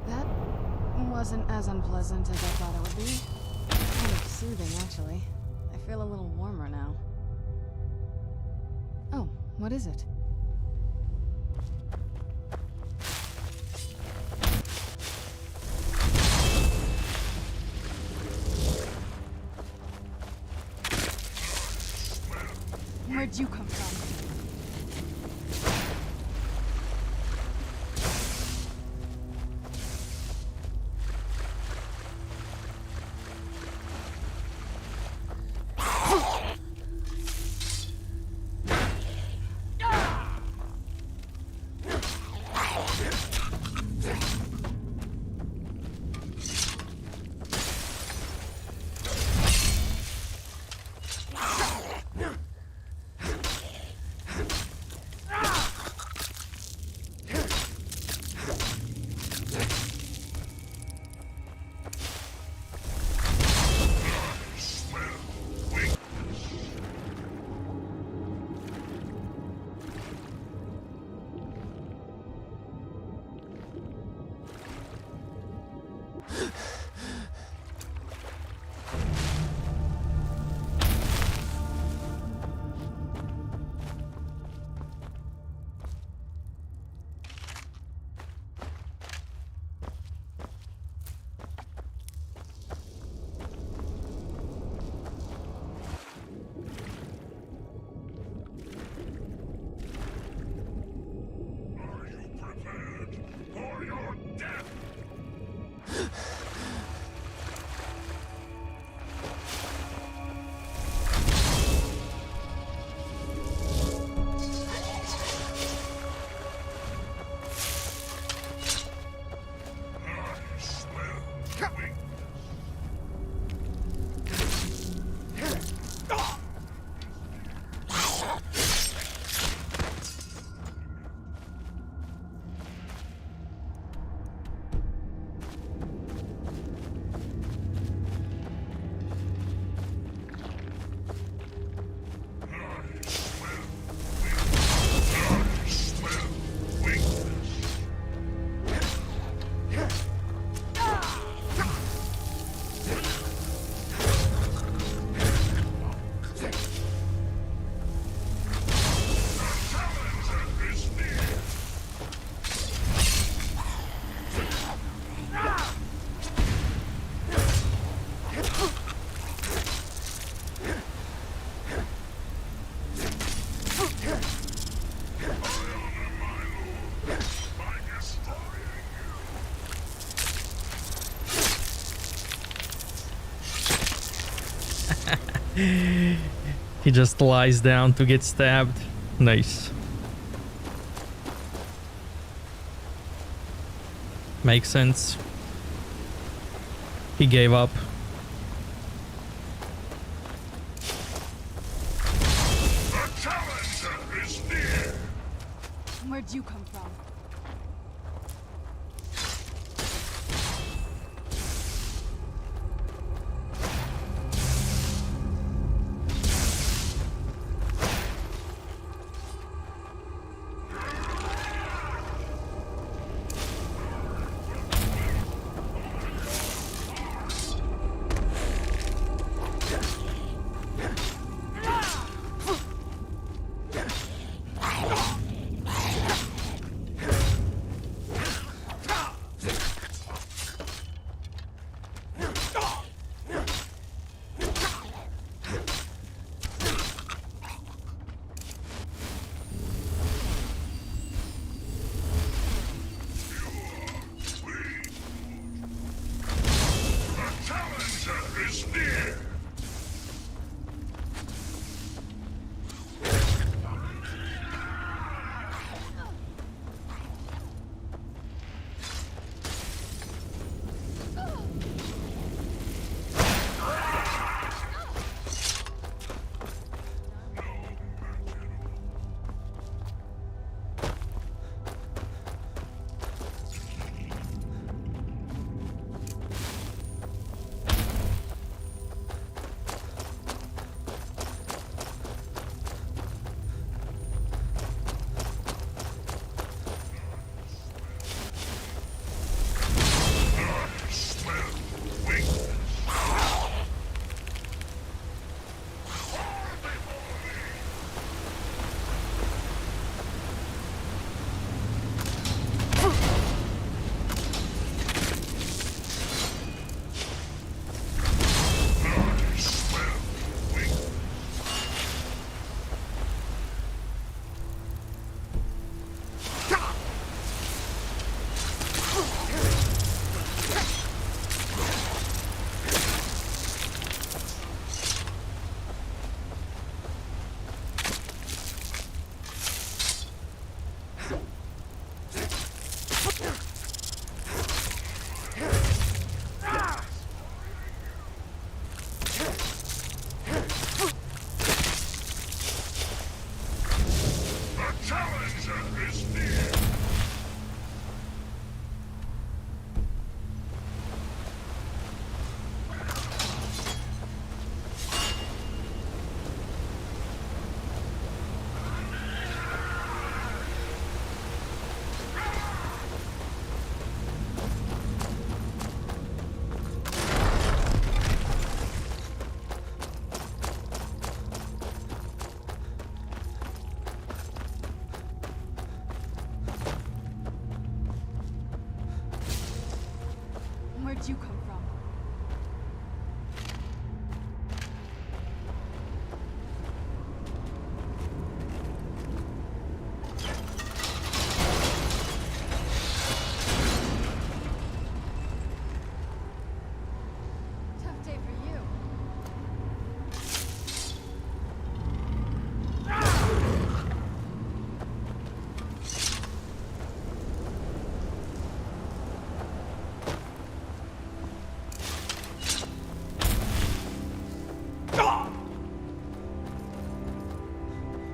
S17: That wasn't as unpleasant as I thought it would be. Kind of soothing, actually. I feel a little warmer now. Oh, what is it? Where'd you come from?
S1: He just lies down to get stabbed. Nice. Makes sense. He gave up.
S17: Where'd you come from?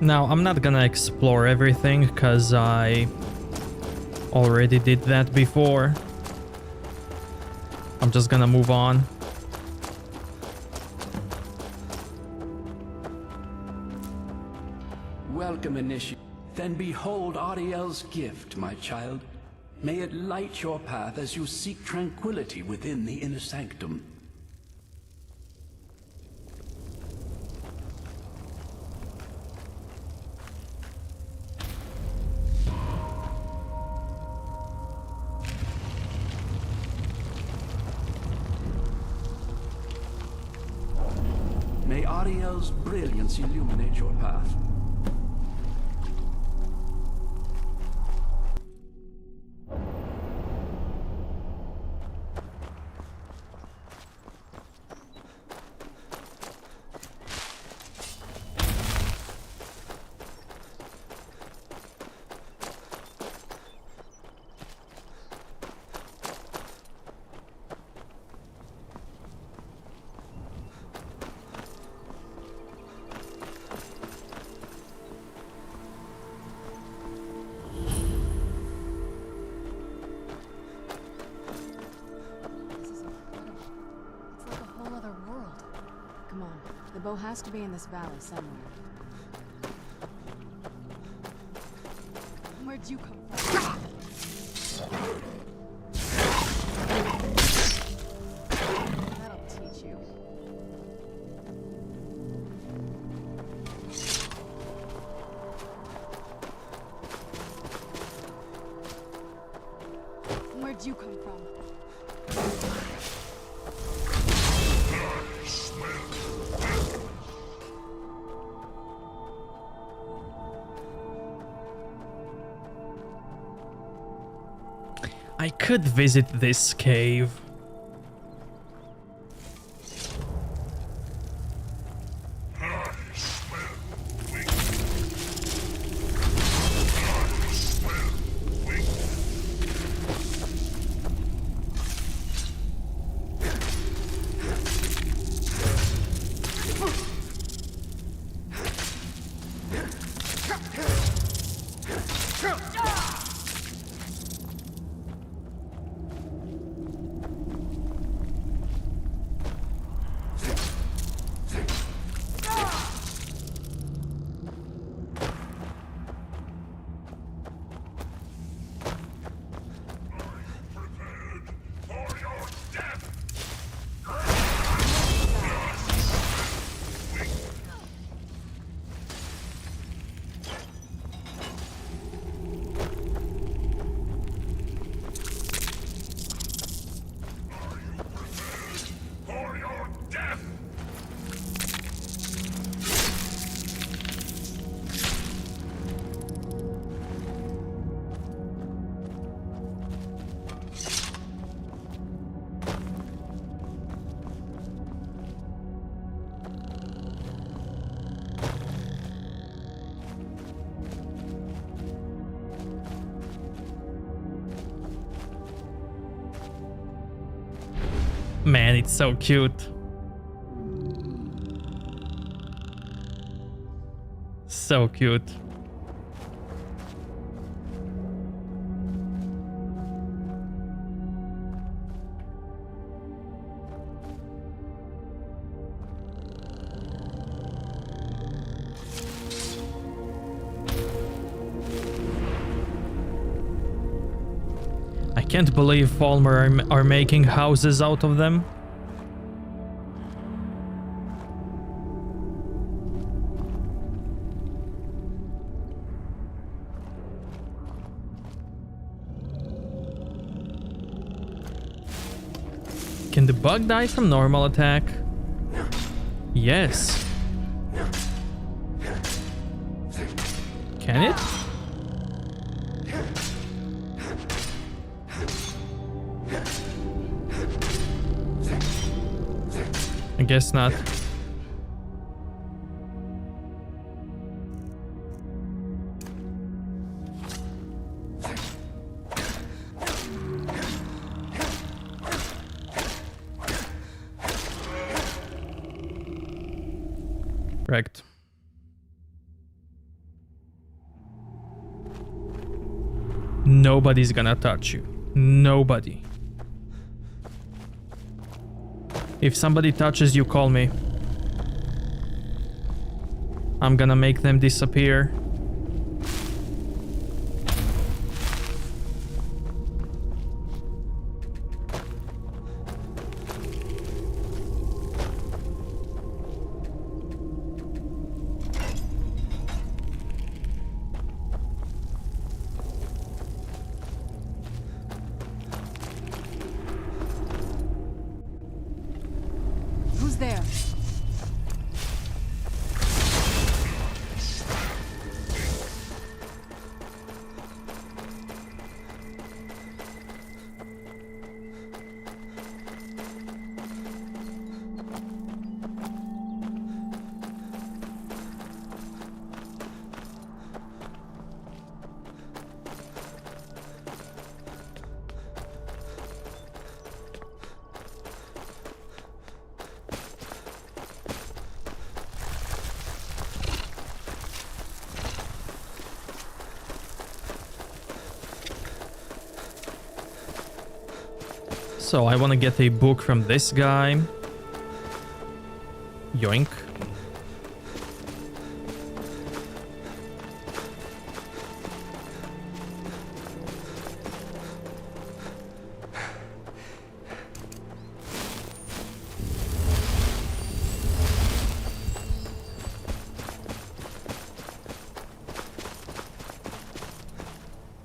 S1: Now, I'm not gonna explore everything, because I already did that before. I'm just gonna move on.
S14: Welcome, Initiate. Then behold Ariel's gift, my child. May it light your path as you seek tranquility within the inner sanctum. May Ariel's brilliance illuminate your path.
S17: The bow has to be in this valley somewhere. Where'd you come from? That'll teach you. Where'd you come from?
S1: I could visit this cave. Man, it's so cute. So cute. I can't believe Falmer are making houses out of them. Can the bug die from normal attack? Yes. Can it? I guess not. Correct. Nobody's gonna touch you. Nobody. If somebody touches you, call me. I'm gonna make them disappear.
S17: Who's there?
S1: So I want to get a book from this guy. Yoink.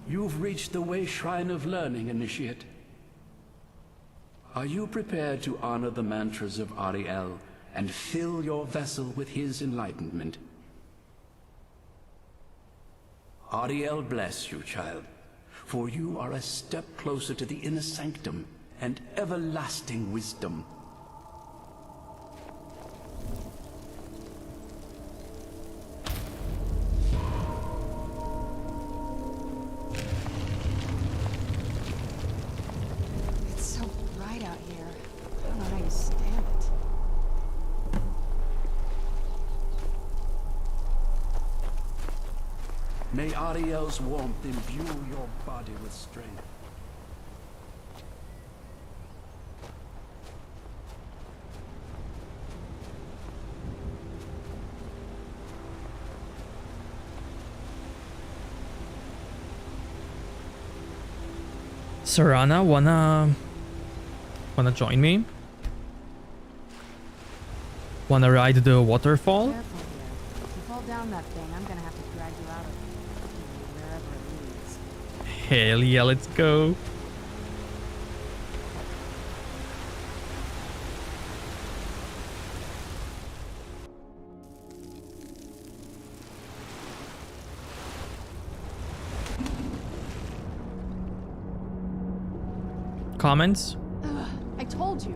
S14: You've reached the Way Shrine of Learning, Initiate. Are you prepared to honor the mantras of Ariel and fill your vessel with his enlightenment? Ariel bless you, child, for you are a step closer to the inner sanctum and everlasting wisdom. May Ariel's warmth imbue your body with strength.
S1: Serana, wanna join me? Wanna ride the waterfall?
S17: Careful here. If you fall down that thing, I'm gonna have to drag you out of it. Wherever it leads.
S1: Hell yeah, let's go. Comments?
S17: Ugh, I told you.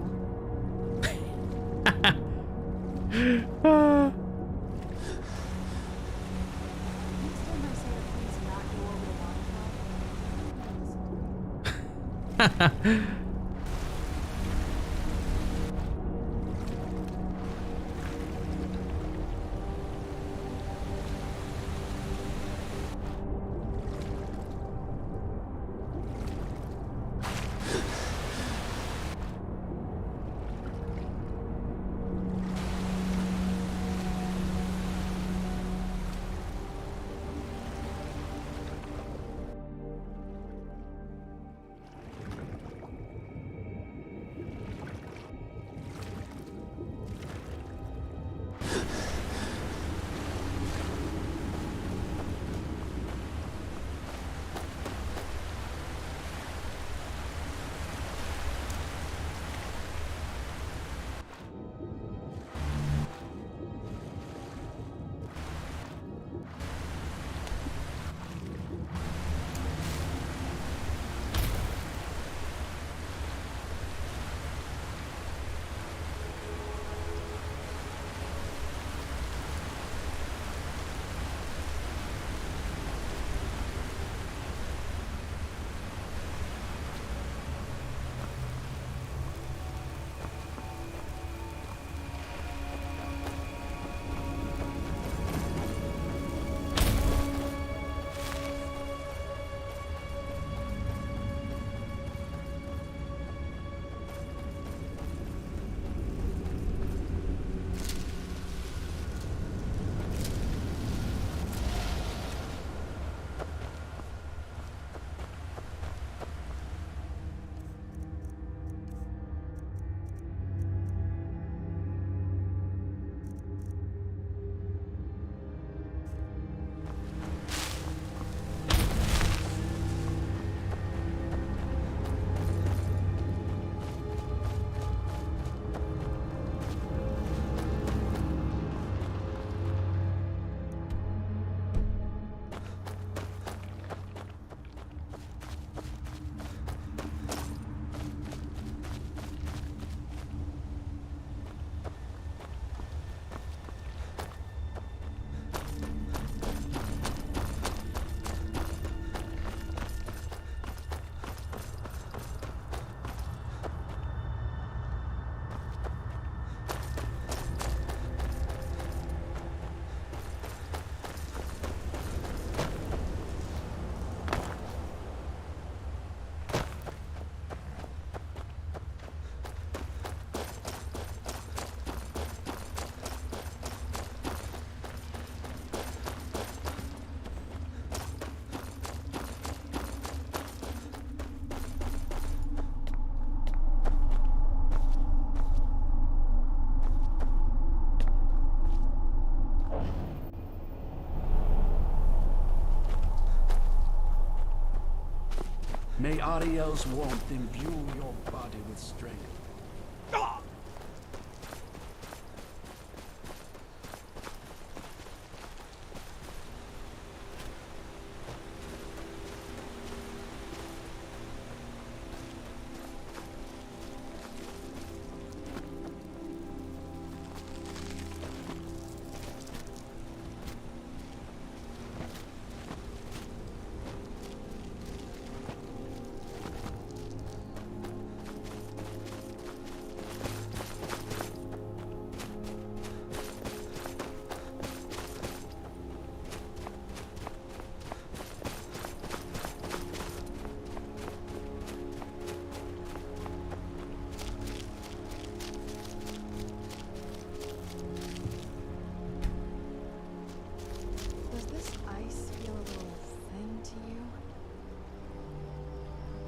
S14: May Ariel's warmth imbue your body with strength.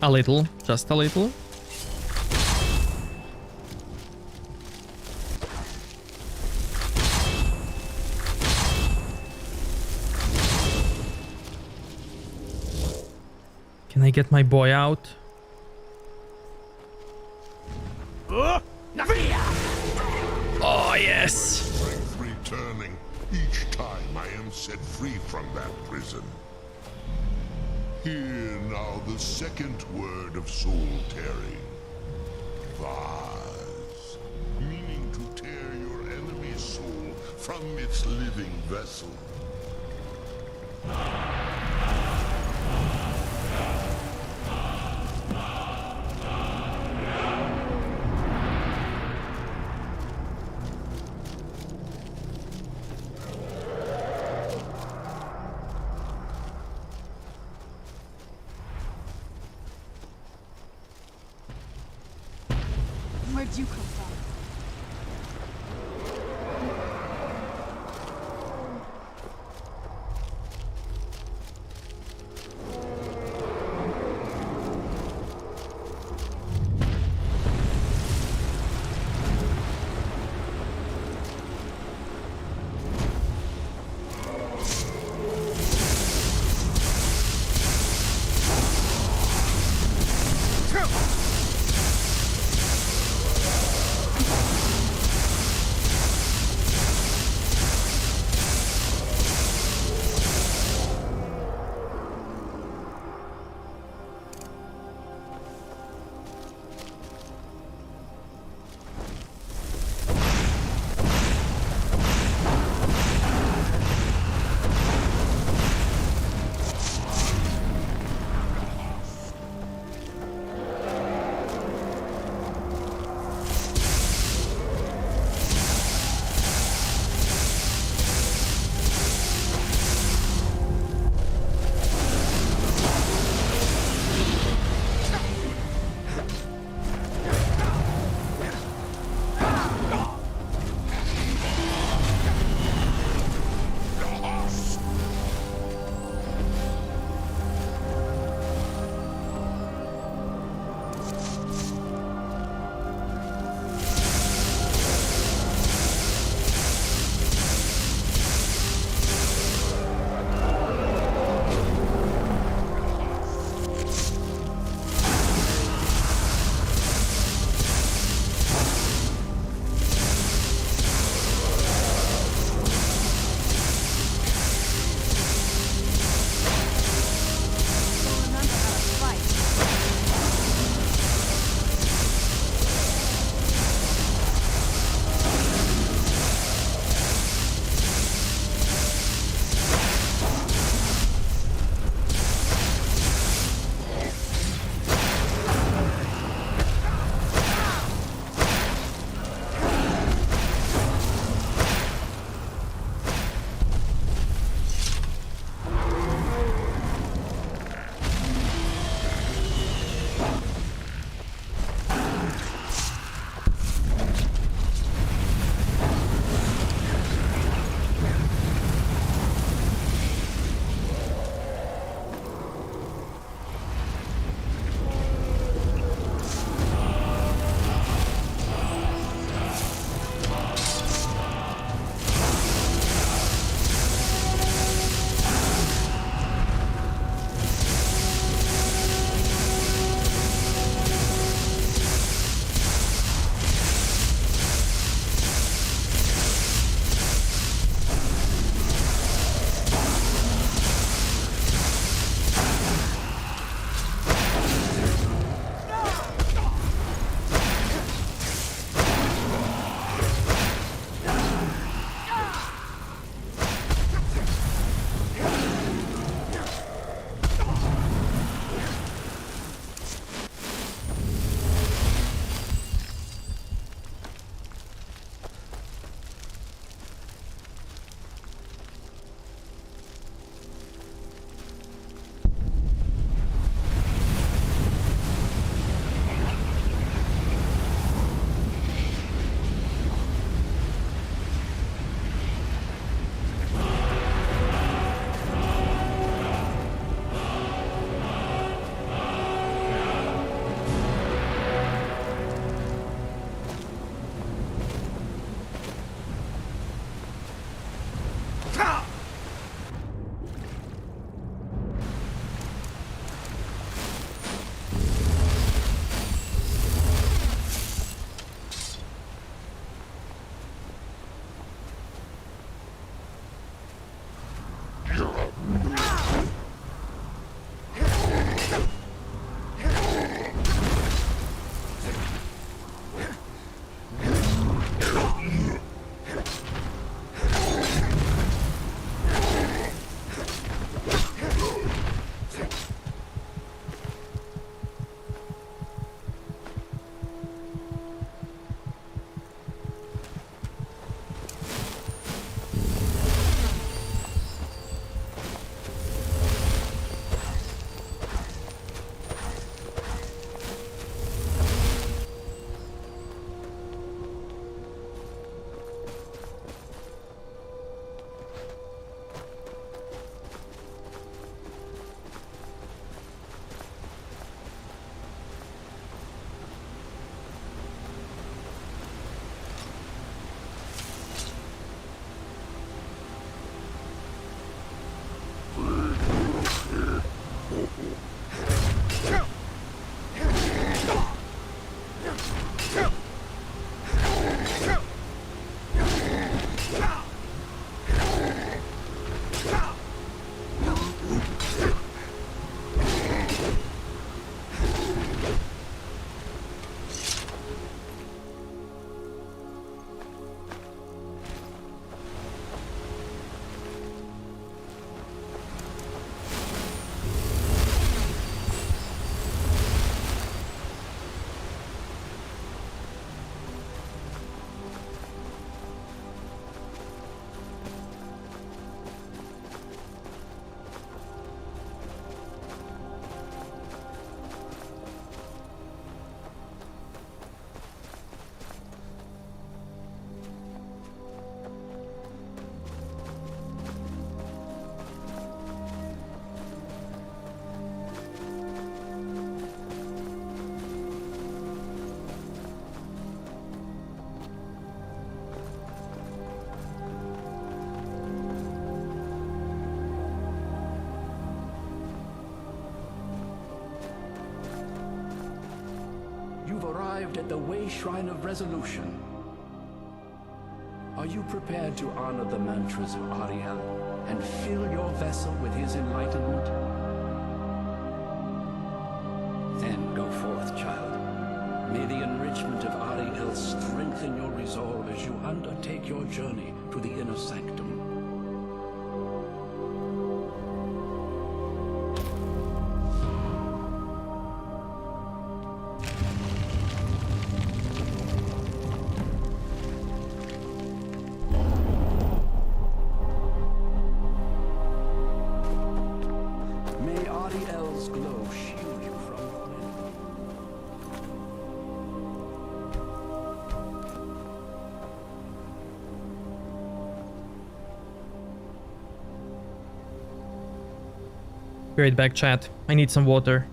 S1: A little, just a little. Can I get my boy out? Oh, yes!
S21: Strength returning. Each time I am set free from that prison. Hear now the second word of soul tearing. Vase. Meaning to tear your enemy's soul from its living vessel.
S17: Where'd you come from?
S14: You've arrived at the Way Shrine of Resolution. Are you prepared to honor the mantras of Ariel and fill your vessel with his enlightenment? Then go forth, child. May the enrichment of Ariel strengthen your resolve as you undertake your journey to the inner sanctum.
S1: Be right back, chat. I need some water.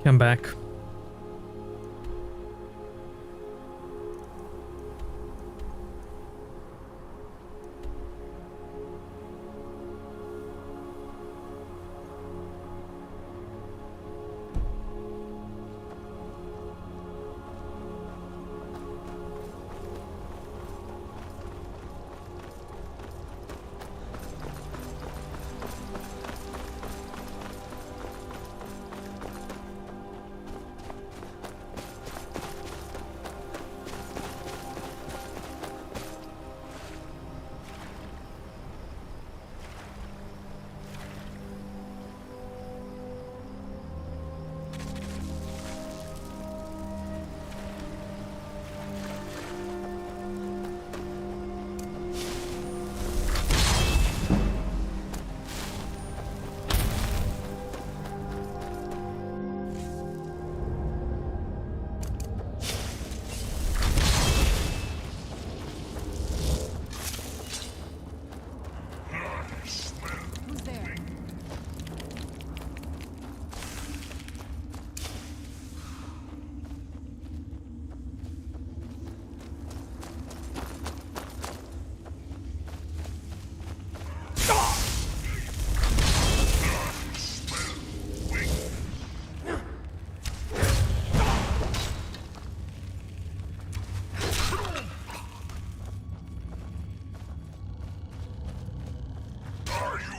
S1: Come back.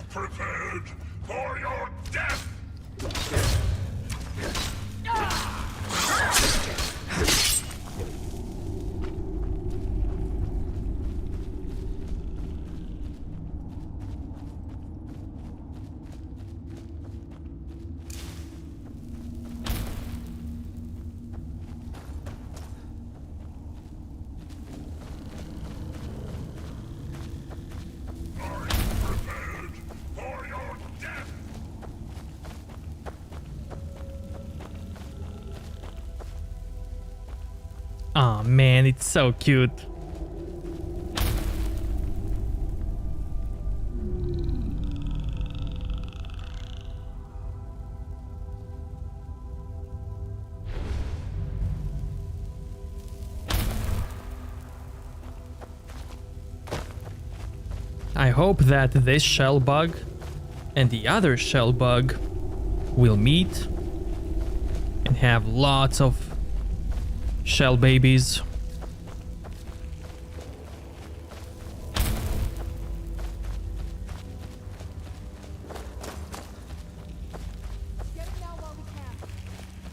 S21: Prepared for your death!
S1: Aw, man, it's so cute. I hope that this shell bug and the other shell bug will meet and have lots of shell babies.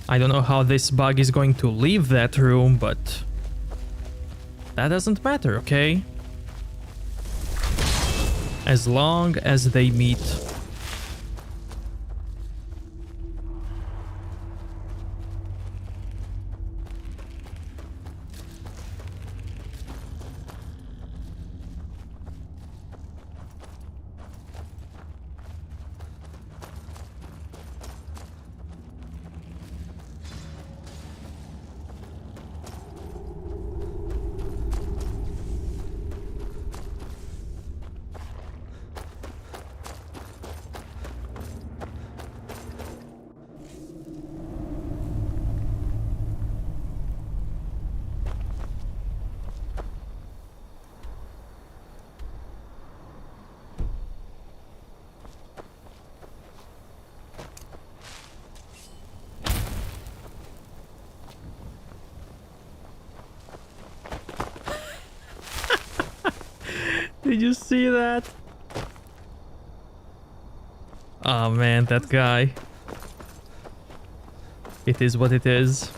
S1: I don't know how this bug is going to leave that room, but that doesn't matter, okay? As long as they meet. Did you see that? Oh man, that guy. It is what it is.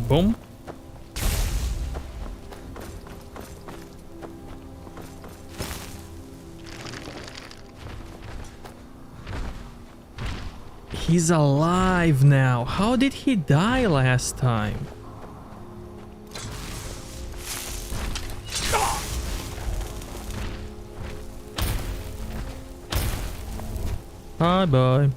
S1: Boom. He's alive now. How did he die last time? Bye bye.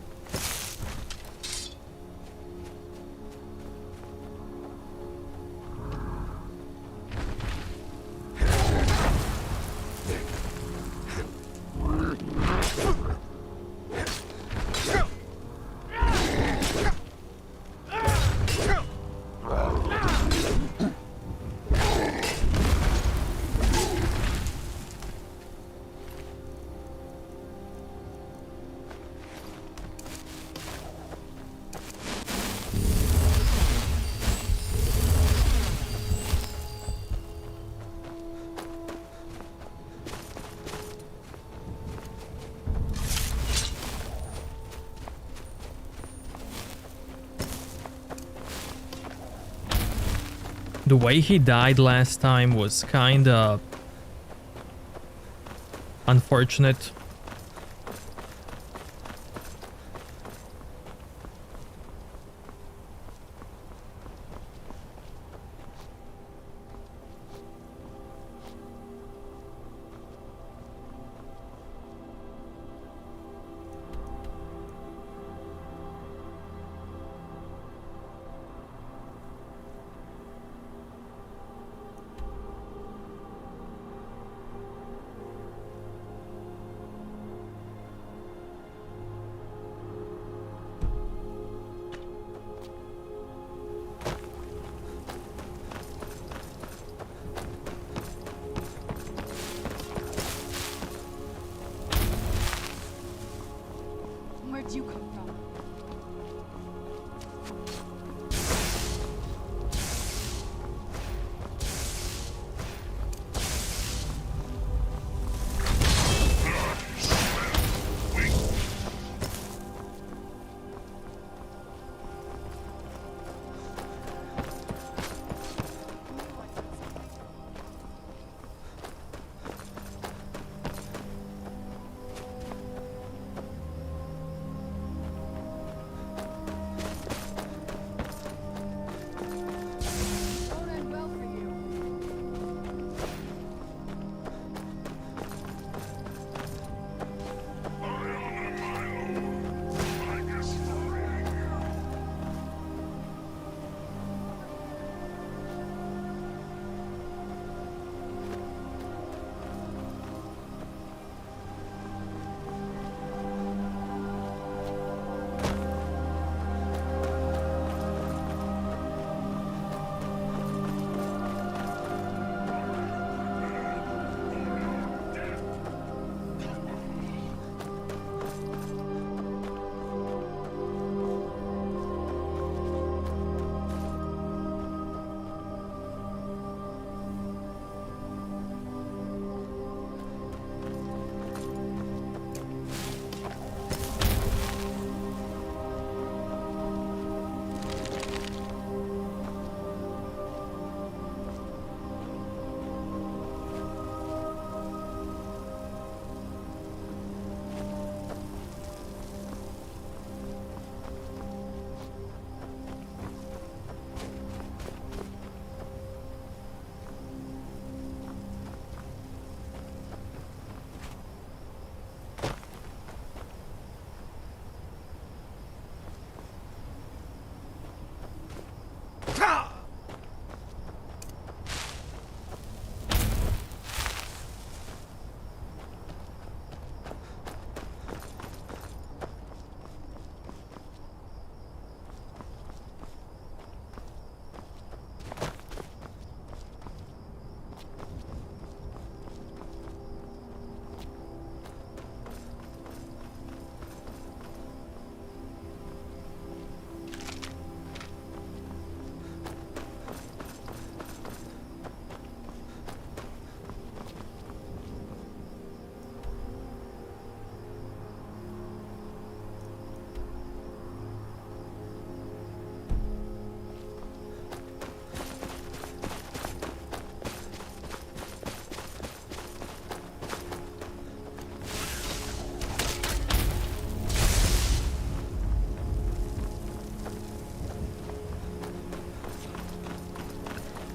S1: The way he died last time was kinda unfortunate.
S17: Where'd you come from?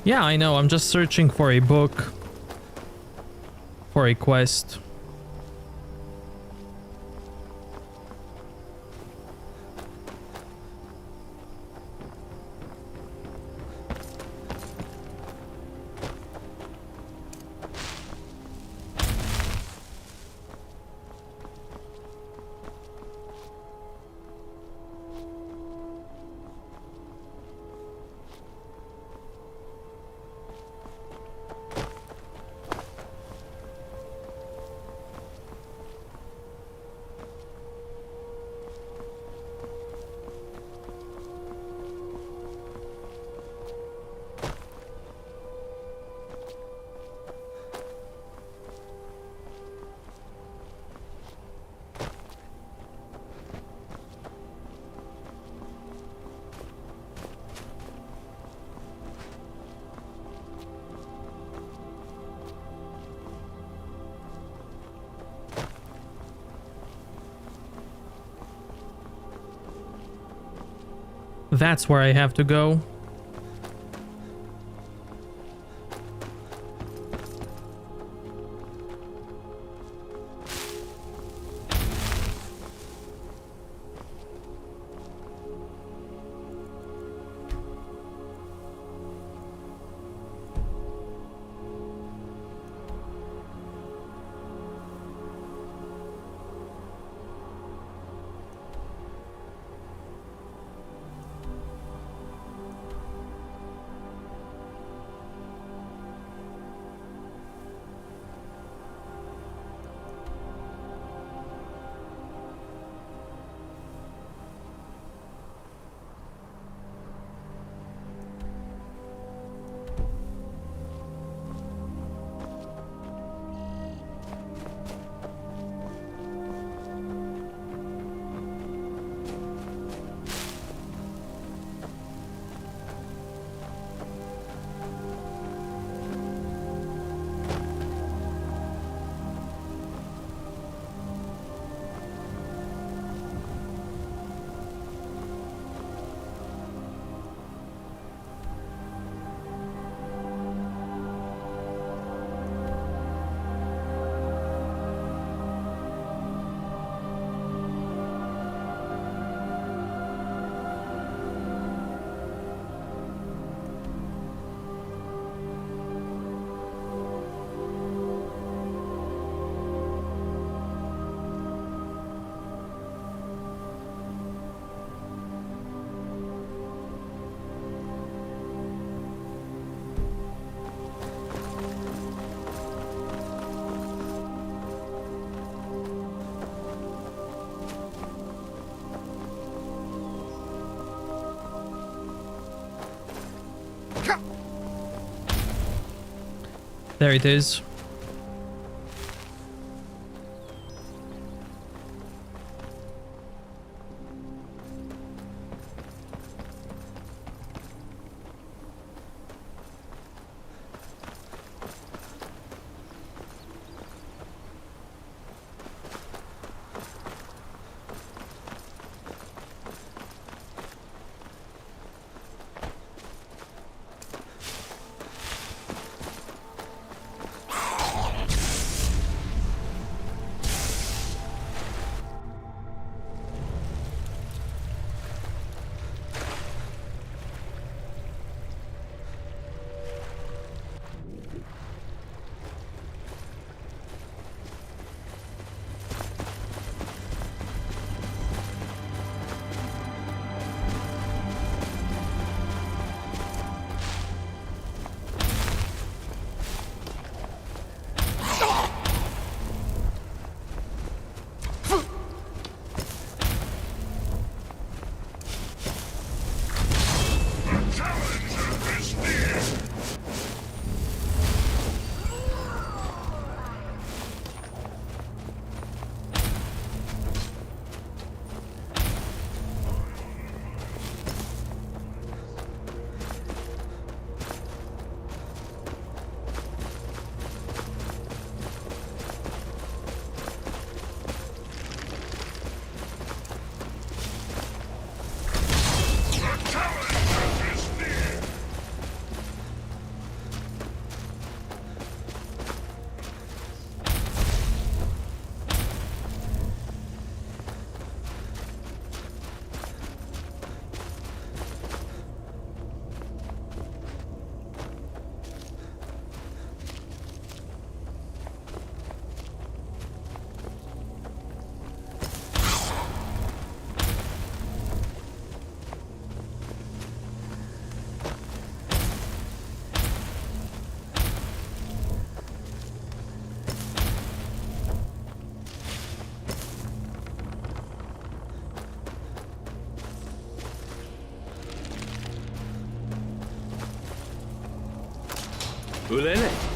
S1: Yeah, I know, I'm just searching for a book. For a quest. That's where I have to go. There it is.
S3: Ulele.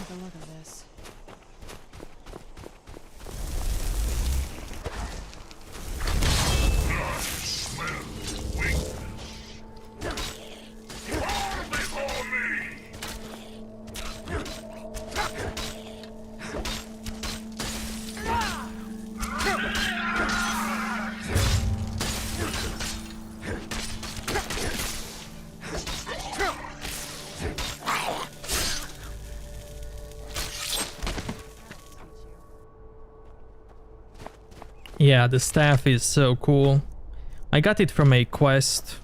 S17: the look of this.
S1: Yeah, the staff is so cool. I got it from a quest.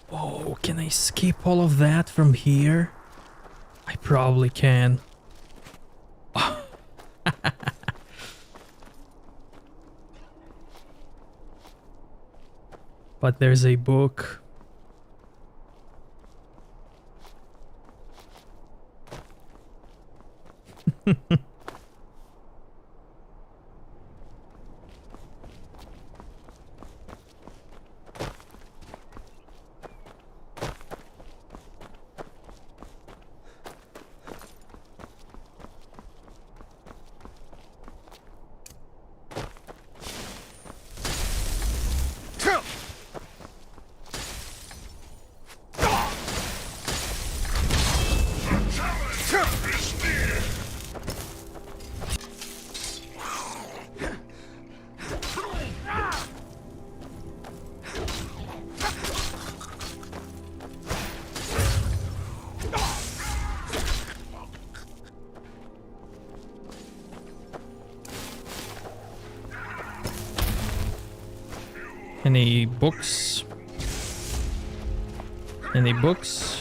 S1: Oh, can I skip all of that from here? I probably can. But there's a book. Any books? Any books?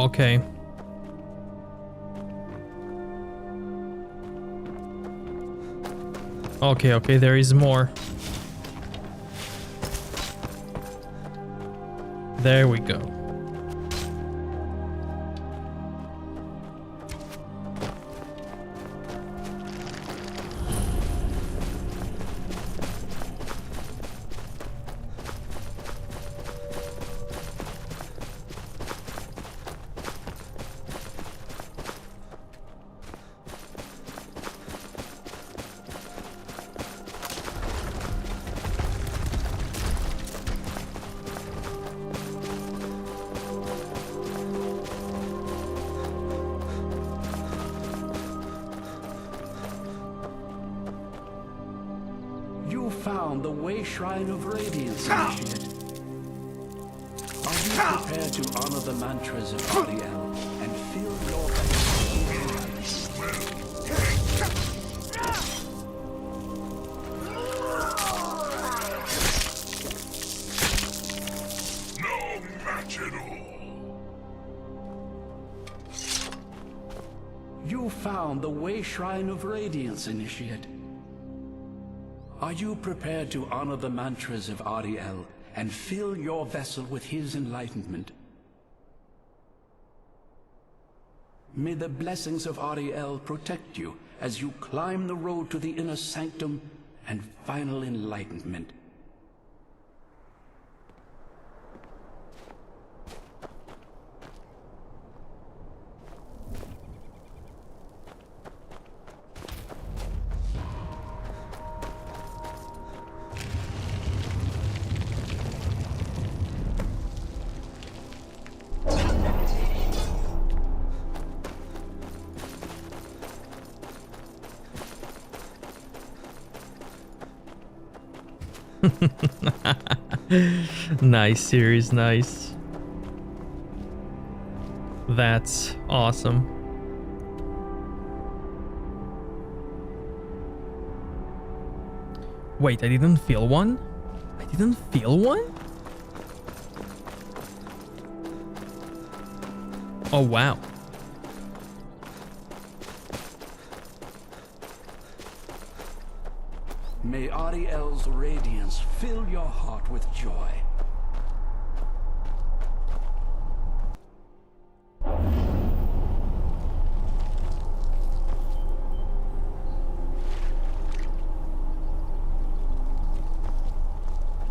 S1: okay. Okay, there is more. There we go.
S14: Found the Way Shrine of Radiance initiate. Are you prepared to honor the mantras of Ariel and fill your
S21: No match at all.
S14: You found the Way Shrine of Radiance initiate. Are you prepared to honor the mantras of Ariel and fill your vessel with his enlightenment? May the blessings of Ariel protect you as you climb the road to the inner sanctum and final enlightenment.
S1: Nice series, nice. That's awesome. Wait, I didn't feel one? I didn't feel one? Oh, wow.
S14: May Ariel's radiance fill your heart with joy.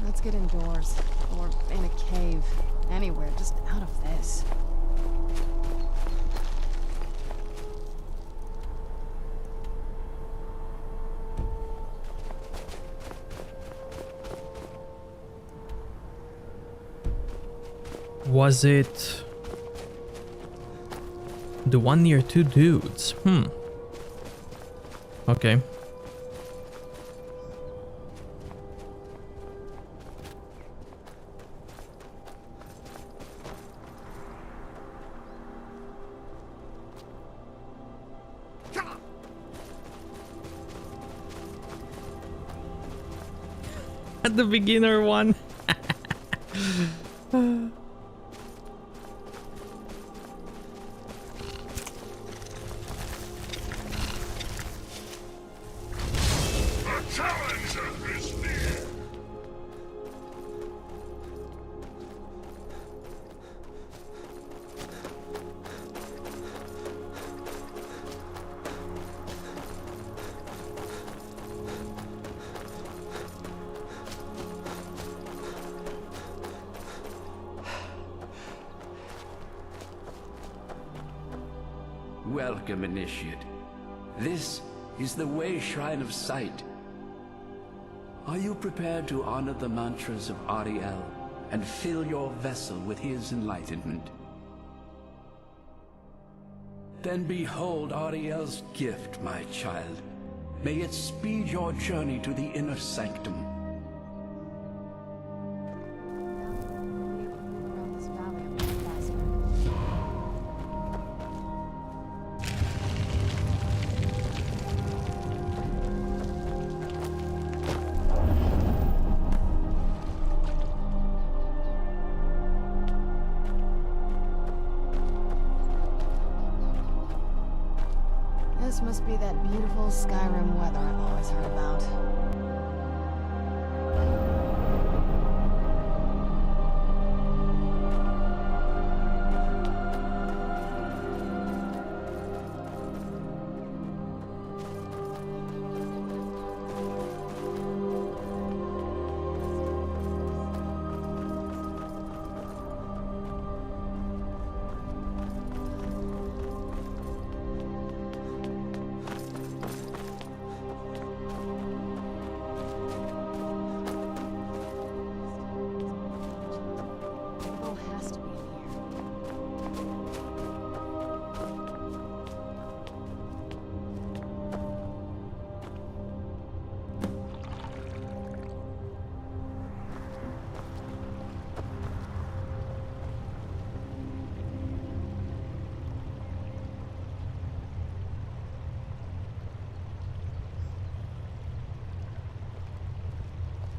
S17: Let's get indoors. Or in a cave. Anywhere, just out of this.
S1: Was it the one near two dudes? Okay. At the beginner one.
S14: Welcome, Initiate. This is the Way Shrine of Sight. Are you prepared to honor the mantras of Ariel and fill your vessel with his enlightenment? Then behold Ariel's gift, my child. May it speed your journey to the inner sanctum.
S17: This must be that beautiful Skyrim weather I've always heard about.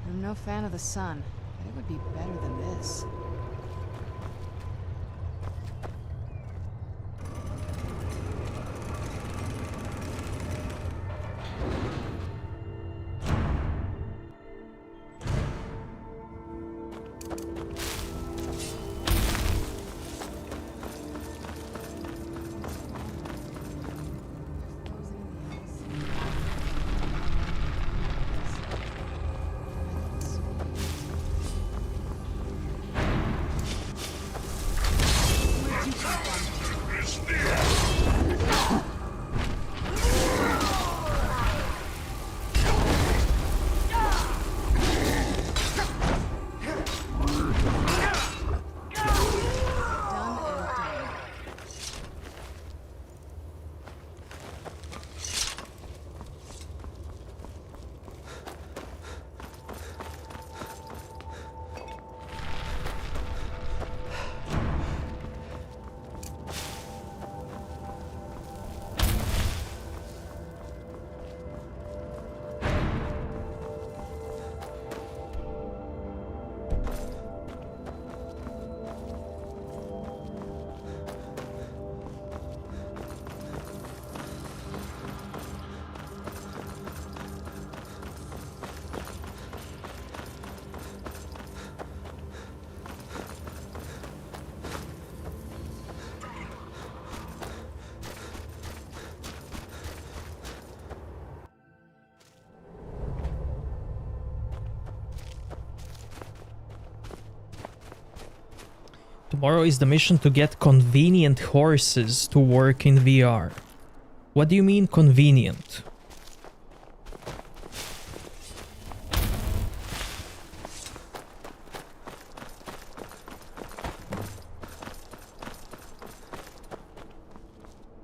S17: I'm no fan of the sun, but it would be better than this.
S1: Tomorrow is the mission to get convenient horses to work in VR. What do you mean convenient?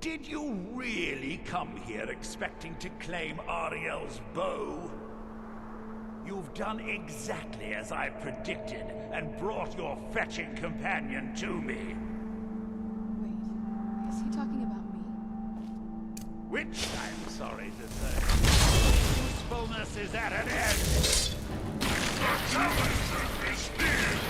S22: Did you really come here expecting to claim Ariel's bow? You've done exactly as I predicted and brought your fetching companion to me.
S17: Wait, is he talking about me?
S22: Which, I'm sorry to say, usefulness is at an end. The challenge is near.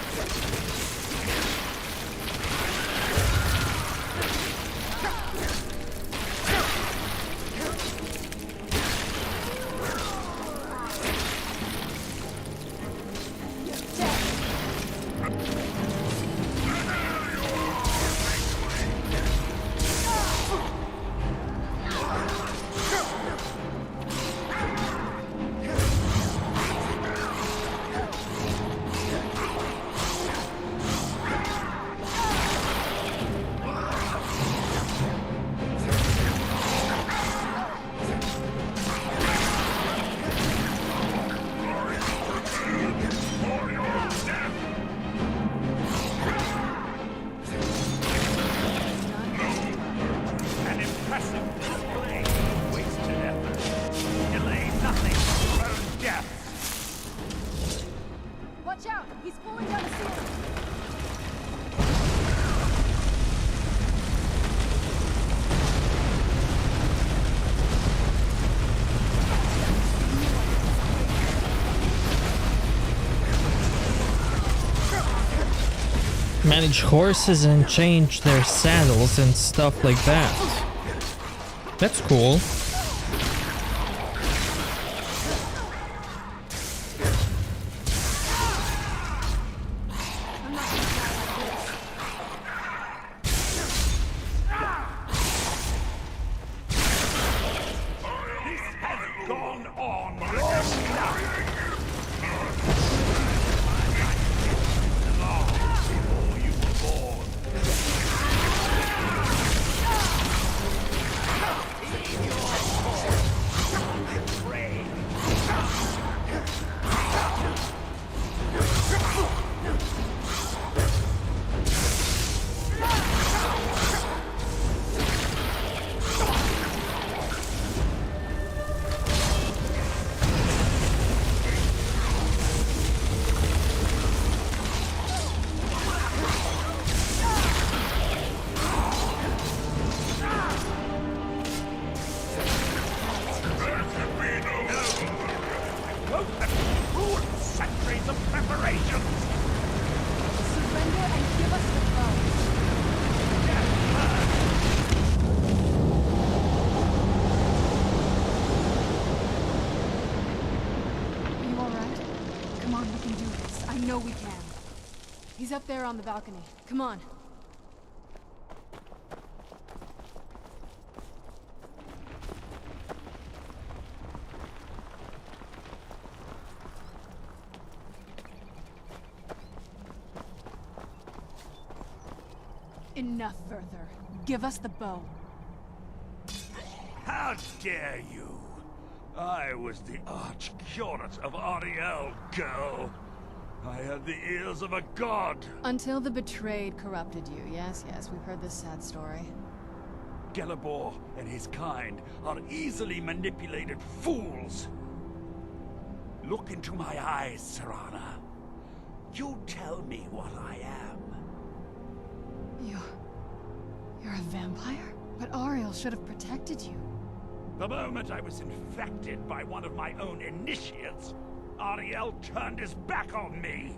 S1: Manage horses and change their saddles and stuff like that. That's cool.
S17: He's up there on the balcony. Come on. Enough further. Give us the bow.
S22: How dare you! I was the arch-curate of Ariel, girl. I had the ears of a god.
S17: Until the betrayed corrupted you. Yes, we've heard this sad story.
S22: Gelibor and his kind are easily manipulated fools. Look into my eyes, Serana. You tell me what I am.
S17: You're a vampire? But Ariel should have protected you.
S22: The moment I was infected by one of my own initiates, Ariel turned his back on me.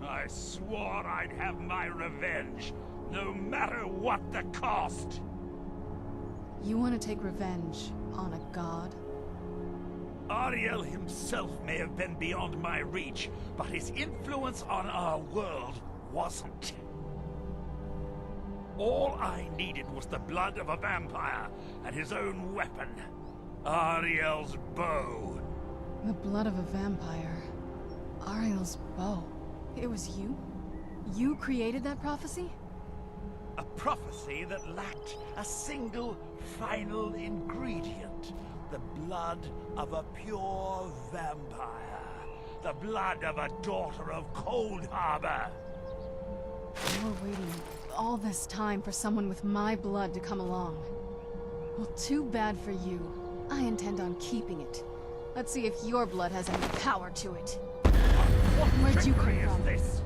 S22: I swore I'd have my revenge, no matter what the cost.
S17: You want to take revenge on a god?
S22: Ariel himself may have been beyond my reach, but his influence on our world wasn't. All I needed was the blood of a vampire and his own weapon, Ariel's bow.
S17: The blood of a vampire. Ariel's bow. It was you? You created that prophecy?
S22: A prophecy that lacked a single final ingredient. The blood of a pure vampire. The blood of a daughter of Cold Harbor.
S17: You were waiting all this time for someone with my blood to come along. Well, too bad for you. I intend on keeping it. Let's see if your blood has any power to it. Where'd you come from?
S22: This?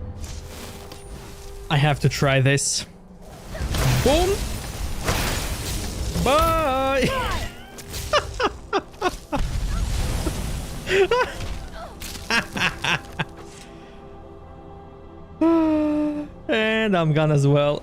S1: I have to try this. Boom! Bye! And I'm gone as well.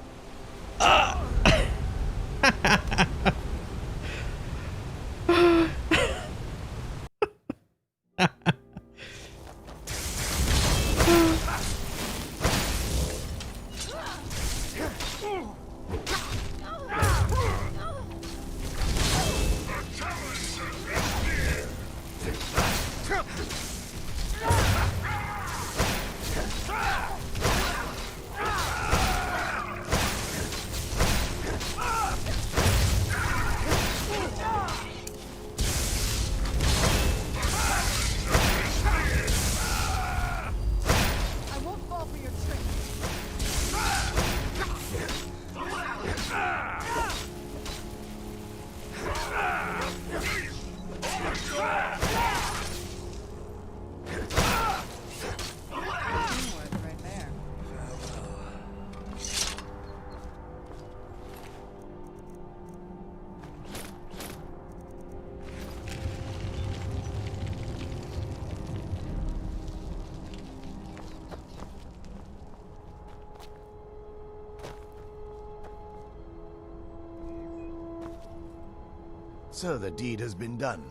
S2: So the deed has been done.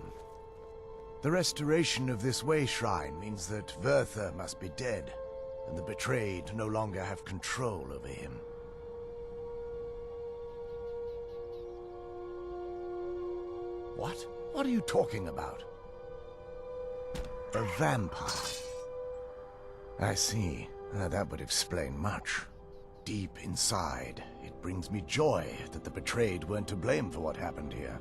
S2: The restoration of this way shrine means that Verther must be dead, and the betrayed no longer have control over him. What? What are you talking about? A vampire. I see. That would explain much. Deep inside, it brings me joy that the betrayed weren't to blame for what happened here.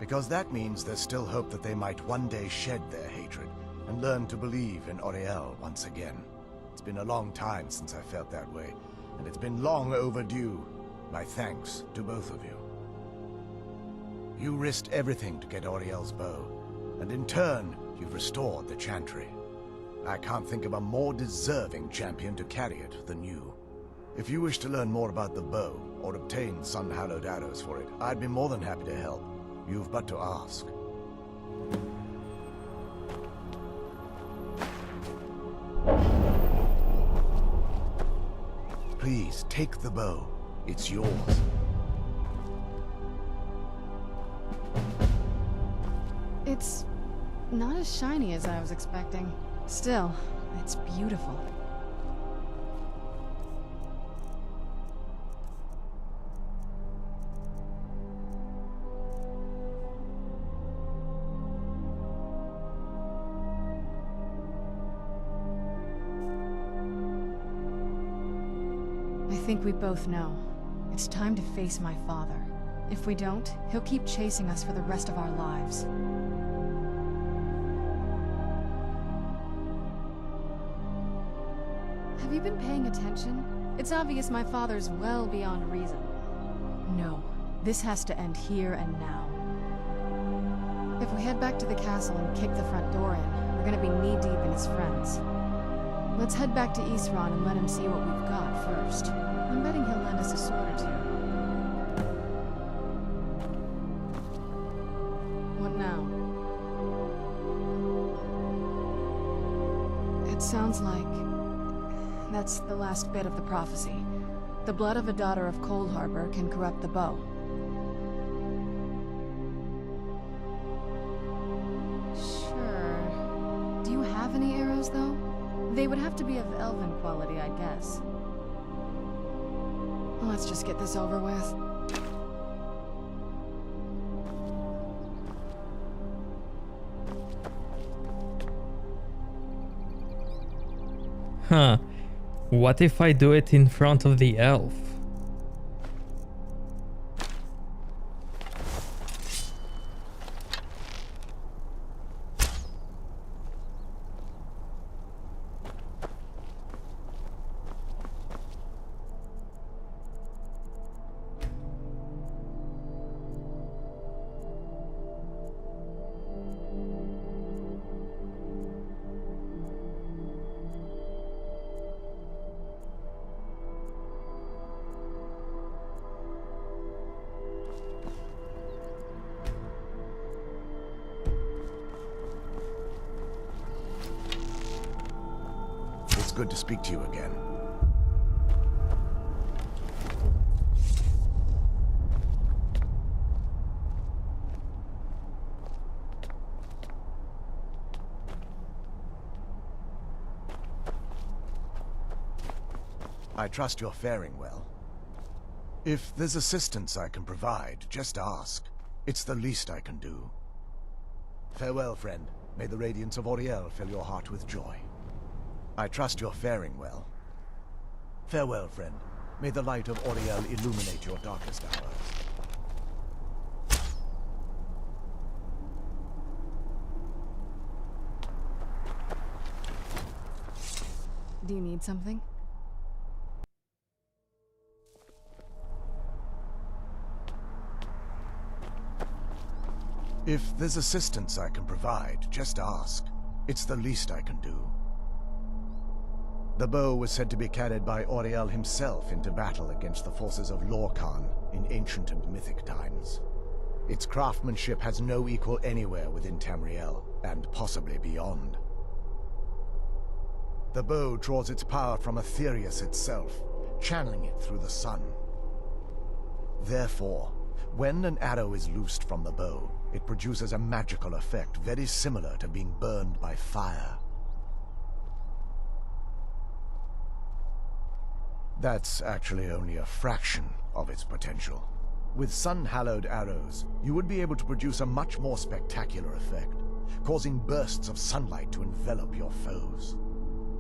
S2: Because that means there's still hope that they might one day shed their hatred and learn to believe in Auriel once again. It's been a long time since I felt that way, and it's been long overdue. My thanks to both of you. You risked everything to get Auriel's bow, and in turn, you've restored the Chantry. I can't think of a more deserving champion to carry it than you. If you wish to learn more about the bow, or obtain sun-hallowed arrows for it, I'd be more than happy to help. You've but to ask. Please, take the bow. It's yours.
S17: It's not as shiny as I was expecting. Still, it's beautiful. I think we both know. It's time to face my father. If we don't, he'll keep chasing us for the rest of our lives. Have you been paying attention? It's obvious my father's well beyond reason. No, this has to end here and now. If we head back to the castle and kick the front door in, we're gonna be knee-deep in his friends. Let's head back to Isran and let him see what we've got first. I'm betting he'll lend us a sword or two. What now? It sounds like that's the last bit of the prophecy. The blood of a daughter of Cold Harbor can corrupt the bow. Sure. Do you have any arrows, though? They would have to be of elven quality, I guess. Let's just get this over with.
S1: Huh. What if I do it in front of the elf?
S2: Good to speak to you again. I trust you're faring well. If there's assistance I can provide, just ask. It's the least I can do. Farewell, friend. May the radiance of Auriel fill your heart with joy. I trust you're faring well. Farewell, friend. May the light of Auriel illuminate your darkest hours.
S17: Do you need something?
S2: If there's assistance I can provide, just ask. It's the least I can do. The bow was said to be carried by Auriel himself into battle against the forces of Lorcan in ancient and mythic times. Its craftsmanship has no equal anywhere within Tamriel, and possibly beyond. The bow draws its power from Aetherius itself, channeling it through the sun. Therefore, when an arrow is loosed from the bow, it produces a magical effect very similar to being burned by fire. That's actually only a fraction of its potential. With sun-hallowed arrows, you would be able to produce a much more spectacular effect, causing bursts of sunlight to envelop your foes.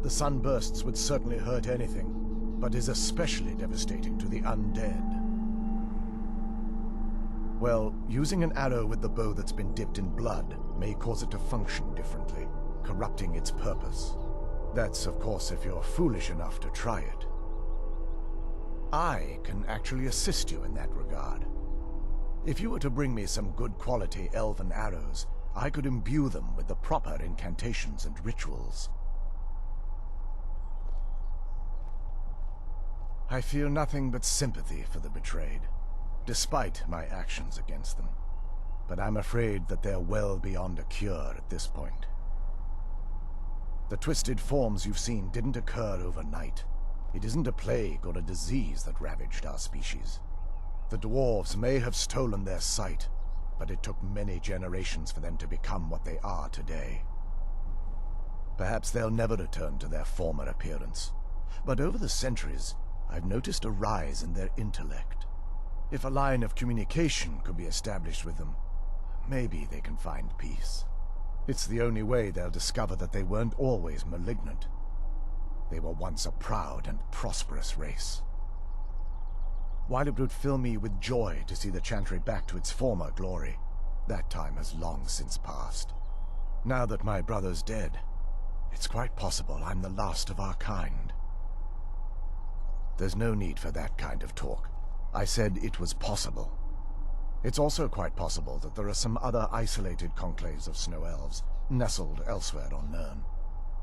S2: The sunbursts would certainly hurt anything, but is especially devastating to the undead. Well, using an arrow with the bow that's been dipped in blood may cause it to function differently, corrupting its purpose. That's, of course, if you're foolish enough to try it. I can actually assist you in that regard. If you were to bring me some good quality elven arrows, I could imbue them with the proper incantations and rituals. I feel nothing but sympathy for the betrayed, despite my actions against them. But I'm afraid that they're well beyond a cure at this point. The twisted forms you've seen didn't occur overnight. It isn't a plague or a disease that ravaged our species. The dwarves may have stolen their sight, but it took many generations for them to become what they are today. Perhaps they'll never return to their former appearance, but over the centuries, I've noticed a rise in their intellect. If a line of communication could be established with them, maybe they can find peace. It's the only way they'll discover that they weren't always malignant. They were once a proud and prosperous race. While it would fill me with joy to see the Chantry back to its former glory, that time has long since passed. Now that my brother's dead, it's quite possible I'm the last of our kind. There's no need for that kind of talk. I said it was possible. It's also quite possible that there are some other isolated conclaves of snow elves, nestled elsewhere on Nirn.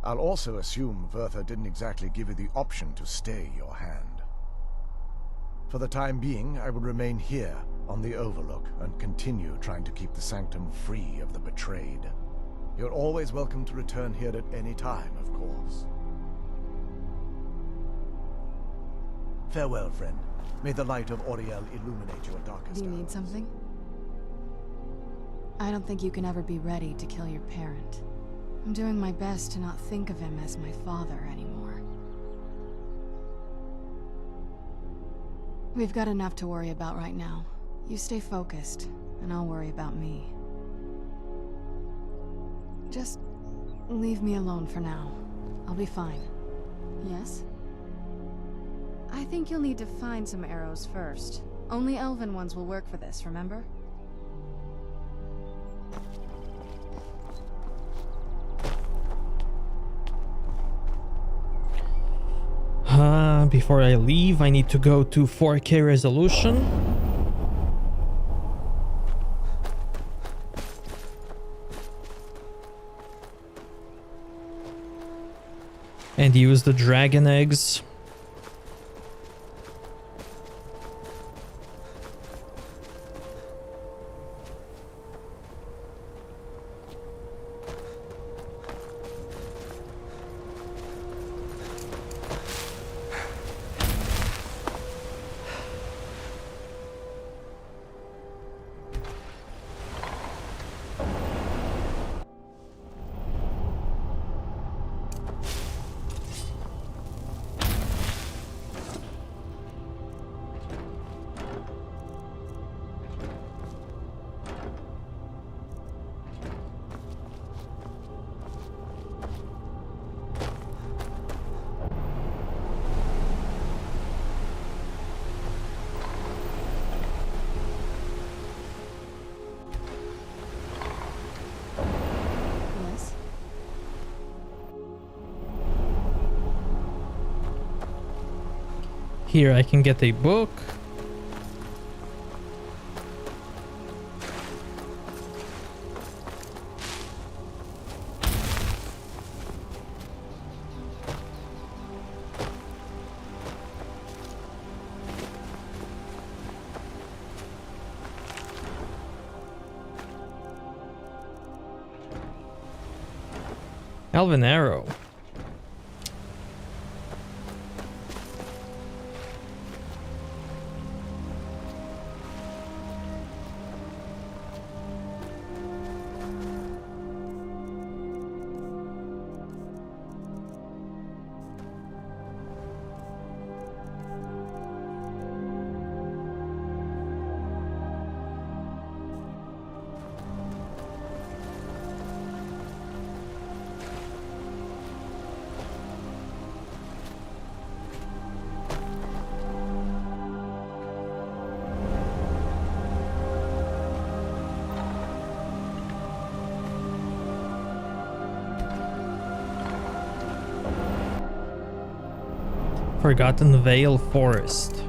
S2: I'll also assume Vertha didn't exactly give you the option to stay your hand. For the time being, I will remain here, on the Overlook, and continue trying to keep the Sanctum free of the betrayed. You're always welcome to return here at any time, of course. Farewell, friend. May the light of Auriel illuminate your darkest
S17: Do you need something? I don't think you can ever be ready to kill your parent. I'm doing my best to not think of him as my father anymore. We've got enough to worry about right now. You stay focused, and I'll worry about me. Just leave me alone for now. I'll be fine. Yes? I think you'll need to find some arrows first. Only elven ones will work for this, remember?
S1: Before I leave, I need to go to 4K resolution. And use the dragon eggs. Here I can get a book. Elven arrow. Forgotten Vale Forest.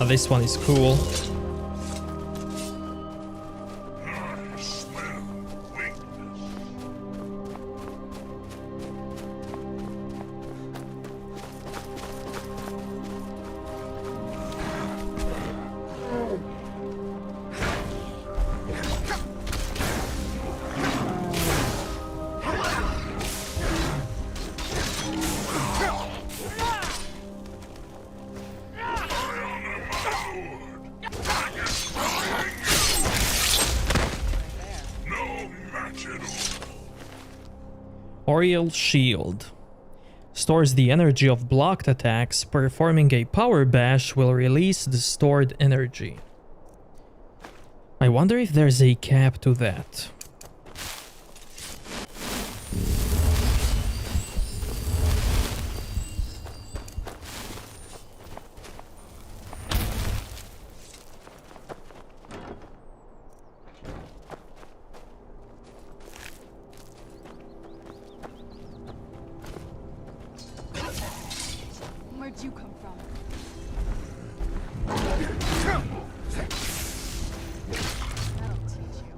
S1: Oh, this one is cool. Oriel Shield. Stores the energy of blocked attacks. Performing a power bash will release the stored energy. I wonder if there's a cap to that.
S17: Where'd you come from? That'll teach you.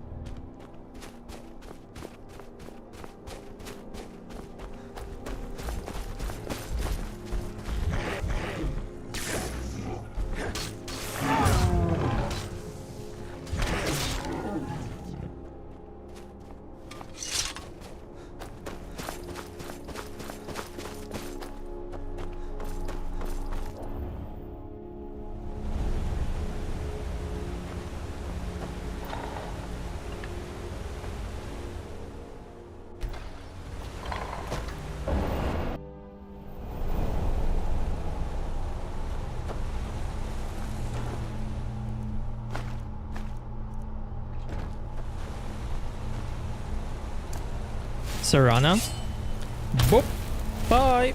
S1: Serana. Boop. Bye.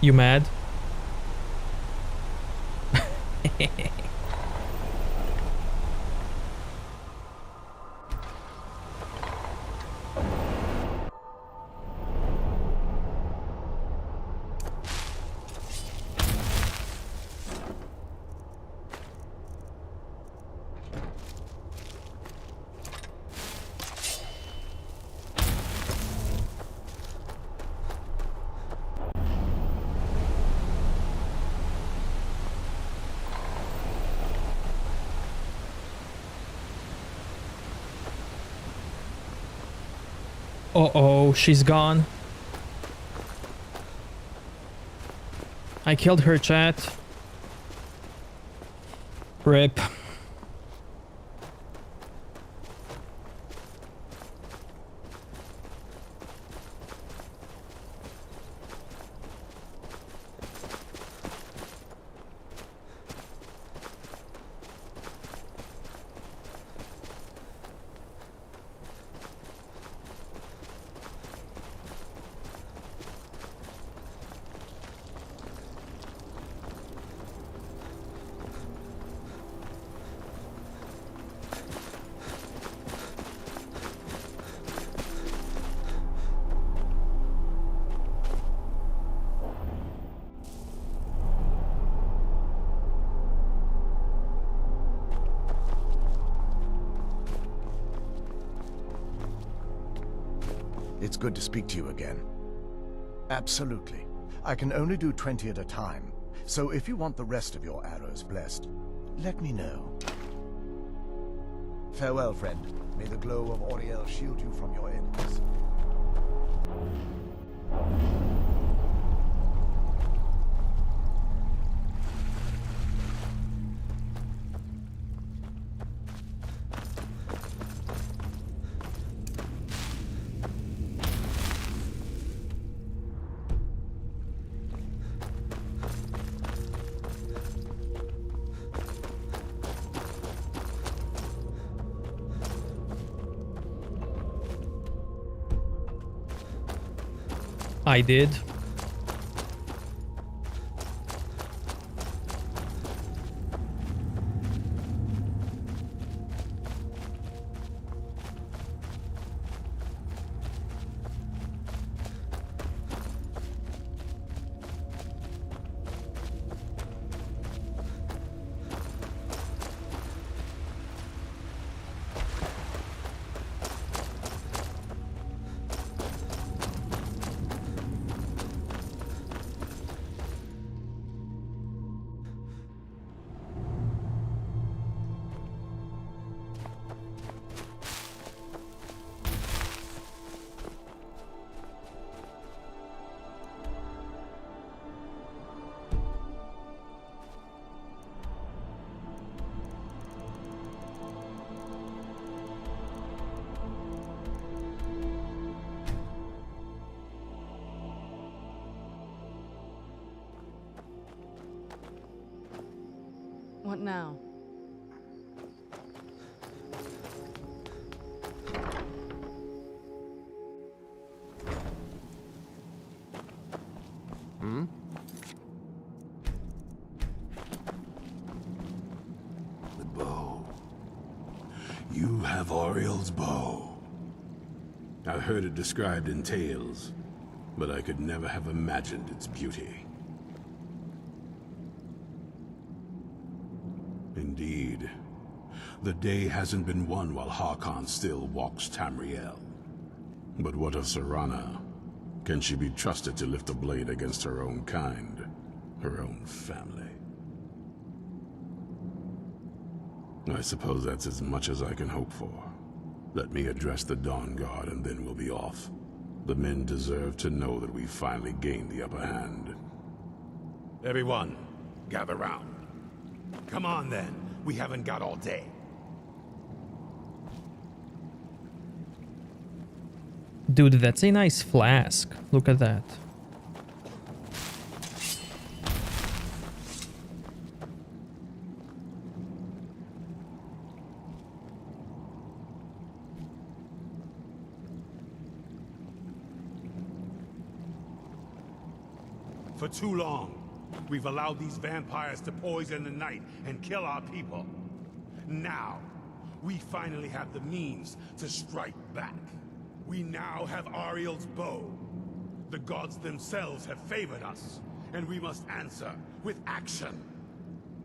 S1: You mad? Uh-oh, she's gone. I killed her, chat. Rip.
S2: It's good to speak to you again. Absolutely. I can only do 20 at a time, so if you want the rest of your arrows blessed, let me know. Farewell, friend. May the glow of Oriel shield you from your enemies.
S1: I did.
S17: now?
S7: Hmm?
S13: The bow. You have Oriel's bow.
S5: I've heard it described in tales, but I could never have imagined its beauty. Indeed, the day hasn't been won while Harkon still walks Tamriel. But what of Serana? Can she be trusted to lift a blade against her own kind, her own family? I suppose that's as much as I can hope for. Let me address the Dawnguard and then we'll be off. The men deserve to know that we finally gained the upper hand.
S13: Everyone, gather round. Come on then, we haven't got all day.
S1: Dude, that's a nice flask. Look at that.
S13: For too long, we've allowed these vampires to poison the night and kill our people. Now, we finally have the means to strike back. We now have Ariel's bow. The gods themselves have favored us, and we must answer with action.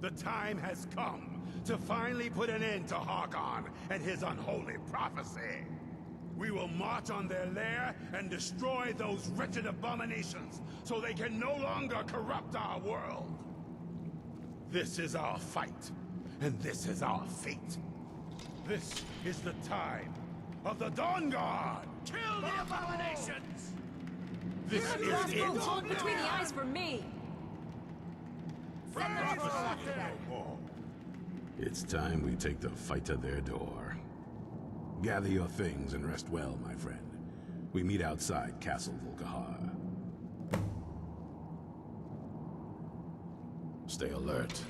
S13: The time has come to finally put an end to Harkon and his unholy prophecy. We will march on their lair and destroy those wretched abominations so they can no longer corrupt our world. This is our fight, and this is our fate. This is the time of the Dawnguard!
S22: Kill the abominations!
S13: This is it!
S19: Hold between the eyes for me! Send them to
S5: It's time we take the fight to their door. Gather your things and rest well, my friend. We meet outside Castle Volkahar. Stay alert.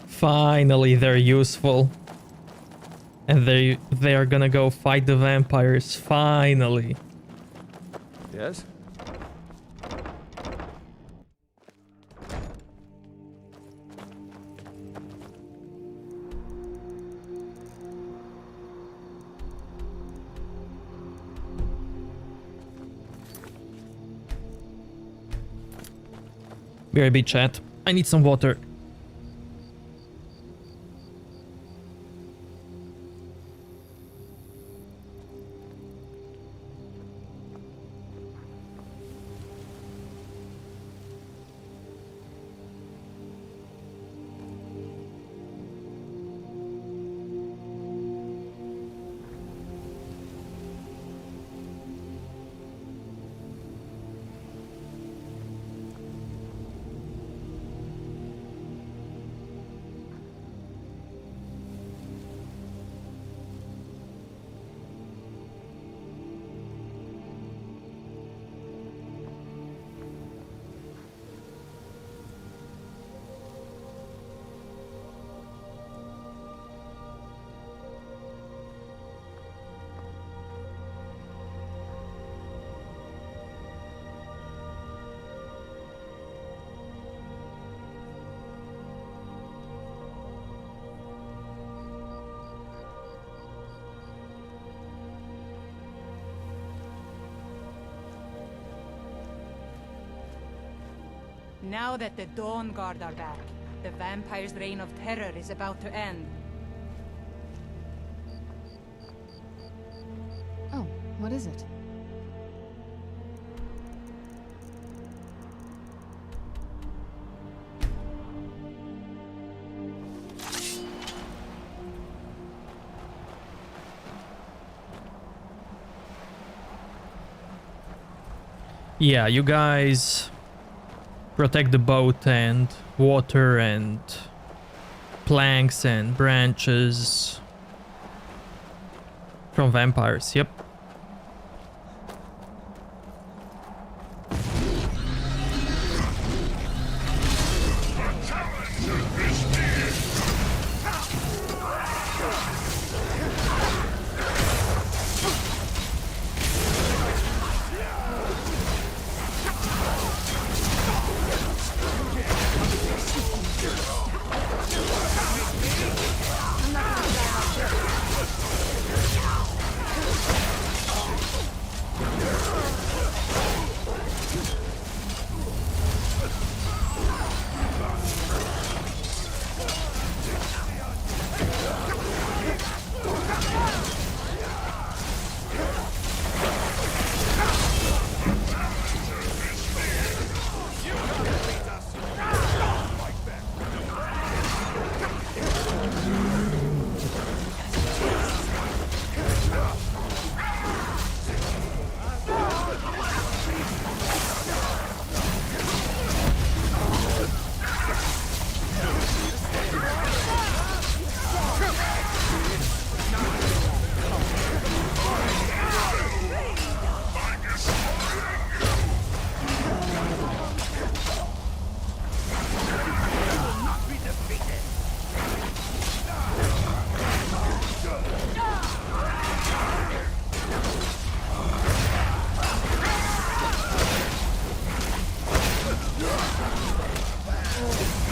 S1: Finally, they're useful. And they are gonna go fight the vampires, finally.
S7: Yes?
S1: BRB chat. I need some water.
S15: Now that the Dawnguard are back, the vampire's reign of terror is about to end.
S17: Oh, what is it?
S1: Yeah, you guys protect the boat and water and planks and branches from vampires. Yep.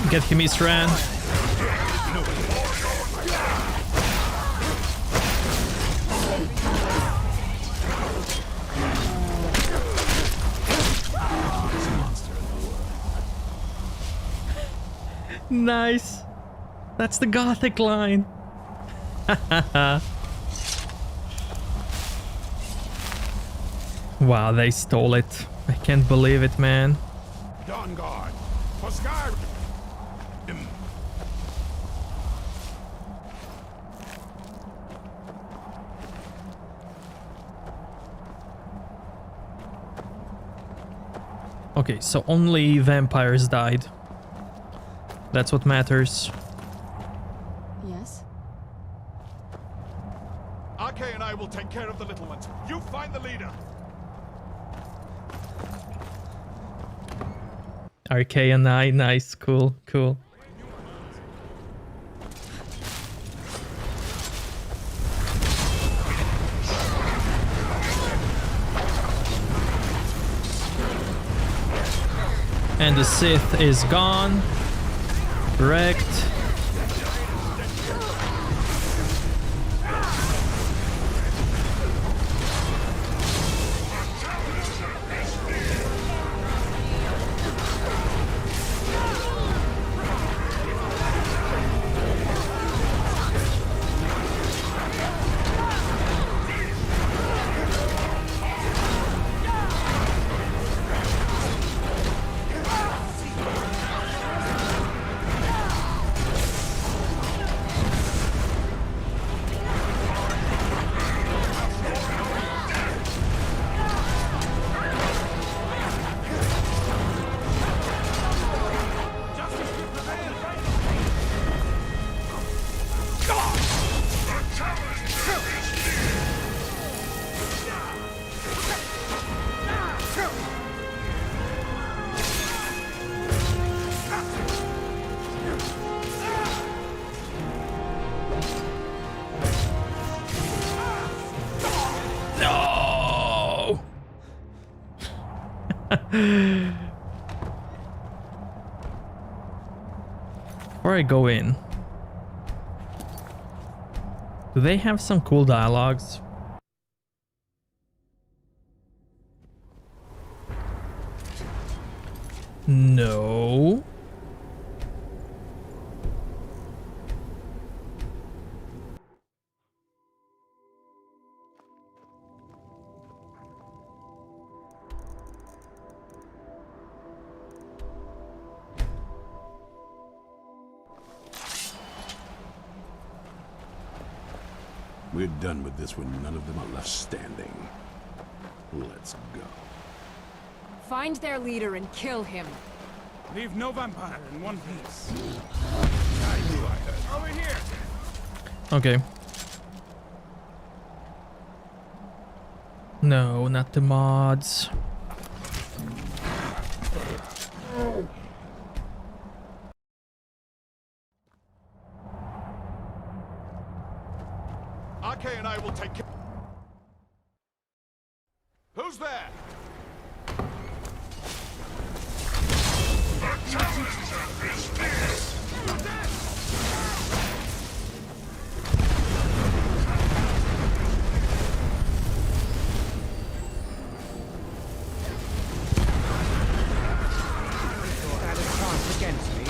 S1: Get him, Isran. Nice. That's the Gothic line. Wow, they stole it. I can't believe it, man.
S13: Dawnguard for Skyrim.
S1: Okay, so only vampires died. That's what matters.
S17: Yes?
S6: RK and I will take care of the little ones. You find the leader.
S1: RK and I, nice, cool, cool. And the Sith is gone. Wrecked. Before I go in, do they have some cool dialogues? No.
S5: We're done with this when none of them are left standing. Let's go.
S19: Find their leader and kill him.
S13: Leave no vampire in one piece. Over here.
S1: Okay. No, not the mods.
S6: RK and I will take care. Who's there?
S9: Against me.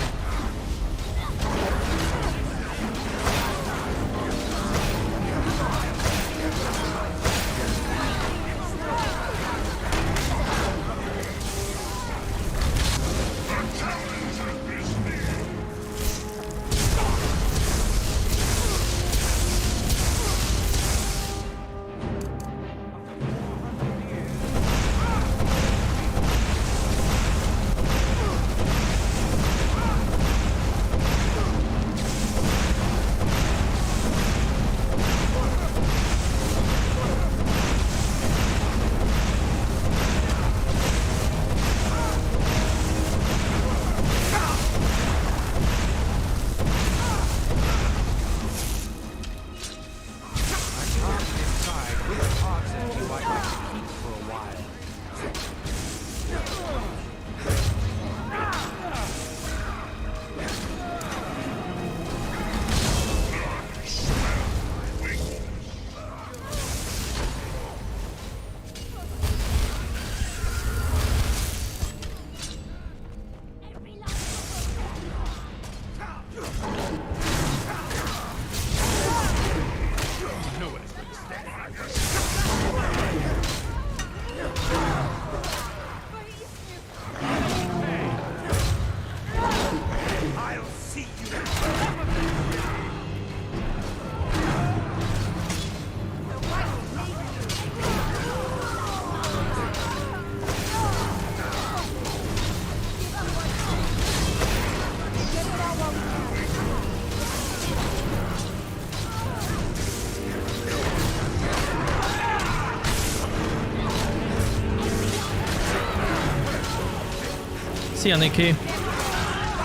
S1: See ya, Nikki.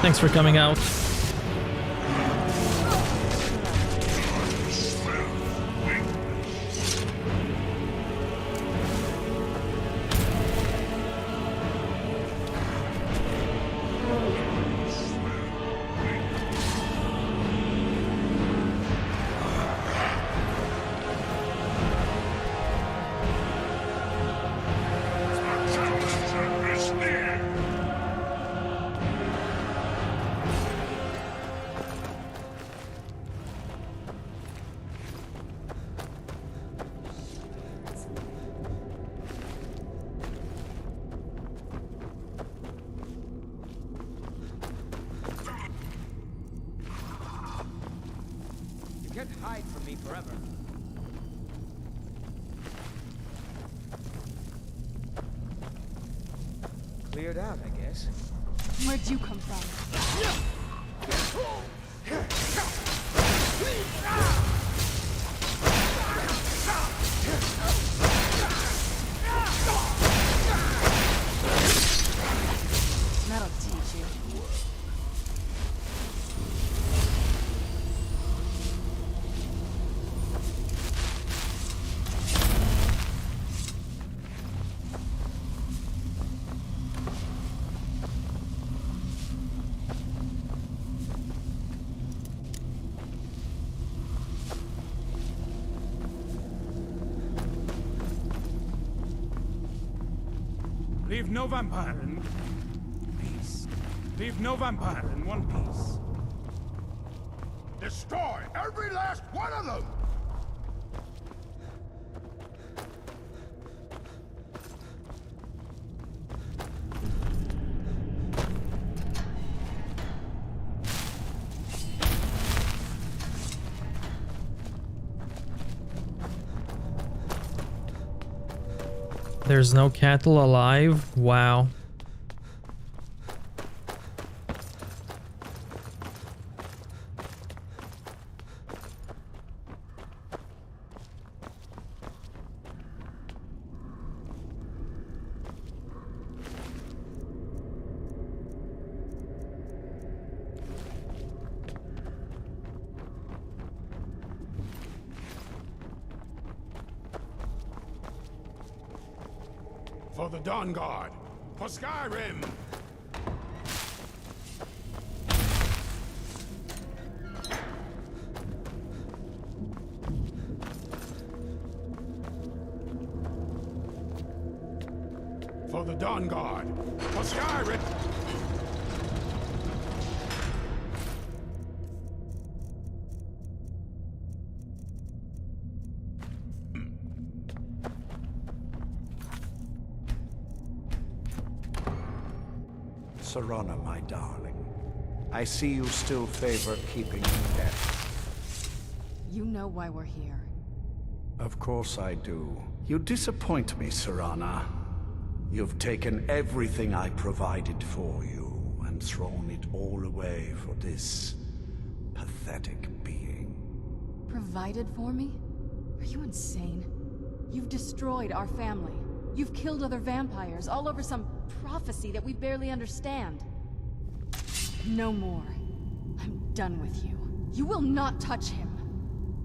S1: Thanks for coming out.
S9: You can't hide from me forever. Cleared out, I guess.
S17: Where'd you come from? That'll teach you.
S13: Leave no vampire in peace. Leave no vampire in one piece.
S10: Destroy every last one of them!
S1: There's no cattle alive? Wow.
S13: For the Dawnguard! For Skyrim! For the Dawnguard! For Skyrim!
S10: Serana, my darling. I see you still favor keeping pets.
S17: You know why we're here.
S10: Of course I do. You disappoint me, Serana. You've taken everything I provided for you and thrown it all away for this pathetic being.
S17: Provided for me? Are you insane? You've destroyed our family. You've killed other vampires, all over some prophecy that we barely understand. No more. I'm done with you. You will not touch him.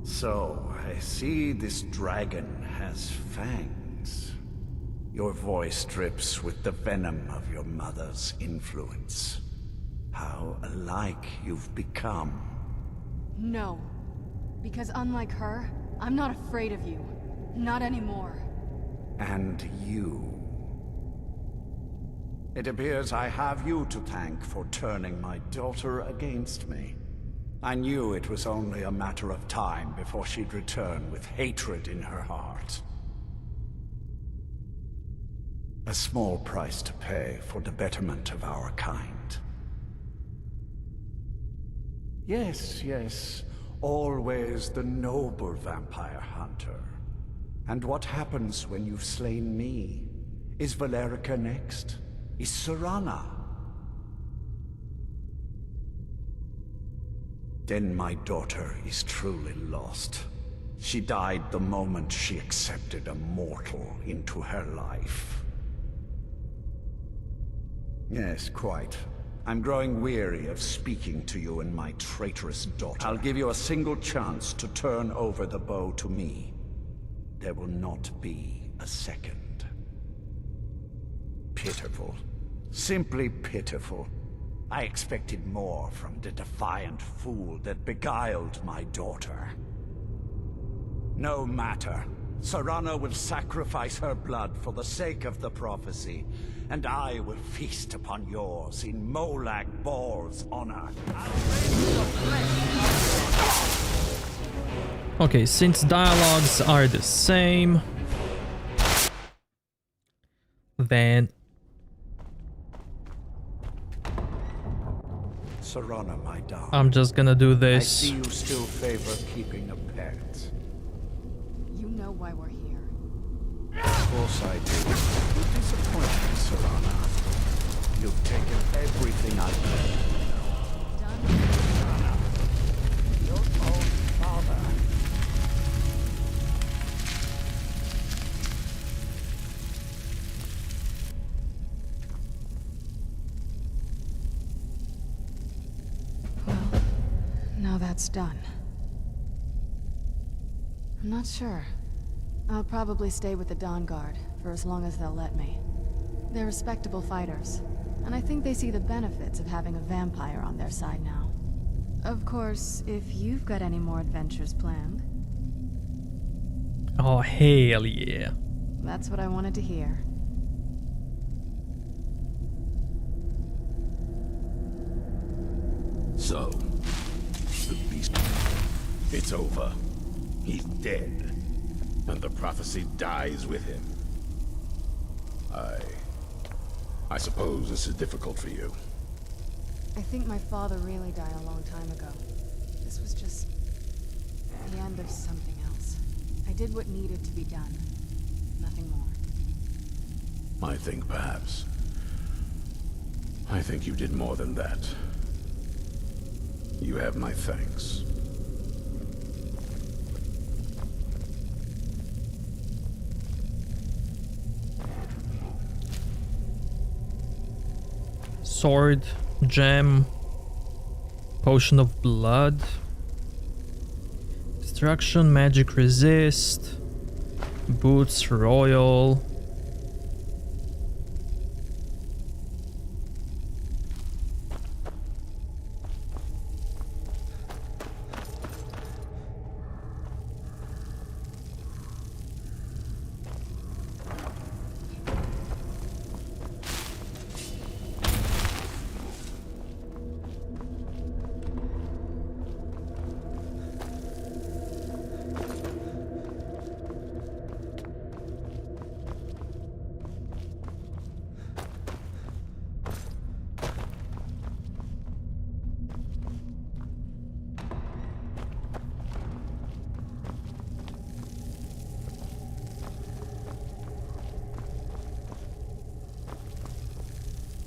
S10: So, I see this dragon has fangs. Your voice drips with the venom of your mother's influence. How alike you've become.
S17: No. Because unlike her, I'm not afraid of you. Not anymore.
S10: And you. It appears I have you to thank for turning my daughter against me. I knew it was only a matter of time before she'd return with hatred in her heart. A small price to pay for the betterment of our kind. Yes, yes, always the noble vampire hunter. And what happens when you've slain me? Is Valerica next? Is Serana? Then my daughter is truly lost. She died the moment she accepted a mortal into her life. Yes, quite. I'm growing weary of speaking to you and my traitorous daughter. I'll give you a single chance to turn over the bow to me. There will not be a second. Pitiful. Simply pitiful. I expected more from the defiant fool that beguiled my daughter. No matter. Serana will sacrifice her blood for the sake of the prophecy, and I will feast upon yours in Molag Bor's honor.
S1: Okay, since dialogues are the same, then
S10: Serana, my darling.
S1: I'm just gonna do this.
S10: I see you still favor keeping a pet.
S17: You know why we're here.
S10: Of course I do. You disappoint me, Serana. You've taken everything I could. Serana, your own father.
S17: Now that's done. I'm not sure. I'll probably stay with the Dawnguard for as long as they'll let me. They're respectable fighters, and I think they see the benefits of having a vampire on their side now. Of course, if you've got any more adventures planned.
S1: Oh, hell yeah.
S17: That's what I wanted to hear.
S5: So, the beast... It's over. He's dead. And the prophecy dies with him. I suppose this is difficult for you.
S17: I think my father really died a long time ago. This was just the end of something else. I did what needed to be done. Nothing more.
S5: I think perhaps... I think you did more than that. You have my thanks.
S1: Sword, gem, potion of blood, destruction, magic resist, boots, royal,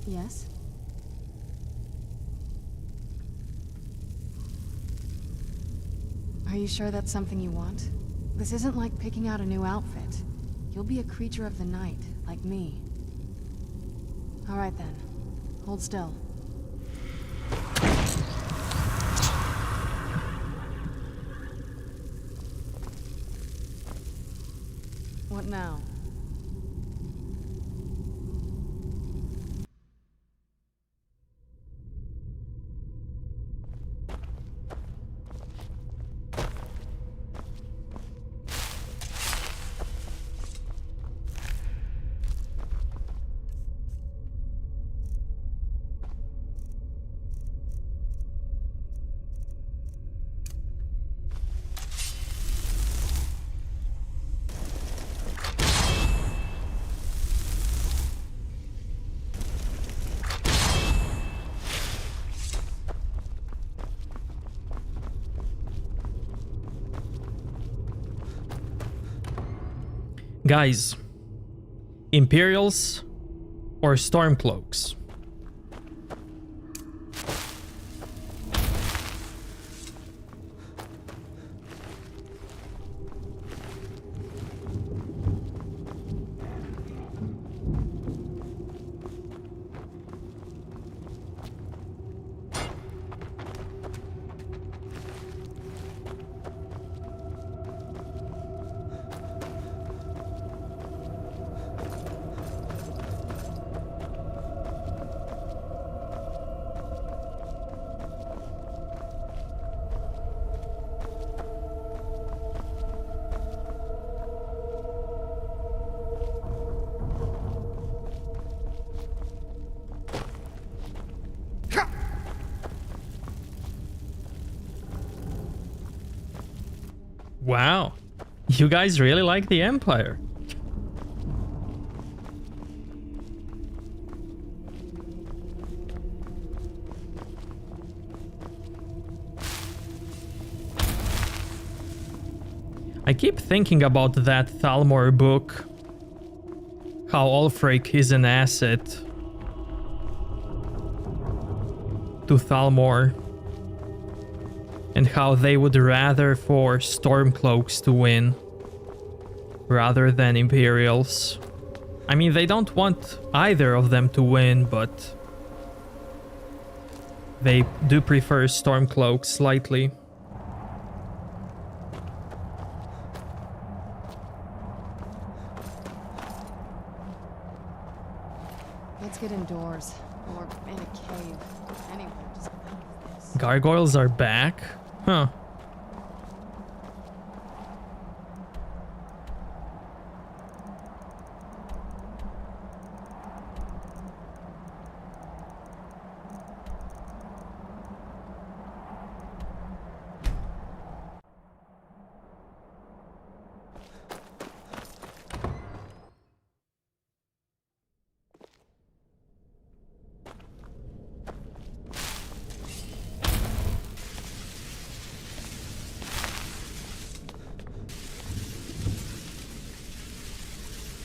S17: Yes? Are you sure that's something you want? This isn't like picking out a new outfit. You'll be a creature of the night, like me. Alright then. Hold still. What now?
S1: Guys, Imperials or Stormcloaks? Wow, you guys really like the Empire. I keep thinking about that Thalmor book, how Ulfric is an asset to Thalmor, and how they would rather for Stormcloaks to win rather than Imperials. I mean, they don't want either of them to win, but they do prefer Stormcloaks slightly.
S17: Let's get indoors, or in a cave, anywhere just without this.
S1: Gargoyles are back? Huh.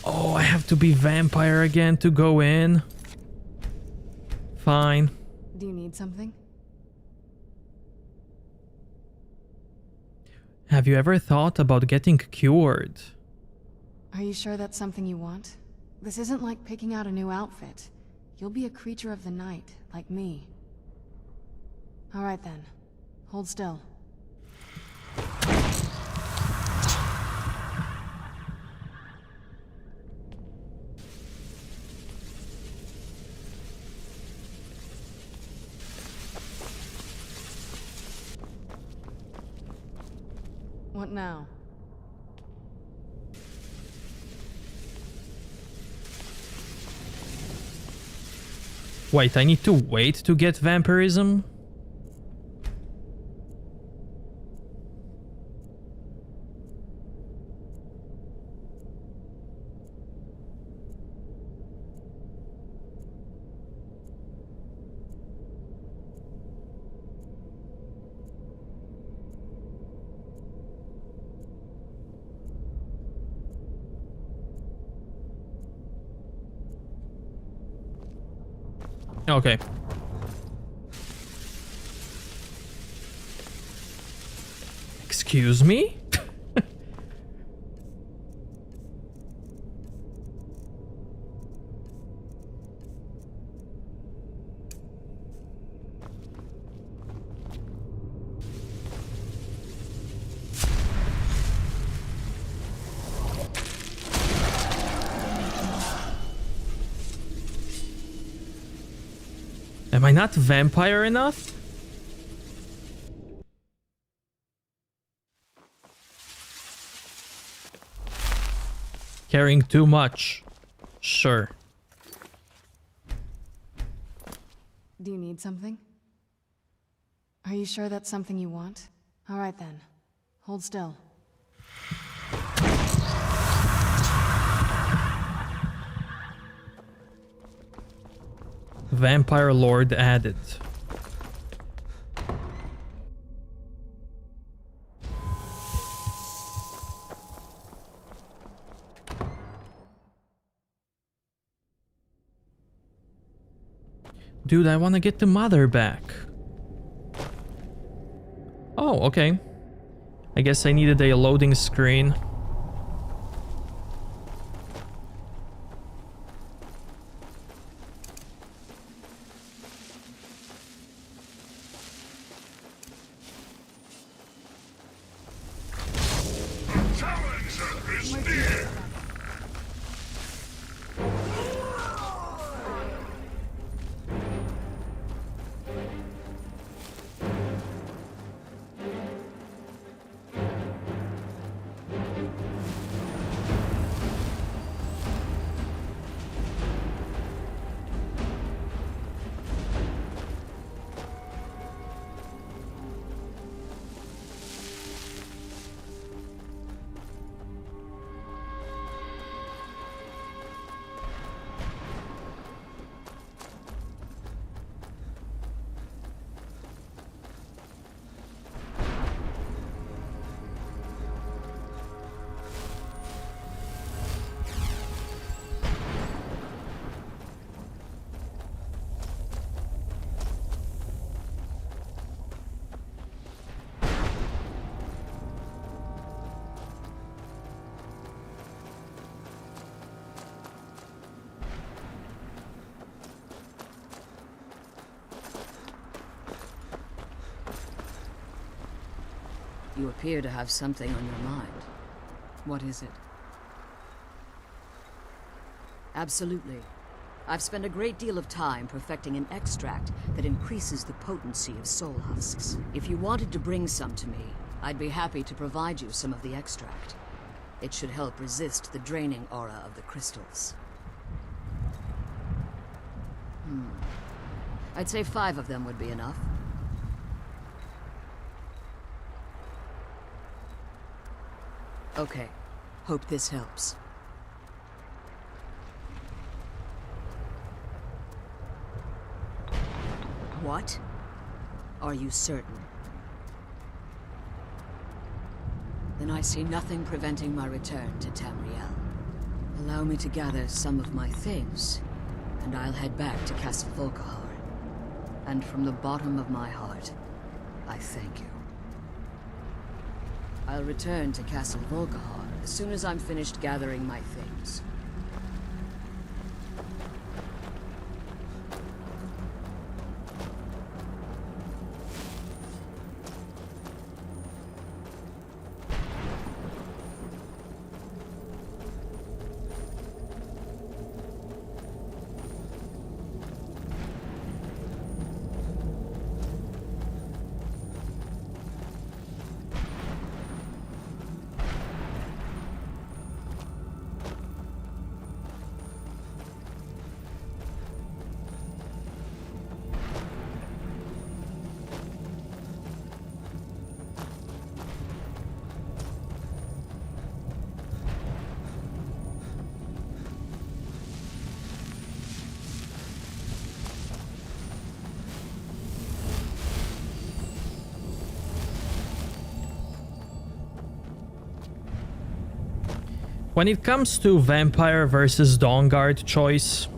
S1: Oh, I have to be vampire again to go in? Fine.
S17: Do you need something?
S1: Have you ever thought about getting cured?
S17: Are you sure that's something you want? This isn't like picking out a new outfit. You'll be a creature of the night, like me. Alright then. Hold still. What now?
S1: Wait, I need to wait to get vampirism? Okay. Excuse me? Am I not vampire enough? Carrying too much. Sure.
S17: Do you need something? Are you sure that's something you want? All right then. Hold still.
S1: Vampire Lord added. Dude, I want to get the mother back. Oh, okay. I guess I needed a loading screen.
S4: You appear to have something on your mind. What is it? Absolutely. I've spent a great deal of time perfecting an extract that increases the potency of soul husks. If you wanted to bring some to me, I'd be happy to provide you some of the extract. It should help resist the draining aura of the crystals. I'd say 5 of them would be enough. Okay. Hope this helps. What? Are you certain? Then I see nothing preventing my return to Tamriel. Allow me to gather some of my things, and I'll head back to Castle Volkihar. And from the bottom of my heart, I thank you. I'll return to Castle Volkihar as soon as I'm finished gathering my things. When it comes to vampire versus Dawnguard choice,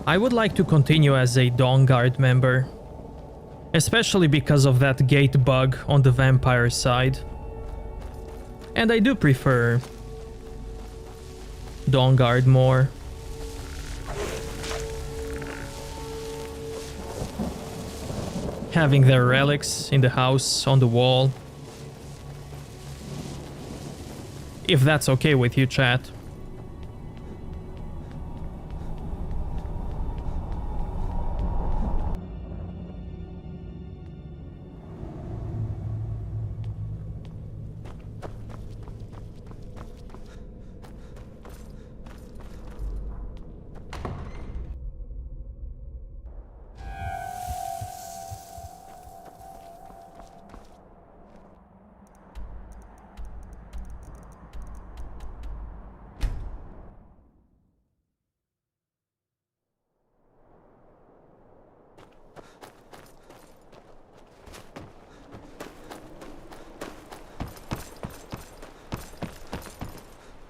S1: I would like to continue as a Dawnguard member, especially because of that gate bug on the vampire side. And I do prefer Dawnguard more. Having their relics in the house on the wall. If that's okay with you, chat.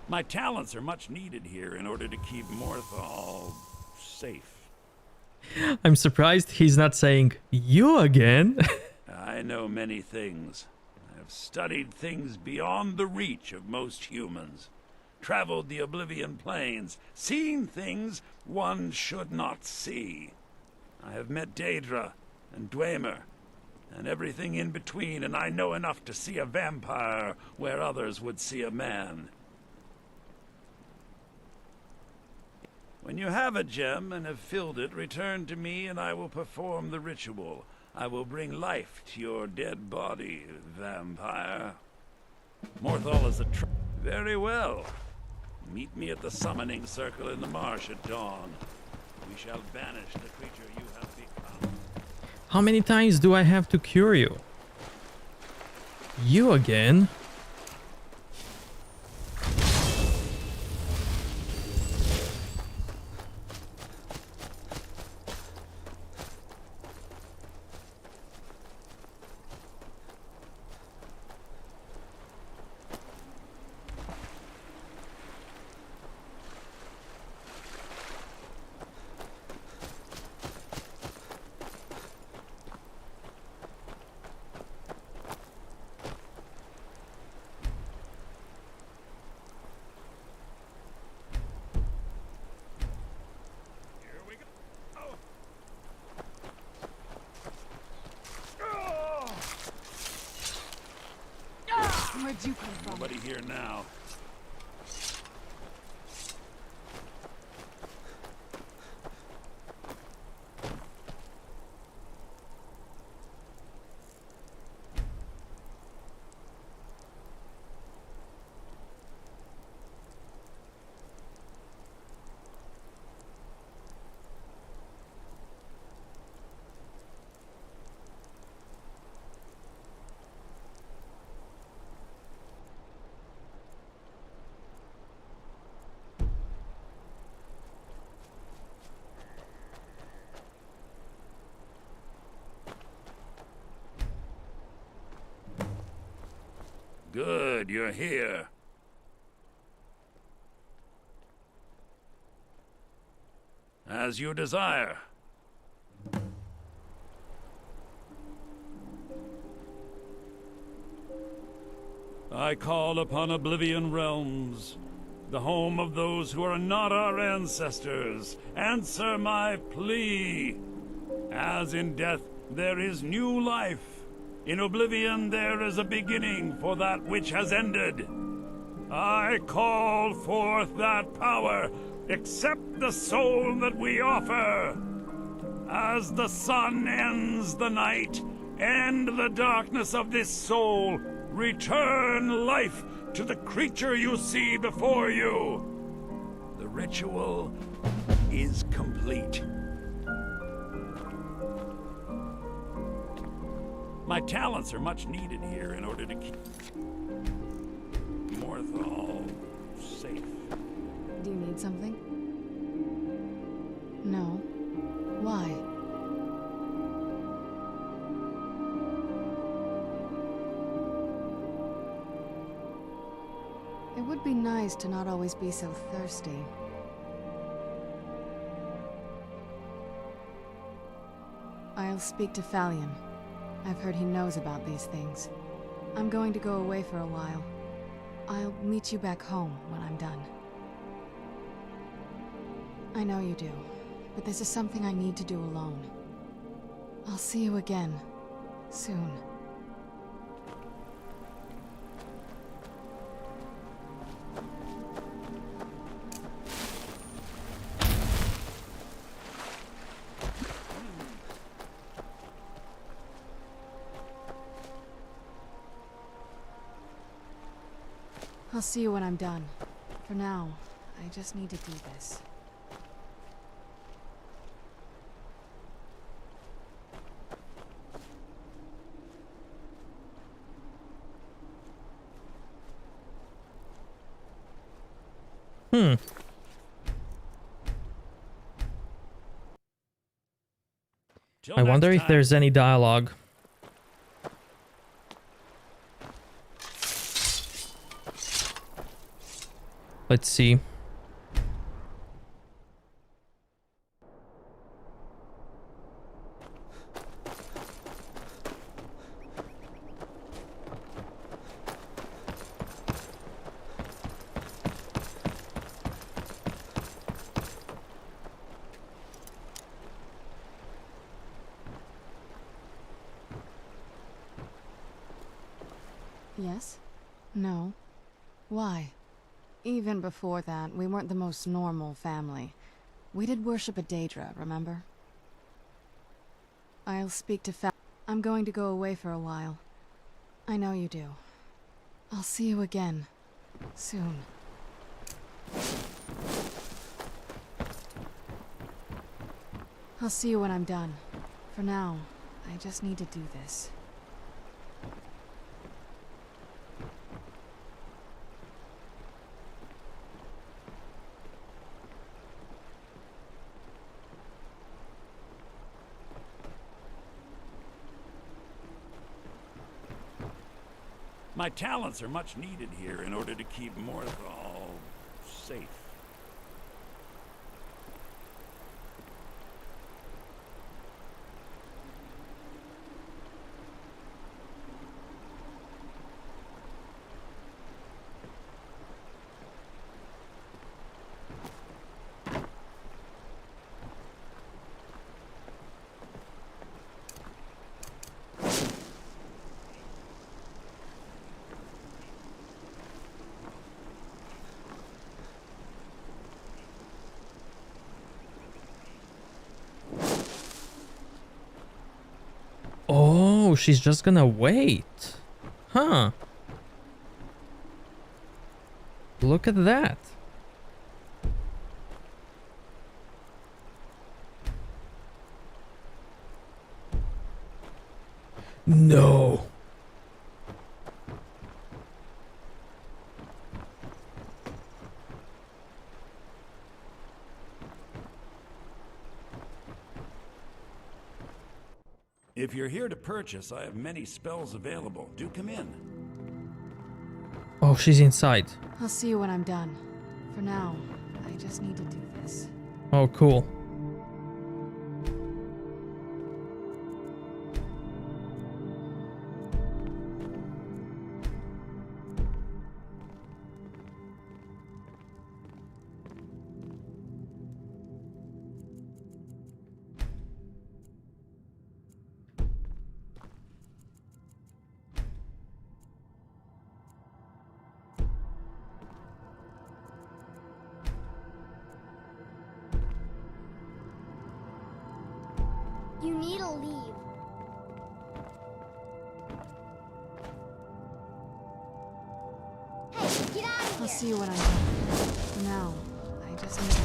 S22: My talents are much needed here in order to keep Morthal safe.
S1: I'm surprised he's not saying you again.
S22: I know many things. I have studied things beyond the reach of most humans. Traveled the Oblivion Plains, seen things one should not see. I have met Daedra and Dwemer, and everything in between, and I know enough to see a vampire where others would see a man. When you have a gem and have filled it, return to me and I will perform the ritual. I will bring life to your dead body, vampire. Morthal is a Very well. Meet me at the summoning circle in the marsh at dawn. We shall banish the creature you have become.
S1: How many times do I have to cure you? You again?
S17: Where'd you come from?
S22: Nobody here now. Good, you're here. As you desire. I call upon Oblivion Realms, the home of those who are not our ancestors. Answer my plea. As in death there is new life, in Oblivion there is a beginning for that which has ended. I call forth that power. Accept the soul that we offer. As the sun ends the night, end the darkness of this soul. Return life to the creature you see before you. The ritual is complete. My talents are much needed here in order to keep Morthal safe.
S17: Do you need something? No. Why? It would be nice to not always be so thirsty. I'll speak to Fallion. I've heard he knows about these things. I'm going to go away for a while. I'll meet you back home when I'm done. I know you do, but this is something I need to do alone. I'll see you again, soon. I'll see you when I'm done. For now, I just need to do this.
S1: I wonder if there's any dialogue. Let's see.
S17: Yes? No? Why? Even before that, we weren't the most normal family. We did worship a Daedra, remember? I'll speak to I'm going to go away for a while. I know you do. I'll see you again. Soon. I'll see you when I'm done. For now, I just need to do this.
S22: My talents are much needed here in order to keep Morthal safe.
S1: Oh, she's just gonna wait. Huh. Look at that. No.
S22: If you're here to purchase, I have many spells available. Do come in.
S1: Oh, she's inside.
S17: I'll see you when I'm done. For now, I just need to do this.
S1: Oh, cool.
S8: You need to leave. Hey, get out of here!
S17: I'll see you when I'm done. For now, I just need to...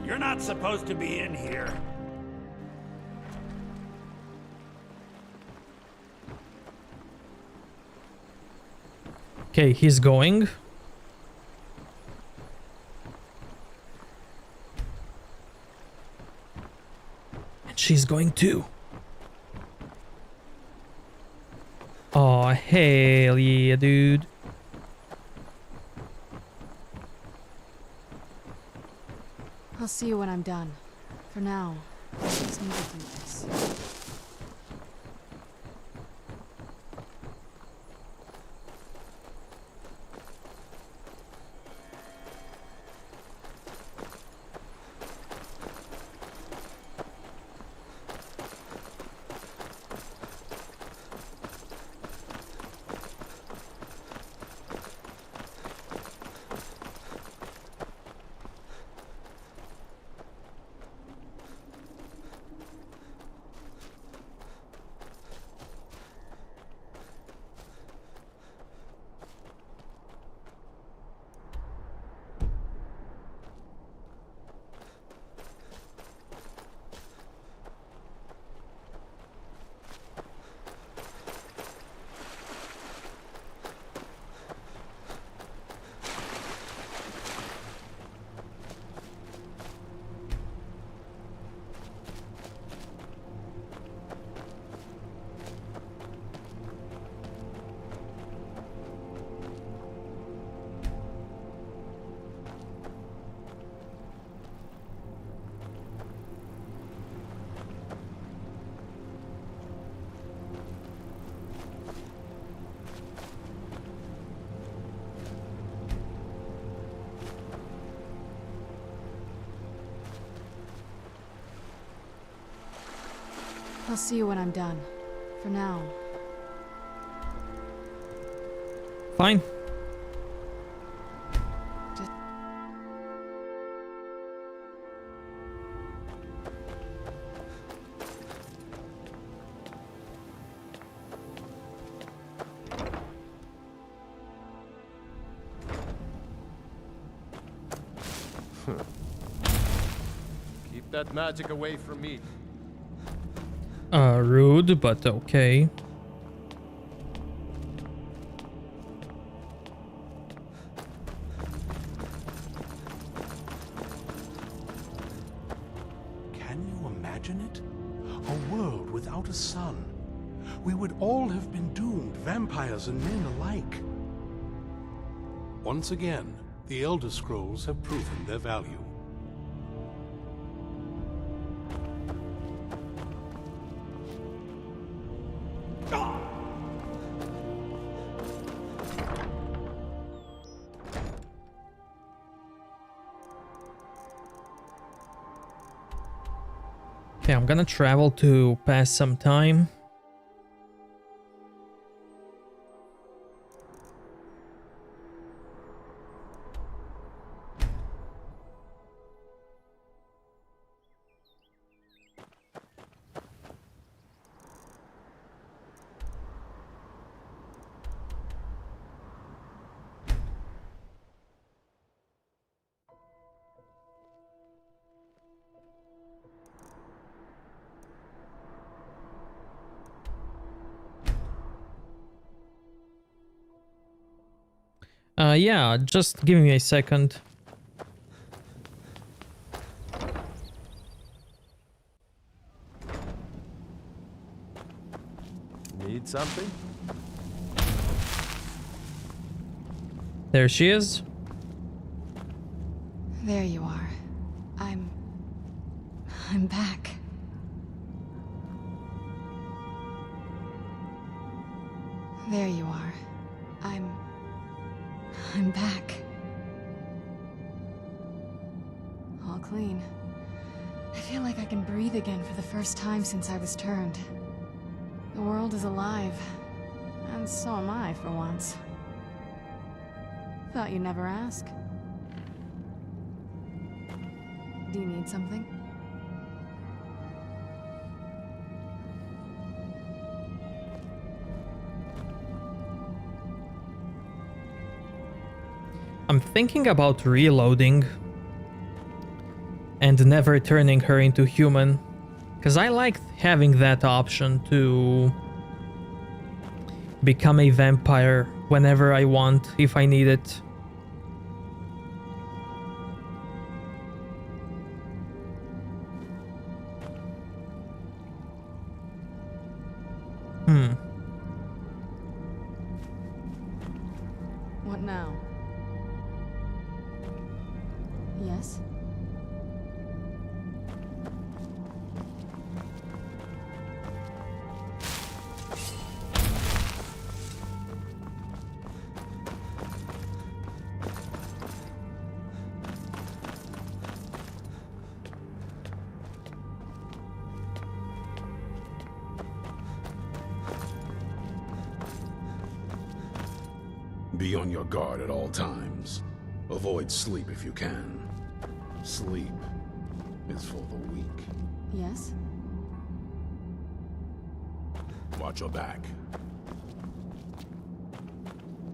S22: You're not supposed to be in here.
S1: Okay, he's going. And she's going too. Oh, hell yeah, dude.
S17: I'll see you when I'm done. For now, I just need to do this. I'll see you when I'm done. For now.
S1: Fine.
S7: Keep that magic away from me.
S1: Rude, but okay.
S12: Can you imagine it? A world without a sun. We would all have been doomed, vampires and men alike. Once again, the Elder Scrolls have proven their value.
S1: Okay, I'm gonna travel to pass some time. Yeah, just give me a second.
S7: Need something?
S1: There she is.
S17: There you are. I'm back. There you are. I'm back. All clean. I feel like I can breathe again for the first time since I was turned. The world is alive. And so am I, for once. Thought you'd never ask. Do you need something?
S1: I'm thinking about reloading. and never turning her into human. Because I like having that option to become a vampire whenever I want, if I need it.
S17: What now? Yes?
S5: Be on your guard at all times. Avoid sleep if you can. Sleep is for the weak.
S17: Yes?
S5: Watch your back.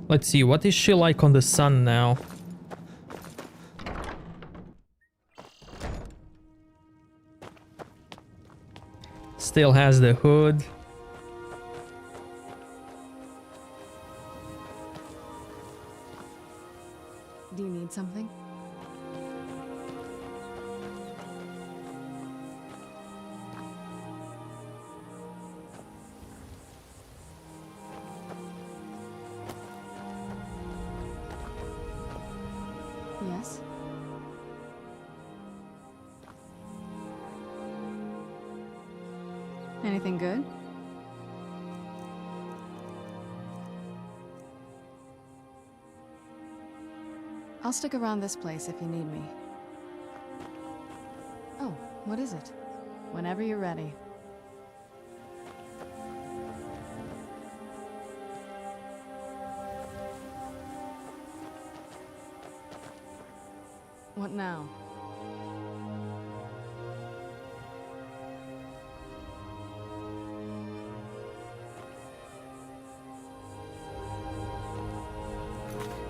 S1: Let's see, what is she like on the sun now? Still has the hood.
S17: Do you need something? Yes? Anything good? I'll stick around this place if you need me. Oh, what is it? Whenever you're ready. What now?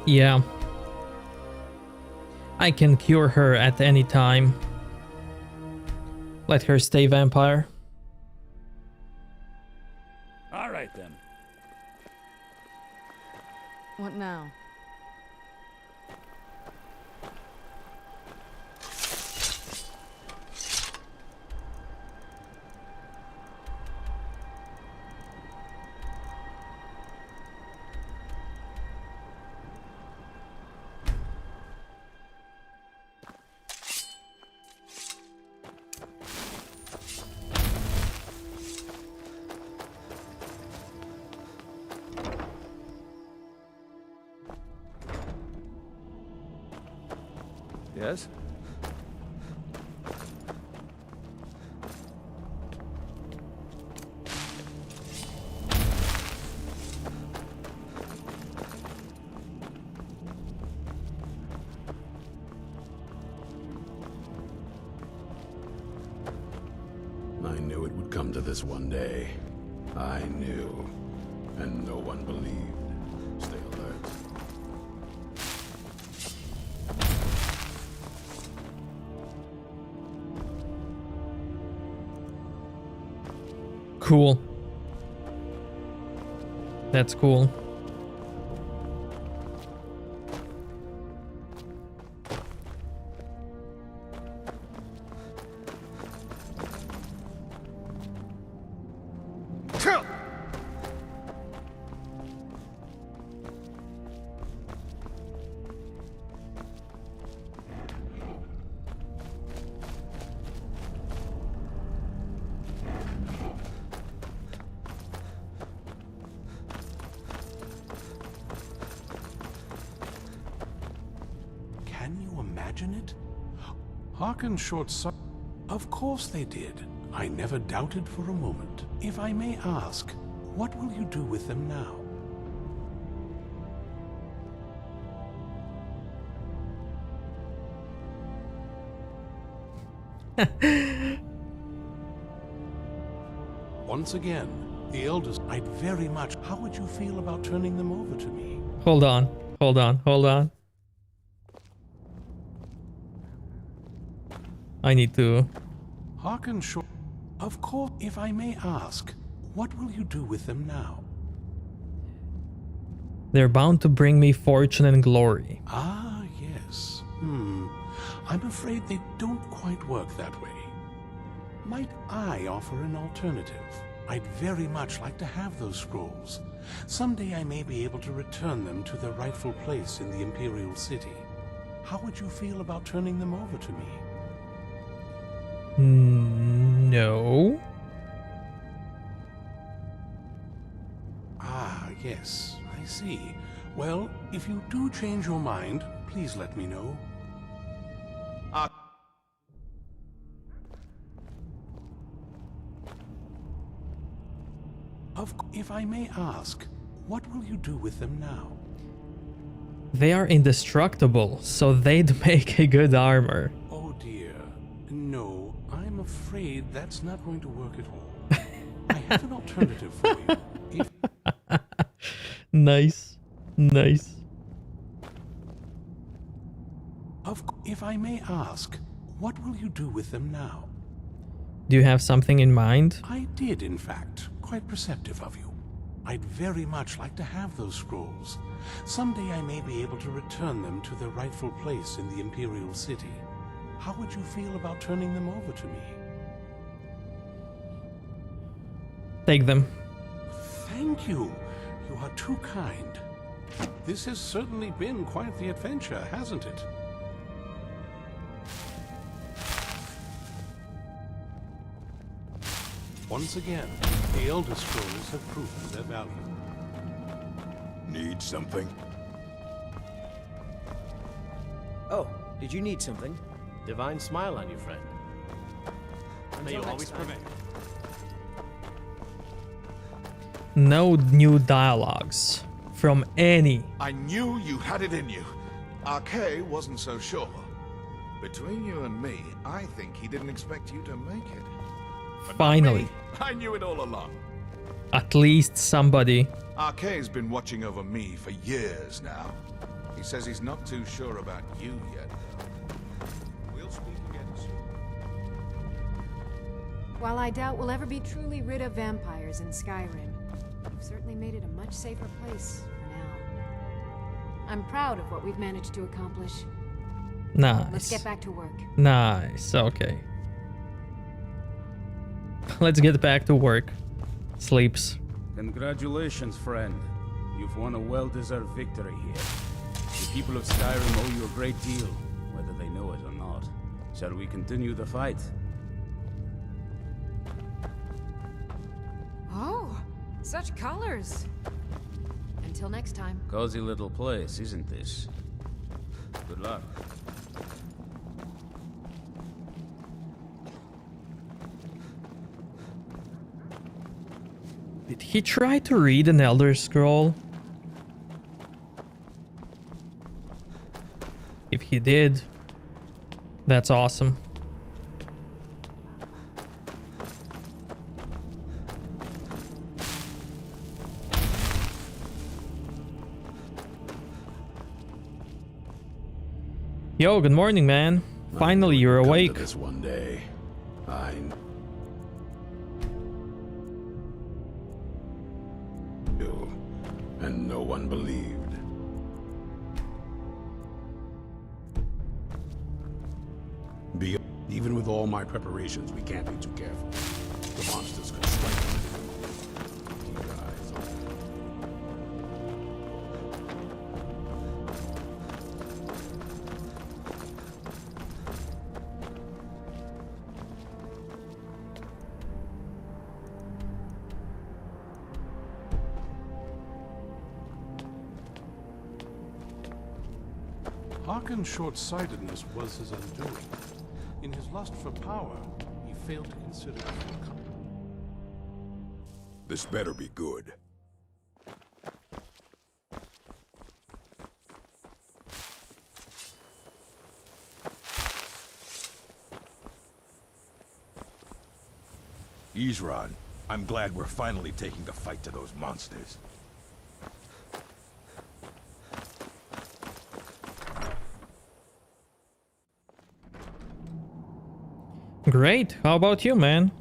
S1: Yeah. I can cure her at any time. Let her stay vampire.
S22: All right then.
S17: What now?
S3: Yes?
S5: I knew it would come to this one day. I knew. And no one believed. Stay alert.
S1: Cool. That's cool.
S12: Can you imagine it? Hearken short-sighted. Of course they did. I never doubted for a moment. If I may ask, what will you do with them now? Once again, the elders, I'd very much... How would you feel about turning them over to me?
S1: Hold on, hold on, hold on. I need to...
S12: Hearken short. Of course, if I may ask, what will you do with them now?
S1: They're bound to bring me fortune and glory.
S12: Ah, yes. I'm afraid they don't quite work that way. Might I offer an alternative? I'd very much like to have those scrolls. Someday I may be able to return them to their rightful place in the Imperial City. How would you feel about turning them over to me?
S1: No.
S12: Ah, yes, I see. Well, if you do change your mind, please let me know. If I may ask, what will you do with them now?
S1: They are indestructible, so they'd make a good armor.
S12: Oh dear. No, I'm afraid that's not going to work at all. I have an alternative for you.
S1: Nice. Nice.
S12: If I may ask, what will you do with them now?
S1: Do you have something in mind?
S12: I did, in fact. Quite perceptive of you. I'd very much like to have those scrolls. Someday I may be able to return them to their rightful place in the Imperial City. How would you feel about turning them over to me?
S1: Take them.
S12: Thank you. You are too kind. This has certainly been quite the adventure, hasn't it? Once again, the Elder Scrolls have proven their value.
S10: Need something?
S18: Oh, did you need something? Divine smile on you, friend. May you always prevail.
S1: No new dialogues from any.
S6: I knew you had it in you. Archay wasn't so sure. Between you and me, I think he didn't expect you to make it. But
S1: Finally.
S6: I knew it all along.
S1: At least somebody.
S6: Archay's been watching over me for years now. He says he's not too sure about you yet, though. We'll speak again soon.
S20: While I doubt we'll ever be truly rid of vampires in Skyrim, you've certainly made it a much safer place for now. I'm proud of what we've managed to accomplish.
S1: Nice.
S20: Let's get back to work.
S1: Nice. Okay. Let's get back to work. Sleeps.
S23: Congratulations, friend. You've won a well-deserved victory here. The people of Skyrim owe you a great deal, whether they know it or not. Shall we continue the fight?
S20: Oh, such colors. Until next time.
S23: Cozy little place, isn't this? Good luck.
S1: Did he try to read an Elder Scroll? If he did, that's awesome. Yo, good morning, man. Finally, you're awake.
S5: This one day, I knew, and no one believed. Even with all my preparations, we can't be too careful. The monsters could strike us. Keep your eyes open.
S12: Harkon's short-sightedness was his undoing. In his lust for power, he failed to consider the full.
S10: This better be good. Isran, I'm glad we're finally taking the fight to those monsters.
S1: Great. How about you, man?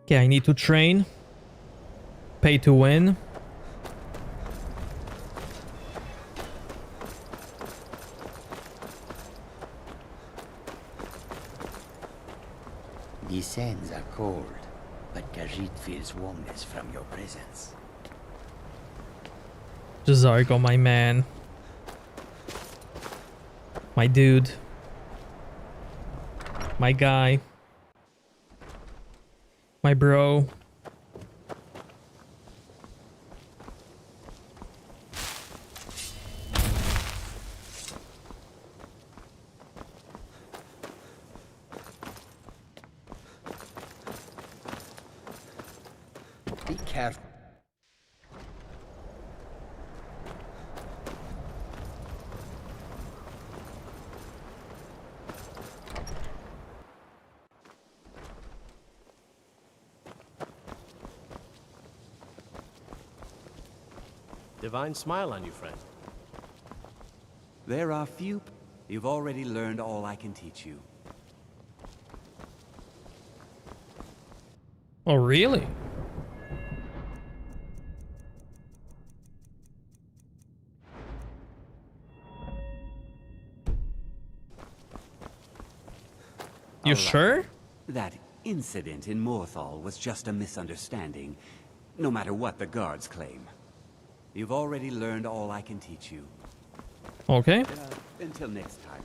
S1: Okay, I need to train. Pay to win.
S11: The sands are cold, but Khajiit feels warmness from your presence.
S1: Zargo, my man. My dude. My guy. My bro.
S11: Be careful.
S18: Divine smile on you, friend.
S16: There are few. You've already learned all I can teach you.
S1: Oh, really? You sure?
S16: That incident in Morthal was just a misunderstanding, no matter what the guards claim. You've already learned all I can teach you.
S1: Okay.
S16: Until next time.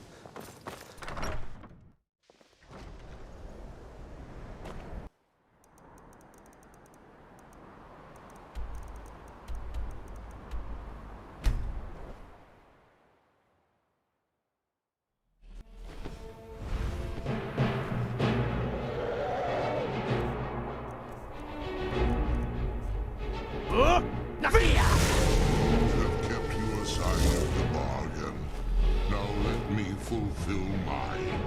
S21: Fulfill mine.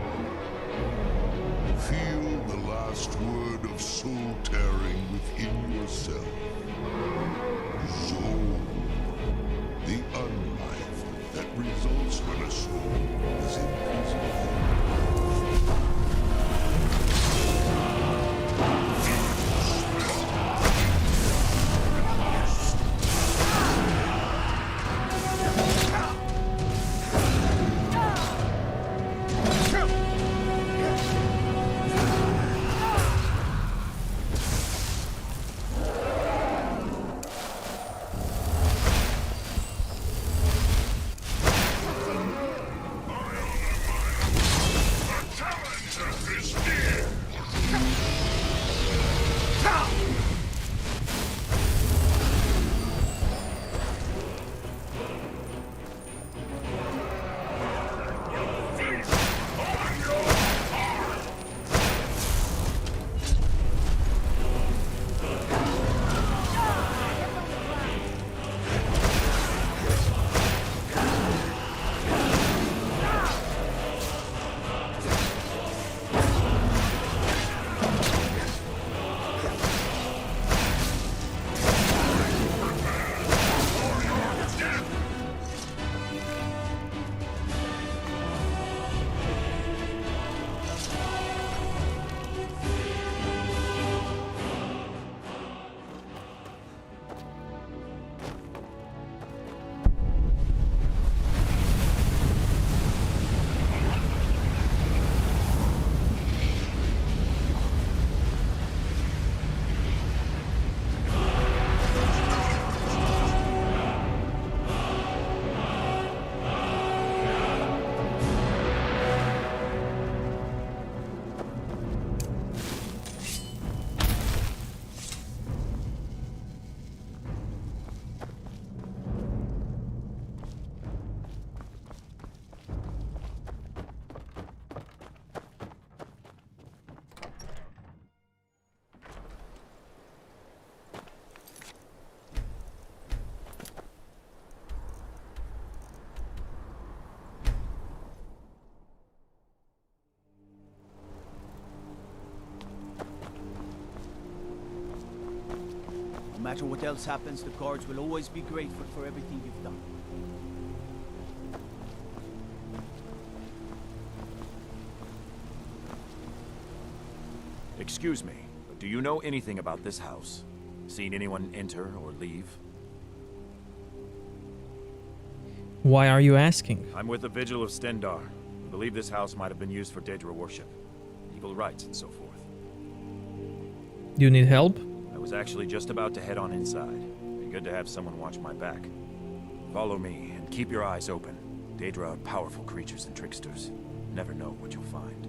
S21: Feel the last word of soul tearing within yourself. Soul. The unlife that results when a soul is imprisoned.
S2: matter what else happens, the guards will always be grateful for everything you've done.
S14: Excuse me, but do you know anything about this house? Seen anyone enter or leave?
S1: Why are you asking?
S14: I'm with the Vigil of Stendarr. I believe this house might have been used for Daedra worship, eagle rites and so forth.
S1: Do you need help?
S14: I was actually just about to head on inside. Be good to have someone watch my back. Follow me and keep your eyes open. Daedra are powerful creatures and tricksters. Never know what you'll find.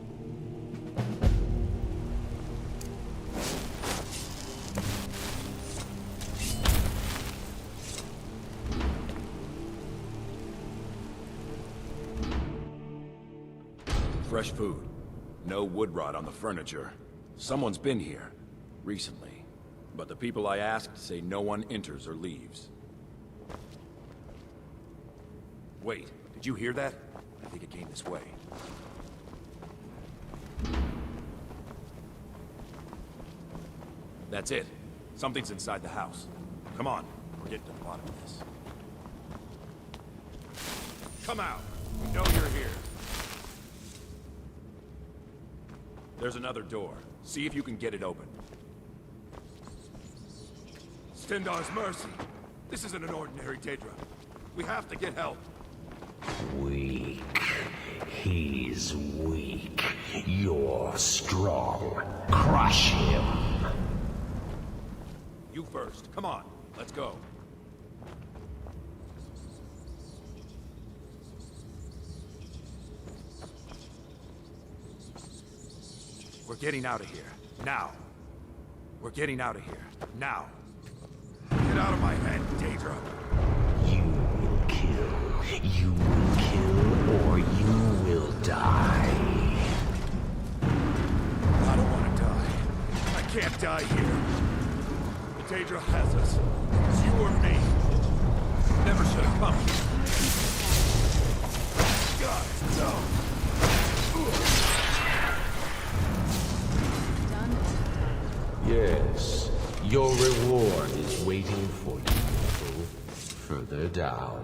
S15: Fresh food. No wood rot on the furniture. Someone's been here. Recently. But the people I asked say no one enters or leaves.
S14: Wait, did you hear that? I think it came this way. That's it. Something's inside the house. Come on, we're getting to the bottom of this. Come out! We know you're here. There's another door. See if you can get it open.
S15: Stendarr's mercy. This isn't an ordinary Daedra. We have to get help.
S24: Weak. He's weak. You're strong. Crush him.
S14: You first. Come on. Let's go. We're getting out of here. Now. We're getting out of here. Now. Get out of my head, Daedra.
S24: You will kill. You will kill, or you will die.
S15: I don't want to die. I can't die here. Daedra has us. It's you or me. Never should have come. God, no.
S24: Yes, your reward is waiting for you further down.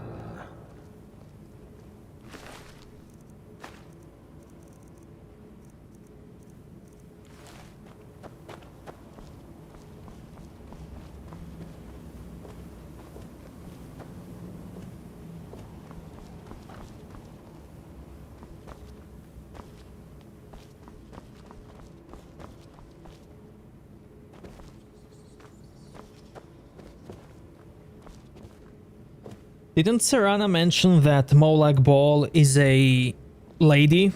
S1: Didn't Serana mention that Molag Bal is a lady?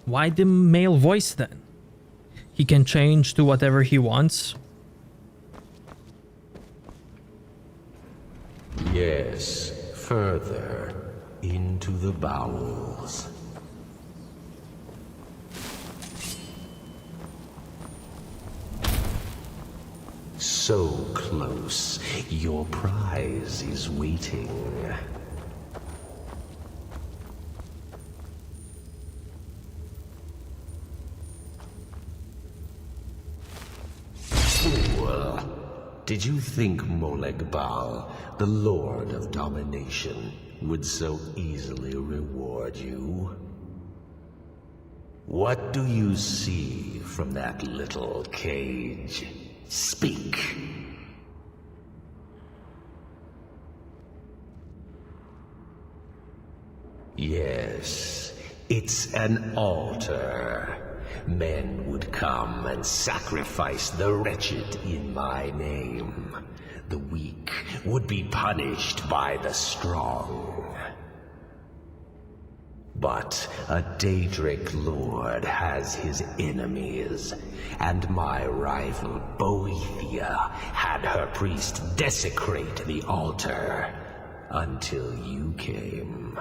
S1: Why the male voice then? He can change to whatever he wants.
S24: Yes, further into the bowels. So close, your prize is waiting. Fool! Did you think Molag Bal, the Lord of Domination, would so easily reward you? What do you see from that little cage? Speak. Yes, it's an altar. Men would come and sacrifice the wretched in my name. The weak would be punished by the strong. But a Daedric lord has his enemies, and my rival Boethia had her priest desecrate the altar until you came.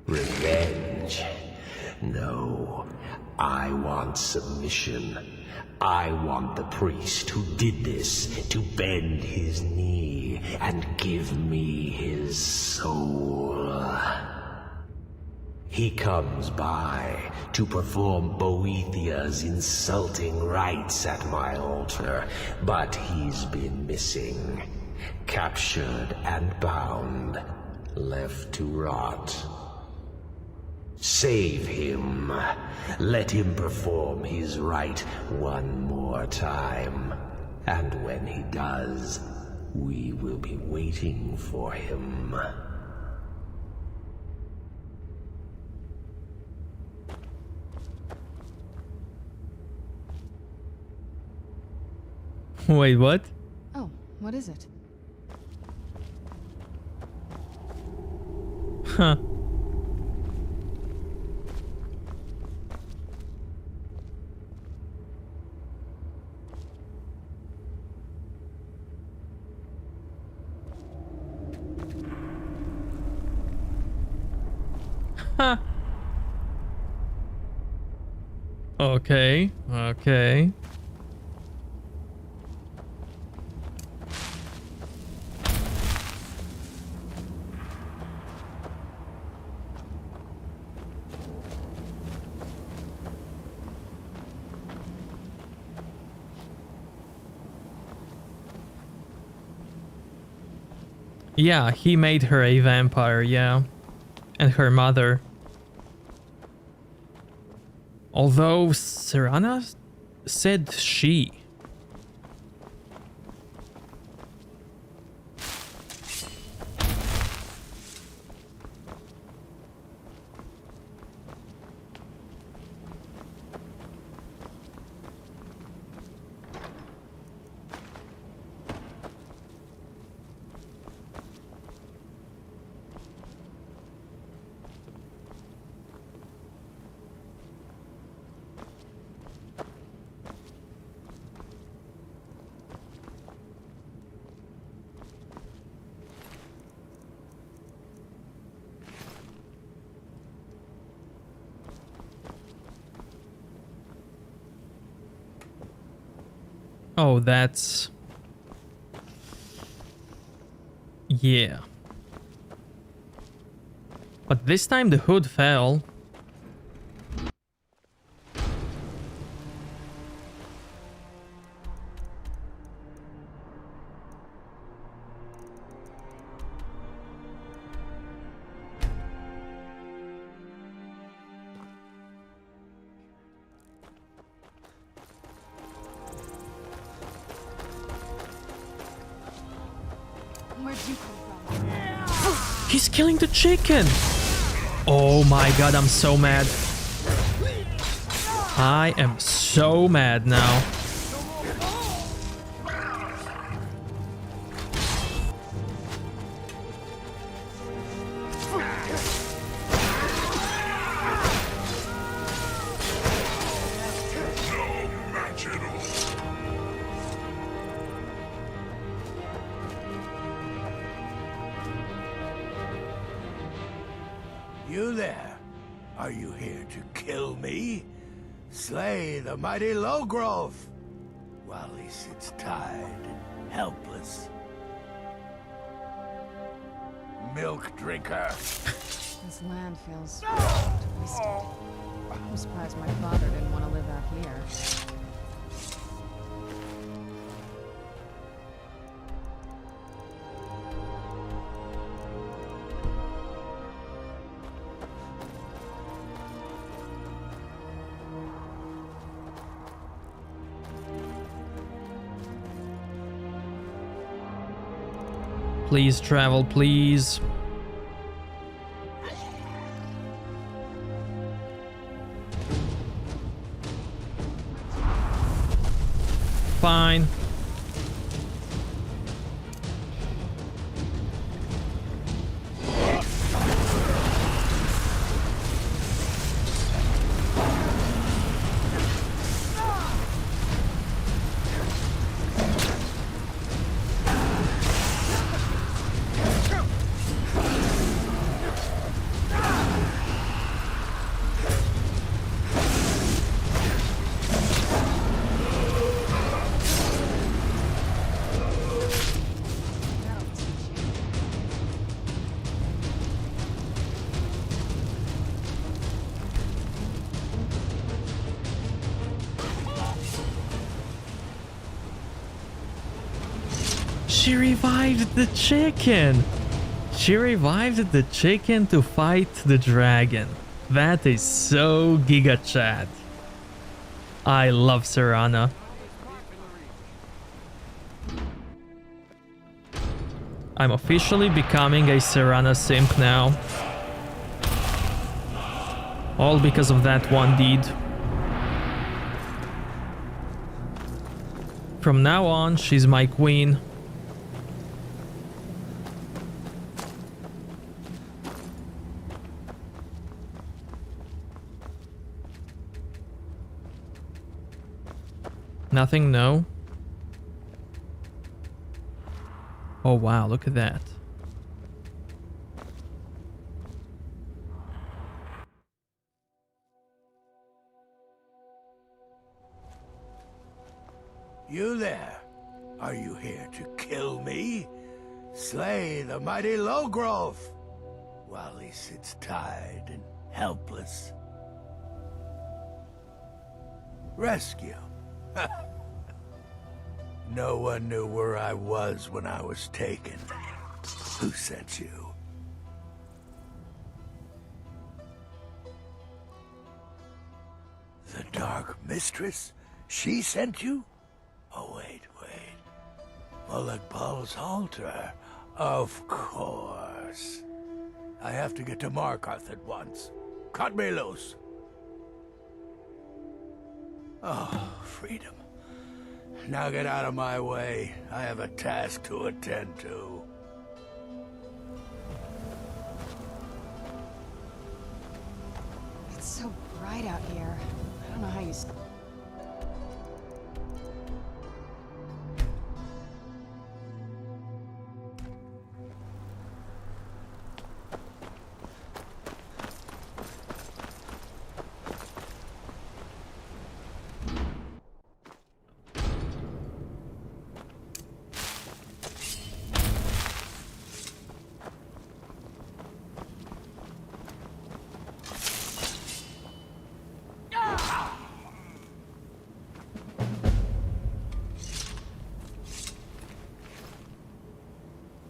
S24: Revenge? No, I want submission. I want the priest who did this to bend his knee and give me his soul. He comes by to perform Boethia's insulting rites at my altar, but he's been missing. Captured and bound, left to rot. Save him. Let him perform his rite one more time. And when he does, we will be waiting for him.
S1: Wait, what?
S17: Oh, what is it?
S1: Huh. Huh. Okay, okay. Yeah, he made her a vampire, yeah. And her mother. Although Serana said she. Oh, that's... yeah. But this time the hood fell.
S17: Where'd you come from?
S1: He's killing the chicken! Oh my god, I'm so mad. I am so mad now.
S10: You there? Are you here to kill me? Slay the mighty Lowgrove while he sits tied, helpless. Milk drinker.
S17: This land feels twisted. I'm surprised my father didn't want to live out here.
S1: Please travel, please. Fine. She revived the chicken! She revived the chicken to fight the dragon. That is so Giga Chat. I love Serana. I'm officially becoming a Serana simp now. All because of that one deed. From now on, she's my queen. Nothing, no. Oh wow, look at that.
S10: You there? Are you here to kill me? Slay the mighty Logrove while he sits tied and helpless. Rescue. No one knew where I was when I was taken. Who sent you? The Dark Mistress? She sent you? Oh, wait. Mulekbal's altar. Of course. I have to get to Markarth at once. Cut me loose. Oh, freedom. Now get out of my way. I have a task to attend to.
S17: It's so bright out here. I don't know how you...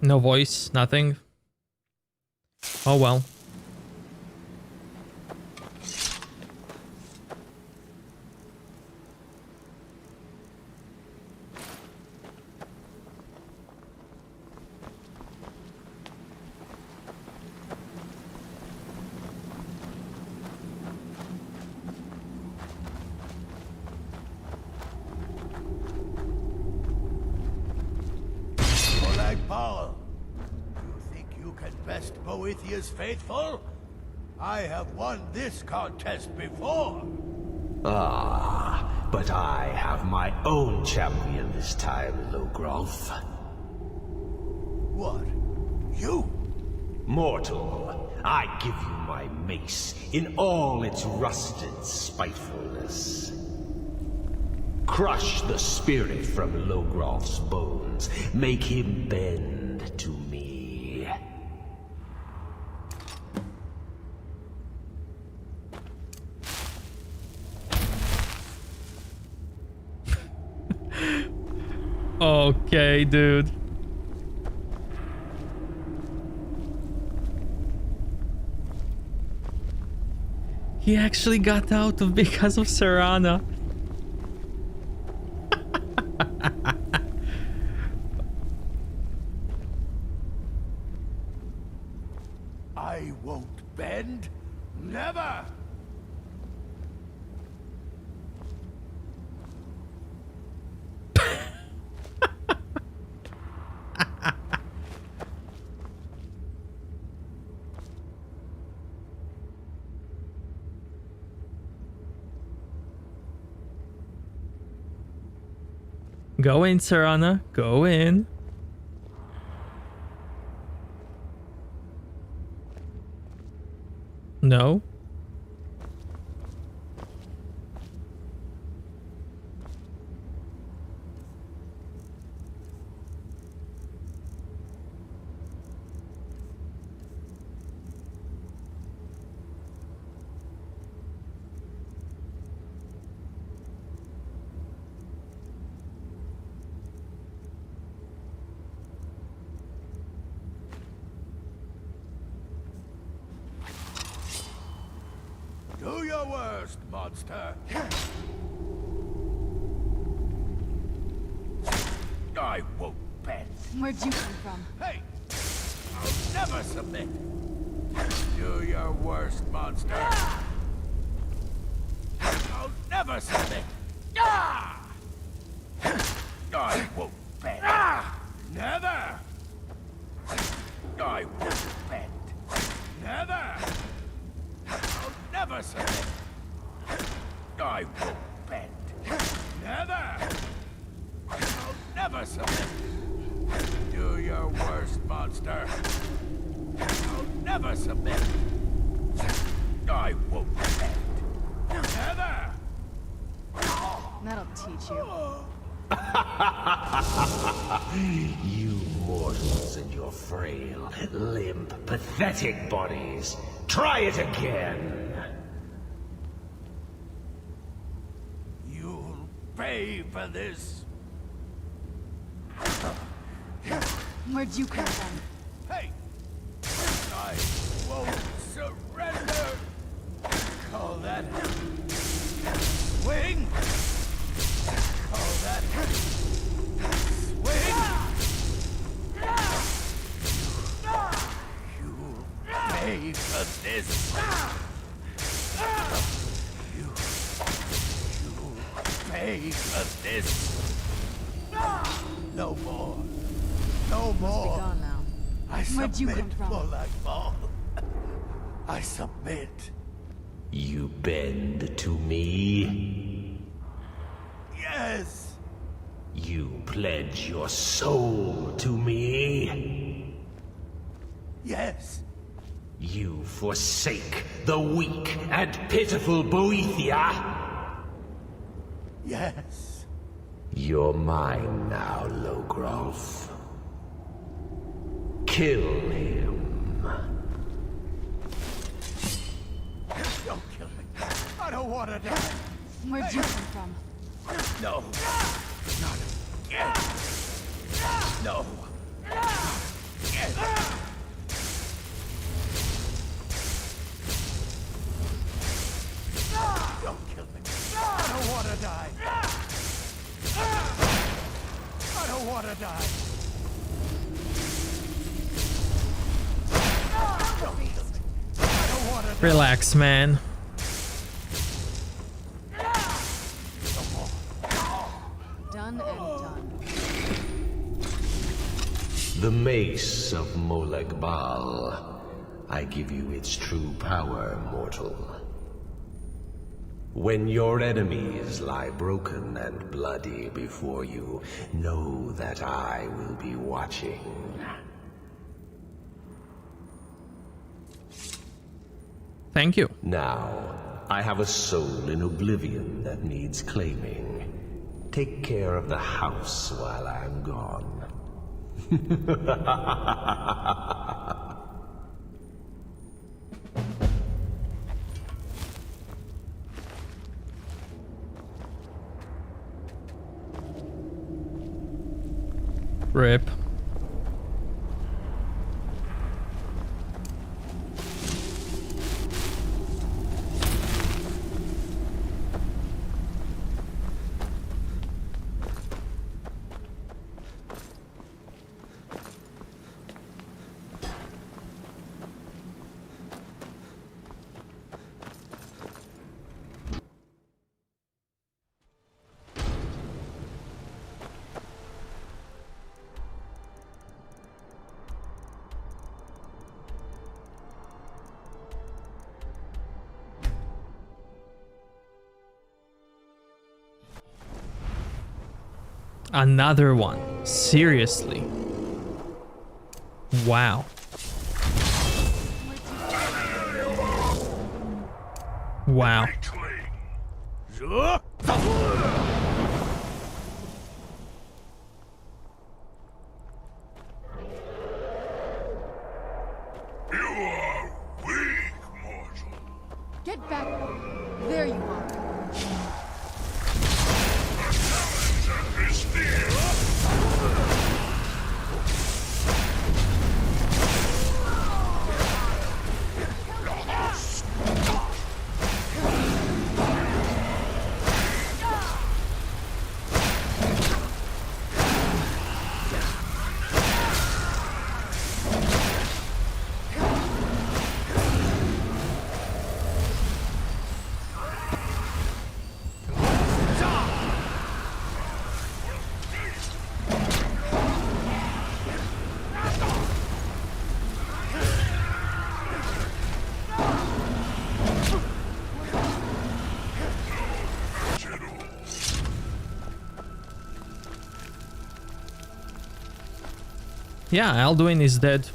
S1: No voice, nothing. Oh well.
S10: Boethiah's faithful? I have won this contest before.
S24: Ah, but I have my own champion this time, Logrove.
S10: What? You?
S24: Mortal, I give you my mace in all its rusted spitefulness. Crush the spirit from Logrove's bones. Make him bend to me.
S1: Okay, dude. He actually got out of because of Serana.
S10: I won't bend. Never!
S1: Go in, Serana. Go in. No.
S10: worst, monster. I won't bend.
S17: Where'd you come from?
S10: Hey! I'll never submit. Do your worst, monster. I'll never submit. I won't bend. Never! I won't bend. Never! I'll never submit. I won't bend. Never! I'll never submit. Do your worst, monster. I'll never submit. I won't bend. Never!
S17: That'll teach you.
S24: You mortals and your frail, limp, pathetic bodies. Try it again.
S10: You'll pay for this.
S17: Where'd you come from?
S10: Hey! I won't surrender. Call that swing. Call that swing. You'll pay for this. You'll pay for this. No more. No more.
S17: Must be gone now.
S10: I
S17: Where'd you
S10: submit,
S17: come from?
S10: Molagmal. I submit.
S24: You bend to me?
S10: Yes.
S24: You pledge your soul to me?
S10: Yes.
S24: You forsake the weak and pitiful Boethia?
S10: Yes.
S24: You're mine now, Logroth. Kill him.
S10: Don't kill me. I don't want to die.
S17: Where'd you come from?
S10: No. Not again. No. Not again. Don't kill me. I don't want to die. I don't want to die. Don't kill me. I don't want to die.
S1: Relax, man.
S17: Done and done.
S24: The mace of Molegbal. I give you its true power, mortal. When your enemies lie broken and bloody before you, know that I will be watching.
S1: Thank you.
S24: Now, I have a soul in oblivion that needs claiming. Take care of the house while I'm gone.
S1: Rip. Another one. Seriously. Wow. Wow.
S17: Get back. There you are.
S1: Yeah, Alduin is dead.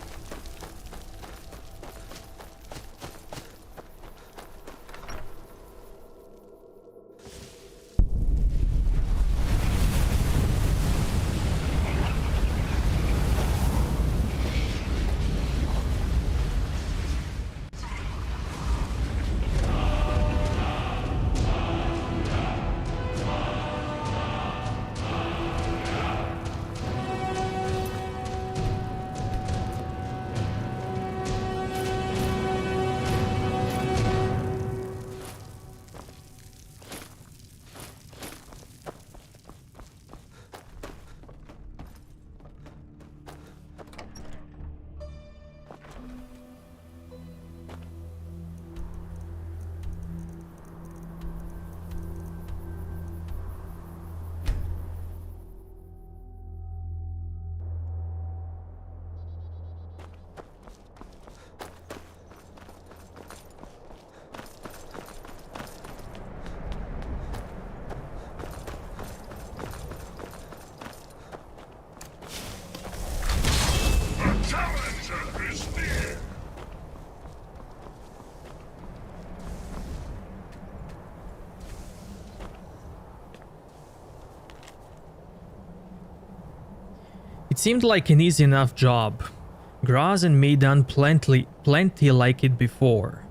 S1: It seemed like an easy enough job. Graz and me done plenty like it before.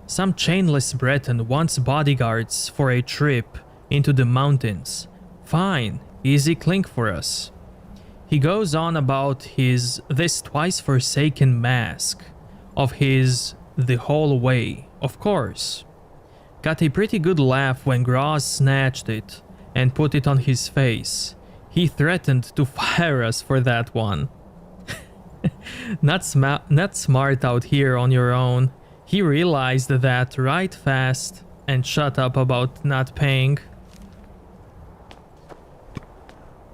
S1: Some chainless Breton wants bodyguards for a trip into the mountains. Fine, easy clink for us. He goes on about this twice forsaken mask of his the whole way, of course. Got a pretty good laugh when Graz snatched it and put it on his face. He threatened to fire us for that one. Not smart out here on your own. He realized that right fast and shut up about not paying.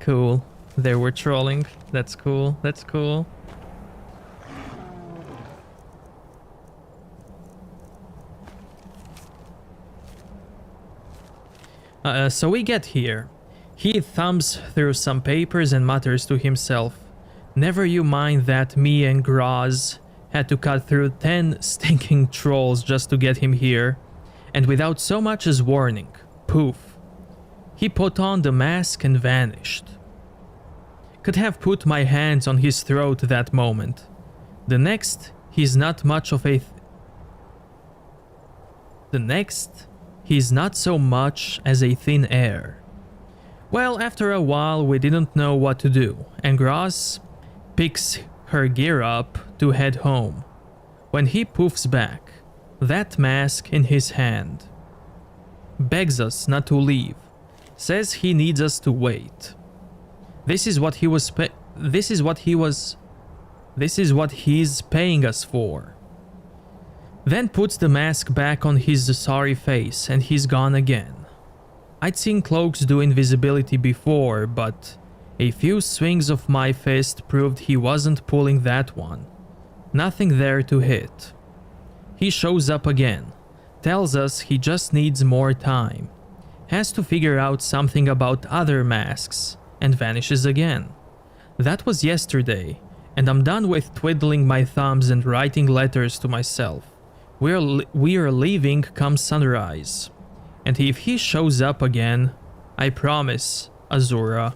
S1: Cool. They were trolling. That's cool. That's cool. So we get here. He thumbs through some papers and mutters to himself, "Never you mind that me and Graz had to cut through 10 stinking trolls just to get him here, and without so much as warning, poof. He put on the mask and vanished. Could have put my hands on his throat that moment. The next, he's not so much as a thin air. Well, after a while we didn't know what to do, and Graz picks her gear up to head home. When he poofs back, that mask in his hand, begs us not to leave, says he needs us to wait. This is what he's paying us for. Then puts the mask back on his sorry face and he's gone again. I'd seen cloaks do invisibility before, but a few swings of my fist proved he wasn't pulling that one. Nothing there to hit. He shows up again, tells us he just needs more time, has to figure out something about other masks, and vanishes again. That was yesterday, and I'm done with twiddling my thumbs and writing letters to myself. We're leaving come sunrise. And if he shows up again, I promise, Azura,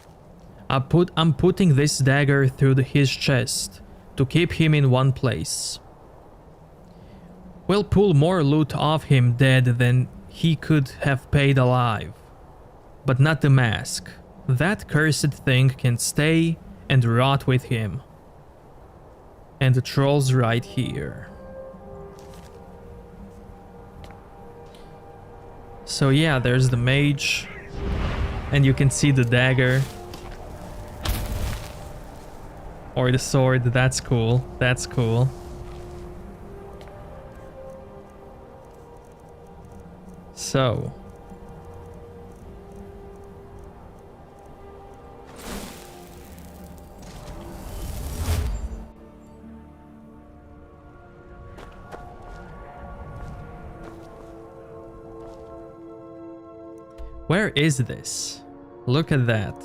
S1: I'm putting this dagger through his chest to keep him in one place. We'll pull more loot off him dead than he could have paid alive. But not the mask. That cursed thing can stay and rot with him. And the troll's right here. So yeah, there's the mage, and you can see the dagger. Or the sword, that's cool, that's cool. So. Where is this? Look at that.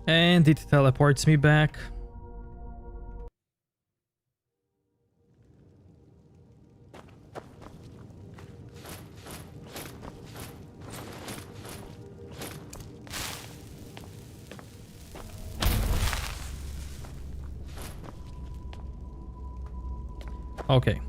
S1: And it teleports me back. Okay.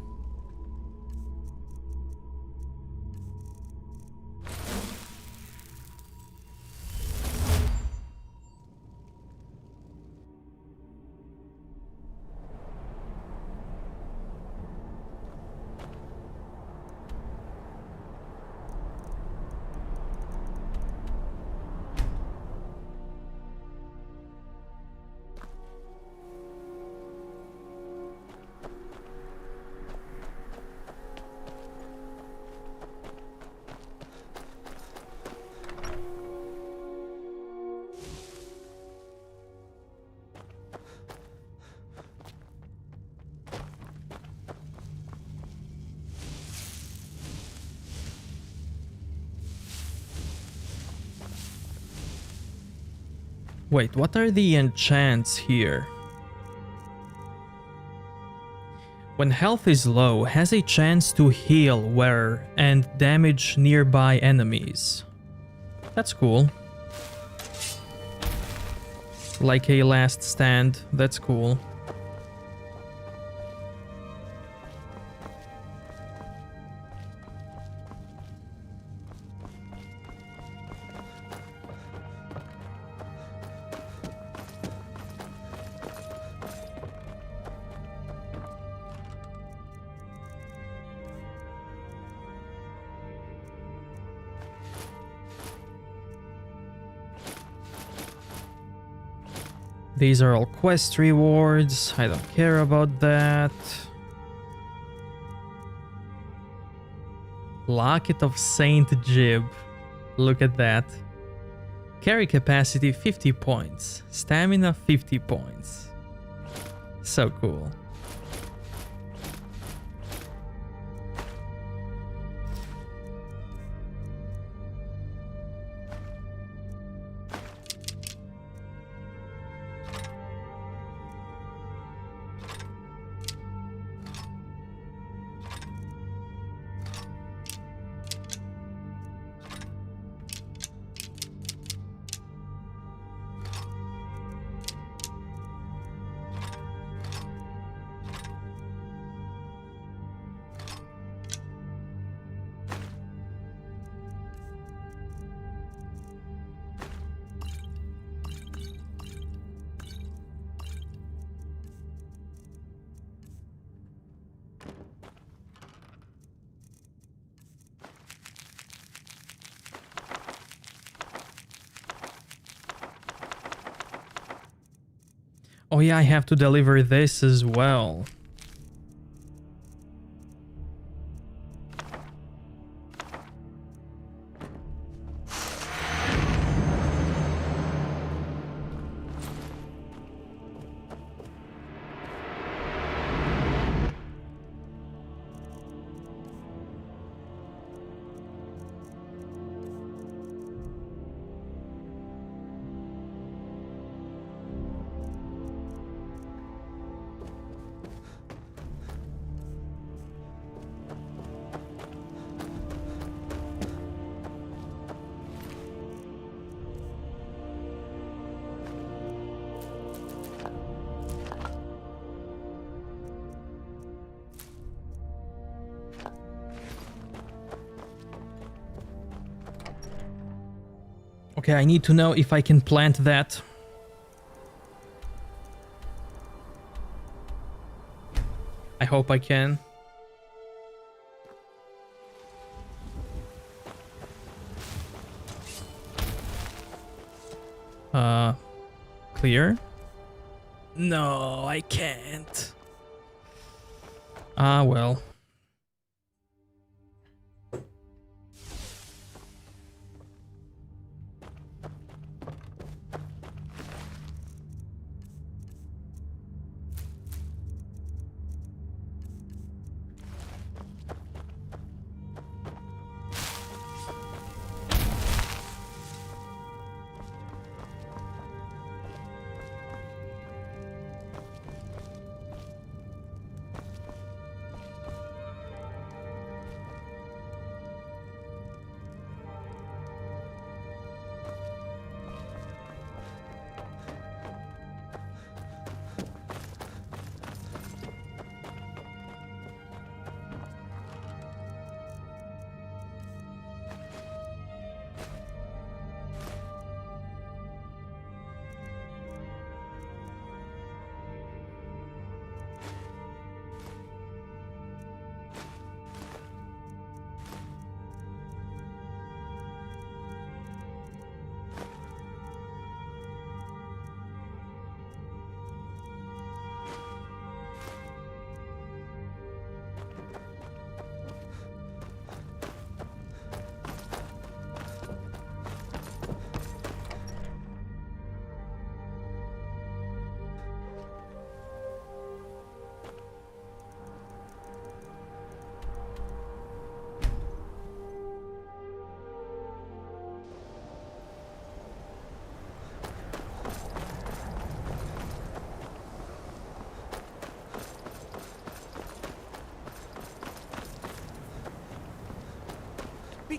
S1: Wait, what are the enchants here? When health is low, has a chance to heal where and damage nearby enemies. That's cool. Like a last stand, that's cool. These are all quest rewards. I don't care about that. Locket of Saint Jib. Look at that. Carry capacity 50 points. Stamina 50 points. So cool. Oh yeah, I have to deliver this as well. Okay, I need to know if I can plant that. I hope I can. Clear? No, I can't. Ah, well.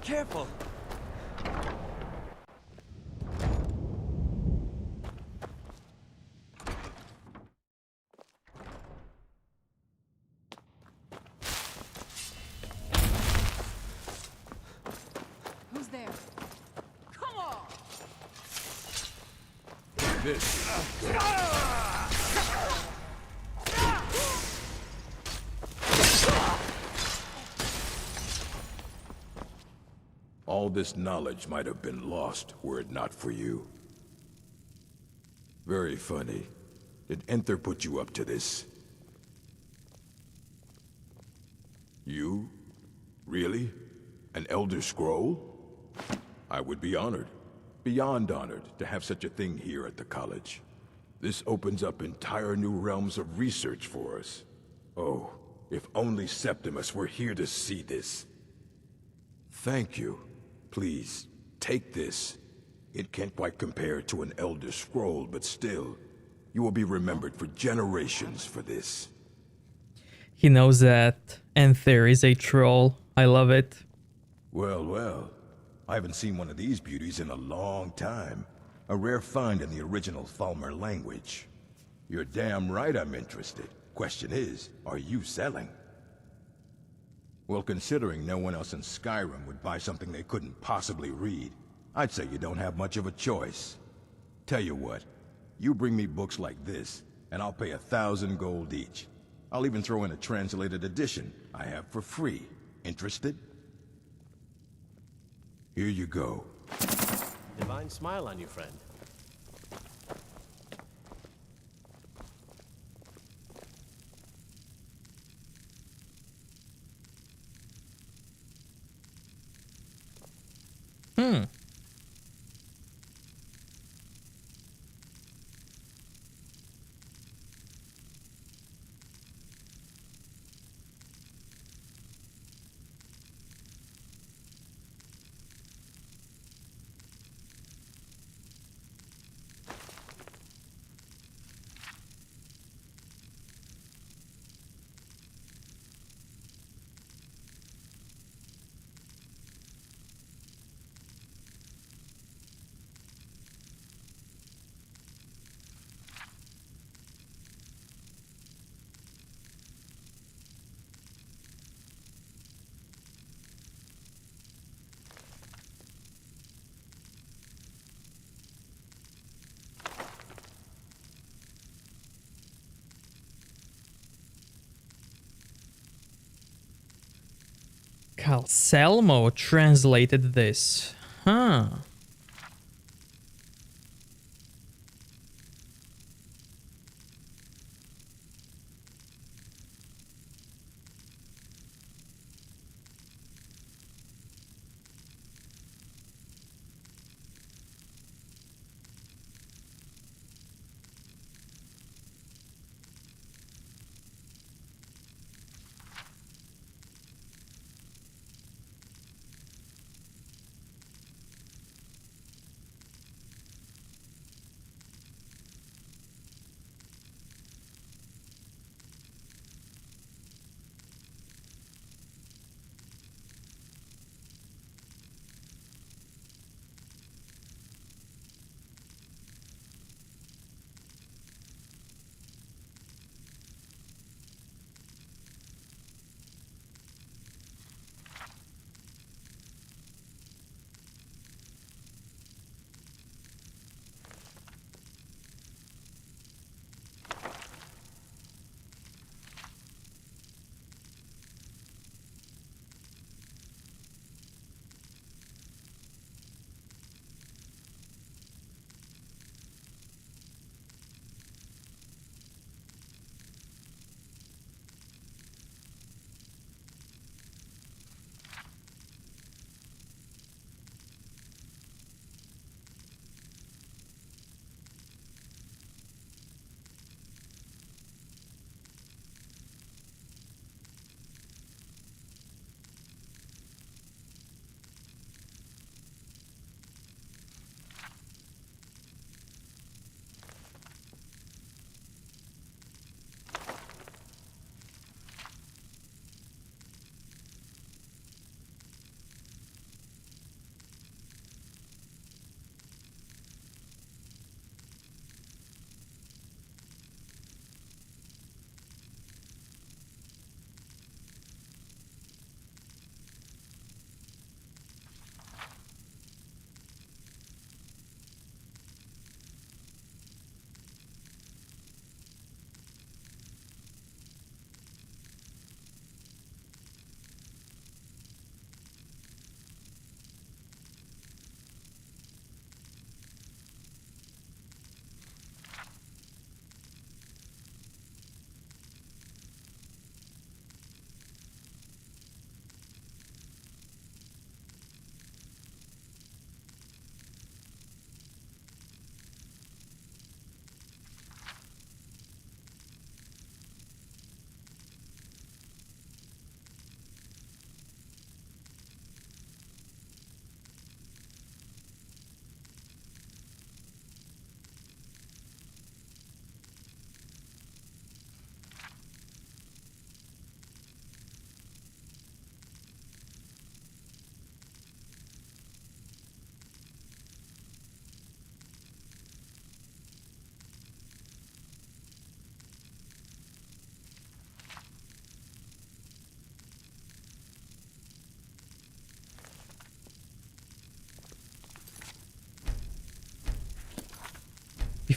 S18: Careful!
S17: Who's there?
S18: Come on!
S6: This. All this knowledge might have been lost were it not for you. Very funny. Did Enther put you up to this? You? Really? An Elder Scroll? I would be honored, beyond honored, to have such a thing here at the college. This opens up entire new realms of research for us. Oh, if only Septimus were here to see this. Thank you. Please, take this. It can't quite compare to an Elder Scroll, but still, you will be remembered for generations for this.
S1: He knows that Enther is a troll. I love it.
S6: Well, well. I haven't seen one of these beauties in a long time. A rare find in the original Falmer language. You're damn right I'm interested. Question is, are you selling? Well, considering no one else in Skyrim would buy something they couldn't possibly read, I'd say you don't have much of a choice. Tell you what, you bring me books like this, and I'll pay 1,000 gold each. I'll even throw in a translated edition I have for free. Interested? Here you go.
S18: Divine smile on you, friend.
S1: Calcelmo translated this. Huh.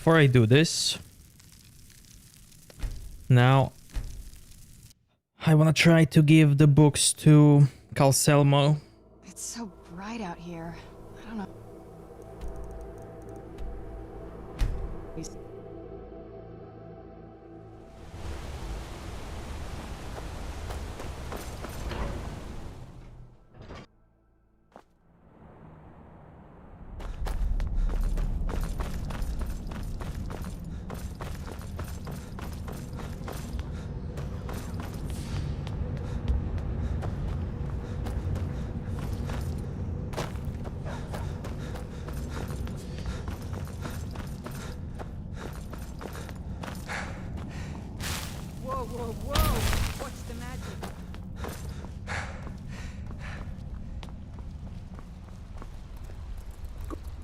S1: before I do this, now I want to try to give the books to Calcelmo.
S17: It's so bright out here. I don't know.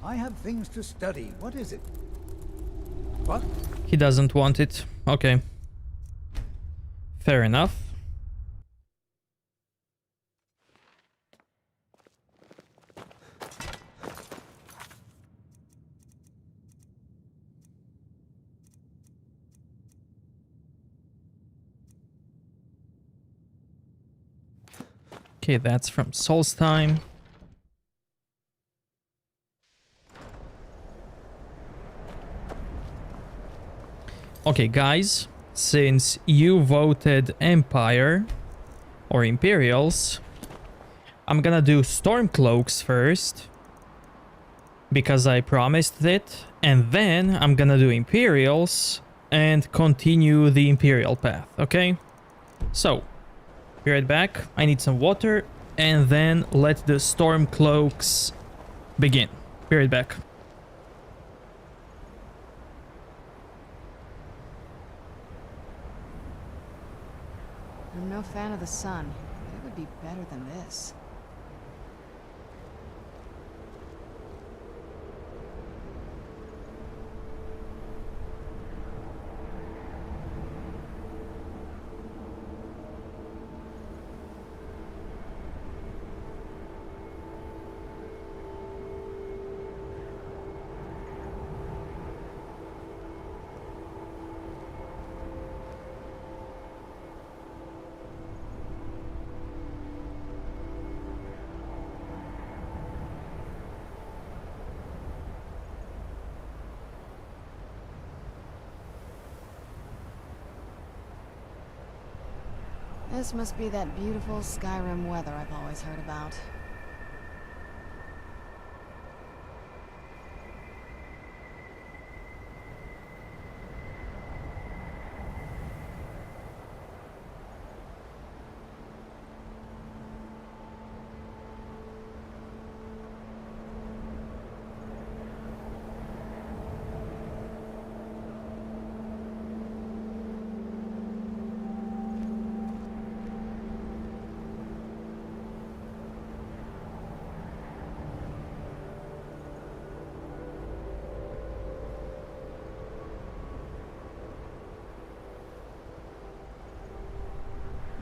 S10: I have things to study. What is it? What?
S1: He doesn't want it. Okay. Fair enough. Okay, that's from Solstheim. Okay, guys, since you voted Empire or Imperials, I'm gonna do Stormcloaks first because I promised it, and then I'm gonna do Imperials and continue the Imperial path, okay? So, be right back. I need some water, and then let the Stormcloaks begin. Be right back.
S17: I'm no fan of the sun, but it would be better than this. This must be that beautiful Skyrim weather I've always heard about.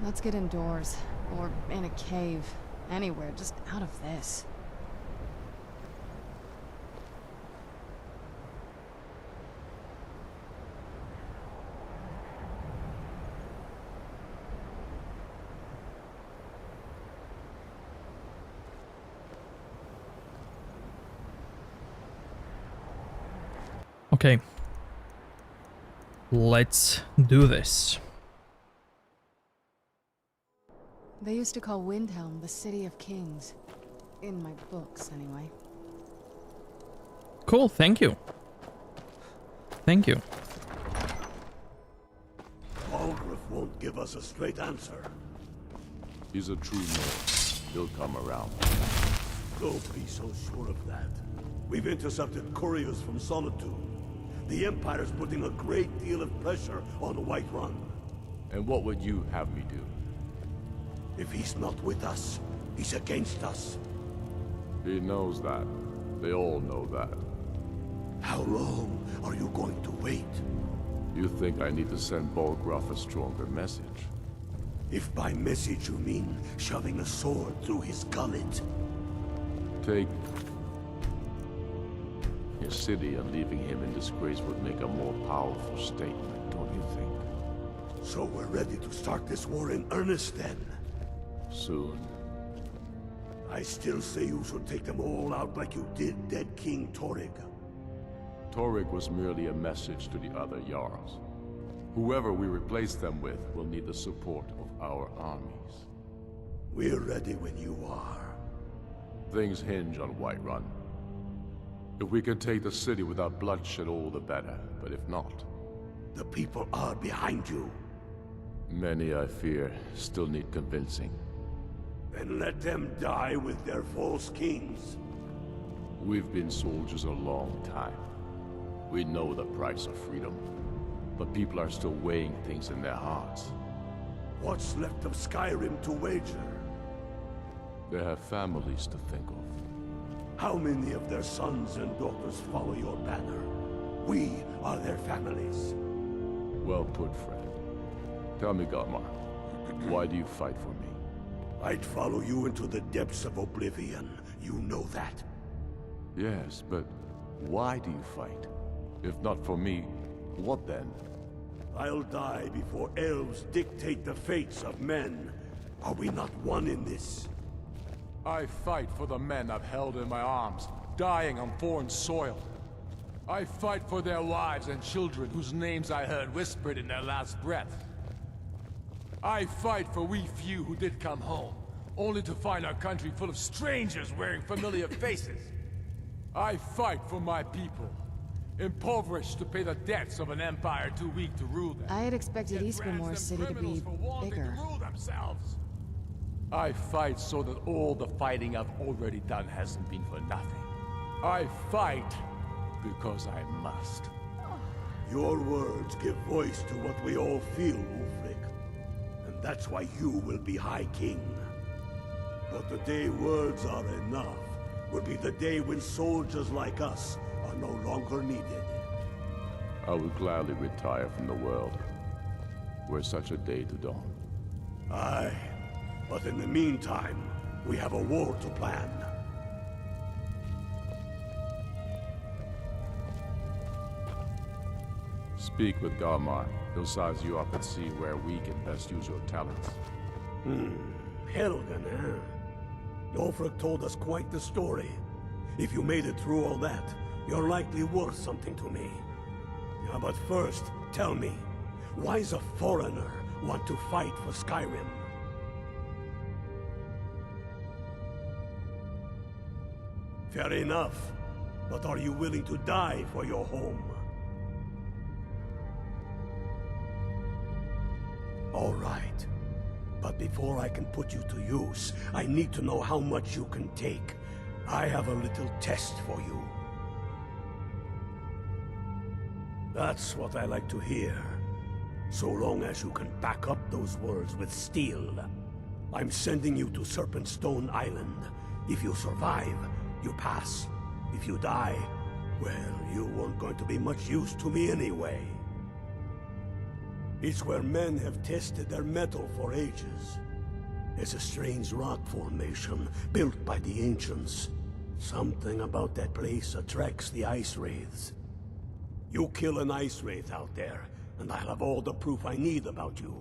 S17: Let's get indoors, or in a cave, anywhere, just out of this.
S1: Okay. Let's do this.
S17: They used to call Windhelm the City of Kings. In my books, anyway.
S1: Cool, thank you. Thank you.
S4: Balgruuf won't give us a straight answer.
S3: He's a true Norse. He'll come around.
S4: Don't be so sure of that. We've intercepted couriers from Solitude. The Empire's putting a great deal of pressure on Whiterun.
S3: And what would you have me do?
S4: If he's not with us, he's against us.
S3: He knows that. They all know that.
S4: How long are you going to wait?
S3: You think I need to send Balgruuf a stronger message?
S4: If by message you mean shoving a sword through his gullet.
S3: his city and leaving him in disgrace would make a more powerful statement, don't you think?
S4: So we're ready to start this war in earnest then?
S3: Soon.
S4: I still say you should take them all out like you did dead King Torrig.
S3: Torrig was merely a message to the other Jarls. Whoever we replace them with will need the support of our armies.
S4: We're ready when you are.
S3: Things hinge on Whiterun. If we can take the city without bloodshed, all the better. But if not...
S4: The people are behind you.
S3: Many, I fear, still need convincing.
S4: Then let them die with their false kings.
S3: We've been soldiers a long time. We know the price of freedom. But people are still weighing things in their hearts.
S4: What's left of Skyrim to wager?
S3: They have families to think of.
S4: How many of their sons and daughters follow your banner? We are their families.
S3: Well put, friend. Tell me, Galmar, why do you fight for me?
S4: I'd follow you into the depths of oblivion. You know that.
S3: Yes, but why do you fight? If not for me, what then?
S4: I'll die before elves dictate the fates of men. Are we not one in this?
S3: I fight for the men I've held in my arms, dying on foreign soil. I fight for their wives and children whose names I heard whispered in their last breath. I fight for we few who did come home, only to find our country full of strangers wearing familiar faces. I fight for my people, impoverished to pay the debts of an empire too weak to rule them.
S17: I had expected Eastmore's city to be bigger.
S3: I fight so that all the fighting I've already done hasn't been for nothing. I fight because I must.
S4: Your words give voice to what we all feel, Ulfric. And that's why you will be High King. But the day words are enough will be the day when soldiers like us are no longer needed.
S3: I would gladly retire from the world, were such a day to dawn.
S4: Aye, but in the meantime, we have a war to plan.
S3: Speak with Galmar. He'll size you up and see where we can best use your talents.
S4: Helgen, huh? Ulfric told us quite the story. If you made it through all that, you're likely worth something to me. Yeah, but first, tell me, why does a foreigner want to fight for Skyrim? Fair enough, but are you willing to die for your home? All right, but before I can put you to use, I need to know how much you can take. I have a little test for you. That's what I like to hear. So long as you can back up those words with steel. I'm sending you to Serpentstone Island. If you survive, you pass. If you die, well, you weren't going to be much use to me anyway. It's where men have tested their metal for ages. It's a strange rock formation built by the ancients. Something about that place attracts the ice wraiths. You kill an ice wraith out there, and I'll have all the proof I need about you.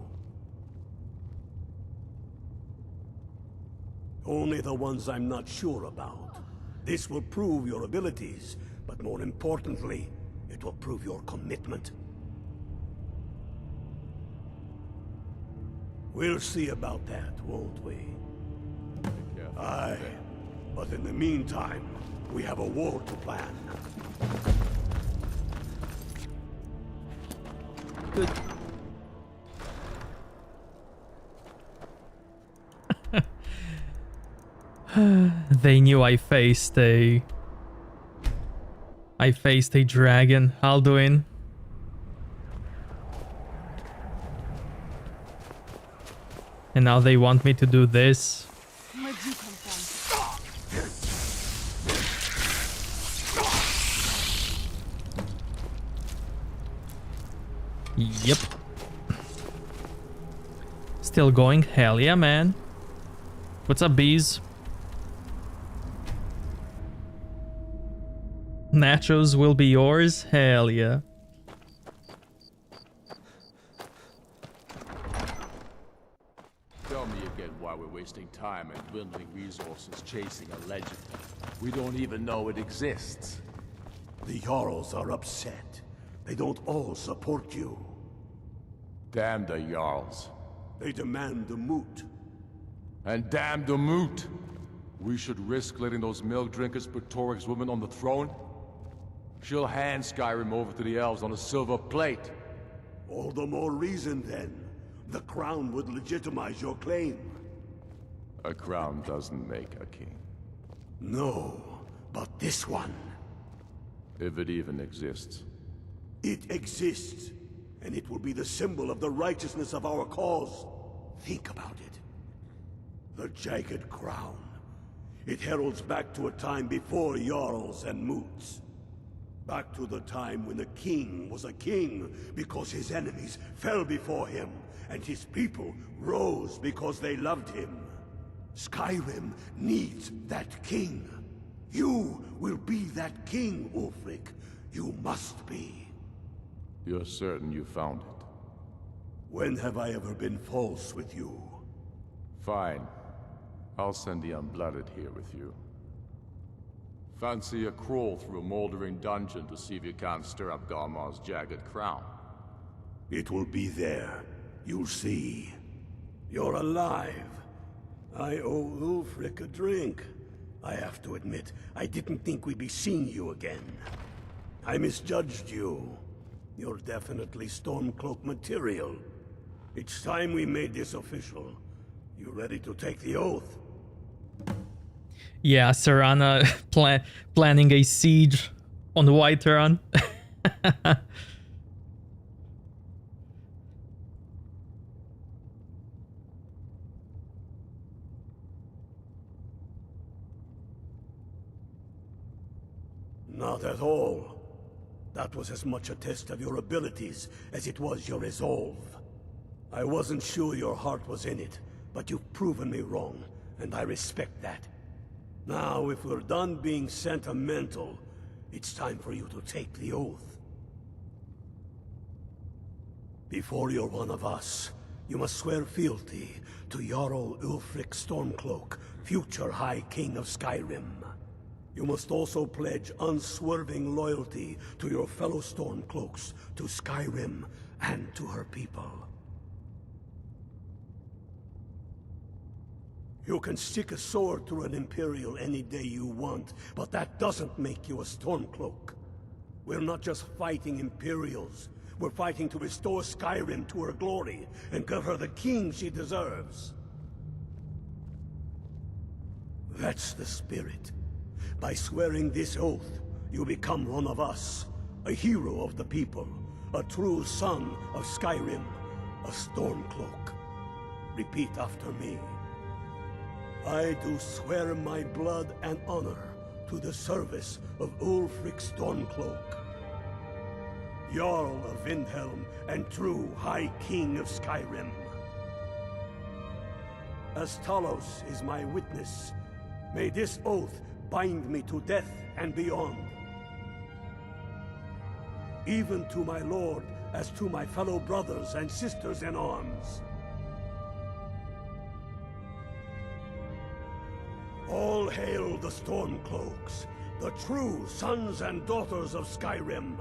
S4: Only the ones I'm not sure about. This will prove your abilities, but more importantly, it will prove your commitment. We'll see about that, won't we? Aye, but in the meantime, we have a war to plan.
S1: Good. They knew I faced a dragon, Alduin. And now they want me to do this.
S17: Where'd you come from?
S1: Yep. Still going? Hell yeah, man. What's up, bees? Nachos will be yours? Hell yeah.
S3: Tell me again why we're wasting time and dwindling resources chasing a legend. We don't even know it exists.
S4: The Jarls are upset. They don't all support you.
S3: Damn the Jarls.
S4: They demand the moot.
S3: And damn the moot! We should risk letting those milk drinkers put Torik's woman on the throne? She'll hand Skyrim over to the elves on a silver plate.
S4: All the more reason then. The crown would legitimize your claim.
S3: A crown doesn't make a king.
S4: No, but this one.
S3: If it even exists.
S4: It exists, and it will be the symbol of the righteousness of our cause. Think about it. The Jagged Crown. It heralds back to a time before Jarls and Moots. Back to the time when the king was a king because his enemies fell before him, and his people rose because they loved him. Skyrim needs that king. You will be that king, Ulfric. You must be.
S3: You're certain you found it?
S4: When have I ever been false with you?
S3: Fine. I'll send the Unblooded here with you. Fancy a crawl through a moldering dungeon to see if you can't stir up Garmar's Jagged Crown.
S4: It will be there. You'll see. You're alive. I owe Ulfric a drink. I have to admit, I didn't think we'd be seeing you again. I misjudged you. You're definitely Stormcloak material. It's time we made this official. You ready to take the oath?
S1: Yeah, Serana planning a siege on Whiterun.
S4: Not at all. That was as much a test of your abilities as it was your resolve. I wasn't sure your heart was in it, but you've proven me wrong, and I respect that. Now, if we're done being sentimental, it's time for you to take the oath. Before you're one of us, you must swear fealty to Jarl Ulfric Stormcloak, future High King of Skyrim. You must also pledge unswerving loyalty to your fellow Stormcloaks, to Skyrim, and to her people. You can stick a sword through an Imperial any day you want, but that doesn't make you a Stormcloak. We're not just fighting Imperials. We're fighting to restore Skyrim to her glory, and give her the king she deserves. That's the spirit. By swearing this oath, you become one of us, a hero of the people, a true son of Skyrim, a Stormcloak. Repeat after me. I do swear my blood and honor to the service of Ulfric Stormcloak, Jarl of Windhelm and true High King of Skyrim. As Talos is my witness, may this oath bind me to death and beyond. Even to my lord, as to my fellow brothers and sisters in arms. All hail the Stormcloaks, the true sons and daughters of Skyrim.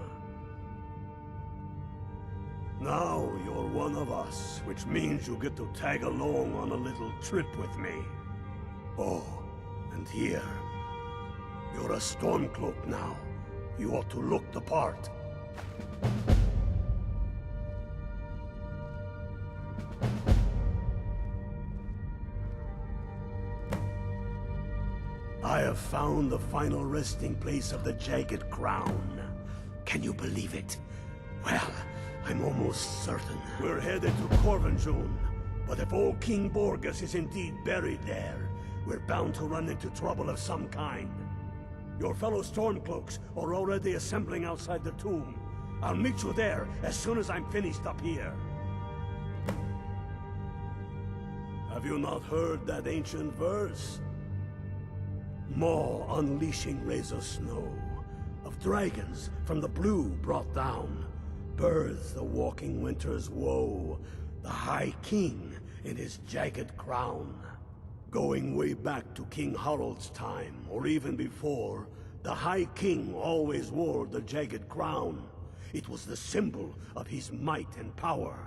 S4: Now you're one of us, which means you get to tag along on a little trip with me. Oh, and here, you're a Stormcloak now. You ought to look the part. I have found the final resting place of the Jagged Crown. Can you believe it? Well, I'm almost certain. We're headed to Corvinjune, but if old King Borgus is indeed buried there, we're bound to run into trouble of some kind. Your fellow Stormcloaks are already assembling outside the tomb. I'll meet you there as soon as I'm finished up here. Have you not heard that ancient verse? Maw unleashing razor snow, a of dragons from the blue brought down, births the walking winter's woe, the High King in his jagged crown. Going way back to King Harald's time, or even before, the High King always wore the jagged crown. It was the symbol of his might and power.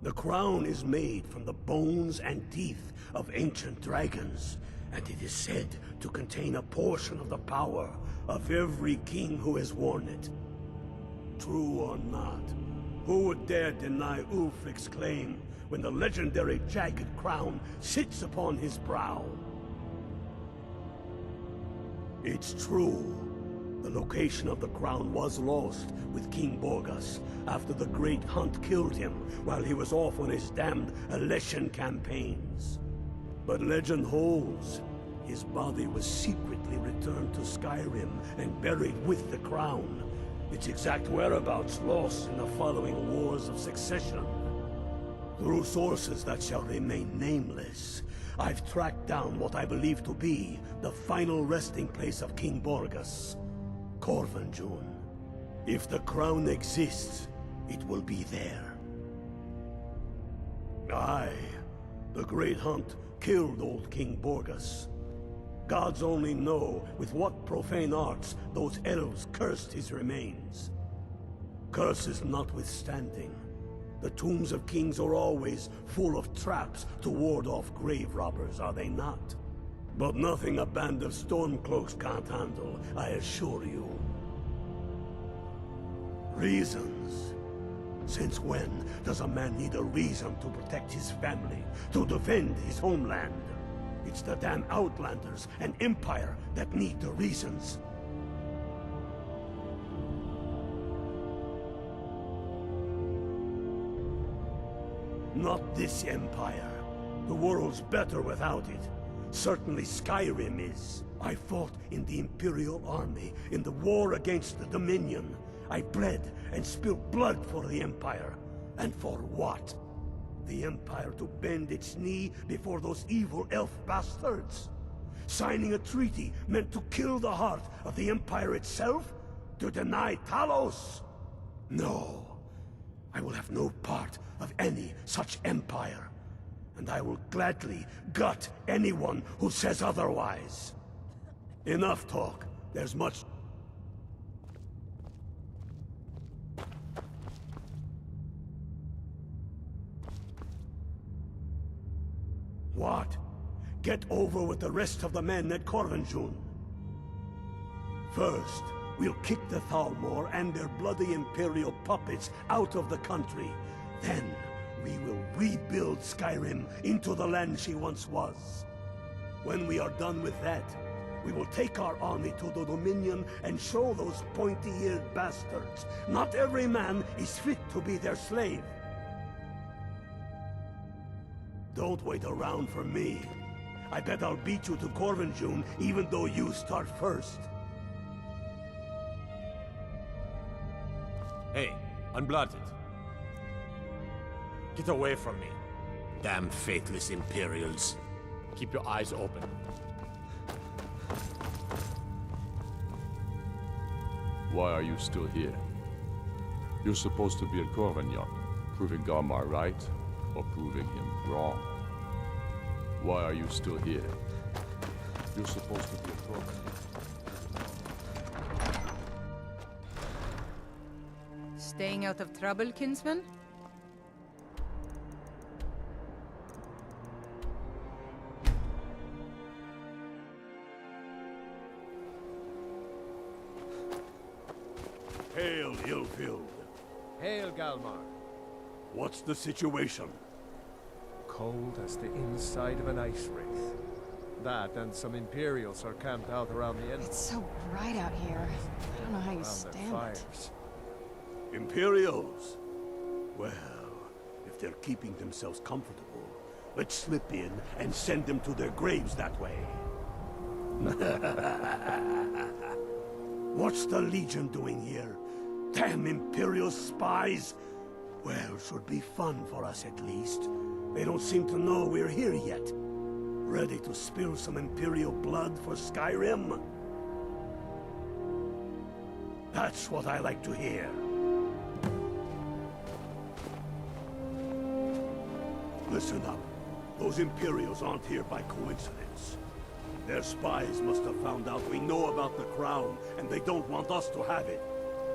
S4: The crown is made from the bones and teeth of ancient dragons, and it is said to contain a portion of the power of every king who has worn it. True or not, who would dare deny Ulfric's claim when the legendary jagged crown sits upon his brow? It's true. The location of the crown was lost with King Borgas after the Great Hunt killed him while he was off on his damned Alessian campaigns. But legend holds, his body was secretly returned to Skyrim and buried with the crown, its exact whereabouts lost in the following Wars of Succession. Through sources that shall remain nameless, I've tracked down what I believe to be the final resting place of King Borgas, Corvanjun. If the crown exists, it will be there. Aye, the Great Hunt killed old King Borgas. Gods only know with what profane arts those elves cursed his remains. Curses notwithstanding, the tombs of kings are always full of traps to ward off grave robbers, are they not? But nothing a band of Stormcloaks can't handle, I assure you. Reasons. Since when does a man need a reason to protect his family, to defend his homeland? It's the damn Outlanders and Empire that need the reasons. Not this Empire. The world's better without it. Certainly Skyrim is. I fought in the Imperial Army in the war against the Dominion. I bled and spilled blood for the Empire. And for what? The Empire to bend its knee before those evil elf bastards? Signing a treaty meant to kill the heart of the Empire itself? To deny Talos? No. I will have no part of any such empire. And I will gladly gut anyone who says otherwise. Enough talk. There's much... What? Get over with the rest of the men at Corvanjun. First, we'll kick the Thalmor and their bloody Imperial puppets out of the country. Then, we will rebuild Skyrim into the land she once was. When we are done with that, we will take our army to the Dominion and show those pointy-eared bastards not every man is fit to be their slave. Don't wait around for me. I bet I'll beat you to Corvanjun even though you start first.
S18: Hey, Unbloodshed. Get away from me. Damn faithless Imperials. Keep your eyes open.
S8: Why are you still here? You're supposed to be at Corvanjun, proving Garmar right, or proving him wrong. Why are you still here? You're supposed to be at Corvanjun.
S9: Staying out of trouble, kinsman?
S4: Hail, Illfield.
S7: Hail, Galmar.
S4: What's the situation?
S7: Cold as the inside of an ice wraith. That and some Imperials are camped out around the end.
S17: It's so bright out here. I don't know how you stand
S7: fires.
S4: Imperials? Well, if they're keeping themselves comfortable, let's slip in and send them to their graves that way. What's the Legion doing here? Damn Imperial spies! Well, should be fun for us at least. They don't seem to know we're here yet. Ready to spill some Imperial blood for Skyrim? That's what I like to hear. Listen up. Those Imperials aren't here by coincidence. Their spies must have found out we know about the crown, and they don't want us to have it.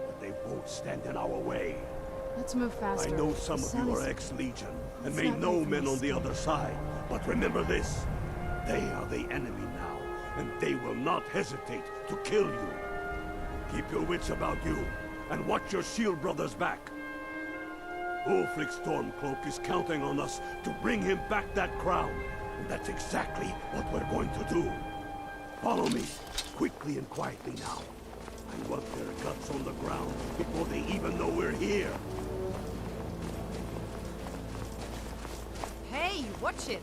S4: But they won't stand in our way.
S17: Let's move faster.
S4: I know some of you are ex-Legion, and may know men on the other side. But remember this. They are the enemy now, and they will not hesitate to kill you. Keep your wits about you, and watch your shield brothers back. Ulfric Stormcloak is counting on us to bring him back that crown, and that's exactly what we're going to do. Follow me, quickly and quietly now. I want their guts on the ground before they even know we're here.
S9: Hey, watch it!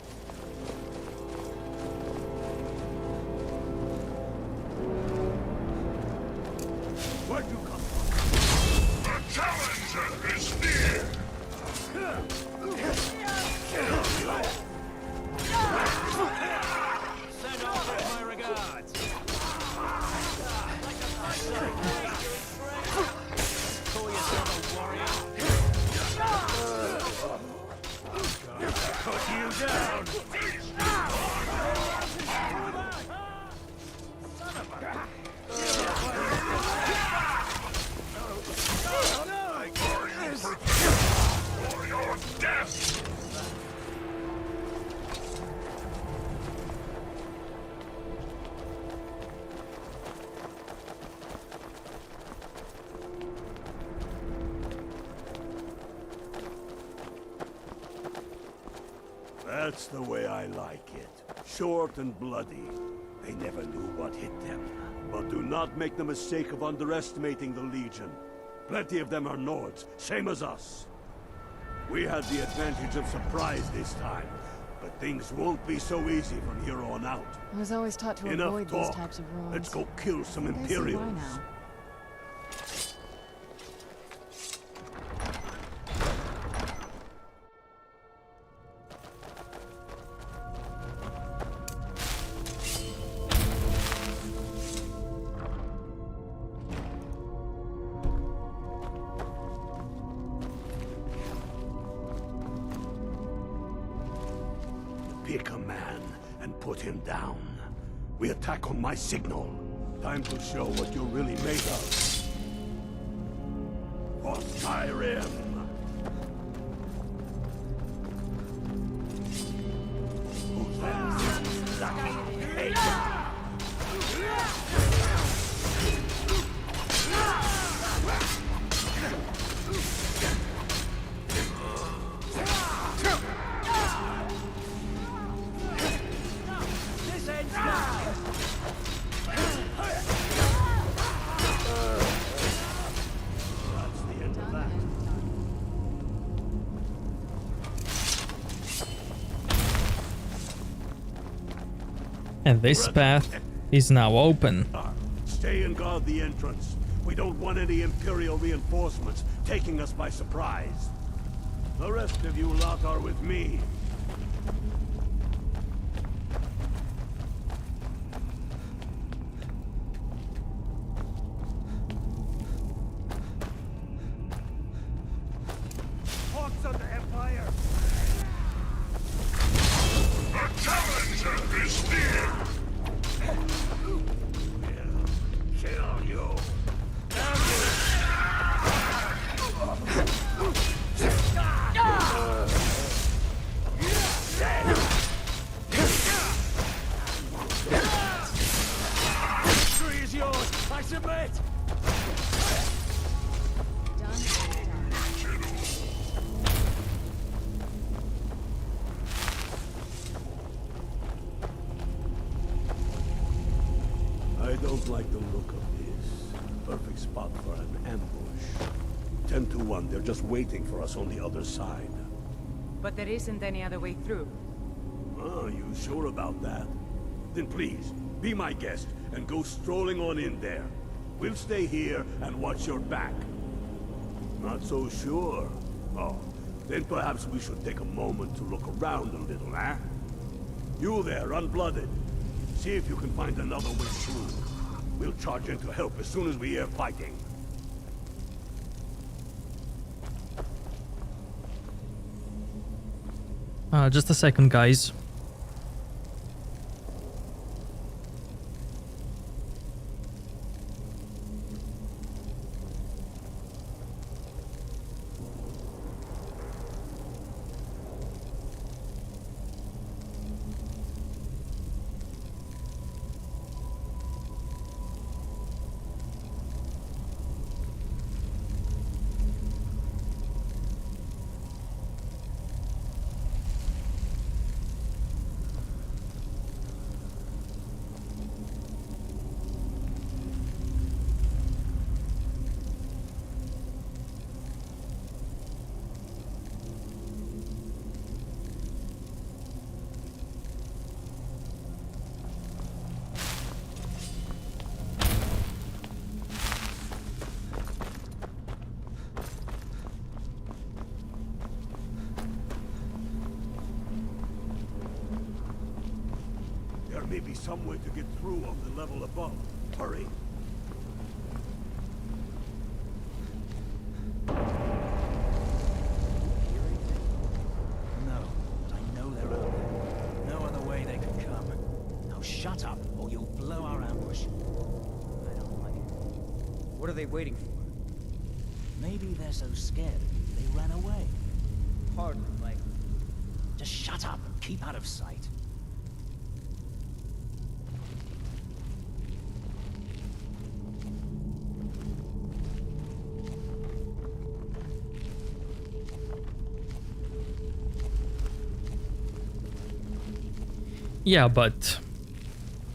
S4: Where'd you come from?
S21: The challenger is near!
S2: Send off my regards. Call yourself a warrior. Put you down. Son of a...
S21: For your death!
S4: That's the way I like it. Short and bloody. They never knew what hit them. But do not make the mistake of underestimating the Legion. Plenty of them are Nords, same as us. We had the advantage of surprise this time, but things won't be so easy from here on out.
S17: I was always taught to
S4: Enough
S17: avoid
S4: talk.
S17: these types of ruins.
S4: Let's go kill some
S17: I see why
S4: Imperials.
S17: now.
S4: Pick a man and put him down. We attack on my signal. Time to show what you're really made of. For Skyrim! Who's that? Hey!
S1: And this path is now open.
S4: Stay and guard the entrance. We don't want any Imperial reinforcements taking us by surprise. The rest of you lot are with me.
S21: Hawks of the Empire! The challenger is near!
S4: We'll kill you.
S2: Victory is yours. I submit.
S4: I don't like the look of this. Perfect spot for an ambush. 10 to 1, they're just waiting for us on the other side.
S9: But there isn't any other way through.
S4: Oh, you sure about that? Then please, be my guest and go strolling on in there. We'll stay here and watch your back. Not so sure. Oh, then perhaps we should take a moment to look around a little, eh? You there, unblooded. See if you can find another way through. We'll charge in to help as soon as we hear fighting.
S1: Just a second, guys.
S4: There may be some way to get through on the level above. Hurry.
S2: No, but I know they're out there. No other way they can come. Now shut up, or you'll blow our ambush. I don't like it.
S18: What are they waiting for?
S2: Maybe they're so scared they ran away.
S18: Hardly, like...
S2: Just shut up and keep out of sight.
S1: Yeah, but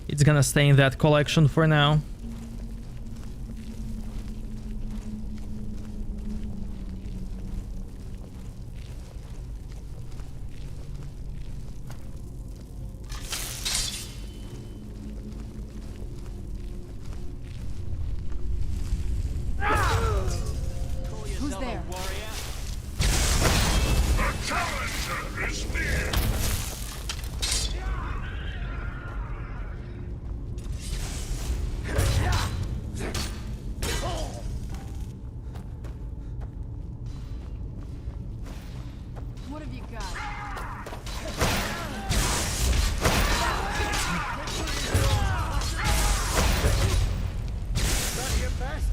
S1: it's gonna stay in that collection for now.
S17: Who's there?
S21: The challenger is near!
S17: What have you got?
S10: Not your best?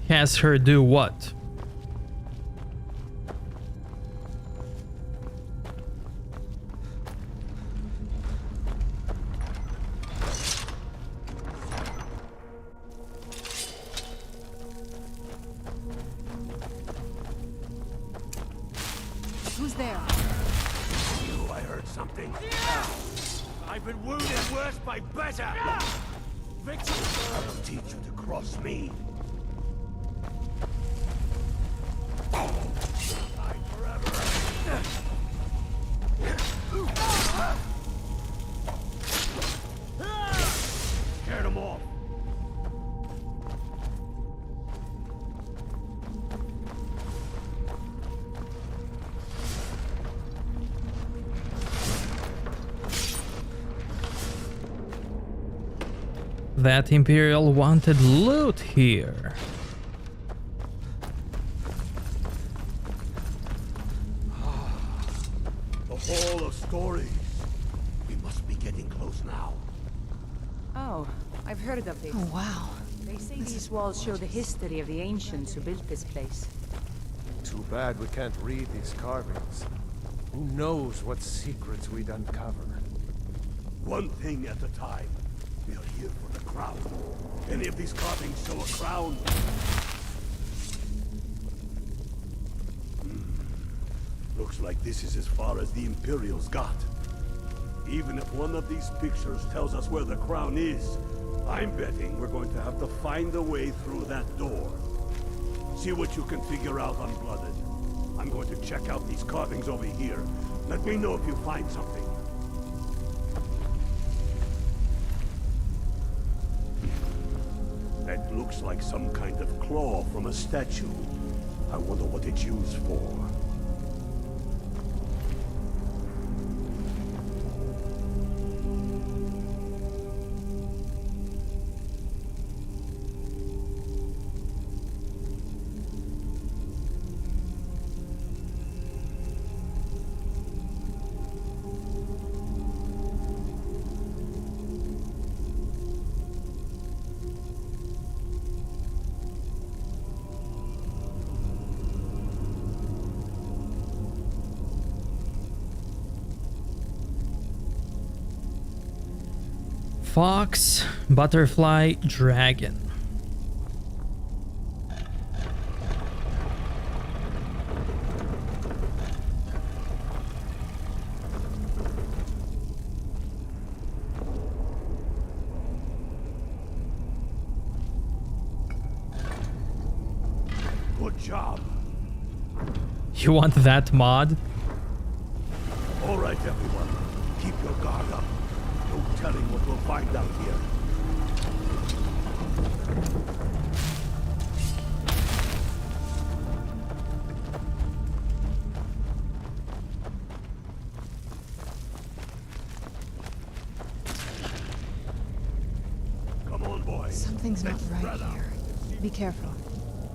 S1: Has her do what?
S17: Who's there?
S4: I heard something.
S10: I've been wounded worse by better! Victor!
S4: I will teach you to cross me. Scared them off.
S1: That Imperial wanted loot here.
S4: The Hall of Stories. We must be getting close now.
S9: Oh, I've heard of these.
S17: Oh, wow.
S9: They say these walls show the history of the ancients who built this place.
S7: Too bad we can't read these carvings. Who knows what secrets we'd uncover?
S4: One thing at a time. We are here for the crown. Any of these carvings show a crown? Looks like this is as far as the Imperials got. Even if one of these pictures tells us where the crown is, I'm betting we're going to have to find a way through that door. See what you can figure out, Unblooded. I'm going to check out these carvings over here. Let me know if you find something. That looks like some kind of claw from a statue. I wonder what it's used for.
S1: Fox, butterfly, dragon.
S4: Good job.
S1: You want that mod?
S4: All right, everyone. Keep your guard up. No telling what we'll find out here. Come on, boys.
S17: Something's not right here. Be careful.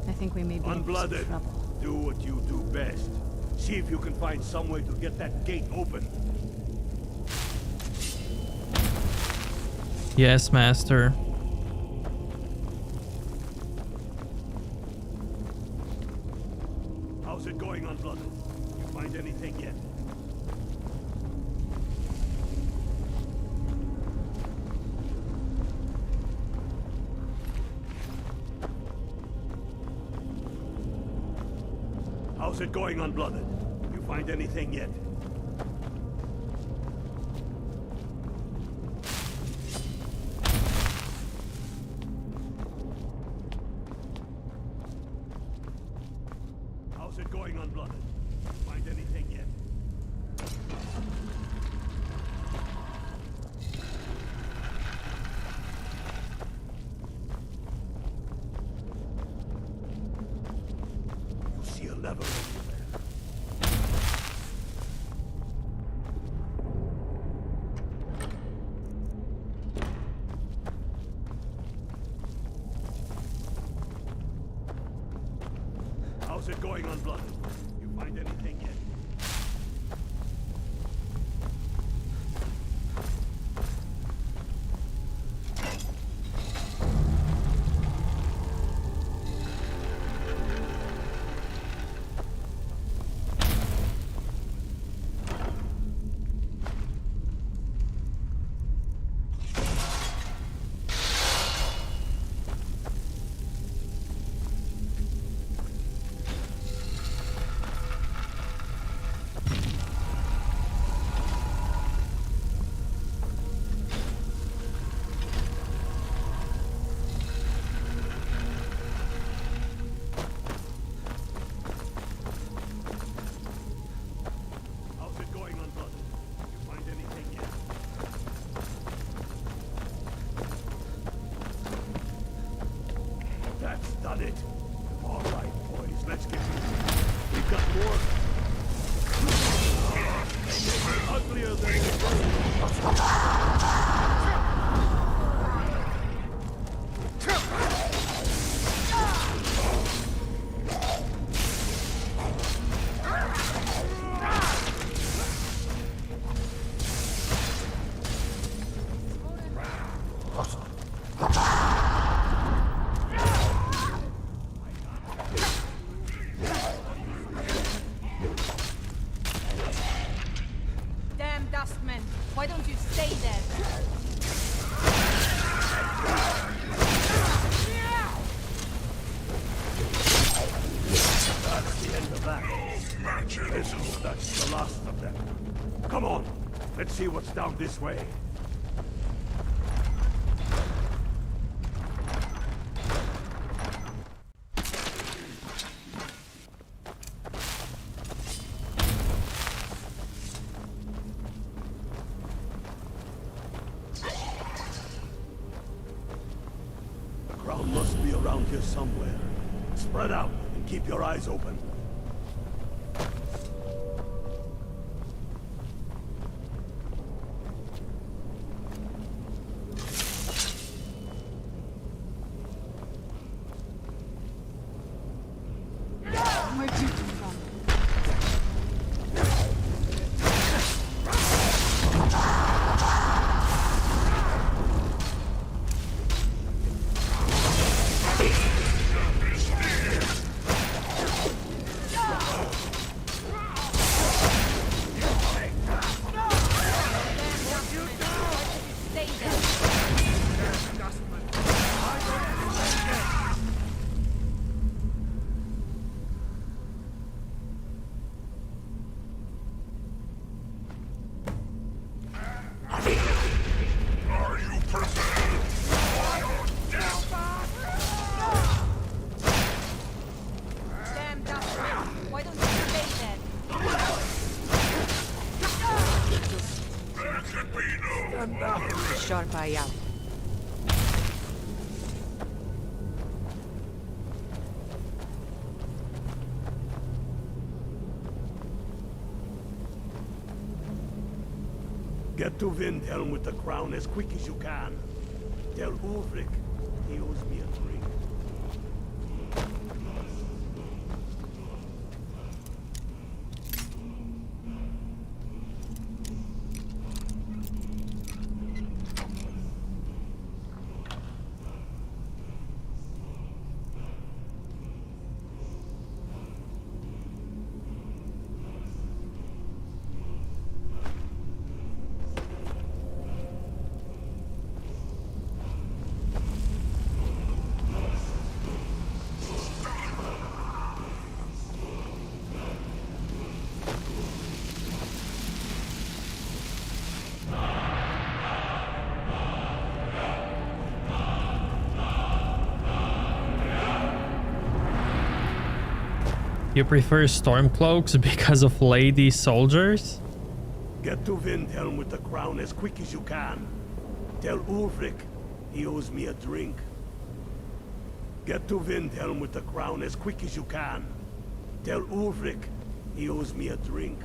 S17: I think we may be in
S4: Unblooded.
S17: some trouble.
S4: Do what you do best. See if you can find some way to get that gate open.
S1: Yes, master.
S4: How's it going, Unblooded? You find anything yet? How's it going, Unblooded? You find anything yet? How's it going, Unblooded? You find anything yet? You see a lever over there. How's it going, Unblooded? You find anything yet? How's it going, Unblooded? You find anything yet? That's done it. All right, boys, let's get moving. We've got more. Uglier than that? Listen, that's the last of them. Come on, let's see what's down this way. The crown must be around here somewhere. Spread out and keep your eyes open.
S17: Where'd you come from?
S9: Sharp eye out.
S4: Get to Windhelm with the crown as quick as you can. Tell Ulrich he owes me a drink.
S1: You prefer Stormcloaks because of lady soldiers?
S4: Get to Windhelm with the crown as quick as you can. Tell Ulrich he owes me a drink. Get to Windhelm with the crown as quick as you can. Tell Ulrich he owes me a drink.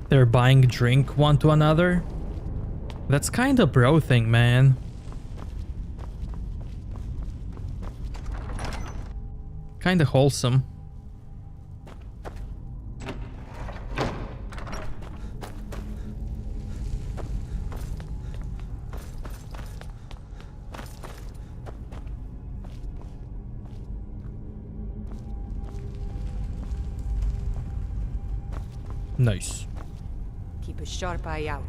S1: They're buying drink one to another? That's kinda bro thing, man. Kinda wholesome. Nice.
S9: Keep a sharp eye out.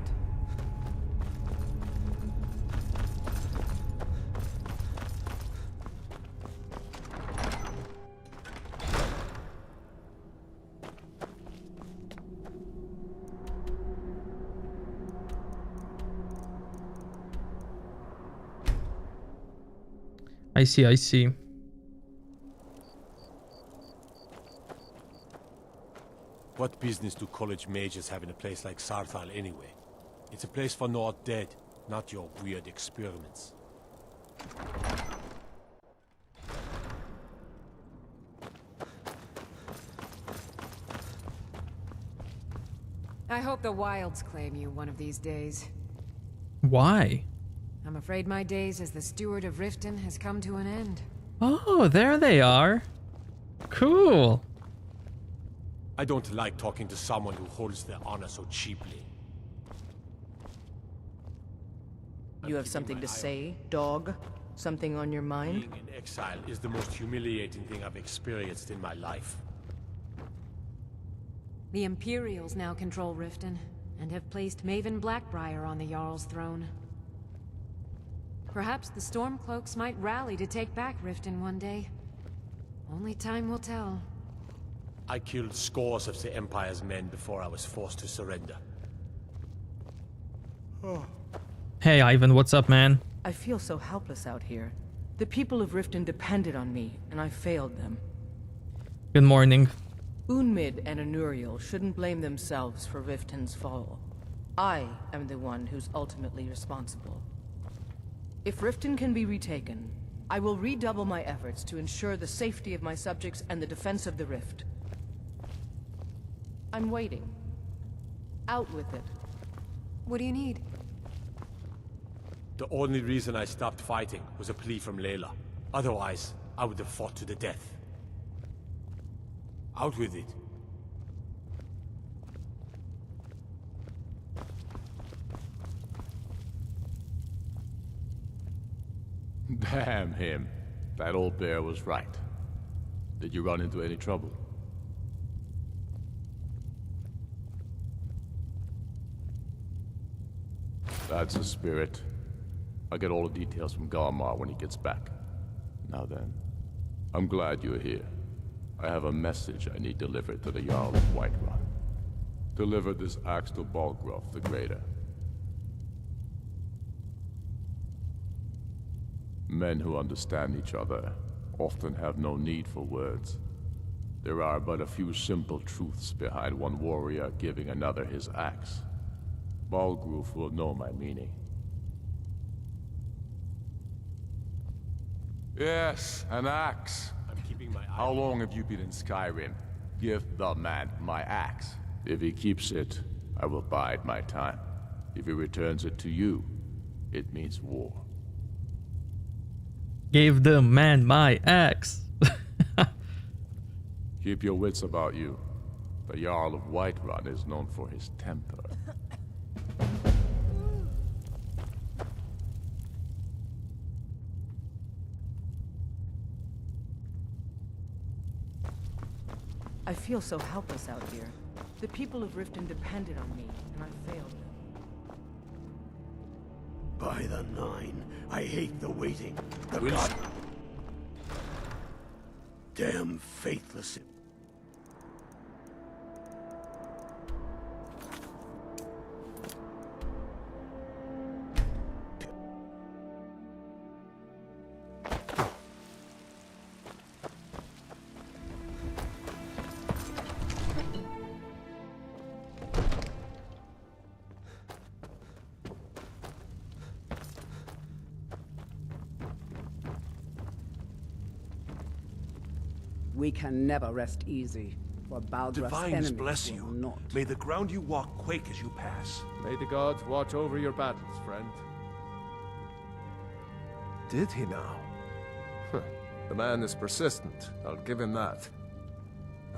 S1: I see, I see.
S12: What business do college mages have in a place like Sarthal anyway? It's a place for Nord dead, not your weird experiments.
S9: I hope the wilds claim you one of these days.
S1: Why?
S9: I'm afraid my days as the steward of Riften has come to an end.
S1: Oh, there they are. Cool.
S12: I don't like talking to someone who holds their honor so cheaply.
S13: You have something to say, dog? Something on your mind?
S12: Being in exile is the most humiliating thing I've experienced in my life.
S9: The Imperials now control Riften, and have placed Maven Blackbriar on the Jarl's throne. Perhaps the Stormcloaks might rally to take back Riften one day. Only time will tell.
S18: I killed scores of the Empire's men before I was forced to surrender.
S1: Hey Ivan, what's up, man?
S13: I feel so helpless out here. The people of Riften depended on me, and I failed them.
S1: Good morning.
S13: Unmid and Anuriel shouldn't blame themselves for Riften's fall. I am the one who's ultimately responsible. If Riften can be retaken, I will redouble my efforts to ensure the safety of my subjects and the defense of the Rift. I'm waiting. Out with it.
S9: What do you need?
S18: The only reason I stopped fighting was a plea from Layla. Otherwise, I would have fought to the death. Out with it.
S8: Damn him. That old bear was right. Did you run into any trouble? That's the spirit. I'll get all the details from Garmar when he gets back. Now then, I'm glad you're here. I have a message I need delivered to the Jarl of Whiterun. Deliver this axe to Balgruuf the Greater. Men who understand each other often have no need for words. There are but a few simple truths behind one warrior giving another his axe. Balgruuf will know my meaning.
S3: Yes, an axe.
S18: I'm keeping my eye.
S3: How long have you been in Skyrim?
S8: Give the man my axe. If he keeps it, I will bide my time. If he returns it to you, it means war.
S1: Gave the man my axe.
S8: Keep your wits about you. The Jarl of Whiterun is known for his temper.
S13: I feel so helpless out here. The people of Riften depended on me, and I failed them.
S4: By the Nine, I hate the waiting. The
S3: Will
S4: god... Damn faithless...
S19: We can never rest easy, for Balgruuf's
S20: Divines
S19: enemies
S20: bless
S19: will
S20: you.
S19: not.
S20: May the ground you walk quake as you pass.
S7: May the gods watch over your battles, friend. Did he now? The man is persistent, I'll give him that.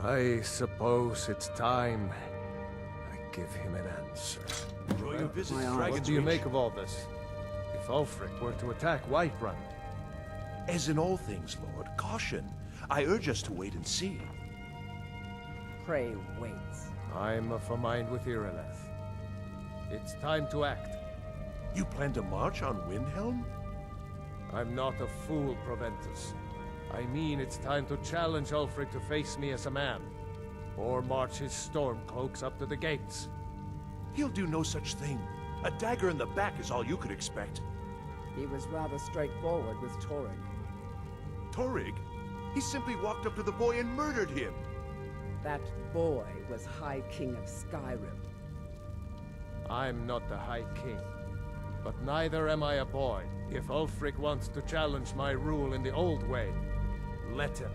S7: I suppose it's time I give him an answer.
S20: Enjoy your visit to
S7: What
S20: Dragon's
S7: do you
S20: Reach.
S7: make of all this? If Ulfric were to attack Whiterun?
S20: As in all things, Lord, caution. I urge us to wait and see.
S19: Pray wait.
S7: I'm of a mind with Irileth. It's time to act.
S20: You plan to march on Windhelm?
S7: I'm not a fool, Proventus. I mean it's time to challenge Ulfric to face me as a man. Or march his Stormcloaks up to the gates.
S20: He'll do no such thing. A dagger in the back is all you could expect.
S19: He was rather straightforward with Torrig.
S20: Torrig? He simply walked up to the boy and murdered him.
S19: That boy was High King of Skyrim.
S7: I'm not the High King. But neither am I a boy. If Ulfric wants to challenge my rule in the old way, let him.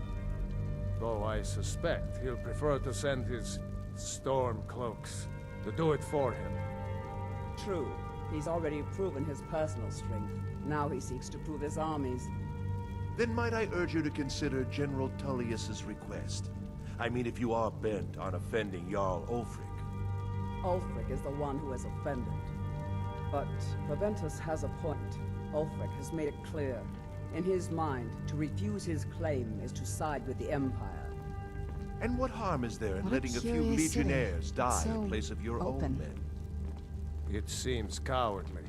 S7: Though I suspect he'll prefer to send his Stormcloaks to do it for him.
S19: True. He's already proven his personal strength. Now he seeks to prove his armies.
S20: Then might I urge you to consider General Tullius's request? I mean, if you are bent on offending Jarl Ulfric.
S19: Ulfric is the one who has offended. But Proventus has a point. Ulfric has made it clear. In his mind, to refuse his claim is to side with the Empire.
S20: And what harm is there in
S17: What a
S20: letting a few
S17: curious city.
S20: legionnaires die
S17: So
S20: in place of your
S17: open.
S20: own men?
S7: It seems cowardly.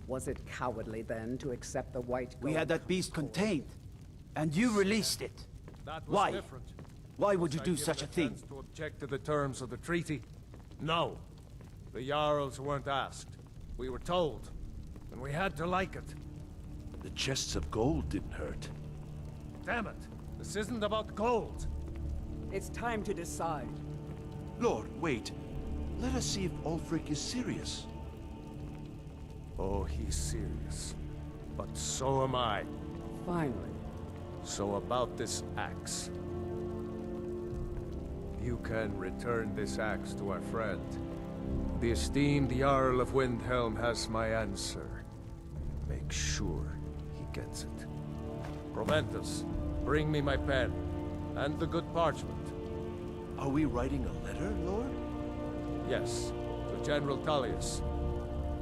S19: Was it cowardly then to accept the white
S2: We
S19: gold?
S2: had that beast contained, and you released it.
S7: That was
S2: Why?
S7: different.
S2: Why would you
S7: I
S2: do
S7: give
S2: such a
S7: it
S2: thing?
S7: chance to object to the terms of the treaty? No. The Jarls weren't asked. We were told. And we had to like it.
S20: The chests of gold didn't hurt.
S7: Damn it! This isn't about gold!
S19: It's time to decide.
S20: Lord, wait. Let us see if Ulfric is serious.
S7: Oh, he's serious. But so am I.
S19: Finally.
S7: So about this axe. You can return this axe to our friend. The esteemed Jarl of Windhelm has my answer. Make sure he gets it. Proventus, bring me my pen. And the good parchment.
S20: Are we writing a letter, Lord?
S7: Yes, to General Tullius.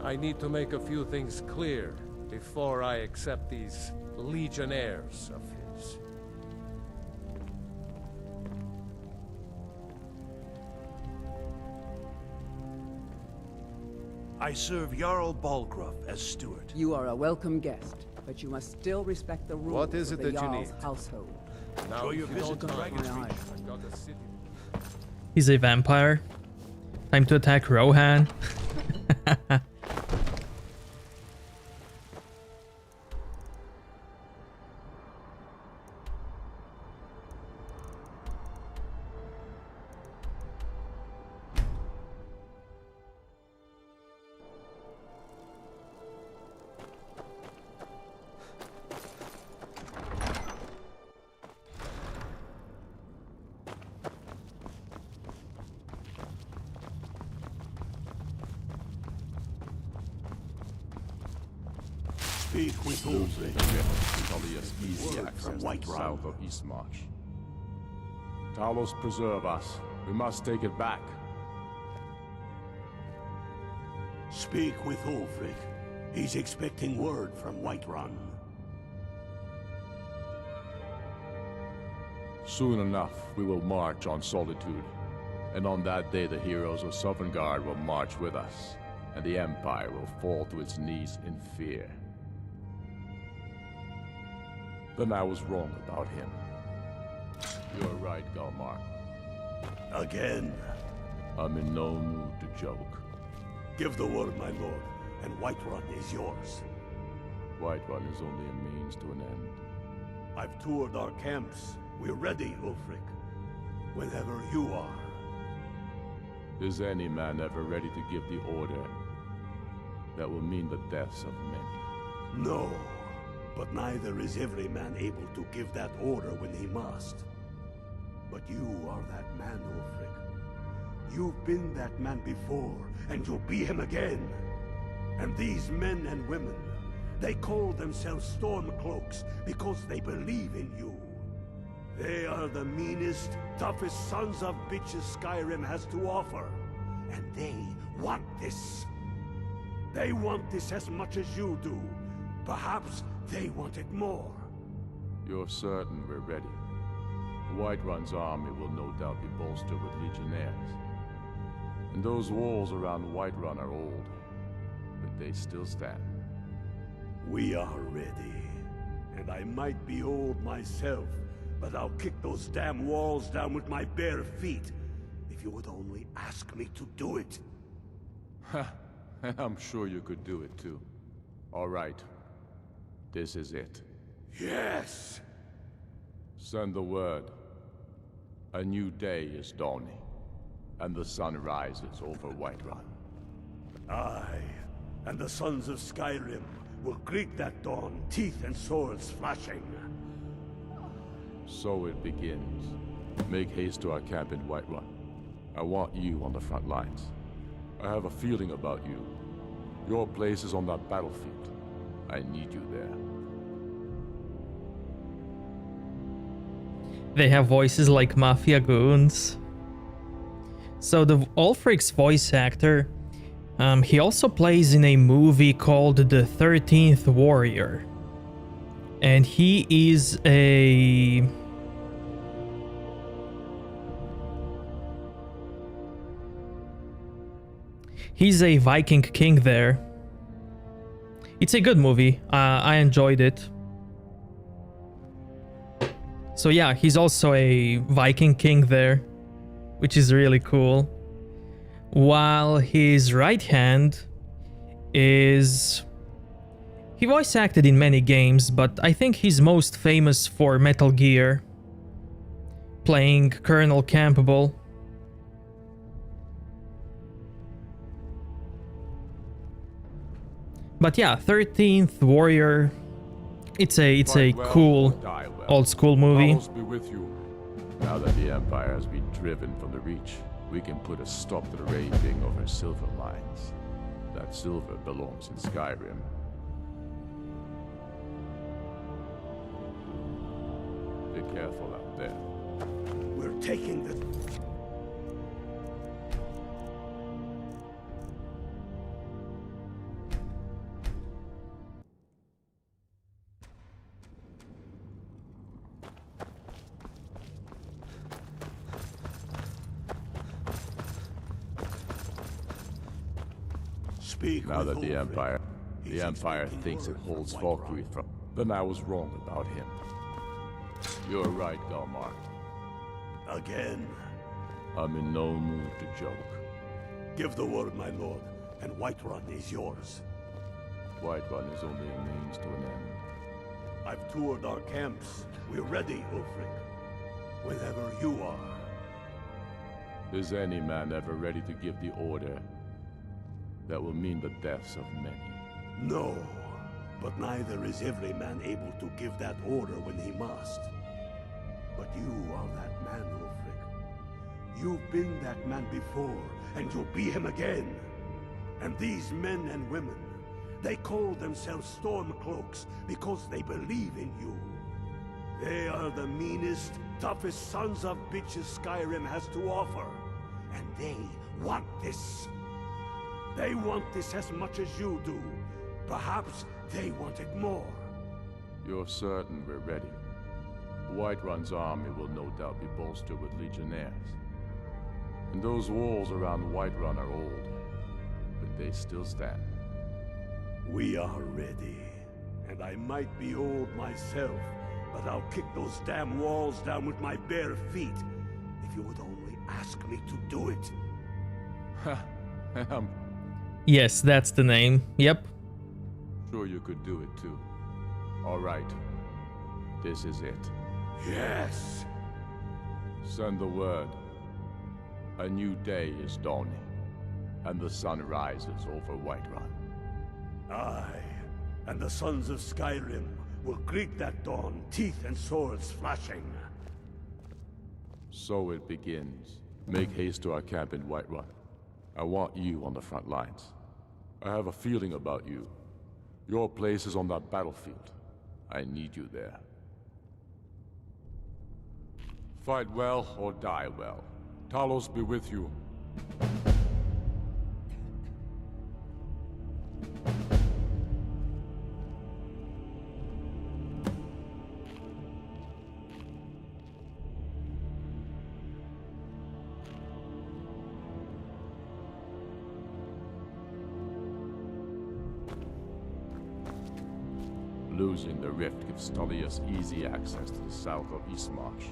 S7: I need to make a few things clear before I accept these legionnaires of his.
S20: I serve Jarl Balgruuf as steward.
S19: You are a welcome guest, but you must still respect the rules
S7: What is
S19: of
S7: it
S19: the
S7: that you
S19: Jarl's
S7: need?
S19: household.
S7: Now,
S20: your
S7: if you
S20: visit
S7: don't
S20: to
S7: mind,
S20: Dragon's Reach.
S7: I've got a city.
S1: He's a vampire. Time to attack Rohan.
S4: Speak with
S8: Losing
S4: Ulfric.
S8: Tullius easy
S4: Word
S8: access
S4: from
S8: to
S4: White
S8: the
S4: Run.
S8: south of Eastmarch. Talos preserve us. We must take it back.
S4: Speak with Ulfric. He's expecting word from Whiterun.
S8: Soon enough, we will march on Solitude. And on that day, the heroes of Sovngarde will march with us, and the Empire will fall to its knees in fear. Then I was wrong about him. You're right, Galmar.
S4: Again.
S8: I'm in no mood to joke.
S4: Give the word, my lord, and Whiterun is yours.
S8: Whiterun is only a means to an end.
S4: I've toured our camps. We're ready, Ulfric. Whenever you are.
S8: Is any man ever ready to give the order that will mean the deaths of many?
S4: No. But neither is every man able to give that order when he must. But you are that man, Ulfric. You've been that man before, and you'll be him again. And these men and women, they call themselves Stormcloaks because they believe in you. They are the meanest, toughest sons of bitches Skyrim has to offer. And they want this. They want this as much as you do. Perhaps they want it more.
S8: You're certain we're ready. Whiterun's army will no doubt be bolstered with legionnaires. And those walls around Whiterun are old, but they still stand.
S4: We are ready. And I might be old myself, but I'll kick those damn walls down with my bare feet, if you would only ask me to do it.
S8: I'm sure you could do it too. All right. This is it.
S4: Yes!
S8: Send the word. A new day is dawning, and the sun rises over Whiterun.
S4: Aye, and the sons of Skyrim will greet that dawn, teeth and swords flashing.
S8: So it begins. Make haste to our camp in Whiterun. I want you on the front lines. I have a feeling about you. Your place is on that battlefield. I need you there.
S1: They have voices like mafia goons. So the Ulfric's voice actor, he also plays in a movie called The 13th Warrior. And he is a He's a Viking king there. It's a good movie. I enjoyed it. So yeah, he's also a Viking king there, which is really cool. While his right hand is... He voice acted in many games, but I think he's most famous for Metal Gear, playing Colonel Campbell. But yeah, 13th Warrior, it's a cool old school movie.
S8: Be with you. Now that the Empire has been driven from the Reach, we can put a stop to the raving over silver mines. That silver belongs in Skyrim. Be careful out there.
S4: We're taking the...
S8: Now that the Empire thinks it holds Valkyrie from, then I was wrong about him. You're right, Galmar.
S4: Again?
S8: I'm in no mood to joke.
S4: Give the word, my lord, and Whiterun is yours.
S8: Whiterun is only a means to an end.
S4: I've toured our camps. We're ready, Ulfric. Whenever you are.
S8: Is any man ever ready to give the order that will mean the deaths of many?
S4: No, but neither is every man able to give that order when he must. But you are that man, Ulfric. You've been that man before, and you'll be him again. And these men and women, they call themselves Stormcloaks because they believe in you. They are the meanest, toughest sons of bitches Skyrim has to offer. And they want this. They want this as much as you do. Perhaps they want it more.
S8: You're certain we're ready? Whiterun's army will no doubt be bolstered with legionnaires. And those walls around Whiterun are old, but they still stand.
S4: We are ready. And I might be old myself, but I'll kick those damn walls down with my bare feet, if you would only ask me to do it.
S1: Yes, that's the name. Yep.
S8: Sure you could do it too. All right. This is it.
S4: Yes.
S8: Send the word. A new day is dawning, and the sun rises over Whiterun.
S4: Aye, and the sons of Skyrim will greet that dawn, teeth and swords flashing.
S8: So it begins. Make haste to our camp in Whiterun. I want you on the front lines. I have a feeling about you. Your place is on that battlefield. I need you there. Fight well or die well. Talos be with you. Losing the rift gives Tullius easy access to the south of Eastmarch.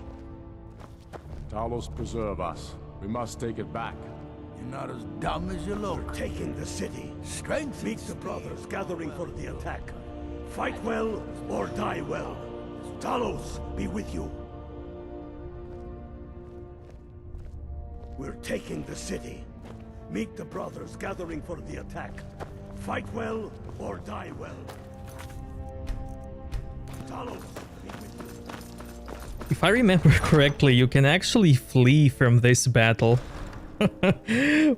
S8: Talos preserve us. We must take it back.
S10: You're not as dumb as you look.
S4: We're taking the city.
S10: Strength.
S4: Meet the brothers gathering for the attack. Fight well or die well. Talos be with you. We're taking the city. Meet the brothers gathering for the attack. Fight well or die well. Talos be with you.
S1: If I remember correctly, you can actually flee from this battle,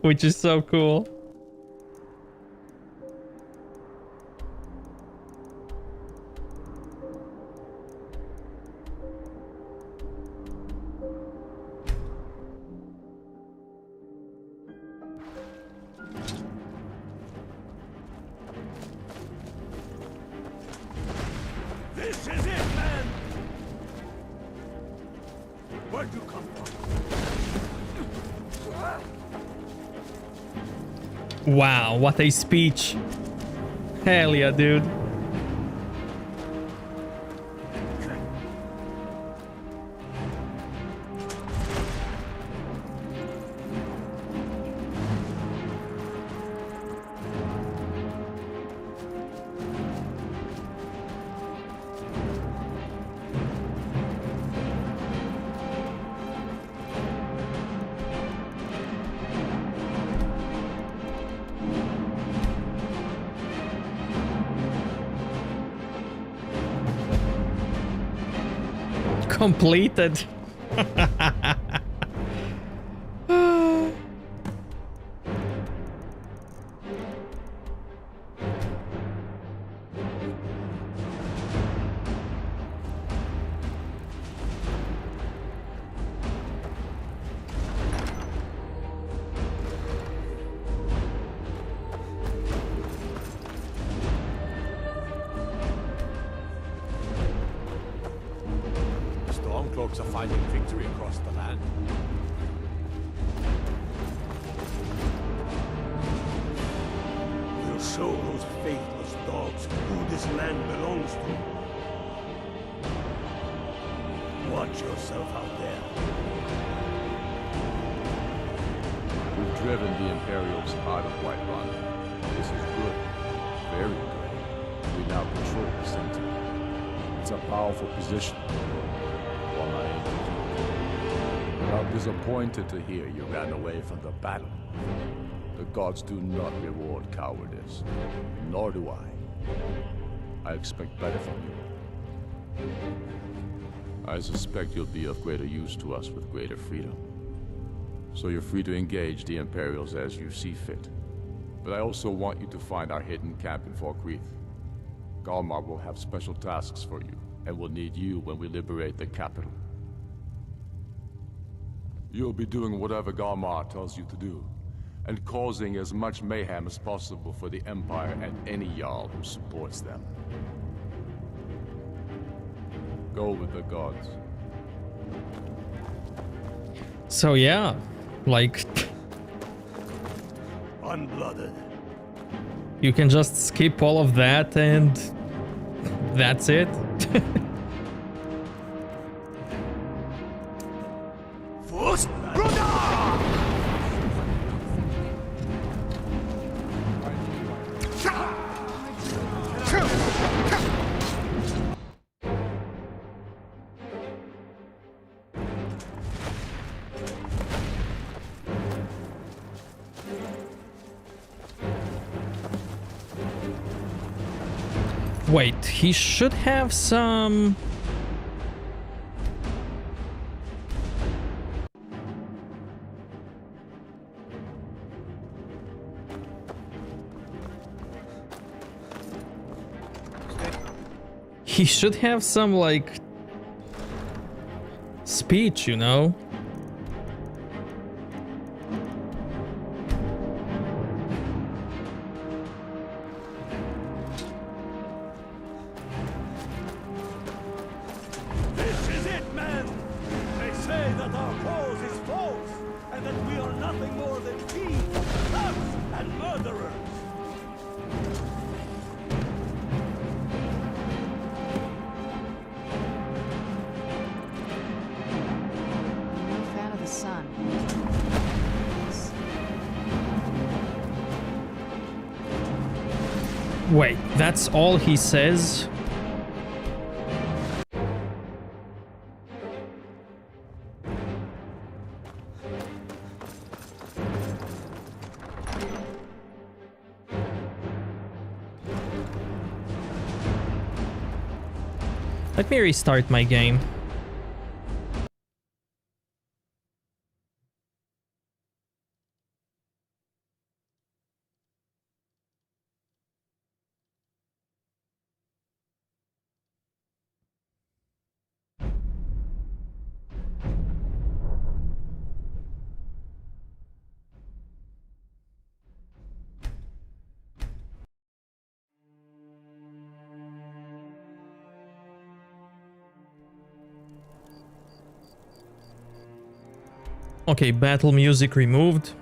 S1: which is so cool.
S4: This is it, man! Where'd you come from?
S1: Wow, what a speech. Hell yeah, dude. Completed.
S20: Stormcloaks are finding victory across the land.
S4: We'll show those faithless dogs who this land belongs to. Watch yourself out there.
S8: We've driven the Imperials out of Whiterun. This is good. Very good. We now control the center. It's a powerful position. While I ain't with you. But I'm disappointed to hear you ran away from the battle. The gods do not reward cowardice. Nor do I. I expect better from you. I suspect you'll be of greater use to us with greater freedom. So you're free to engage the Imperials as you see fit. But I also want you to find our hidden camp in Falkreath. Galmar will have special tasks for you, and will need you when we liberate the capital. You'll be doing whatever Galmar tells you to do, and causing as much mayhem as possible for the Empire and any Jarl who supports them. Go with the gods.
S1: So yeah, like...
S4: Unblooded.
S1: You can just skip all of that and... that's it. Wait, he should have some... He should have some, like... speech, you know? Wait, that's all he says? Let me restart my game. Okay, battle music removed.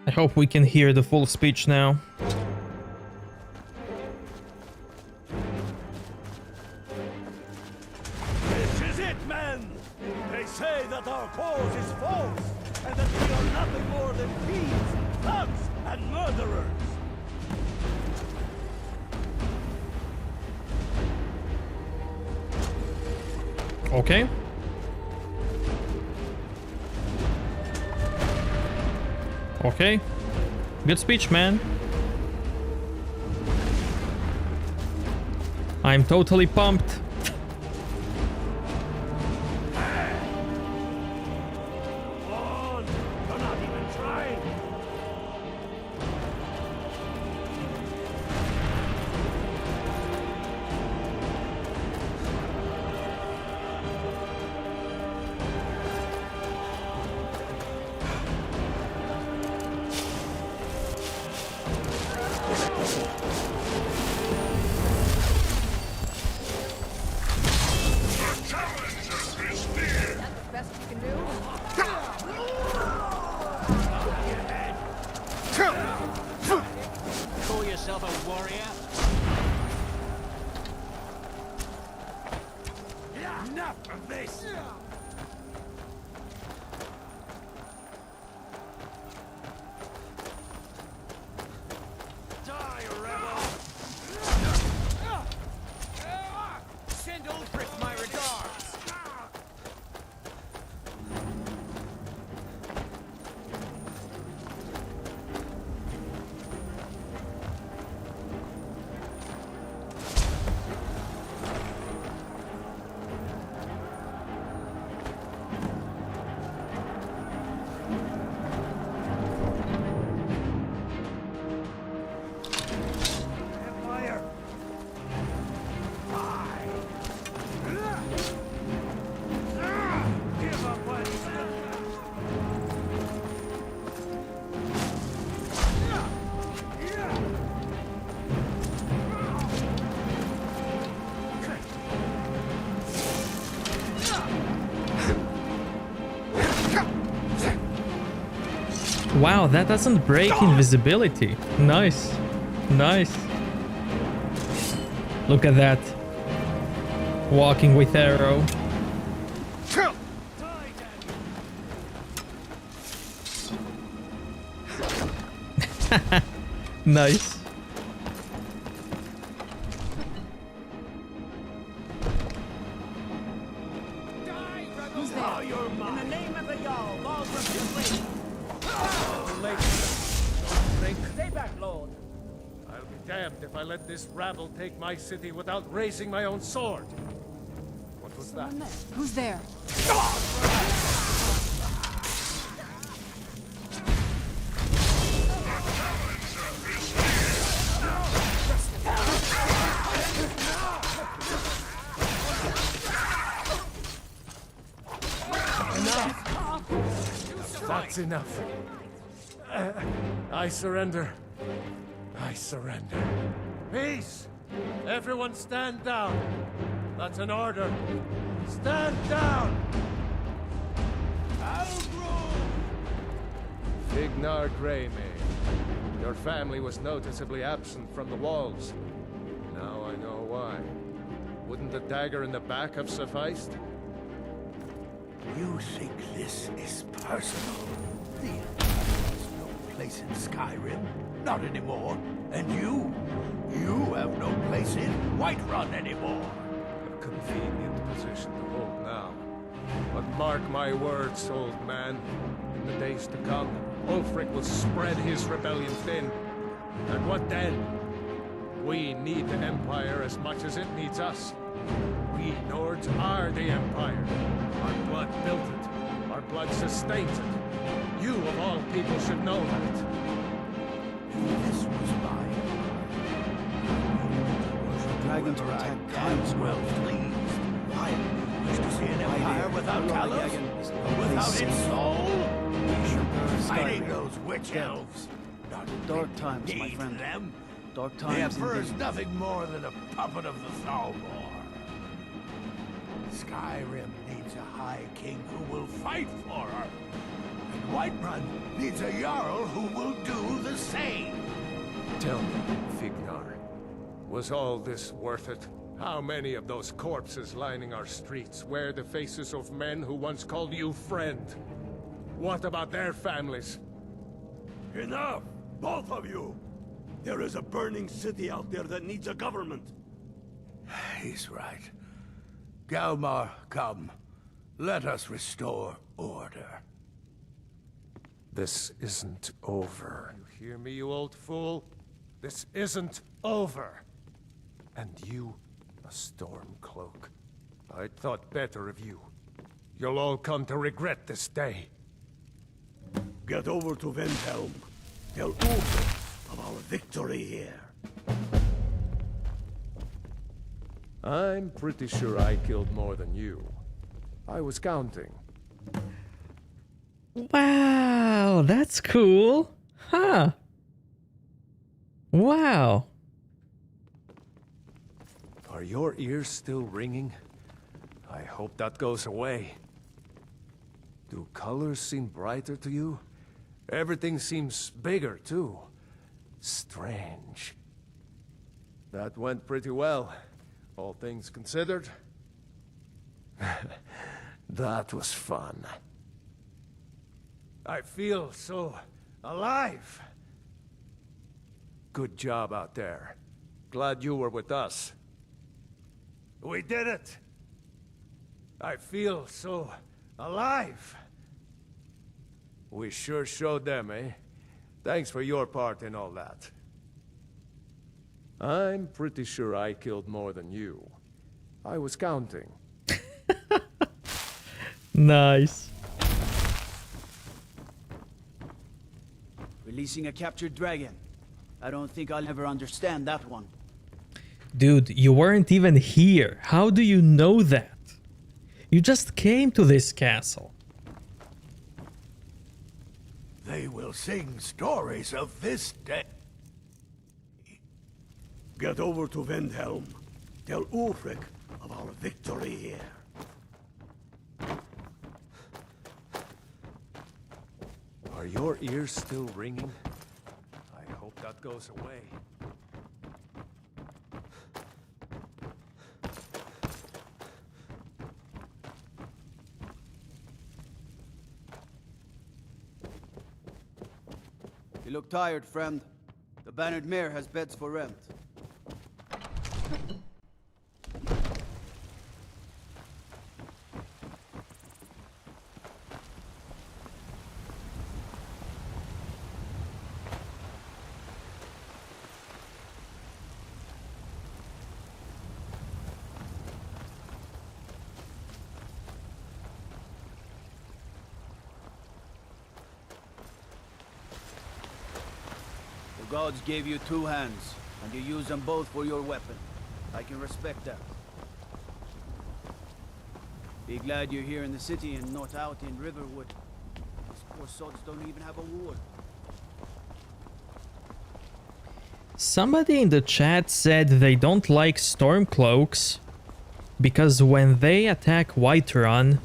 S1: I hope we can hear the full speech now.
S4: This is it, men! They say that our cause is false, and that we are nothing more than thieves, thugs, and murderers!
S1: Okay. Okay. Good speech, man. I'm totally pumped.
S2: Call yourself a warrior?
S4: Enough of this!
S2: Die, rebel! Send Ulfric my regards!
S1: Wow, that doesn't break invisibility. Nice. Nice. Look at that. Walking with arrow. Nice.
S4: Who's there? Oh, you're mine. In the name of the Jarl, Baldwin Finley!
S7: Stay back, Lord. I'll be damned if I let this rabble take my city without raising my own sword. What was that?
S17: Who's there?
S7: That's enough. I surrender. I surrender. Peace! Everyone stand down. That's an order. Stand down! Fignar Greymane. Your family was noticeably absent from the walls. Now I know why. Wouldn't the dagger in the back have sufficed?
S4: You think this is personal? The Empire has no place in Skyrim. Not anymore. And you have no place in Whiterun anymore.
S7: A convenient position to hold now. But mark my words, old man. In the days to come, Ulfric will spread his rebellion thin. And what then? We need the Empire as much as it needs us. We Nords are the Empire. Our blood built it. Our blood sustains it. You, of all people, should know that.
S4: This was my
S18: dragon to attack
S4: times well pleased. Why wish to see an empire without Talos? Without its soul? Fighting those witch elves.
S18: Dark times, my friend.
S4: Them.
S18: Dark
S4: The
S18: times
S4: Emperor is
S18: indeed.
S4: nothing more than a puppet of the Thalmor. Skyrim needs a High King who will fight for her. And
S10: Whiterun needs a Jarl who will do the same.
S7: Tell me, Fignar, was all this worth it? How many of those corpses lining our streets wear the faces of men who once called you friend? What about their families?
S4: Enough! Both of you! There is a burning city out there that needs a government.
S10: He's right. Galmar, come. Let us restore order.
S7: This isn't over. You hear me, you old fool? This isn't over. And you, a Stormcloak. I thought better of you. You'll all come to regret this day.
S4: Get over to Windhelm. Tell Ulfric of our victory here.
S7: I'm pretty sure I killed more than you. I was counting.
S1: Wow, that's cool. Huh. Wow.
S7: Are your ears still ringing? I hope that goes away. Do colors seem brighter to you? Everything seems bigger, too. Strange. That went pretty well, all things considered. That was fun. I feel so alive. Good job out there. Glad you were with us. We did it! I feel so alive. We sure showed them, eh? Thanks for your part in all that. I'm pretty sure I killed more than you. I was counting.
S1: Nice.
S5: Releasing a captured dragon. I don't think I'll ever understand that one.
S1: Dude, you weren't even here. How do you know that? You just came to this castle.
S10: They will sing stories of this day.
S4: Get over to Windhelm. Tell Ulfric of our victory here.
S7: Are your ears still ringing? I hope that goes away.
S5: You look tired, friend. The Bannered Mare has beds for rent. The gods gave you two hands, and you use them both for your weapon. I can respect that. Be glad you're here in the city and not out in Riverwood. These poor sods don't even have a ward.
S1: Somebody in the chat said they don't like Stormcloaks because when they attack Whiterun,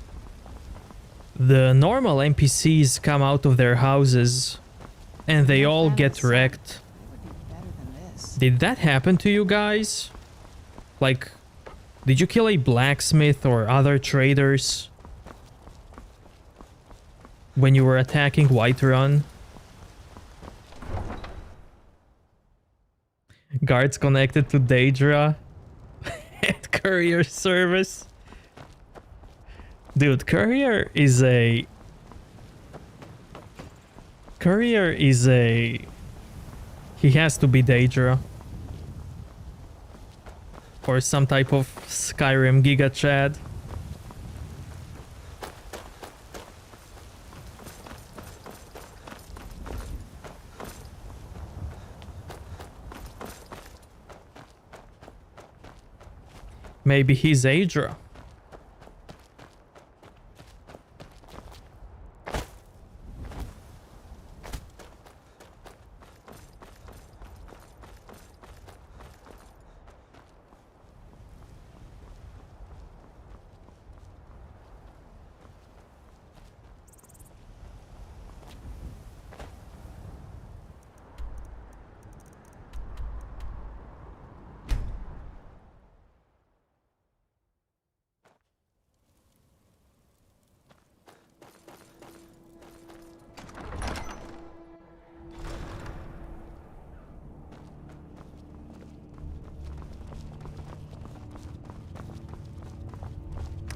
S1: the normal NPCs come out of their houses and they all get wrecked. Did that happen to you guys? Like, did you kill a blacksmith or other traders when you were attacking Whiterun? Guards connected to Daedra at courier service. Dude, courier is a... He has to be Daedra. Or some type of Skyrim Giga Chad. Maybe he's Aedra.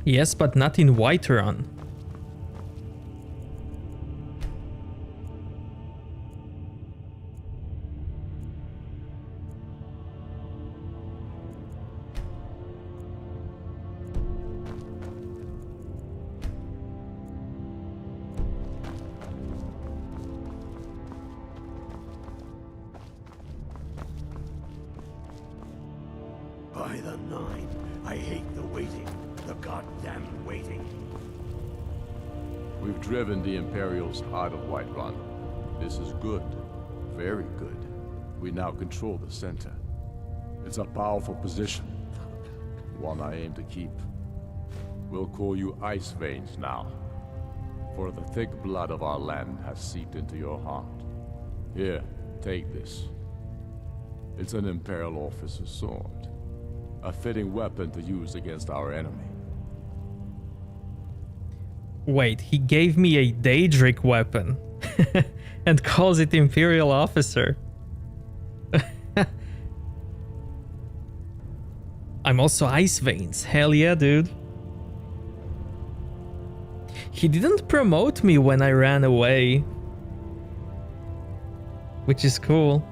S1: Yes, but not in Whiterun.
S4: By the Nine, I hate the waiting. The goddamn waiting.
S8: We've driven the Imperials out of Whiterun. This is good. Very good. We now control the center. It's a powerful position. One I aim to keep. We'll call you Ice Veins now. For the thick blood of our land has seeped into your heart. Here, take this. It's an Imperial officer's sword. A fitting weapon to use against our enemy.
S1: Wait, he gave me a Daedric weapon and calls it Imperial Officer. I'm also Ice Veins. Hell yeah, dude. He didn't promote me when I ran away, which is cool.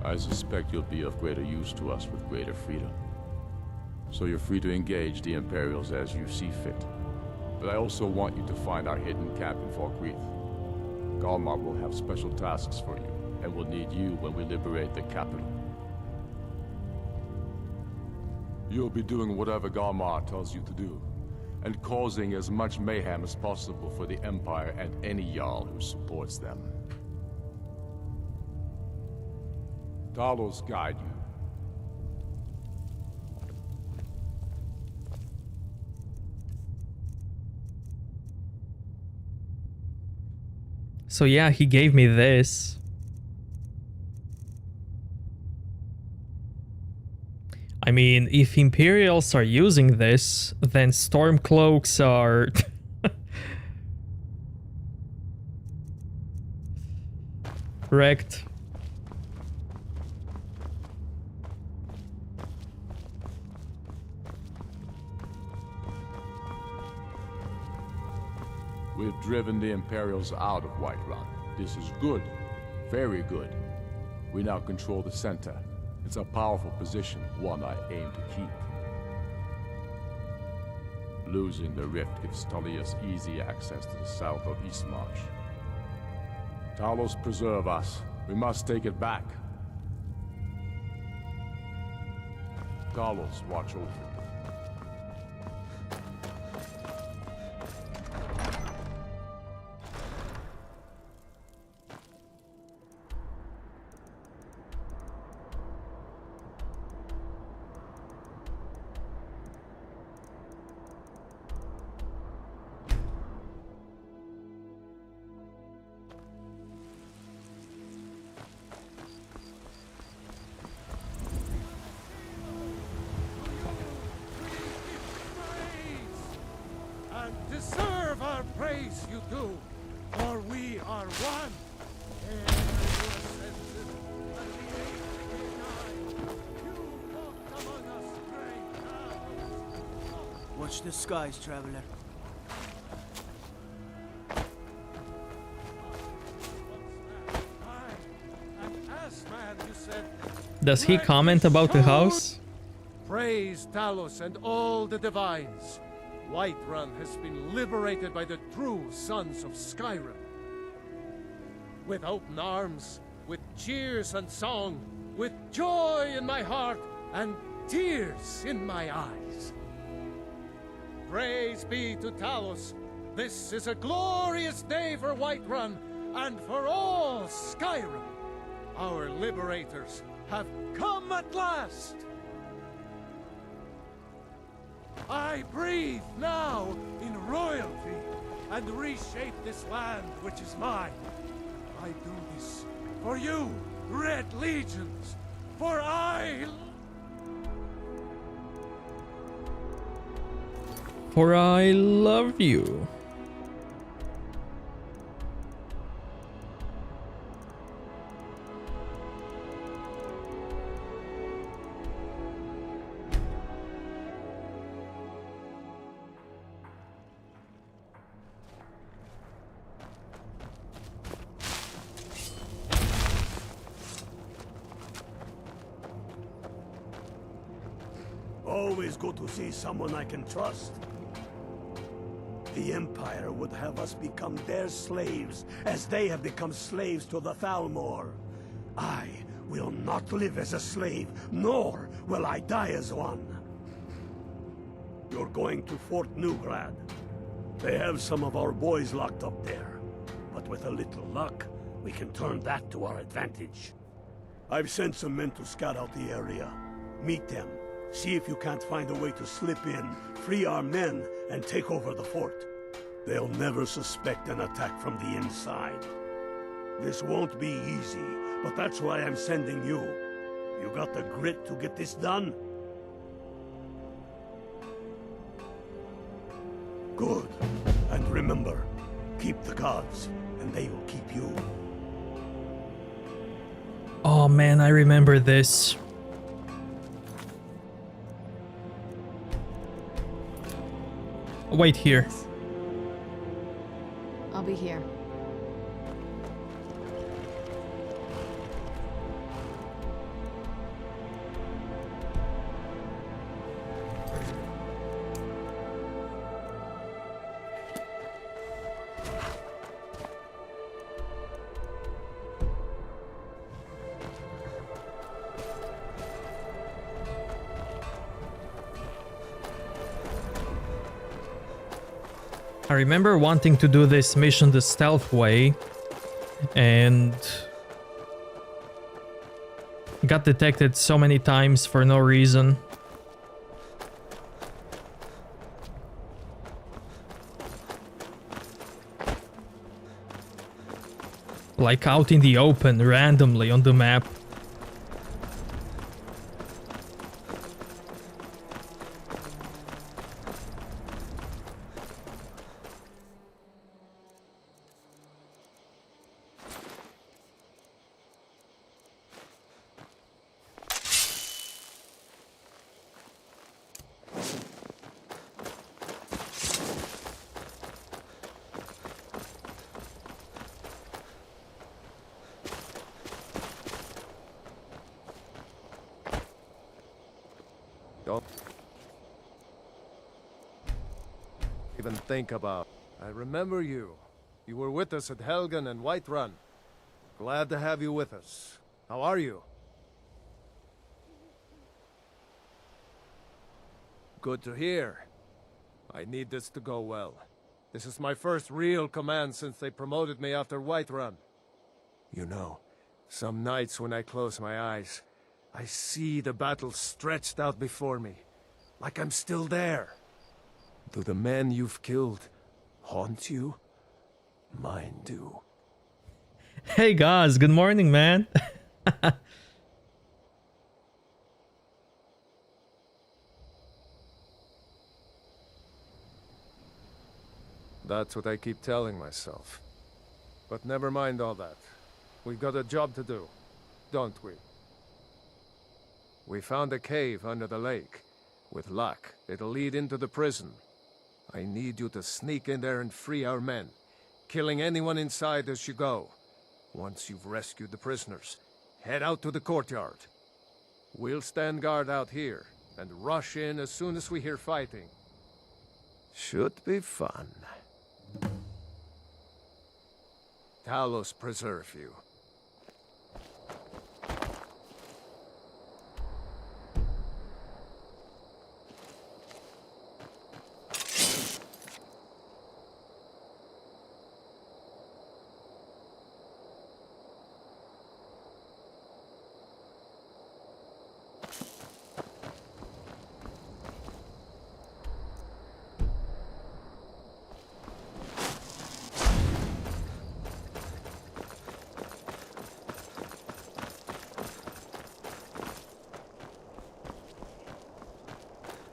S8: I suspect you'll be of greater use to us with greater freedom. So you're free to engage the Imperials as you see fit. But I also want you to find our hidden camp in Falkreath. Galmar will have special tasks for you, and will need you when we liberate the capital. You'll be doing whatever Galmar tells you to do, and causing as much mayhem as possible for the Empire and any Jarl who supports them. Talos guide you.
S1: So yeah, he gave me this. I mean, if Imperials are using this, then Stormcloaks are... wrecked.
S8: We've driven the Imperials out of Whiterun. This is good. Very good. We now control the center. It's a powerful position, one I aim to keep. Losing the rift gives Tullius easy access to the south of Eastmarch. Talos preserve us. We must take it back. Talos watch over it.
S7: Deserve our praise, you do, for we are one.
S5: Watch the skies, traveler.
S1: Does he comment about the house?
S7: Praise Talos and all the divines. Whiterun has been liberated by the true sons of Skyrim. With open arms, with cheers and song, with joy in my heart and tears in my eyes. Praise be to Talos. This is a glorious day for Whiterun and for all Skyrim. Our liberators have come at last. I breathe now in royalty and reshape this land which is mine. I do this for you, Red Legions, for I...
S1: For I love you.
S4: always good to see someone I can trust. The Empire would have us become their slaves, as they have become slaves to the Thalmor. I will not live as a slave, nor will I die as one. You're going to Fort Newgrad. They have some of our boys locked up there, but with a little luck, we can turn that to our advantage. I've sent some men to scout out the area. Meet them. See if you can't find a way to slip in, free our men, and take over the fort. They'll never suspect an attack from the inside. This won't be easy, but that's why I'm sending you. You got the grit to get this done? Good. And remember, keep the gods, and they will keep you.
S1: Oh man, I remember this. Wait here.
S17: I'll be here.
S1: I remember wanting to do this mission the stealth way, and got detected so many times for no reason. Like out in the open, randomly on the map.
S7: Don't even think about. I remember you. You were with us at Helgen and Whiterun. Glad to have you with us. How are you? Good to hear. I need this to go well. This is my first real command since they promoted me after Whiterun. You know, some nights when I close my eyes, I see the battle stretched out before me, like I'm still there. Do the men you've killed haunt you? Mine do.
S1: Hey guys, good morning, man.
S7: That's what I keep telling myself. But never mind all that. We've got a job to do, don't we? We found a cave under the lake. With luck, it'll lead into the prison. I need you to sneak in there and free our men, killing anyone inside as you go. Once you've rescued the prisoners, head out to the courtyard. We'll stand guard out here and rush in as soon as we hear fighting. Should be fun. Talos preserve you.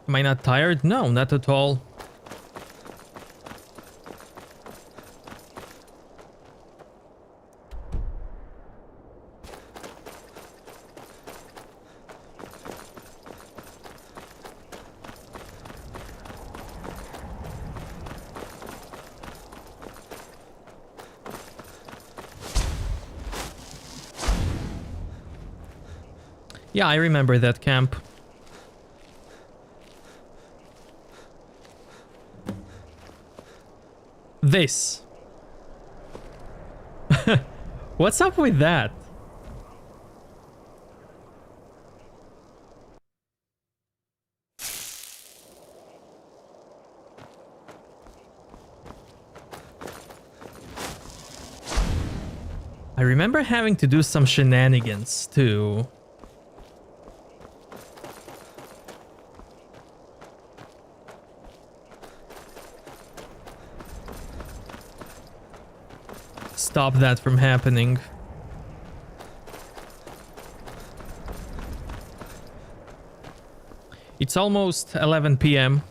S1: Am I not tired? No, not at all. Yeah, I remember that camp. this. What's up with that? I remember having to do some shenanigans to stop that from happening. It's almost 11 p.m.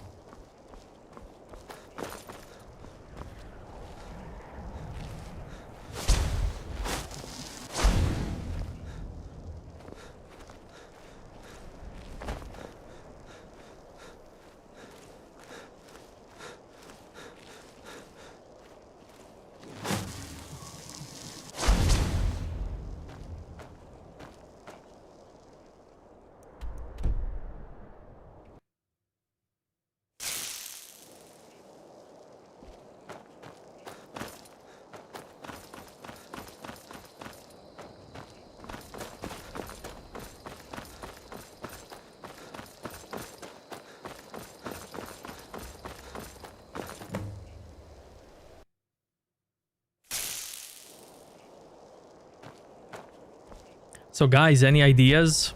S1: So guys, any ideas?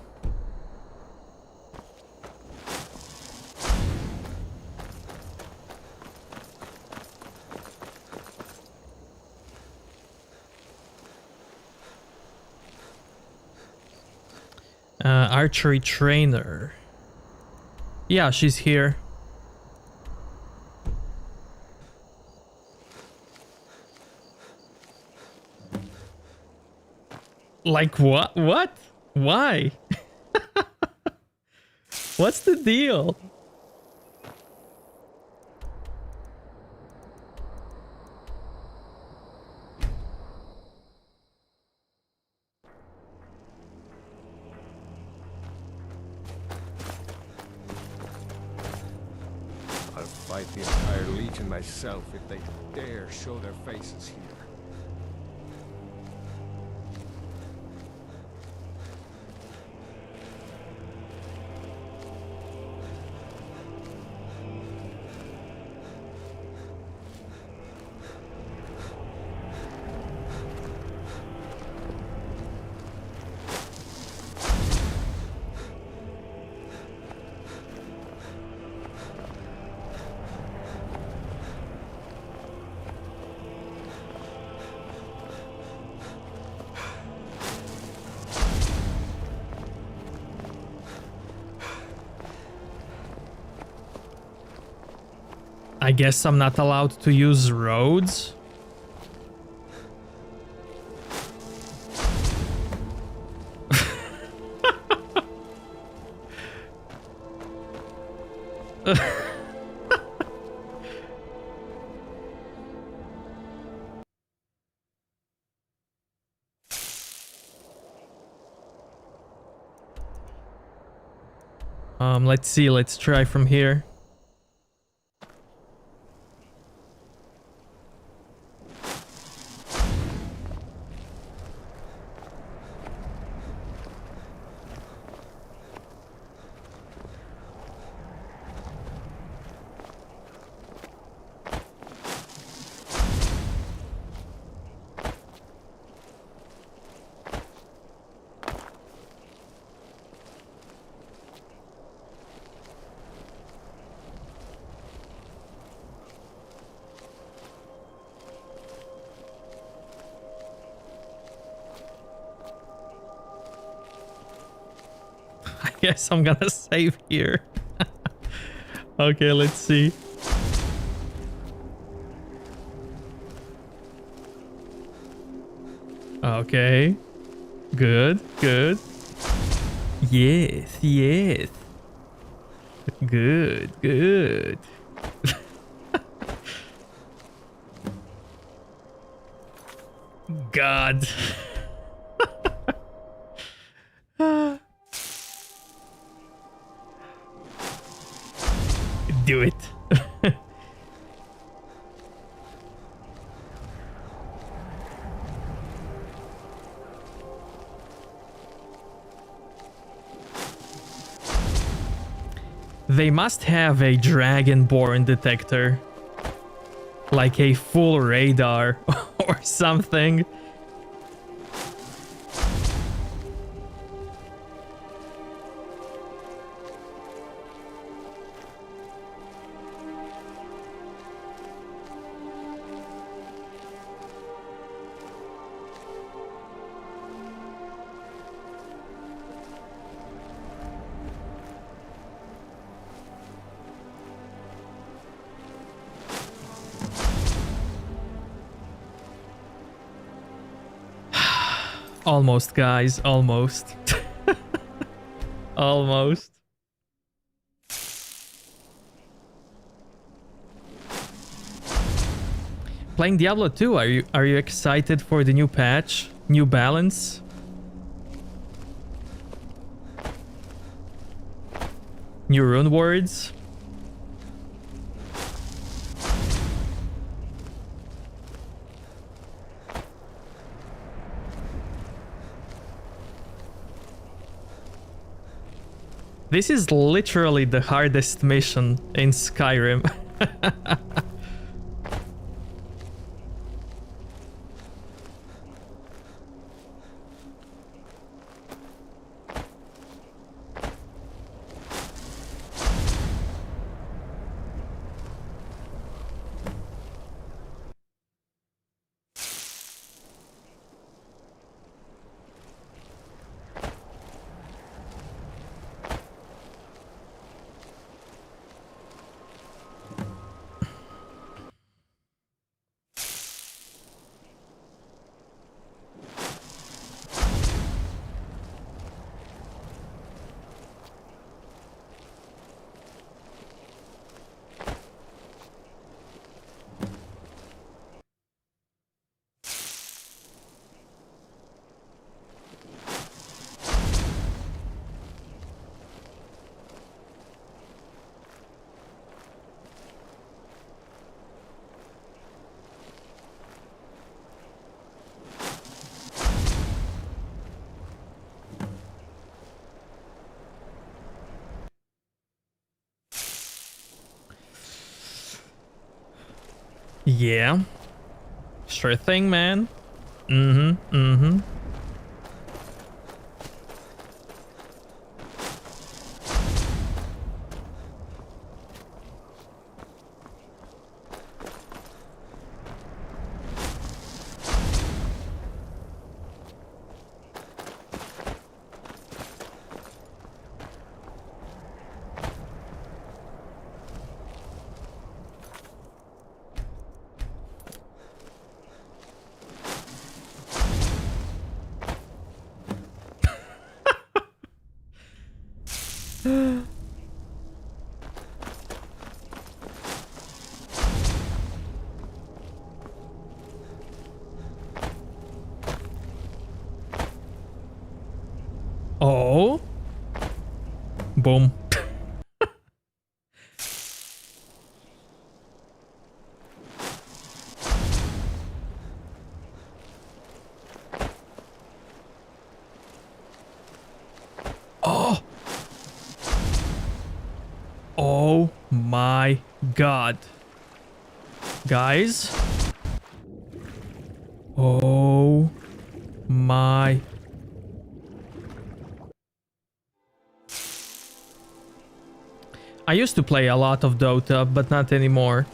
S1: Archery trainer. Yeah, she's here. Like what? What? Why? What's the deal?
S7: I'll fight the entire Legion myself if they dare show their faces here.
S1: I guess I'm not allowed to use roads. Let's see, let's try from here. Guess I'm gonna save here. Okay, let's see. Okay. Good, good. Yes, yes. Good, good. God. Do it. They must have a dragonborn detector. Like a full radar or something. Almost, guys, almost. Almost. Playing Diablo 2, are you excited for the new patch? New balance? New rune words? This is literally the hardest mission in Skyrim. Yeah. Sure thing, man. Mm-hmm, mm-hmm. Oh. Boom. Oh. Oh my god. Guys. Oh my. I used to play a lot of Dota, but not anymore.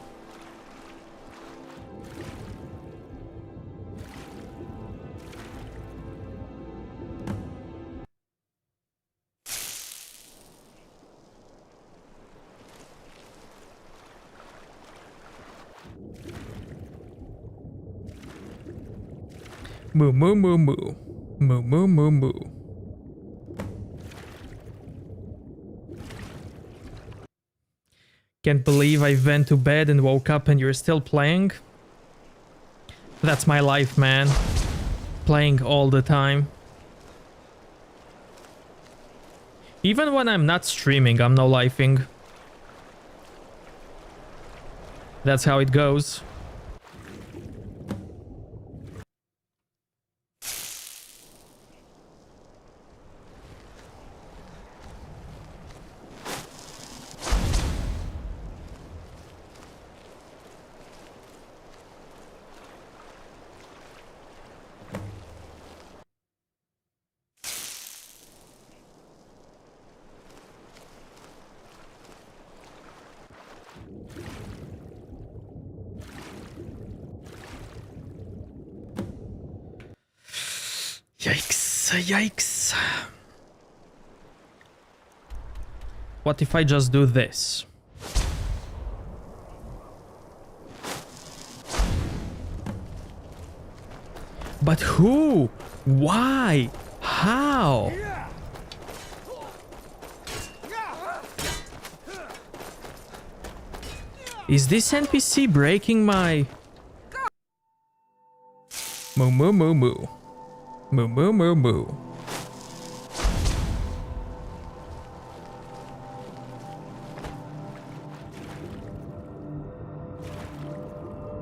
S1: Moo moo moo moo. Moo moo moo moo. Can't believe I went to bed and woke up and you're still playing. That's my life, man. Playing all the time. Even when I'm not streaming, I'm no-lifing. That's how it goes. Yikes, yikes. What if I just do this? But who? Why? How? Is this NPC breaking my... Moo moo moo moo. Moo moo moo moo.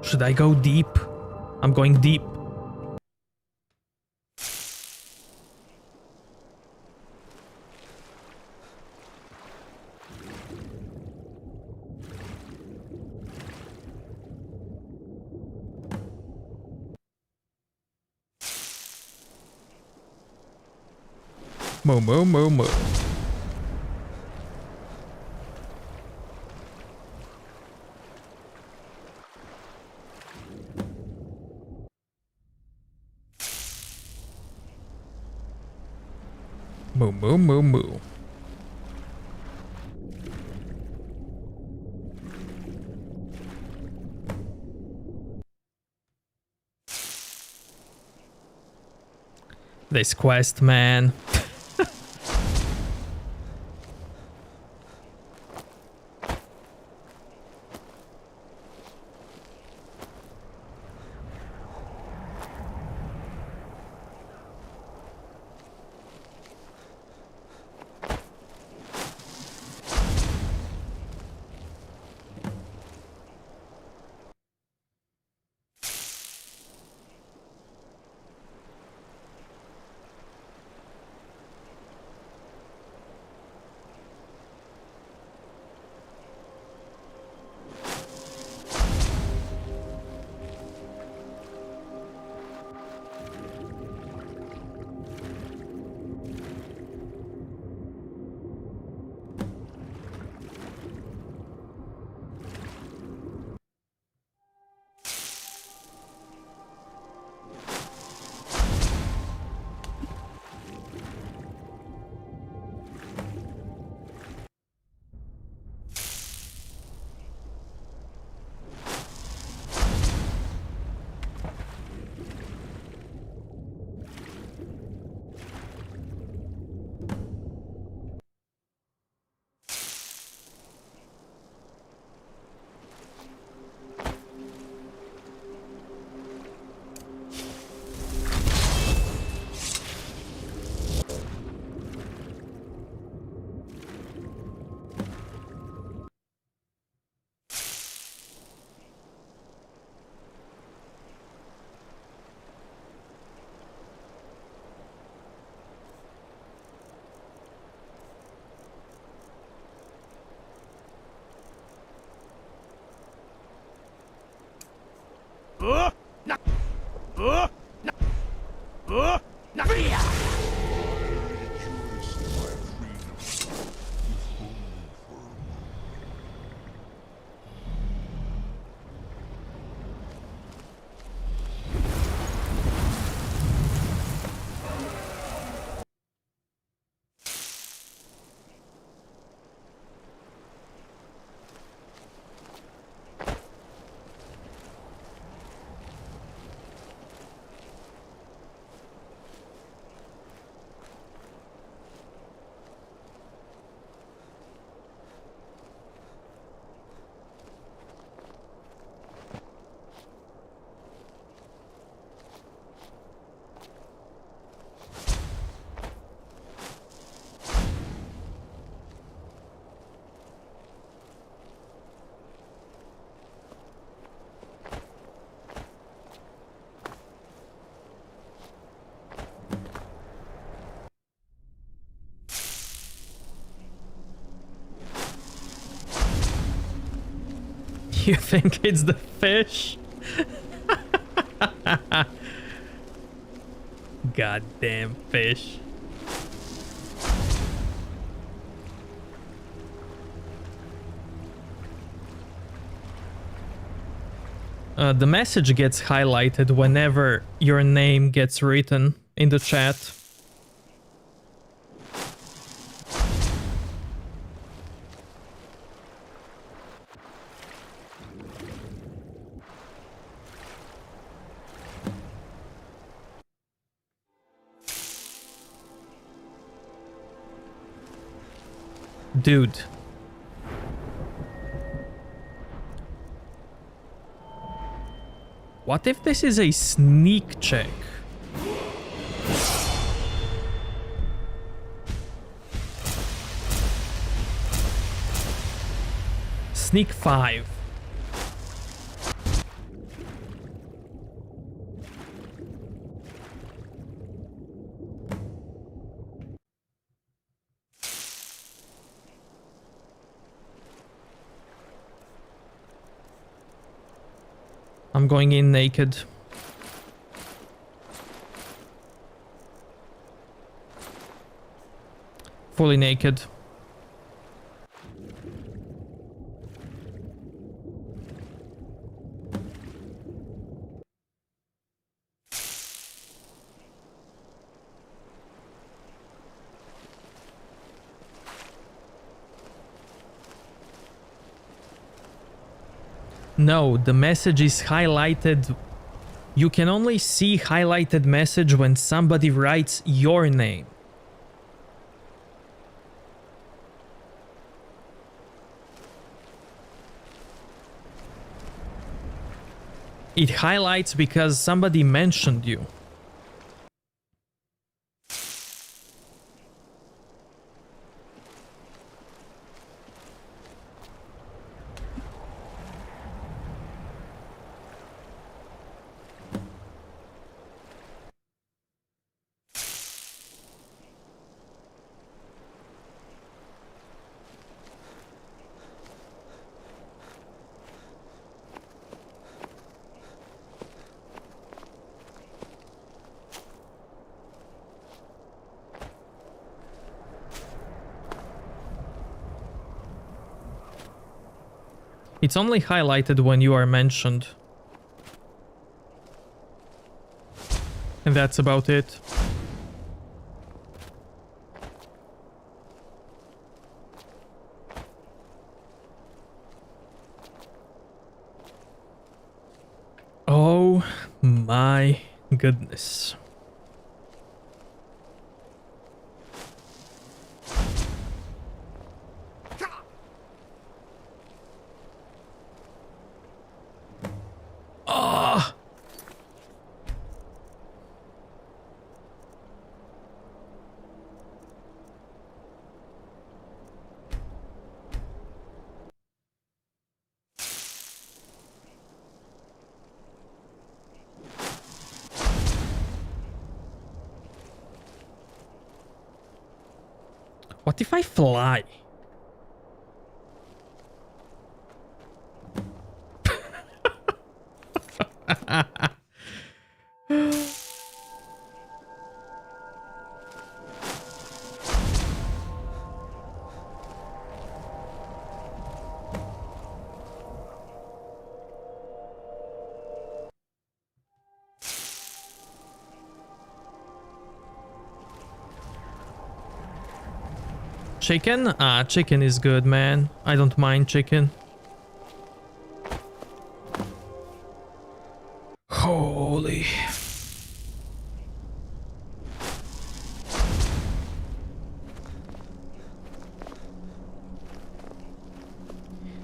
S1: Should I go deep? I'm going deep. Moo moo moo moo. Moo moo moo moo. This quest, man. You think it's the fish? Goddamn fish. The message gets highlighted whenever your name gets written in the chat. Dude. What if this is a sneak check? Sneak 5. I'm going in naked. Fully naked. No, the message is highlighted. You can only see highlighted message when somebody writes your name. It highlights because somebody mentioned you. It's only highlighted when you are mentioned. And that's about it. Oh my goodness. Ah! What if I fly? Chicken? Ah, chicken is good, man. I don't mind chicken. Holy.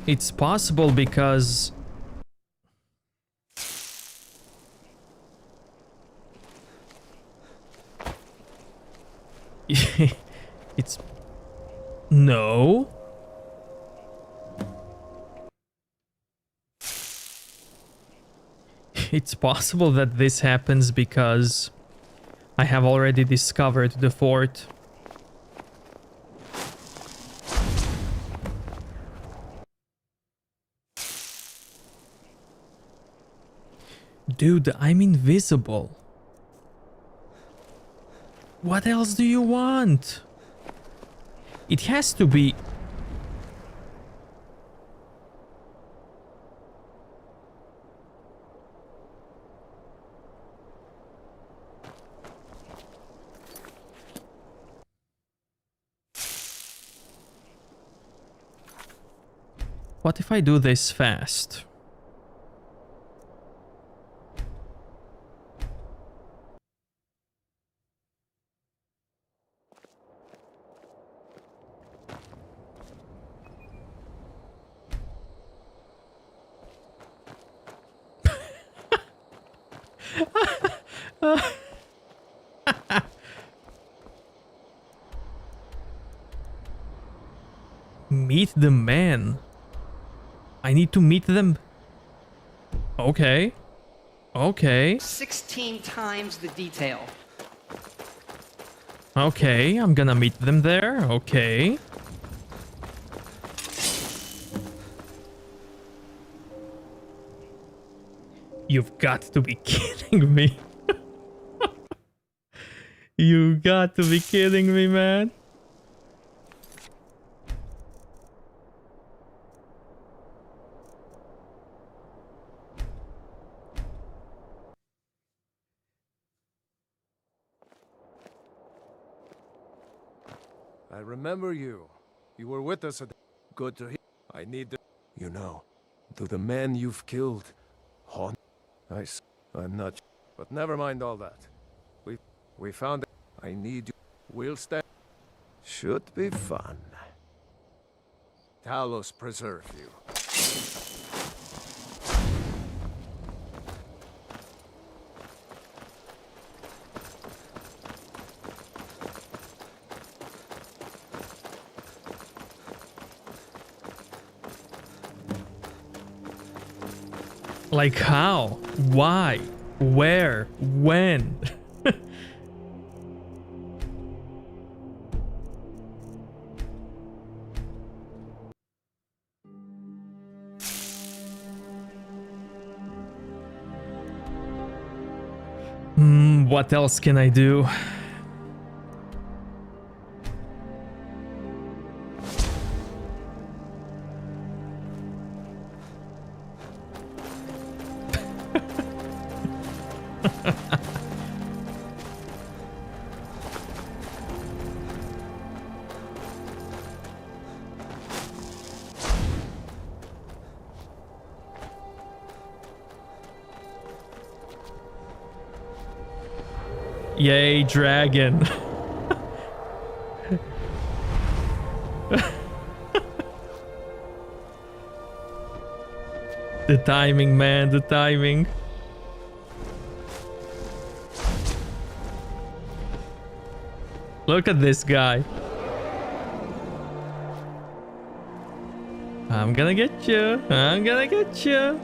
S1: It's possible because... it's... No. It's possible that this happens because I have already discovered the fort. Dude, I'm invisible. What else do you want? It has to be... What if I do this fast? Meet the man. I need to meet them. Okay. Okay.
S11: 16 times the detail.
S1: Okay, I'm gonna meet them there. Okay. You've got to be kidding me. You got to be kidding me, man.
S7: I remember you. You were with us at... Good to hear. I need to... You know, do the men you've killed haunt... I'm not... But never mind all that. We found... I need you. We'll stay... Should be fun. Talos preserve you.
S1: Like how? Why? Where? When? What else can I do? Yay, dragon. The timing, man, the timing. Look at this guy. I'm gonna get you. I'm gonna get you.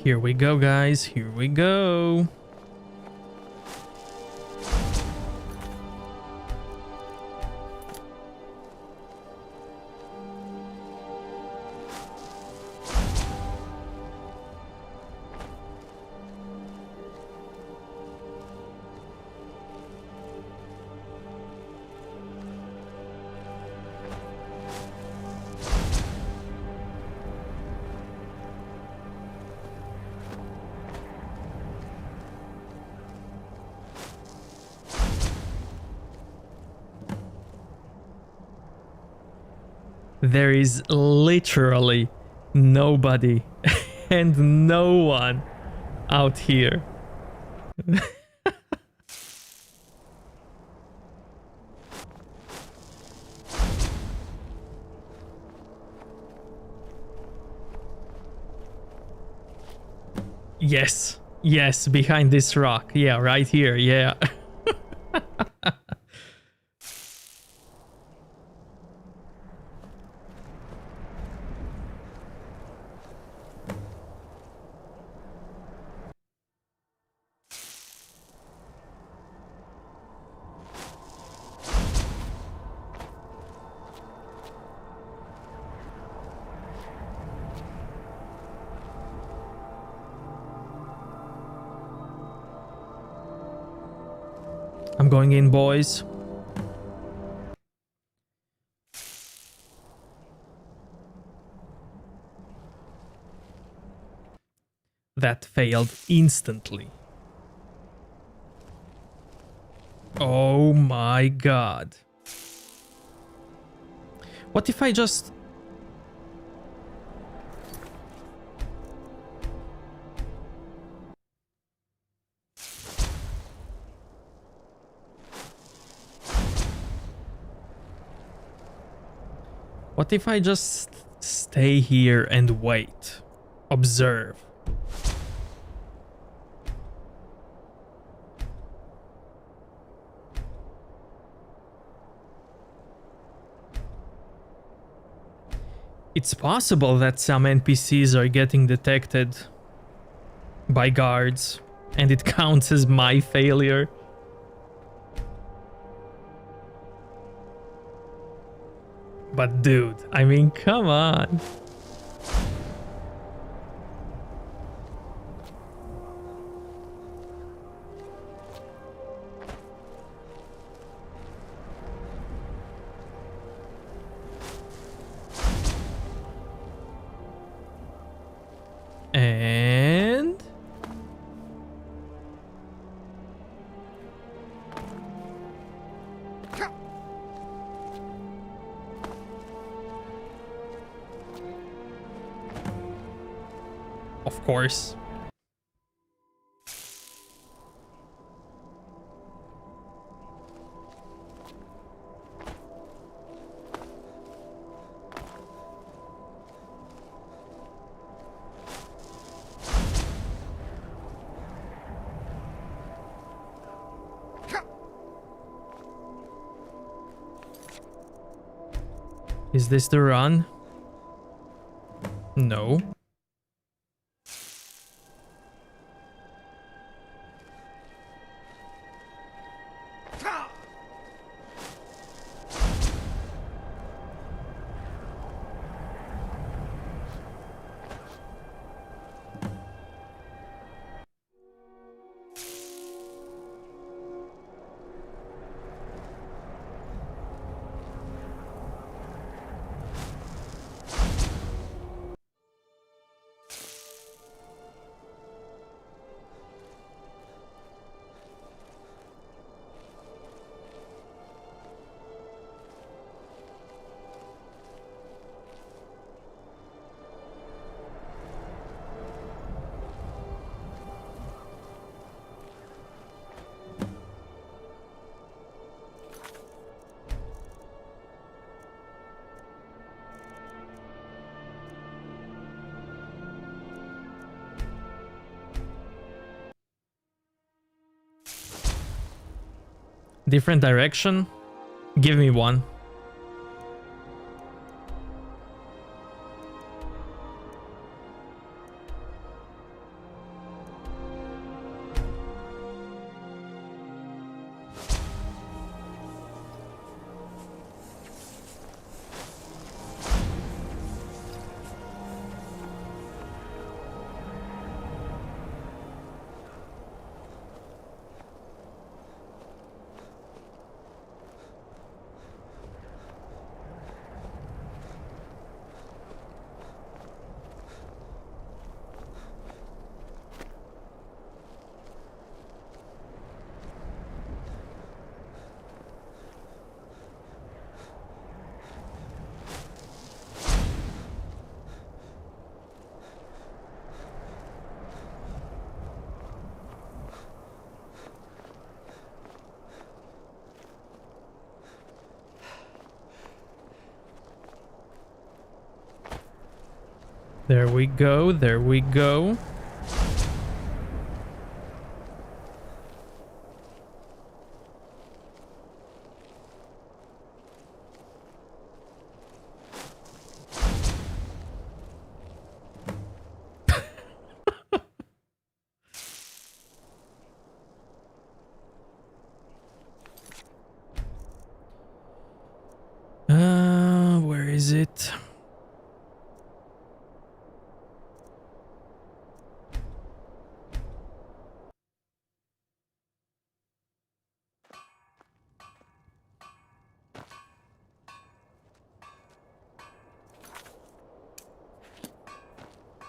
S1: Here we go, guys. Here we go. There is literally nobody and no one out here. Yes, yes, behind this rock. Yeah, right here. Yeah. I'm going in, boys. That failed instantly. Oh my god. What if I just... What if I just stay here and wait? Observe. It's possible that some NPCs are getting detected by guards, and it counts as my failure. But dude, I mean, come on. And... Of course. Is this the run? No. Different direction? Give me one. There we go, there we go. Where is it?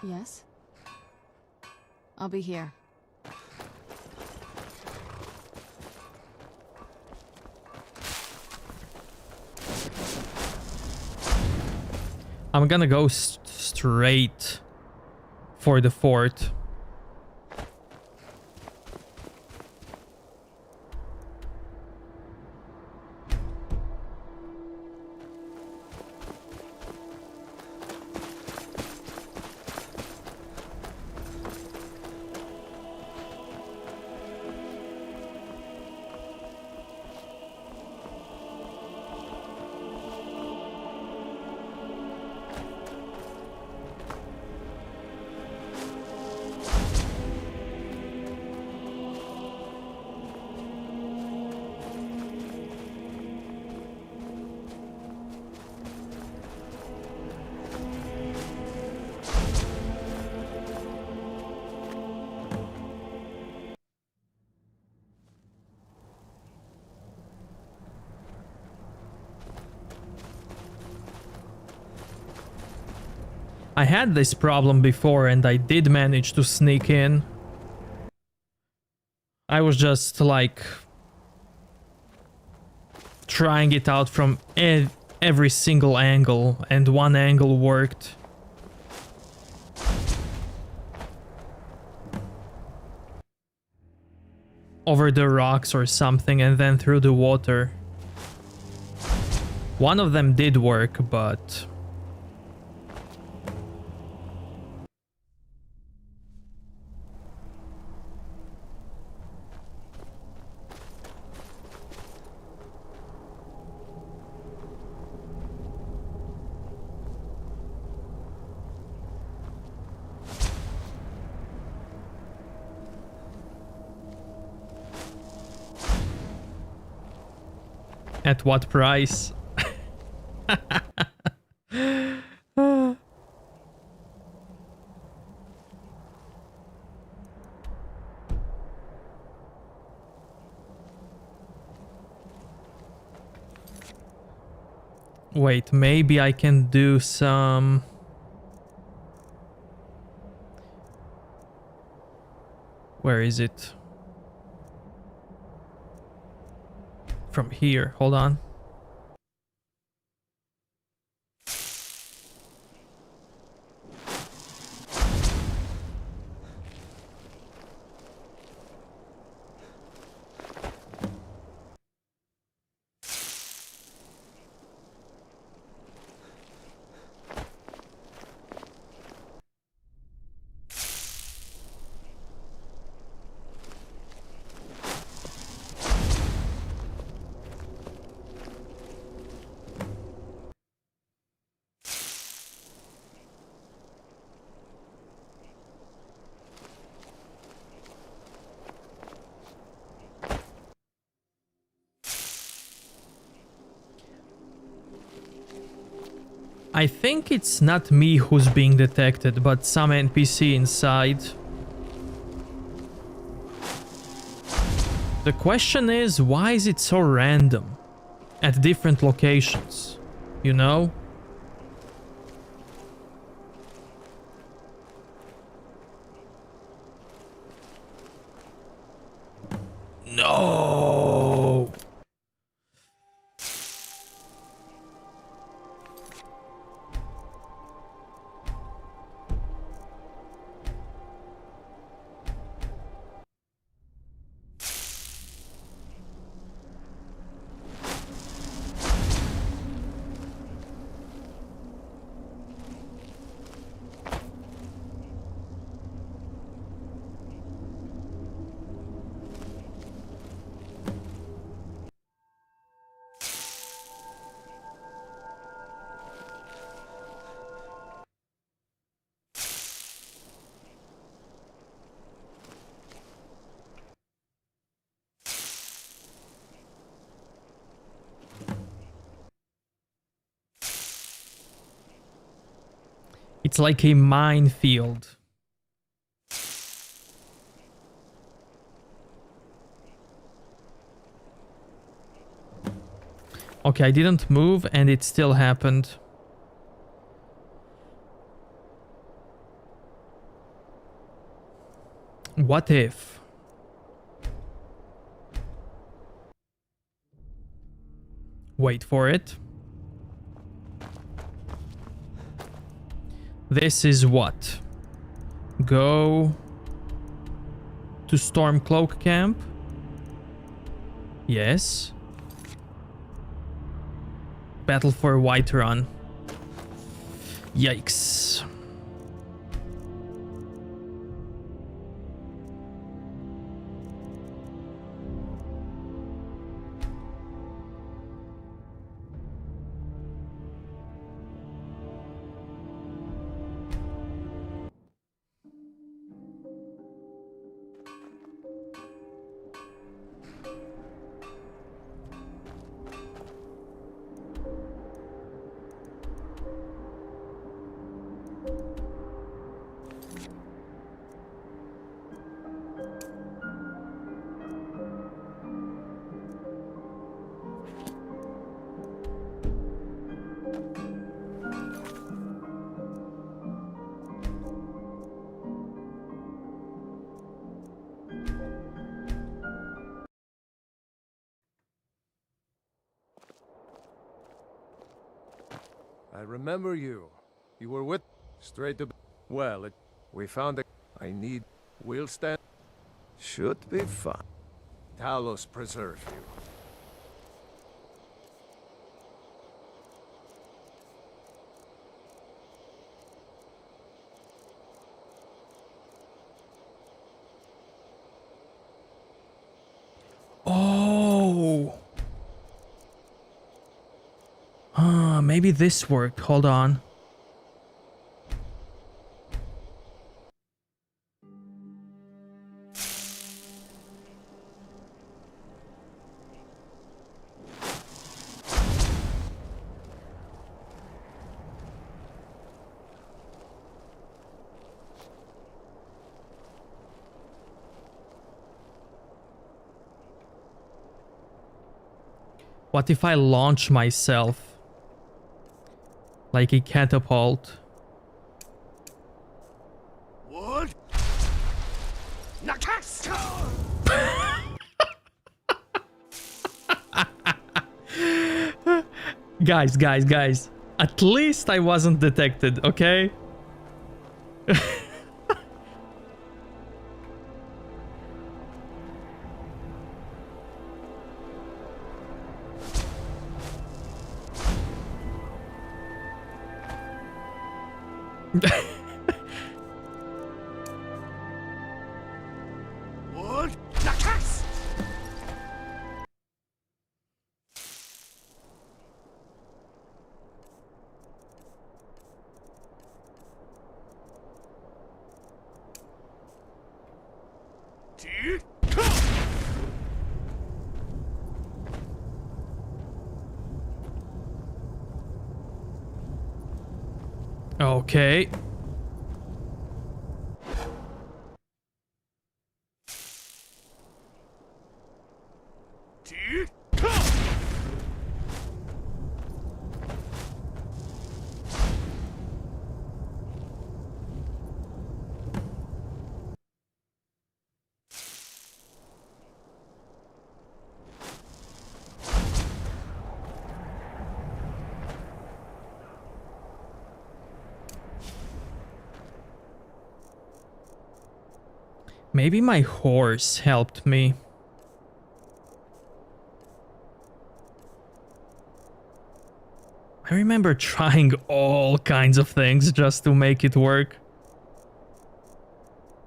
S17: Yes? I'll be here.
S1: I'm gonna go straight for the fort. I had this problem before and I did manage to sneak in. I was just like trying it out from every single angle, and one angle worked. Over the rocks or something and then through the water. One of them did work, but at what price? Wait, maybe I can do some... Where is it? From here, hold on. I think it's not me who's being detected, but some NPC inside. The question is, why is it so random at different locations, you know? No! It's like a minefield. Okay, I didn't move and it still happened. What if? Wait for it. This is what? Go to Stormcloak camp? Yes. Battle for Whiterun. Yikes.
S7: I remember you. You were with... Straight to... Well, we found a... I need... We'll stand... Should be fun. Talos preserve you.
S1: Oh! Maybe this worked. Hold on. What if I launch myself? Like a catapult.
S10: What?
S1: Guys. At least I wasn't detected, okay?
S10: What?
S1: Okay. Maybe my horse helped me. I remember trying all kinds of things just to make it work.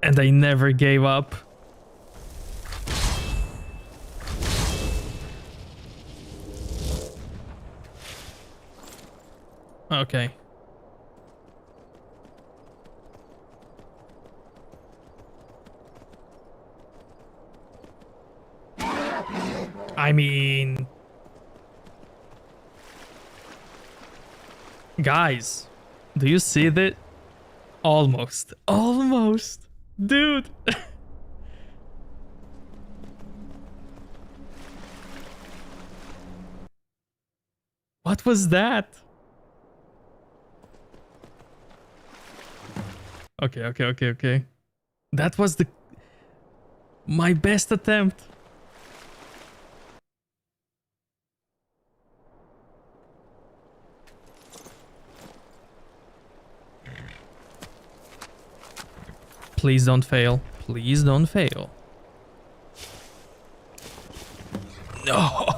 S1: And I never gave up. Okay. I mean... Guys, do you see that? Almost. Almost. Dude. What was that? Okay. That was the... My best attempt. Please don't fail. Please don't fail. No.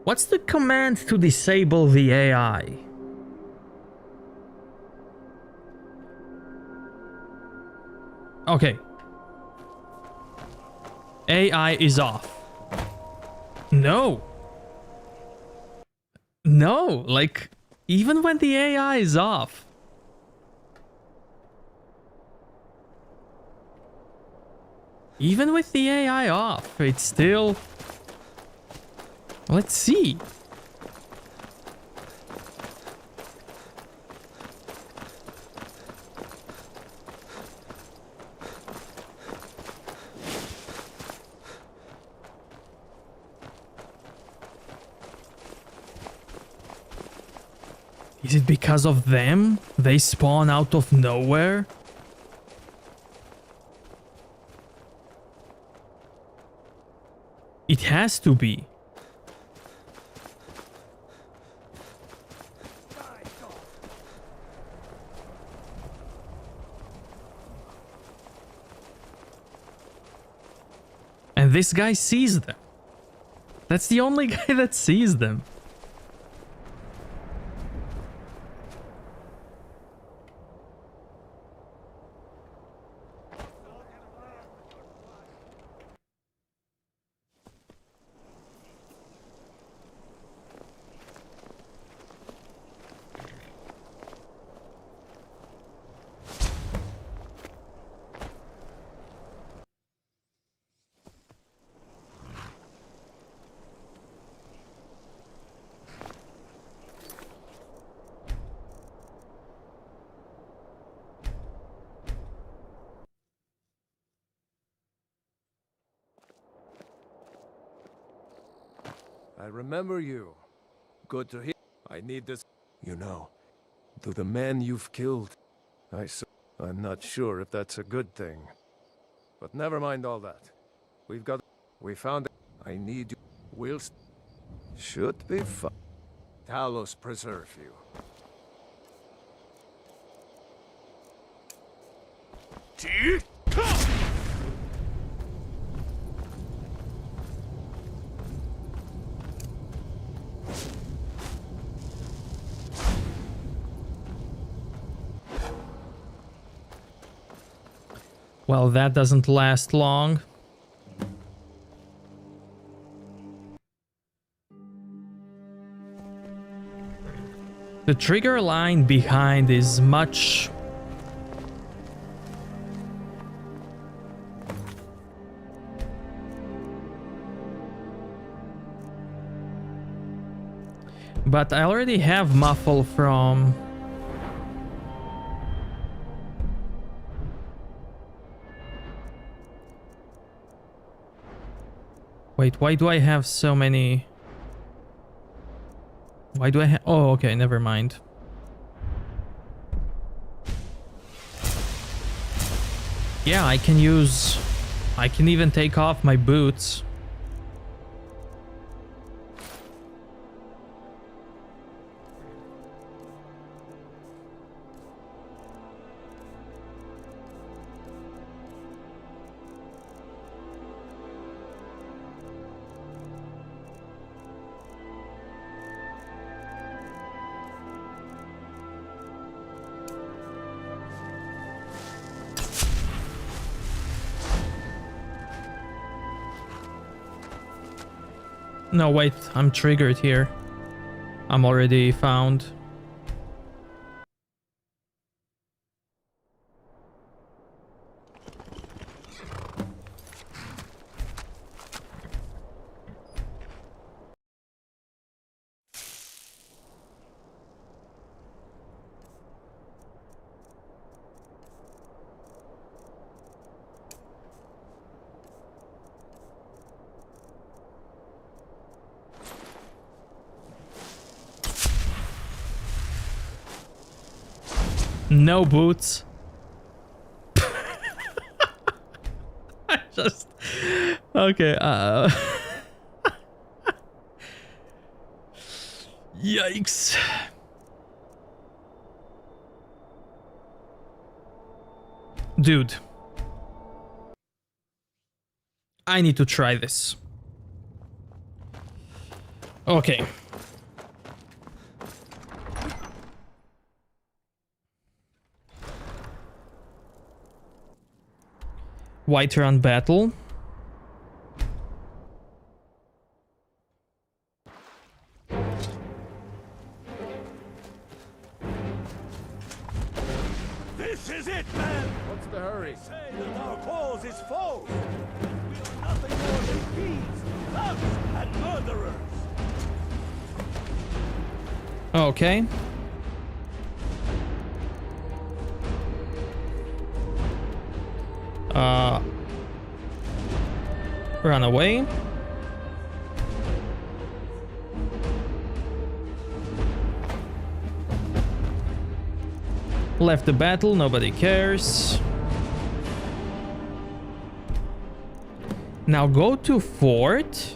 S1: What's the command to disable the AI? Okay. AI is off. No. No, like, even when the AI is off. Even with the AI off, it's still... Let's see. Is it because of them? They spawn out of nowhere? It has to be. And this guy sees them. That's the only guy that sees them.
S7: I remember you. Good to hear. I need this. You know, to the men you've killed, I'm not sure if that's a good thing. But never mind all that. We found it. I need you. Should be fun. Talos preserve you.
S1: Well, that doesn't last long. The trigger line behind is much... But I already have muffle from... Wait, why do I have so many... Why do I have... Oh, okay, never mind. Yeah, I can use... I can even take off my boots. No, wait, I'm triggered here. I'm already found. No boots. I just... Okay, Yikes. Dude. I need to try this. Okay. Whiterun battle.
S4: This is it, man!
S7: What's the hurry?
S4: Say that our cause is false! We are nothing more than thieves, thugs, and murderers!
S1: Okay. Run away. Left the battle, nobody cares. Now go to fort.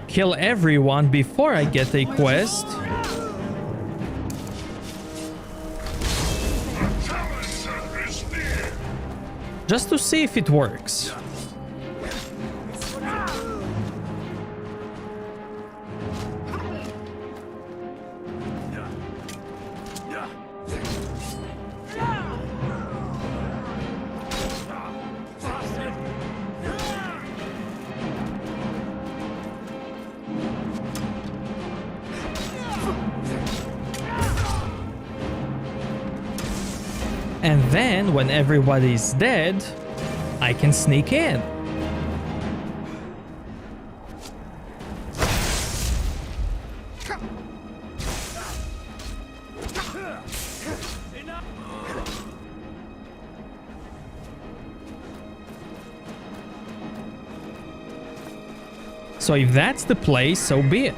S1: Kill everyone before I get a quest. Just to see if it works. And then, when everybody's dead, I can sneak in. So if that's the place, so be it.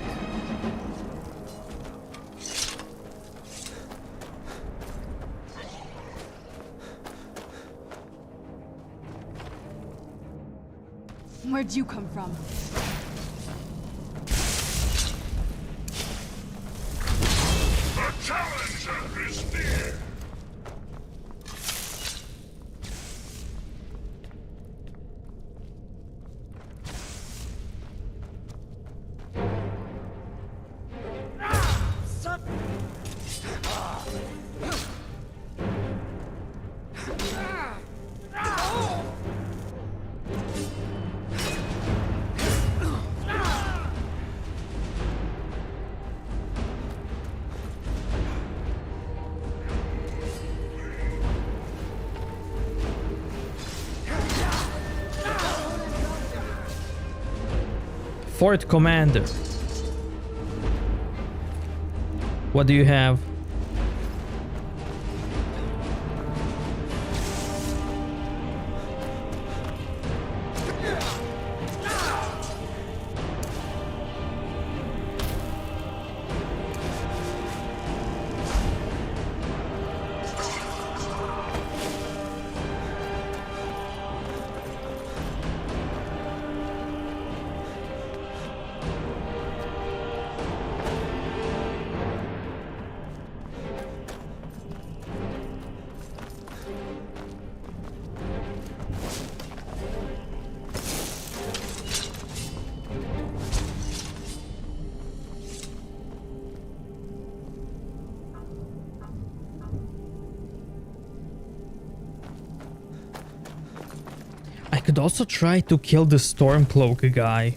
S17: Where'd you come from?
S21: The challenger is near.
S1: Fort Commander. What do you have? I could also try to kill the Stormcloak guy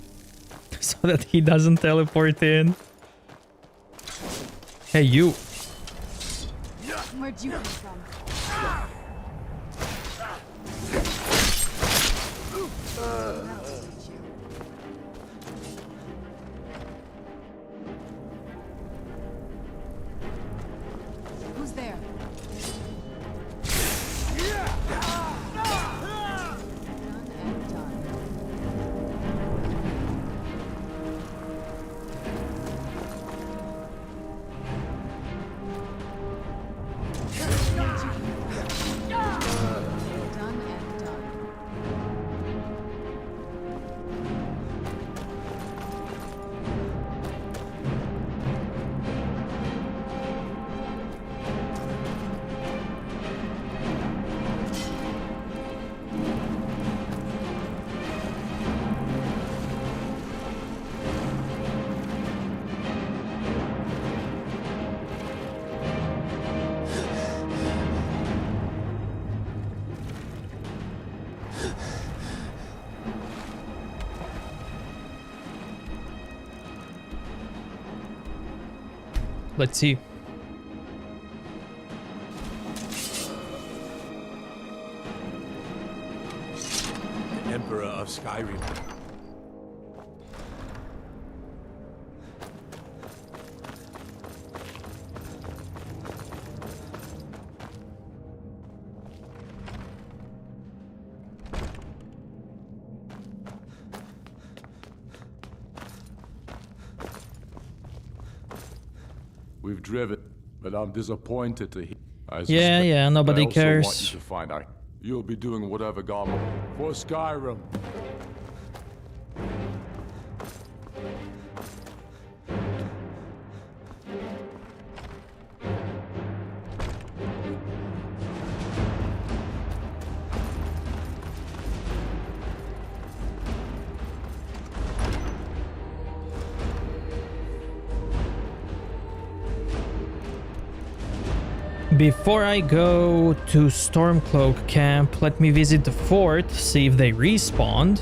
S1: so that he doesn't teleport in. Hey, you.
S17: Where'd you come from? Who's there?
S1: Let's see.
S20: Emperor of Skyrim.
S8: We've driven, but I'm disappointed to hear.
S1: Yeah, nobody cares.
S8: I also want you to find out. You'll be doing whatever Garma for Skyrim.
S1: Before I go to Stormcloak camp, let me visit the fort, see if they respawned.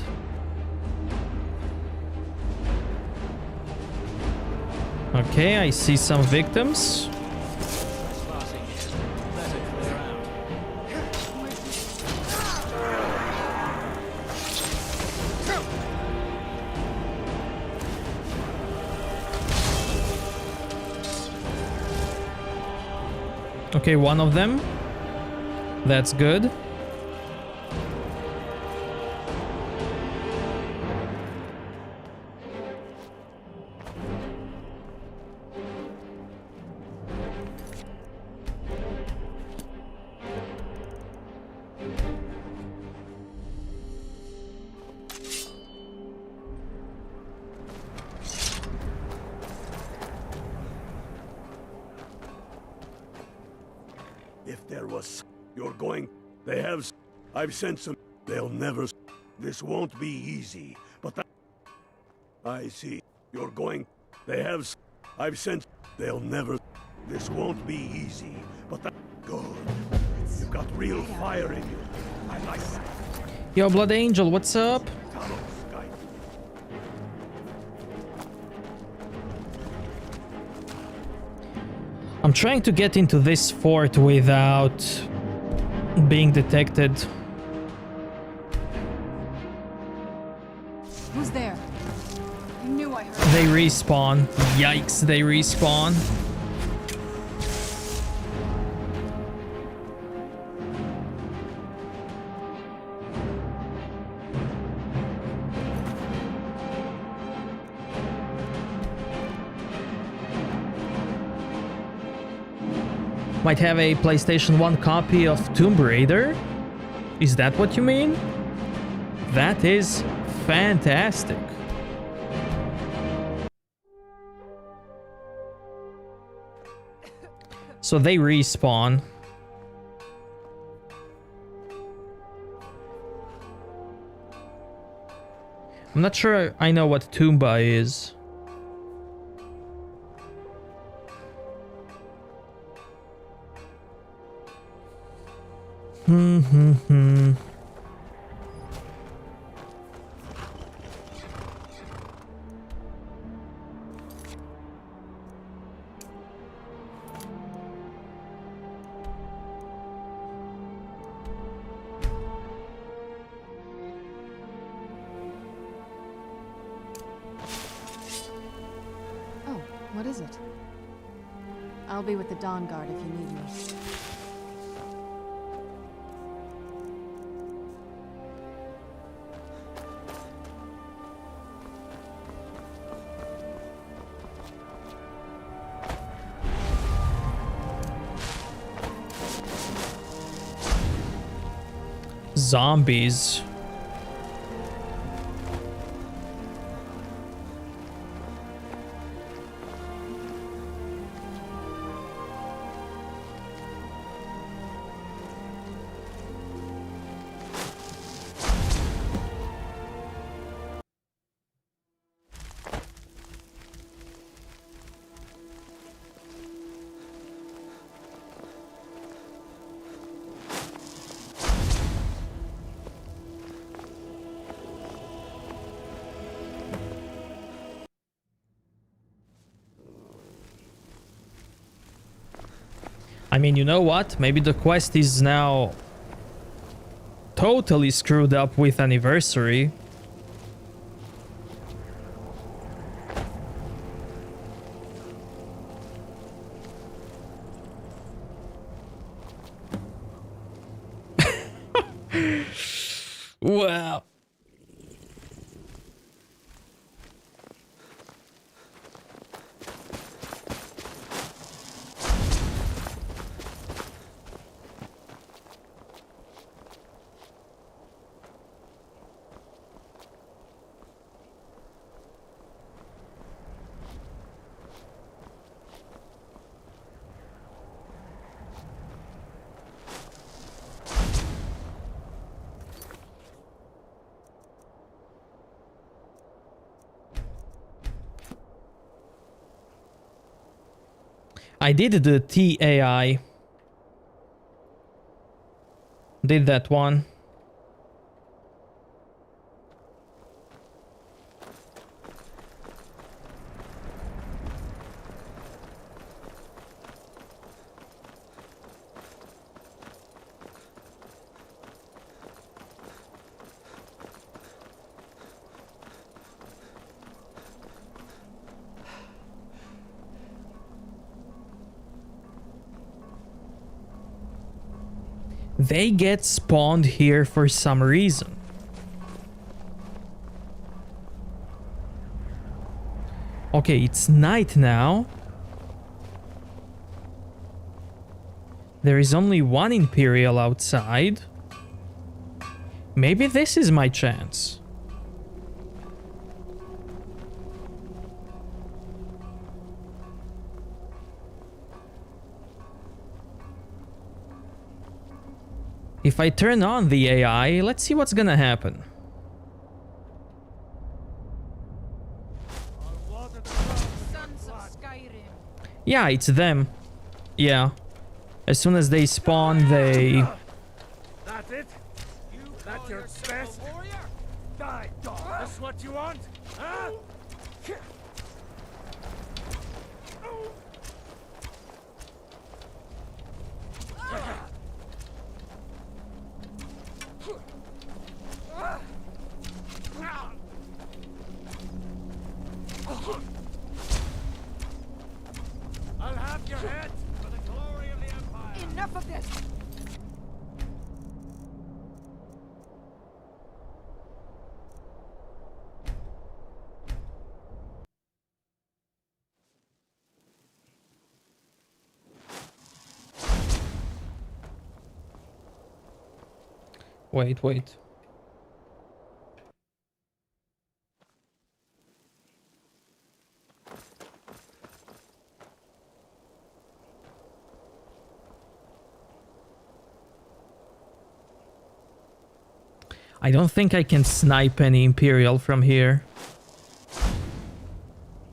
S1: Okay, I see some victims. Okay, one of them. That's good.
S4: If there was... You're going... They have... I've sent some... They'll never... This won't be easy, but that... I see. You're going... They have... I've sent... They'll never... This won't be easy, but that... Good. You've got real fire in you. I like that.
S1: Yo, Blood Angel, what's up? I'm trying to get into this fort without being detected.
S17: Who's there? I knew
S1: respawn. Yikes, they respawn. Might have a PlayStation 1 copy of Tomb Raider? Is that what you mean? That is fantastic. So they respawn. I'm not sure I know what Toomba is.
S17: Oh, what is it? I'll be with the Dawnguard if you need me.
S1: Zombies. I mean, you know what? Maybe the quest is now totally screwed up with Anniversary. Wow. I did the TAI. Did that one. They get spawned here for some reason. Okay, it's night now. There is only one Imperial outside. Maybe this is my chance. If I turn on the AI, let's see what's gonna happen.
S14: Sons of Skyrim.
S1: Yeah, it's them. Yeah. As soon as they spawn, they...
S14: That's it? That's your best? Die, dog. That's what you want? Huh?
S1: Wait. I don't think I can snipe any Imperial from here.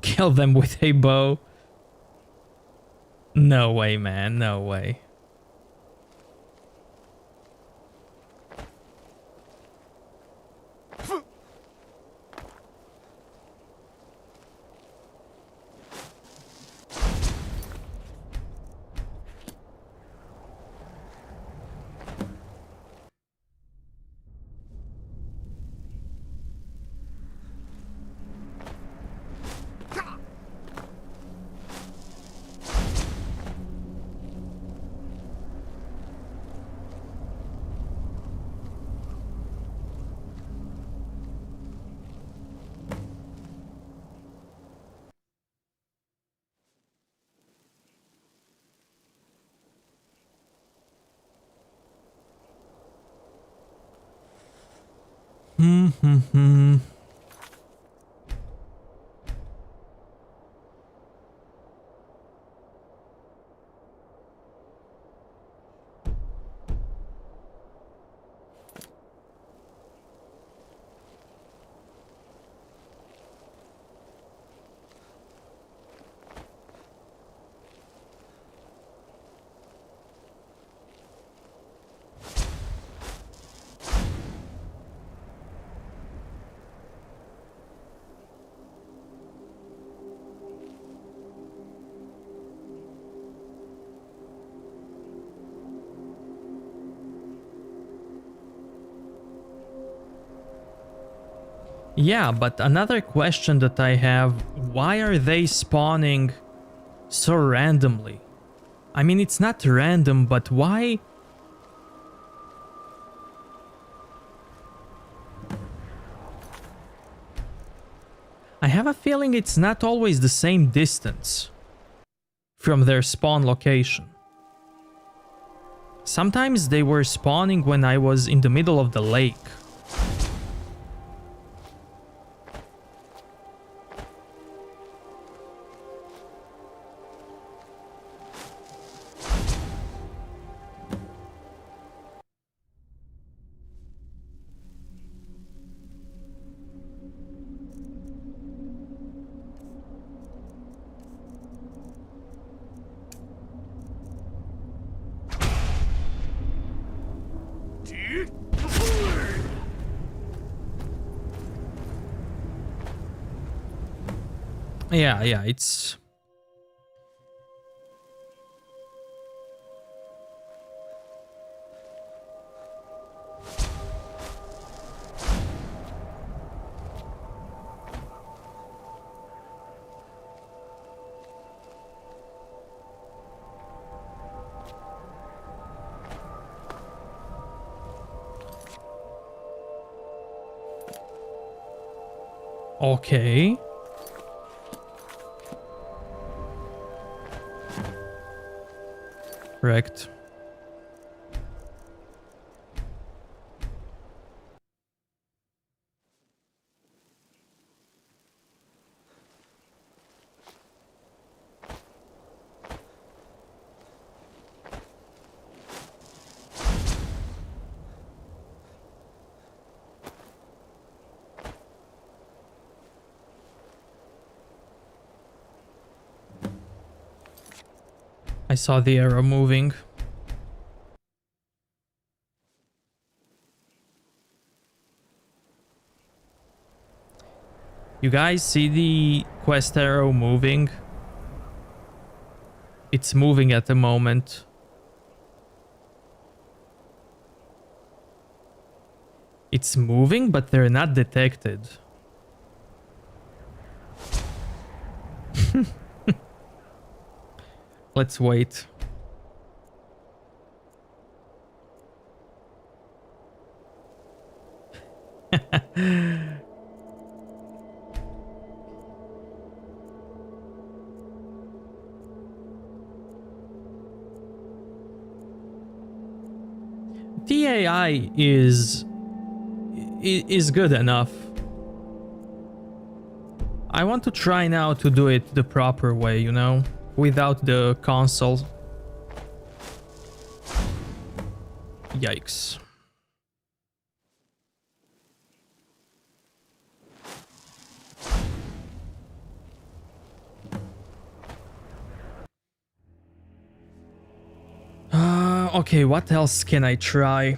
S1: Kill them with a bow. No way, man. No way. Yeah, but another question that I have, why are they spawning so randomly? I mean, it's not random, but why? I have a feeling it's not always the same distance from their spawn location. Sometimes they were spawning when I was in the middle of the lake. Yeah, it's... Okay. Correct. I saw the arrow moving. You guys see the quest arrow moving? It's moving at the moment. It's moving, but they're not detected. Let's wait. The AI is good enough. I want to try now to do it the proper way, you know, without the console. Yikes. Okay, what else can I try?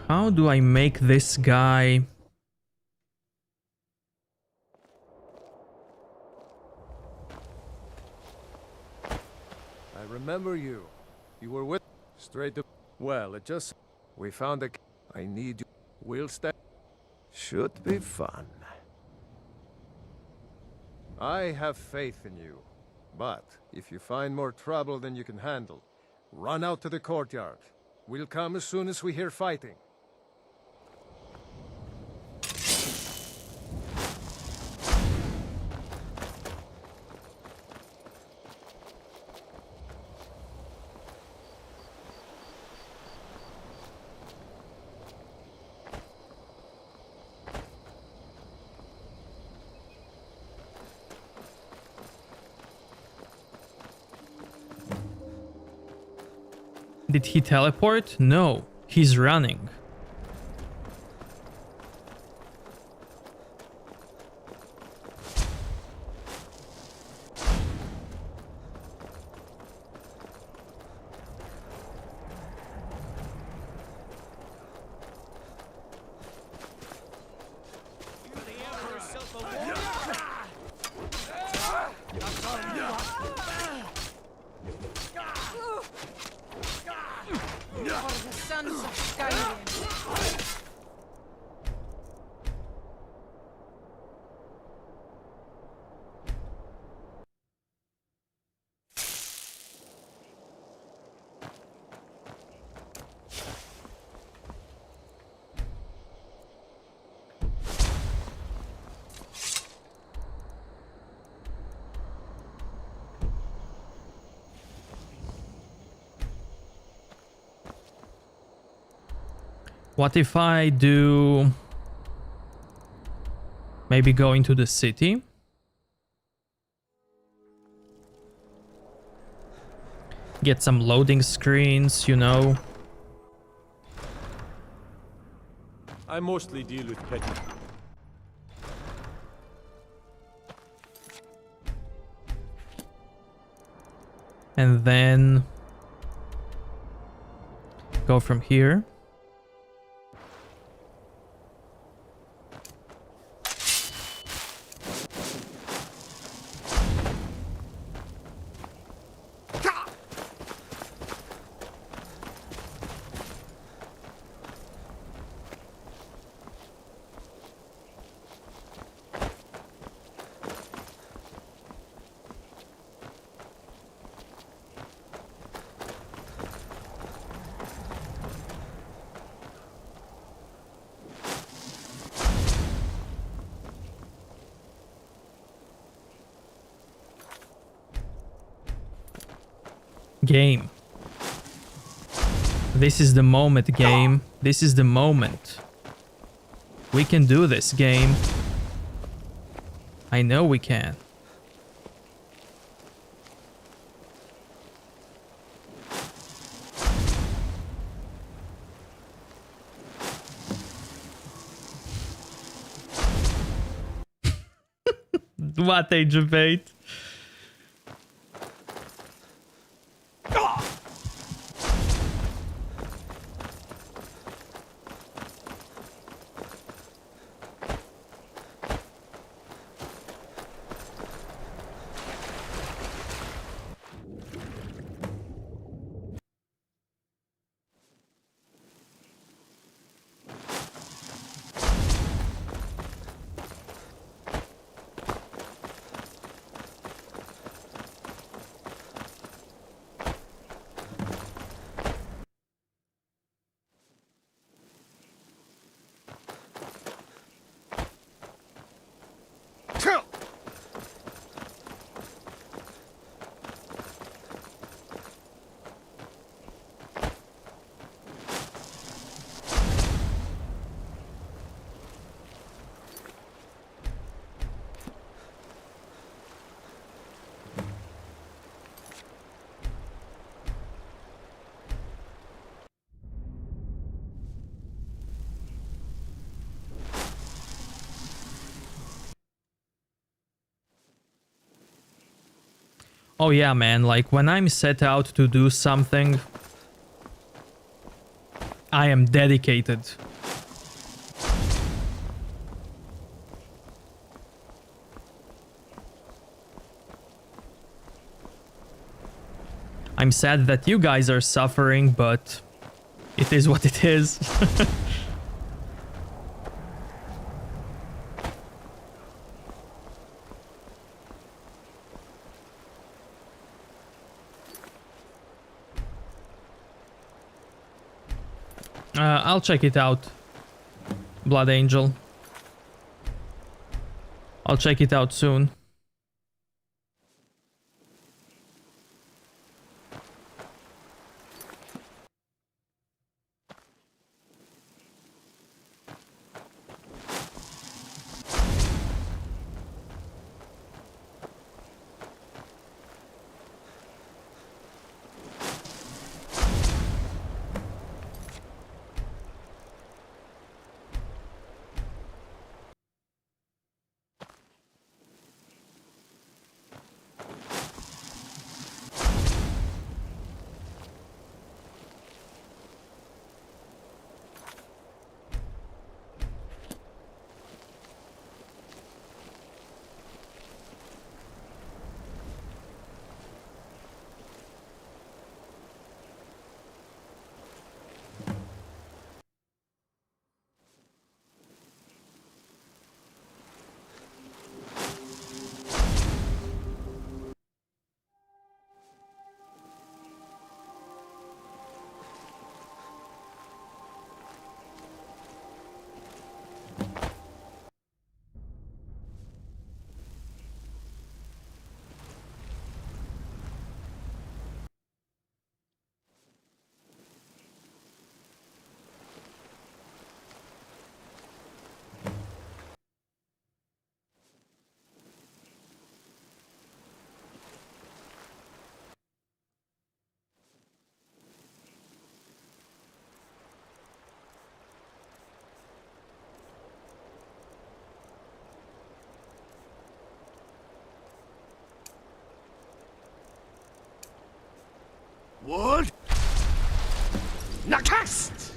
S1: How do I make this guy?
S7: I remember you. You were with straight to. Well, it just. We found a. I need you. We'll stay.
S20: Should be fun.
S7: I have faith in you. But if you find more trouble than you can handle, run out to the courtyard. We'll come as soon as we hear fighting.
S1: Did he teleport? No, he's running.
S13: Sons of Skyrim.
S1: What if I do maybe go into the city? Get some loading screens, you know.
S15: I mostly deal with petty.
S1: And then go from here. Game. This is the moment, game. This is the moment. We can do this, game. I know we can. What a debate. Oh yeah, man, like when I'm set out to do something, I am dedicated. I'm sad that you guys are suffering, but it is what it is. I'll check it out, Blood Angel. I'll check it out soon.
S10: What? Nakast!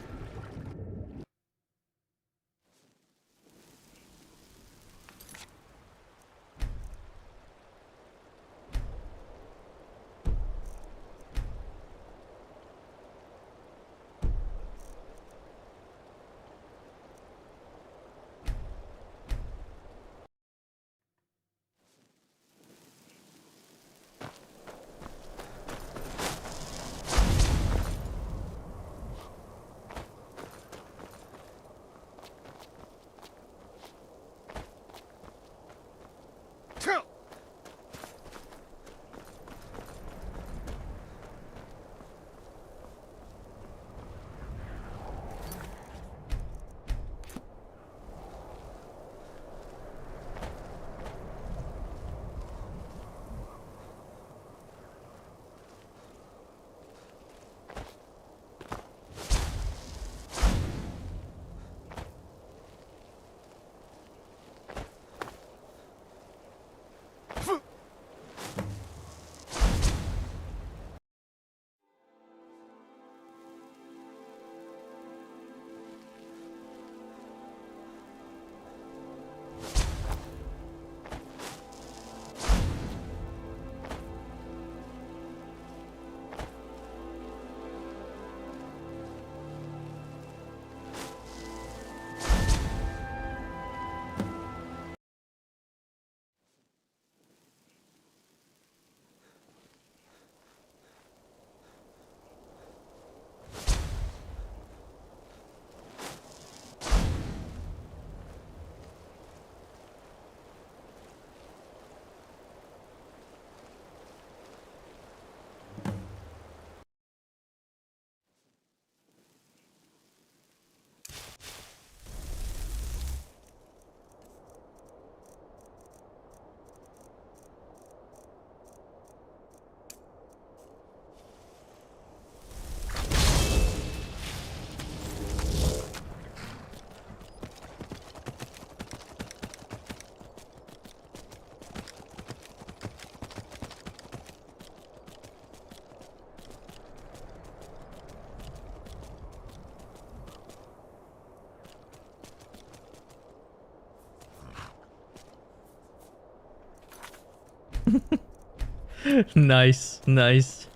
S1: Nice, nice.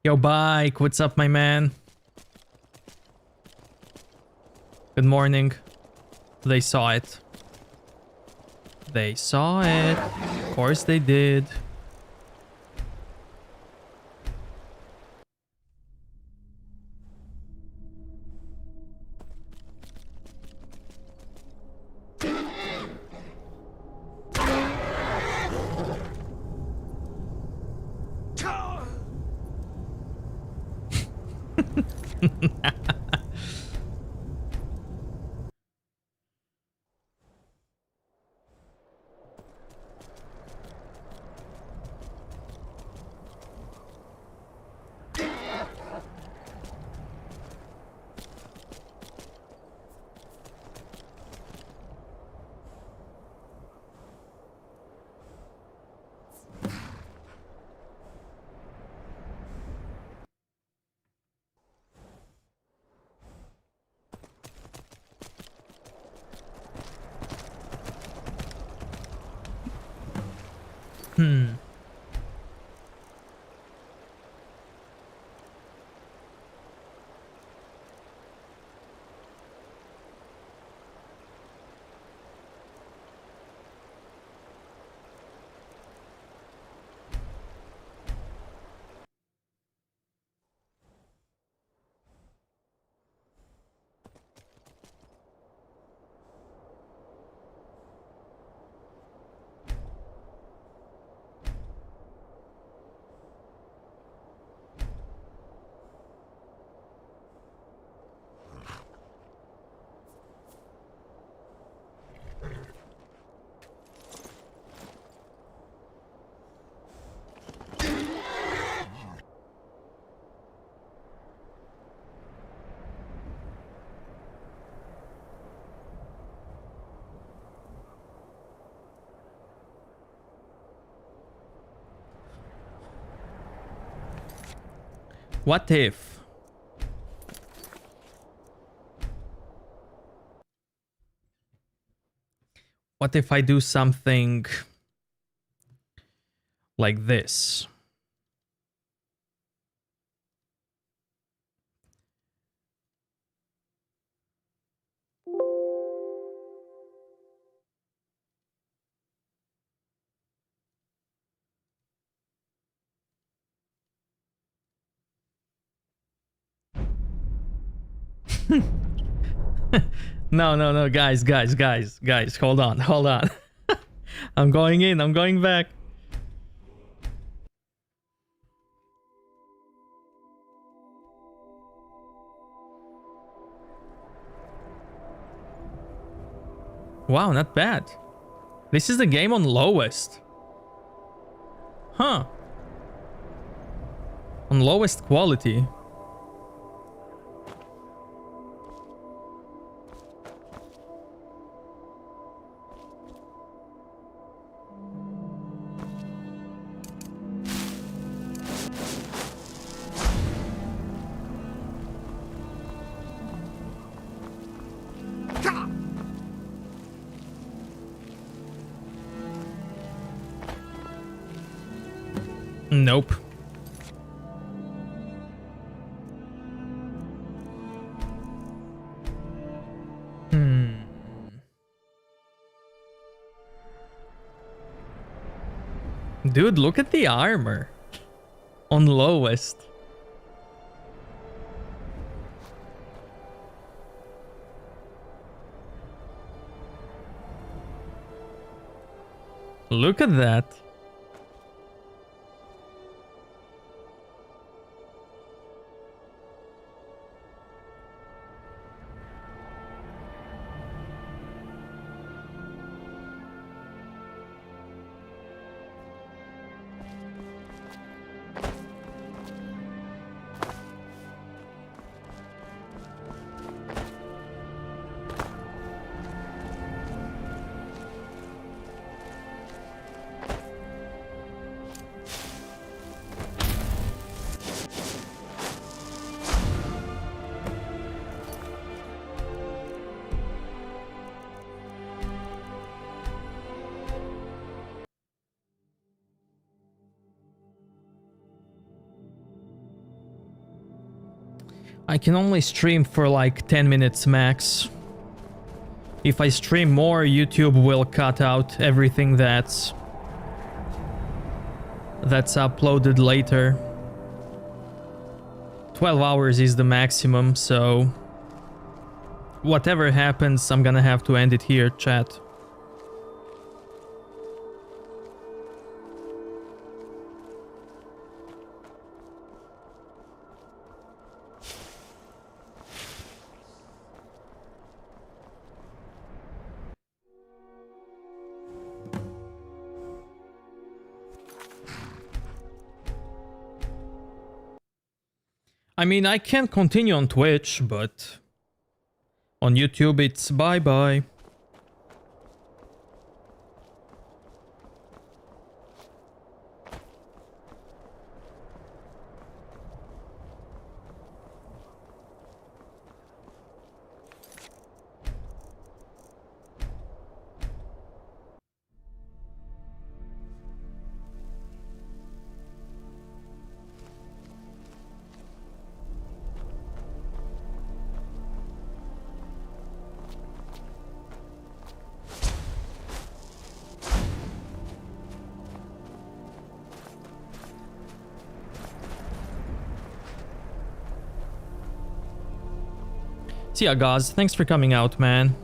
S1: Yo, Bike, what's up, my man? Good morning. They saw it. They saw it. Of course they did. What if? What if I do something like this? No, guys, hold on. I'm going in, I'm going back. Wow, not bad. This is the game on lowest. Huh. On lowest quality. Nope. Dude, look at the armor on lowest. Look at that. I can only stream for like 10 minutes max. If I stream more, YouTube will cut out everything that's uploaded later. 12 hours is the maximum, so whatever happens, I'm gonna have to end it here, chat. I mean, I can continue on Twitch, but on YouTube it's bye-bye. See ya, Gauze. Thanks for coming out, man.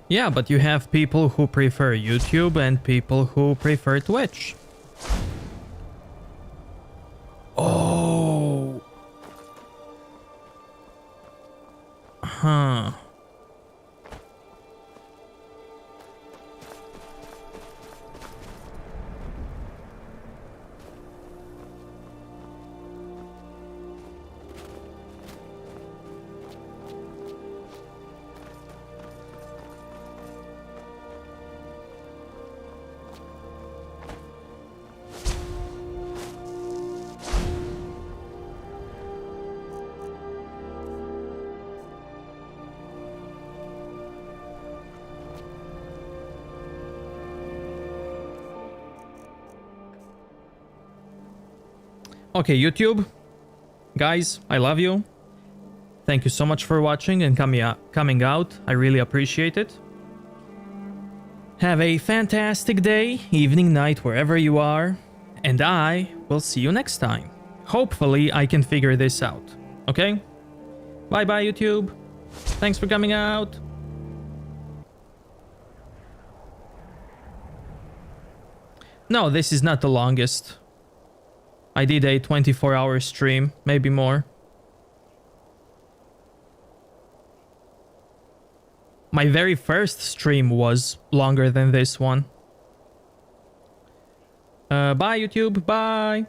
S1: Yeah, but you have people who prefer YouTube and people who prefer Twitch. Oh. Huh. Okay, YouTube, guys, I love you. Thank you so much for watching and coming out. I really appreciate it. Have a fantastic day, evening, night, wherever you are. And I will see you next time. Hopefully, I can figure this out. Okay? Bye-bye, YouTube. Thanks for coming out. No, this is not the longest. I did a 24-hour stream, maybe more. My very first stream was longer than this one. Bye, YouTube. Bye.